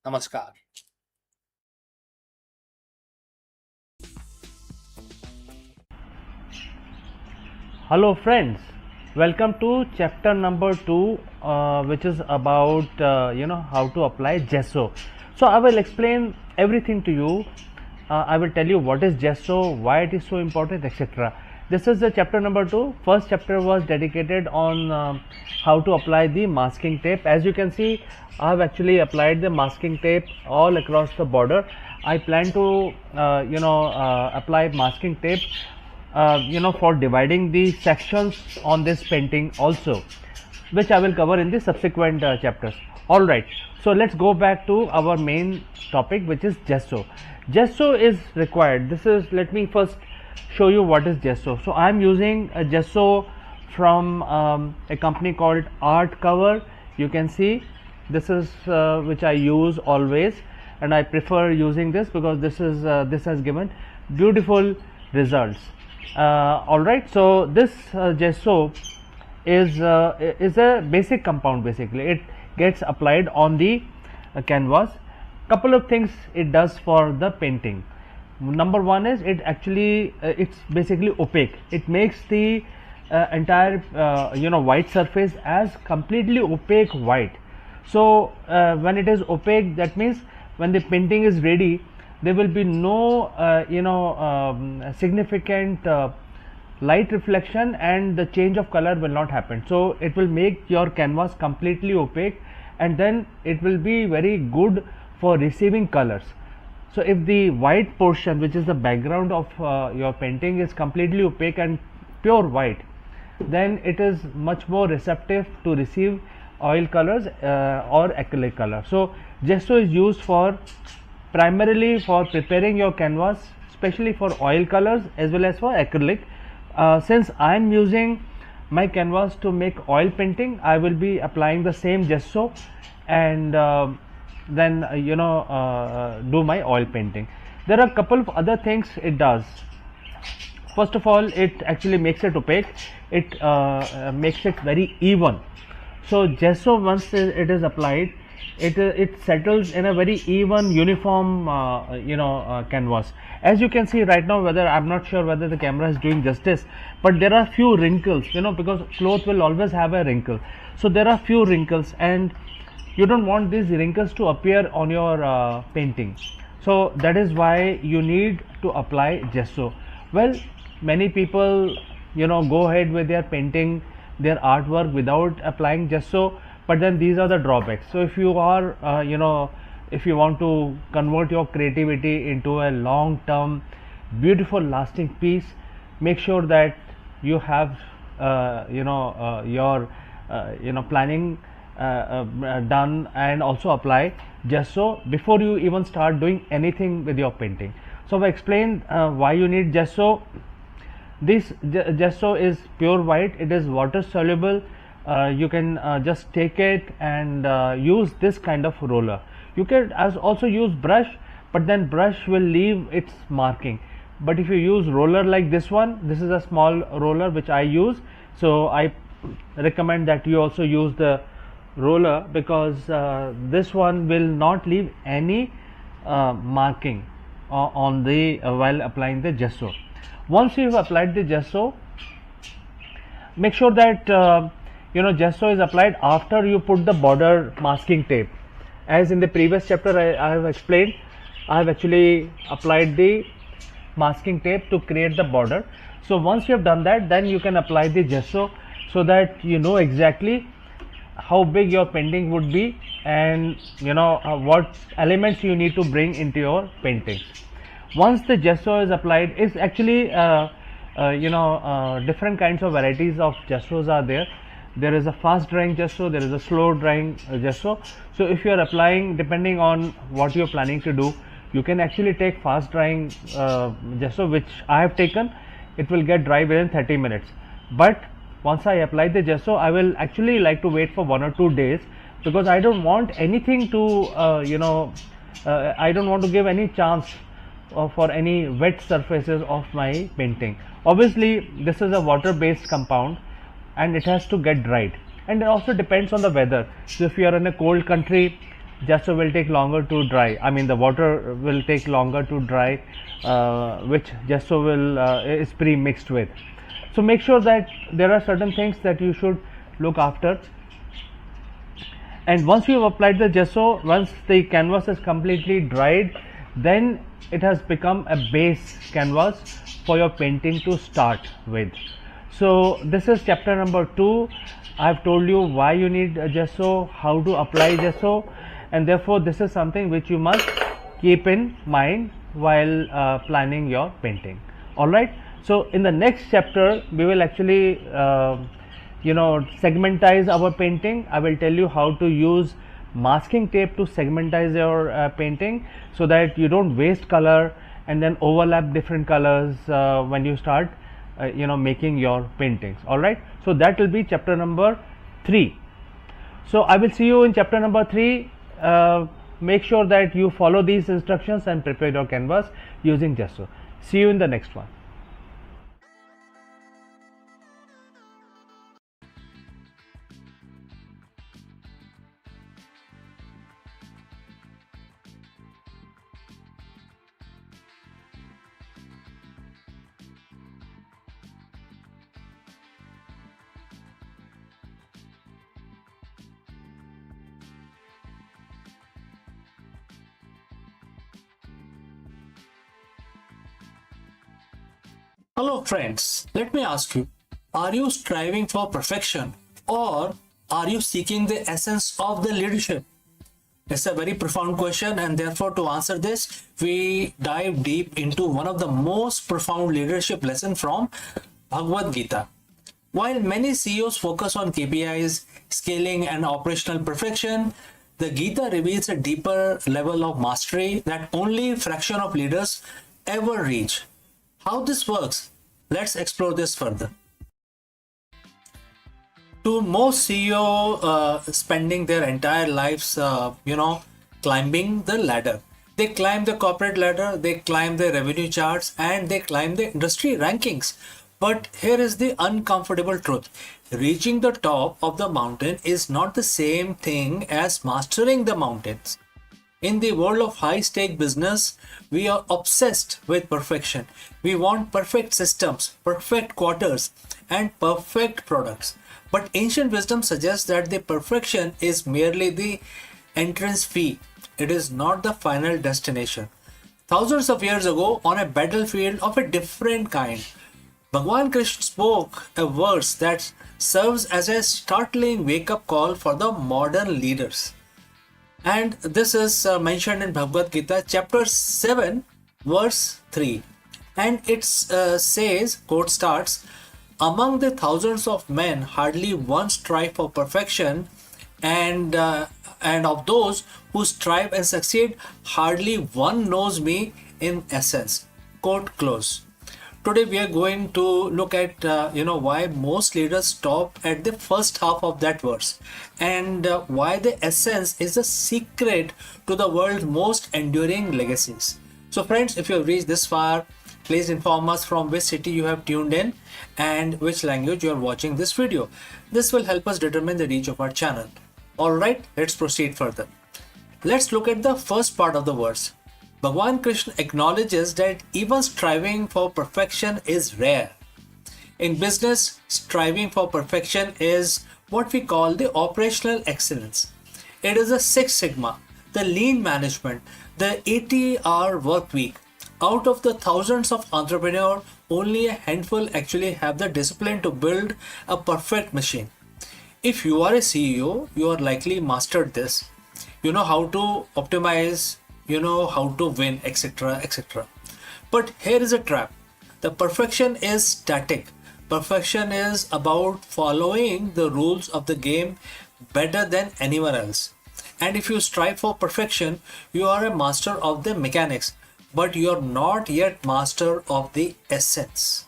नमस्कार। Hello friends, welcome to chapter number 2 which is about how to apply gesso. So I will explain everything to you. I will tell you what is gesso, why it is so important, etc. This is the chapter number 2. First chapter was dedicated on how to apply the masking tape. As you can see, I have actually applied the masking tape all across the border. I plan to apply masking tape for dividing the sections on this painting also, which I will cover in the subsequent chapters. Alright, so let's go back to our main topic, which is gesso. Gesso is required. Let me first show you what is gesso. So I am using a gesso from a company called Art Cover. You can see this is which I use always, and I prefer using this because this has given beautiful results. Alright, so this gesso is a basic compound. Basically it gets applied on the canvas. Couple of things it does for the painting. Number one is it actually it's basically opaque. It makes the entire white surface as completely opaque white. So when it is opaque, that means when the painting is ready, there will be no significant light reflection, and the change of color will not happen. So it will make your canvas completely opaque, and then it will be very good for receiving colors. So if the white portion, which is the background of your painting, is completely opaque and pure white, then it is much more receptive to receive oil colors or acrylic color. So gesso is used for primarily for preparing your canvas, especially for oil colors as well as for acrylic. Since I am using my canvas to make oil painting, I will be applying the same gesso and then do my oil painting. There are a couple of other things it does. First of all, it actually makes it opaque. It makes it very even. So gesso, once it is applied, it settles in a very even, uniform canvas. As you can see right now, whether I'm not sure whether the camera is doing justice, but there are few wrinkles, because cloth will always have a wrinkle. So there are few wrinkles, and you don't want these wrinkles to appear on your painting. So that is why you need to apply gesso. Well, many people go ahead with their painting, their artwork without applying gesso, but then these are the drawbacks. So if you are if you want to convert your creativity into a long term beautiful lasting piece, make sure that you have your planning done, and also apply gesso before you even start doing anything with your painting. So I explained why you need gesso. This gesso is pure white, it is water soluble. You can just take it and use this kind of roller. You can also use brush, but then brush will leave its marking. But if you use roller like this one, this is a small roller which I use, so I recommend that you also use the roller, because this one will not leave any marking on the while applying the gesso. Once you have applied the gesso, make sure that gesso is applied after you put the border masking tape. As in the previous chapter I have explained, I have actually applied the masking tape to create the border. So once you have done that, then you can apply the gesso, so that you know exactly how big your painting would be, and what elements you need to bring into your paintings. Once the gesso is applied, it's actually different kinds of varieties of gessos are there. There is a fast drying gesso, there is a slow drying gesso. So if you are applying, depending on what you are planning to do, you can actually take fast drying gesso, which I have taken. It will get dry within 30 minutes. But once I apply the gesso, I will actually like to wait for 1 or 2 days, because I don't want anything to I don't want to give any chance for any wet surfaces of my painting. Obviously this is a water based compound and it has to get dried, and it also depends on the weather. So if you are in a cold country, gesso will take longer to dry. I mean, the water will take longer to dry, which gesso will is pre-mixed with. So make sure that there are certain things that you should look after. And once you have applied the gesso, once the canvas is completely dried, then it has become a base canvas for your painting to start with. So this is chapter number 2. I have told you why you need gesso, how to apply gesso, and therefore this is something which you must keep in mind while planning your painting. Alright, so in the next chapter we will actually segmentize our painting. I will tell you how to use masking tape to segmentize your painting, so that you don't waste color and then overlap different colors when you start making your paintings. All right, so that will be chapter number 3. So I will see you in chapter number 3. Make sure that you follow these instructions and prepare your canvas using gesso. See you in the next one. Hello friends, let me ask you, are you striving for perfection or are you seeking the essence of the leadership? It's a very profound question, and therefore to answer this, we dive deep into one of the most profound leadership lessons from Bhagavad Gita. While many CEOs focus on KPIs, scaling and operational perfection, the Gita reveals a deeper level of mastery that only a fraction of leaders ever reach. How this works? Let's explore this further. To most CEO spending their entire lives, climbing the ladder. They climb the corporate ladder, they climb the revenue charts, and they climb the industry rankings. But here is the uncomfortable truth. Reaching the top of the mountain is not the same thing as mastering the mountains. In the world of high stake business, we are obsessed with perfection. We want perfect systems, perfect quarters, and perfect products. But ancient wisdom suggests that the perfection is merely the entrance fee. It is not the final destination. Thousands of years ago, on a battlefield of a different kind, Bhagwan Krishna spoke a verse that serves as a startling wake-up call for the modern leaders. And this is mentioned in Bhagavad Gita, chapter 7, verse 3. And it says, quote starts, among the thousands of men, hardly one strive for perfection, and of those who strive and succeed, hardly one knows me in essence. Quote close. Today we are going to look at why most leaders stop at the first half of that verse, and why the essence is the secret to the world's most enduring legacies. So friends, if you have reached this far, please inform us from which city you have tuned in and which language you are watching this video. This will help us determine the reach of our channel. Alright, let's proceed further. Let's look at the first part of the verse. Bhagwan Krishna acknowledges that even striving for perfection is rare. In business, striving for perfection is what we call the operational excellence. It is the Six Sigma, the lean management, the 80-hour work week. Out of the thousands of entrepreneurs, only a handful actually have the discipline to build a perfect machine. If you are a CEO, you are likely mastered this. You know how to optimize, you know how to win, etc., etc. But here is a trap. The perfection is static. Perfection is about following the rules of the game better than anyone else. And if you strive for perfection, you are a master of the mechanics, but you are not yet master of the essence.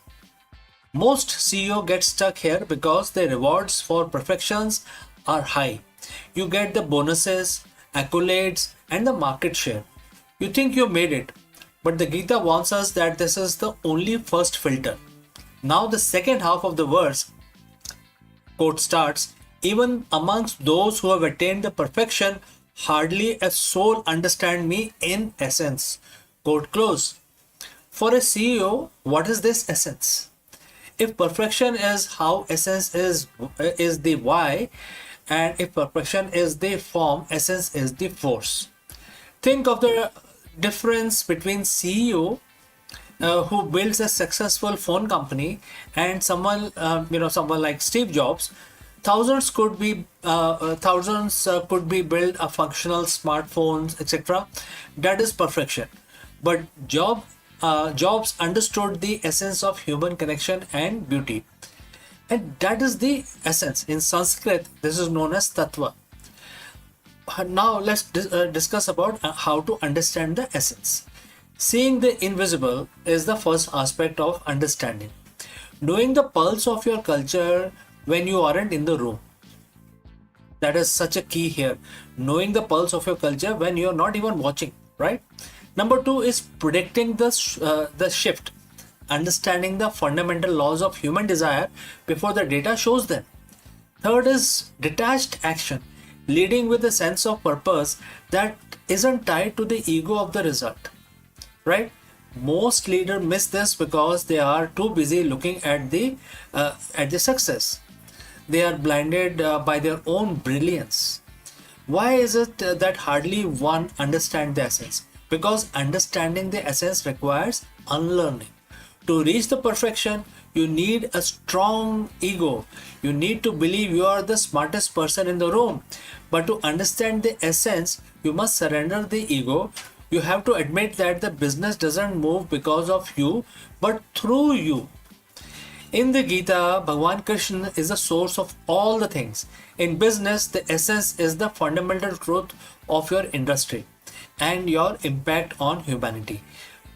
Most CEO get stuck here because the rewards for perfections are high. You get the bonuses, accolades, and the market share. You think you made it, but the Gita warns us that this is the only first filter. Now the second half of the verse, quote starts, even amongst those who have attained the perfection, hardly a soul understand me in essence. Quote close. For a CEO, what is this essence? If perfection is how, essence is the why, and if perfection is the form, essence is the force. Think of the difference between CEO who builds a successful phone company and someone like Steve Jobs. Thousands could be build a functional smartphones, etc. That is perfection. But Jobs understood the essence of human connection and beauty, and that is the essence. In Sanskrit, this is known as tattva. Now let's discuss about how to understand the essence. Seeing the invisible is the first aspect of understanding. Knowing the pulse of your culture when you aren't in the room. That is such a key here. Knowing the pulse of your culture when you're not even watching, right? Number two is predicting the shift. Understanding the fundamental laws of human desire before the data shows them. Third is detached action. Leading with a sense of purpose that isn't tied to the ego of the result, right? Most leaders miss this because they are too busy looking at the success. They are blinded by their own brilliance. Why is it that hardly one understands the essence? Because understanding the essence requires unlearning. To reach the perfection, you need a strong ego. You need to believe you are the smartest person in the room. But to understand the essence, you must surrender the ego. You have to admit that the business doesn't move because of you, but through you. In the Gita, Bhagwan Krishna is the source of all the things. In business, the essence is the fundamental truth of your industry and your impact on humanity.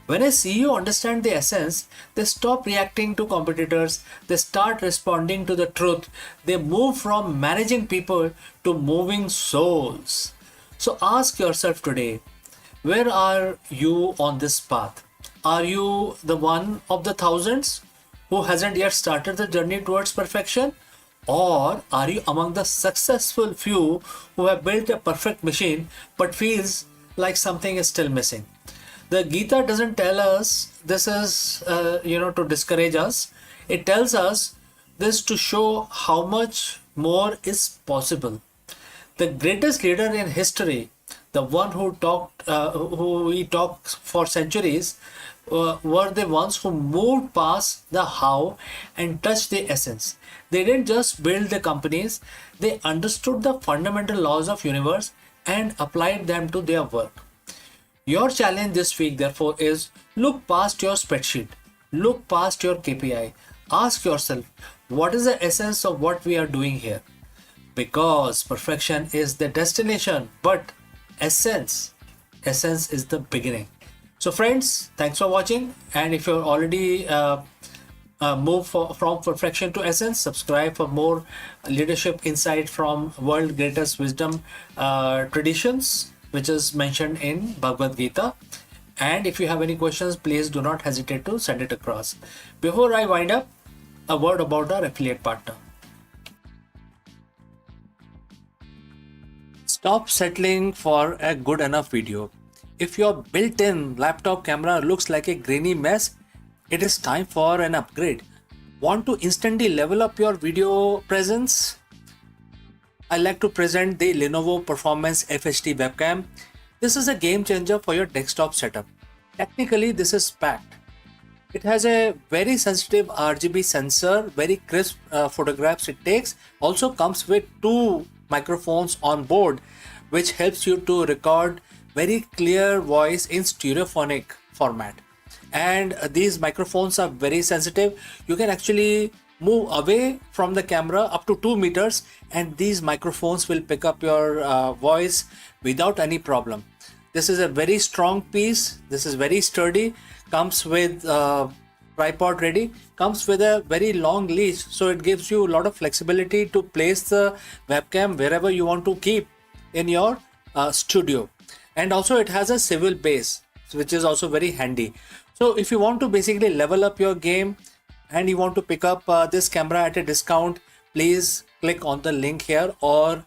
When a CEO understands the essence, they stop reacting to competitors, they start responding to the truth. They move from managing people to moving souls. So ask yourself today, where are you on this path? Are you the one of the thousands who hasn't yet started the journey towards perfection? Or are you among the successful few who have built a perfect machine but feels like something is still missing? The Gita doesn't tell us this is, to discourage us. It tells us this to show how much more is possible. The greatest leader in history, the one who we talked for centuries, were the ones who moved past the how and touched the essence. They didn't just build the companies, they understood the fundamental laws of universe and applied them to their work. Your challenge this week, therefore, is look past your spreadsheet, look past your KPI, ask yourself, what is the essence of what we are doing here? Because perfection is the destination, but essence is the beginning. So friends, thanks for watching, and if you're already moved from perfection to essence, subscribe for more leadership insight from world greatest wisdom traditions, which is mentioned in Bhagavad Gita. And if you have any questions, please do not hesitate to send it across. Before I wind up, a word about our affiliate partner. Stop settling for a good enough video. If your built-in laptop camera looks like a grainy mess, it is time for an upgrade. Want to instantly level up your video presence? I like to present the Lenovo Performance FHD webcam. This is a game changer for your desktop setup. Technically, this is packed. It has a very sensitive RGB sensor, very crisp photographs it takes. Also comes with 2 microphones on board, which helps you to record very clear voice in stereophonic format. And these microphones are very sensitive. You can actually move away from the camera up to 2 meters and these microphones will pick up your voice without any problem. This is a very strong piece. This is very sturdy. Comes with tripod ready. Comes with a very long leash, so it gives you a lot of flexibility to place the webcam wherever you want to keep in your studio. And also it has a swivel base, which is also very handy. So if you want to basically level up your game and you want to pick up this camera at a discount, please click on the link here or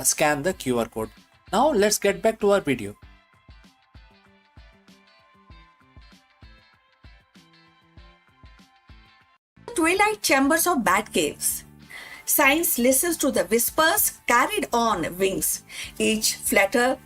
scan the QR code. Now let's get back to our video. Twilight chambers of bat caves. Science listens to the whispers carried on wings. Each flutter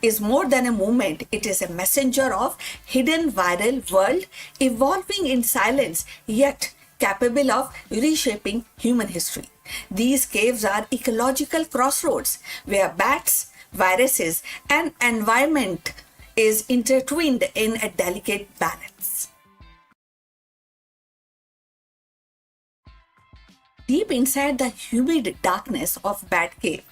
is more than a movement. It is a messenger of hidden viral world evolving in silence yet capable of reshaping human history. These caves are ecological crossroads where bats, viruses and environment is intertwined in a delicate balance. Deep inside the humid darkness of Bat Cave,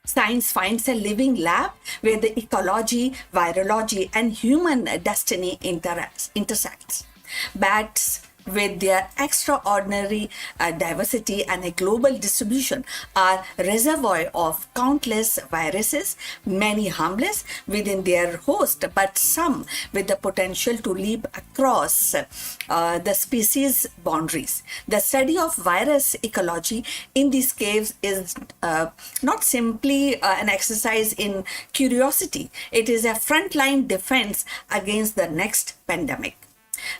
science finds a living lab where the ecology, virology, and human destiny intersects. Bats, with their extraordinary diversity and a global distribution, are reservoir of countless viruses, many harmless within their host, but some with the potential to leap across the species boundaries. The study of virus ecology in these caves is not simply an exercise in curiosity. It is a frontline defense against the next pandemic.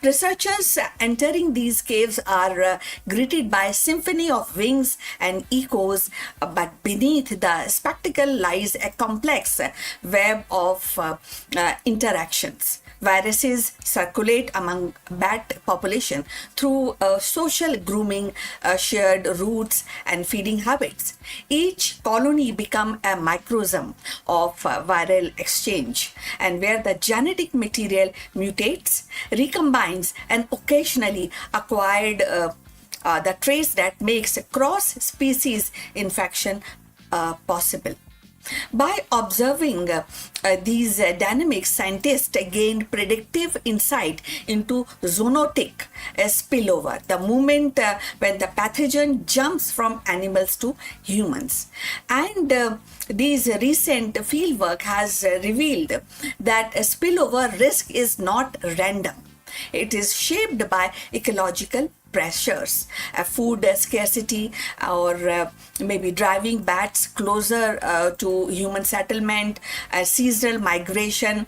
Researchers entering these caves are greeted by a symphony of wings and echoes, but beneath the spectacle lies a complex web of interactions. Viruses circulate among bat population through social grooming, shared routes, and feeding habits. Each colony become a microcosm of viral exchange, and where the genetic material mutates, recombines, and occasionally acquired the traits that makes cross-species infection possible. By observing these dynamics, scientists gained predictive insight into zoonotic spillover, the moment when the pathogen jumps from animals to humans. And these recent fieldwork has revealed that a spillover risk is not random. It is shaped by ecological pressures, food scarcity, or maybe driving bats closer to human settlement, seasonal migration,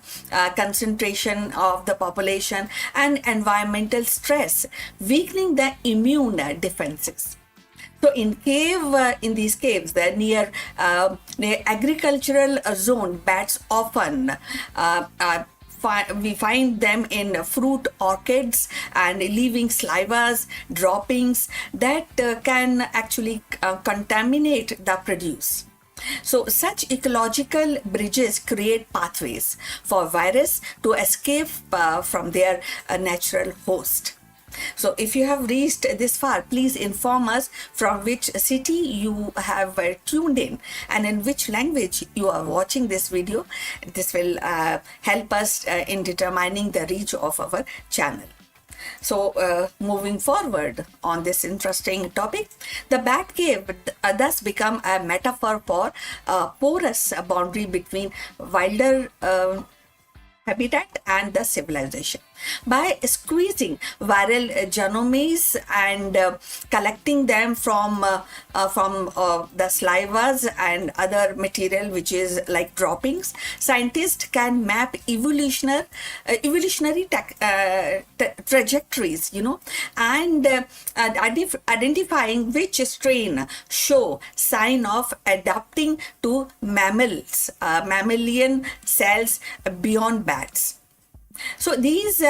concentration of the population, and environmental stress, weakening the immune defenses. So in these caves, the near agricultural zone, bats often we find them in fruit orchids and leaving salivas, droppings that can actually contaminate the produce. So such ecological bridges create pathways for virus to escape from their natural host. So if you have reached this far, please inform us from which city you have tuned in and in which language you are watching this video. This will help us in determining the reach of our channel. So moving forward on this interesting topic, the bat cave thus become a metaphor for a porous boundary between wilder habitat and the civilization. By squeezing viral genomes and collecting them from the salivas and other material which is like droppings, scientists can map evolutionary trajectories, and identifying which strain show sign of adapting to mammalian cells beyond bats. So these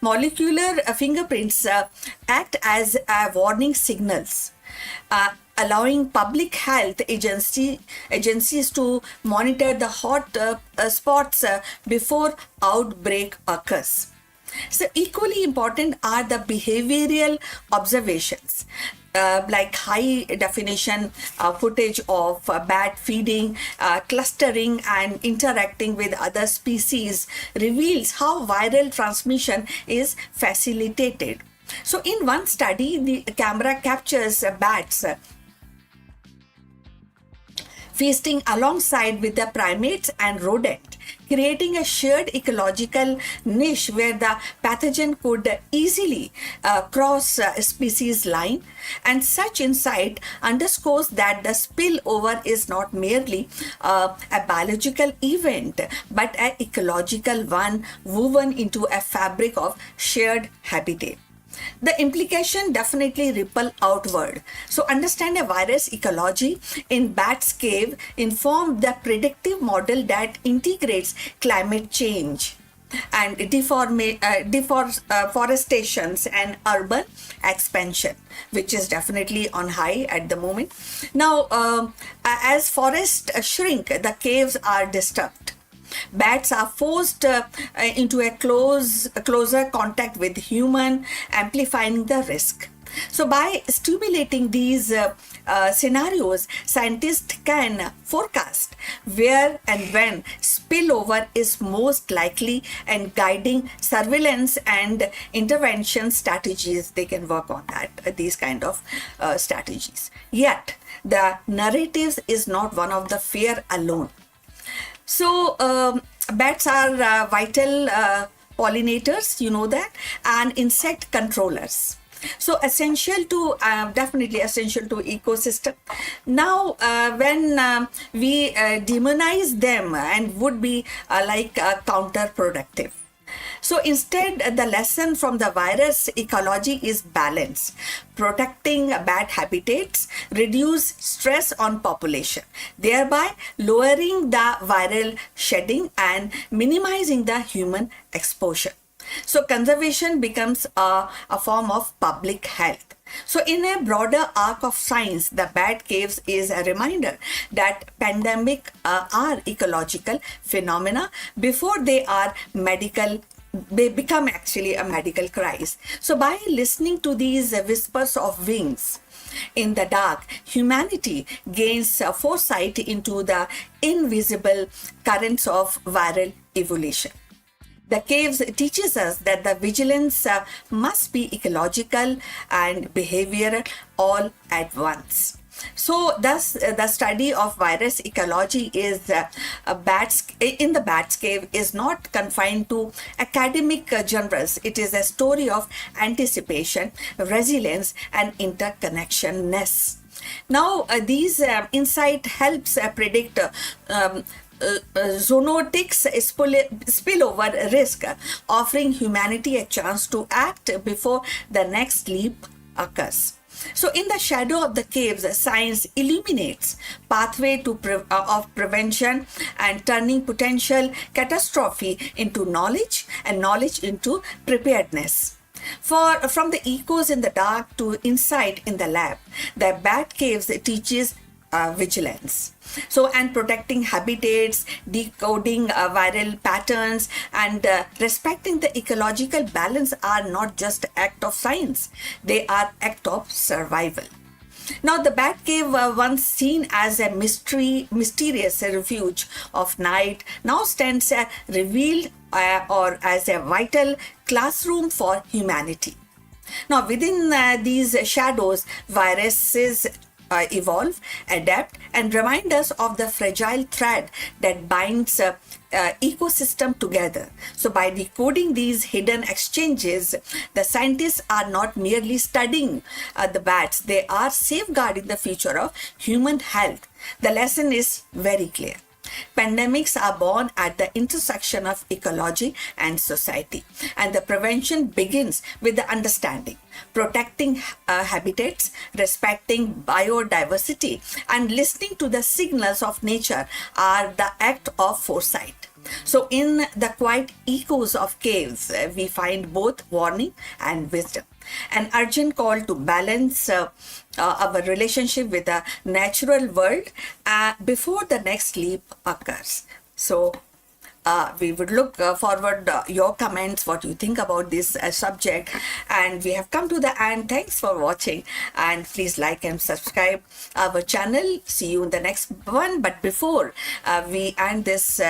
molecular fingerprints act as warning signals, allowing public health agencies to monitor the hot spots before outbreak occurs. So equally important are the behavioral observations. Like high definition footage of bat feeding, clustering, and interacting with other species reveals how viral transmission is facilitated. So in one study, the camera captures bats feasting alongside with the primates and rodent, creating a shared ecological niche where the pathogen could easily cross species line. And such insight underscores that the spillover is not merely a biological event, but an ecological one woven into a fabric of shared habitat. The implication definitely ripple outward. So understand a virus ecology in bat's cave inform the predictive model that integrates climate change and deforestations and urban expansion, which is definitely on high at the moment. Now, as forests shrink, the caves are disturbed. Bats are forced into a closer contact with human, amplifying the risk. So by stimulating these scenarios, scientists can forecast where and when spillover is most likely and guiding surveillance and intervention strategies. They can work on that, these kind of strategies. Yet, the narratives is not one of the fear alone. So bats are vital pollinators, you know that, and insect controllers. So essential to definitely essential to ecosystem. Now when we demonize them and would be like counterproductive. So instead, the lesson from the virus ecology is balance. Protecting bad habitats reduce stress on population, thereby lowering the viral shedding and minimizing the human exposure. So conservation becomes a form of public health. So in a broader arc of science, the bat caves is a reminder that pandemic are ecological phenomena before they become actually a medical crisis. So by listening to these whispers of wings in the dark, humanity gains foresight into the invisible currents of viral evolution. The caves teaches us that the vigilance must be ecological and behavioral all at once. So, thus, the study of virus ecology is in the bat's cave is not confined to academic genres. It is a story of anticipation, resilience, and interconnectionness. Now, these insight helps predict zoonotics spillover risk, offering humanity a chance to act before the next leap occurs. So, in the shadow of the caves, science illuminates pathway of prevention and turning potential catastrophe into knowledge and knowledge into preparedness. From the echoes in the dark to insight in the lab, the bat caves teaches vigilance. So, and protecting habitats, decoding viral patterns, and respecting the ecological balance are not just act of science; they are act of survival. Now, the bat cave, once seen as a mysterious refuge of night, now stands revealed or as a vital classroom for humanity. Now, within these shadows, viruses evolve, adapt, and remind us of the fragile thread that binds ecosystem together. So by decoding these hidden exchanges, the scientists are not merely studying the bats, they are safeguarding the future of human health. The lesson is very clear. Pandemics are born at the intersection of ecology and society, and the prevention begins with the understanding. Protecting habitats, respecting biodiversity, and listening to the signals of nature are the act of foresight. So, in the quiet echoes of caves, we find both warning and wisdom. An urgent call to balance our relationship with the natural world before the next leap occurs. So, we would look forward your comments, what you think about this subject. And we have come to the end. Thanks for watching, and please like and subscribe our channel. See you in the next one. But before we end this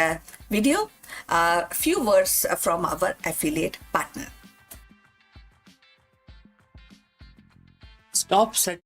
video, a few words from our affiliate partner. Stop set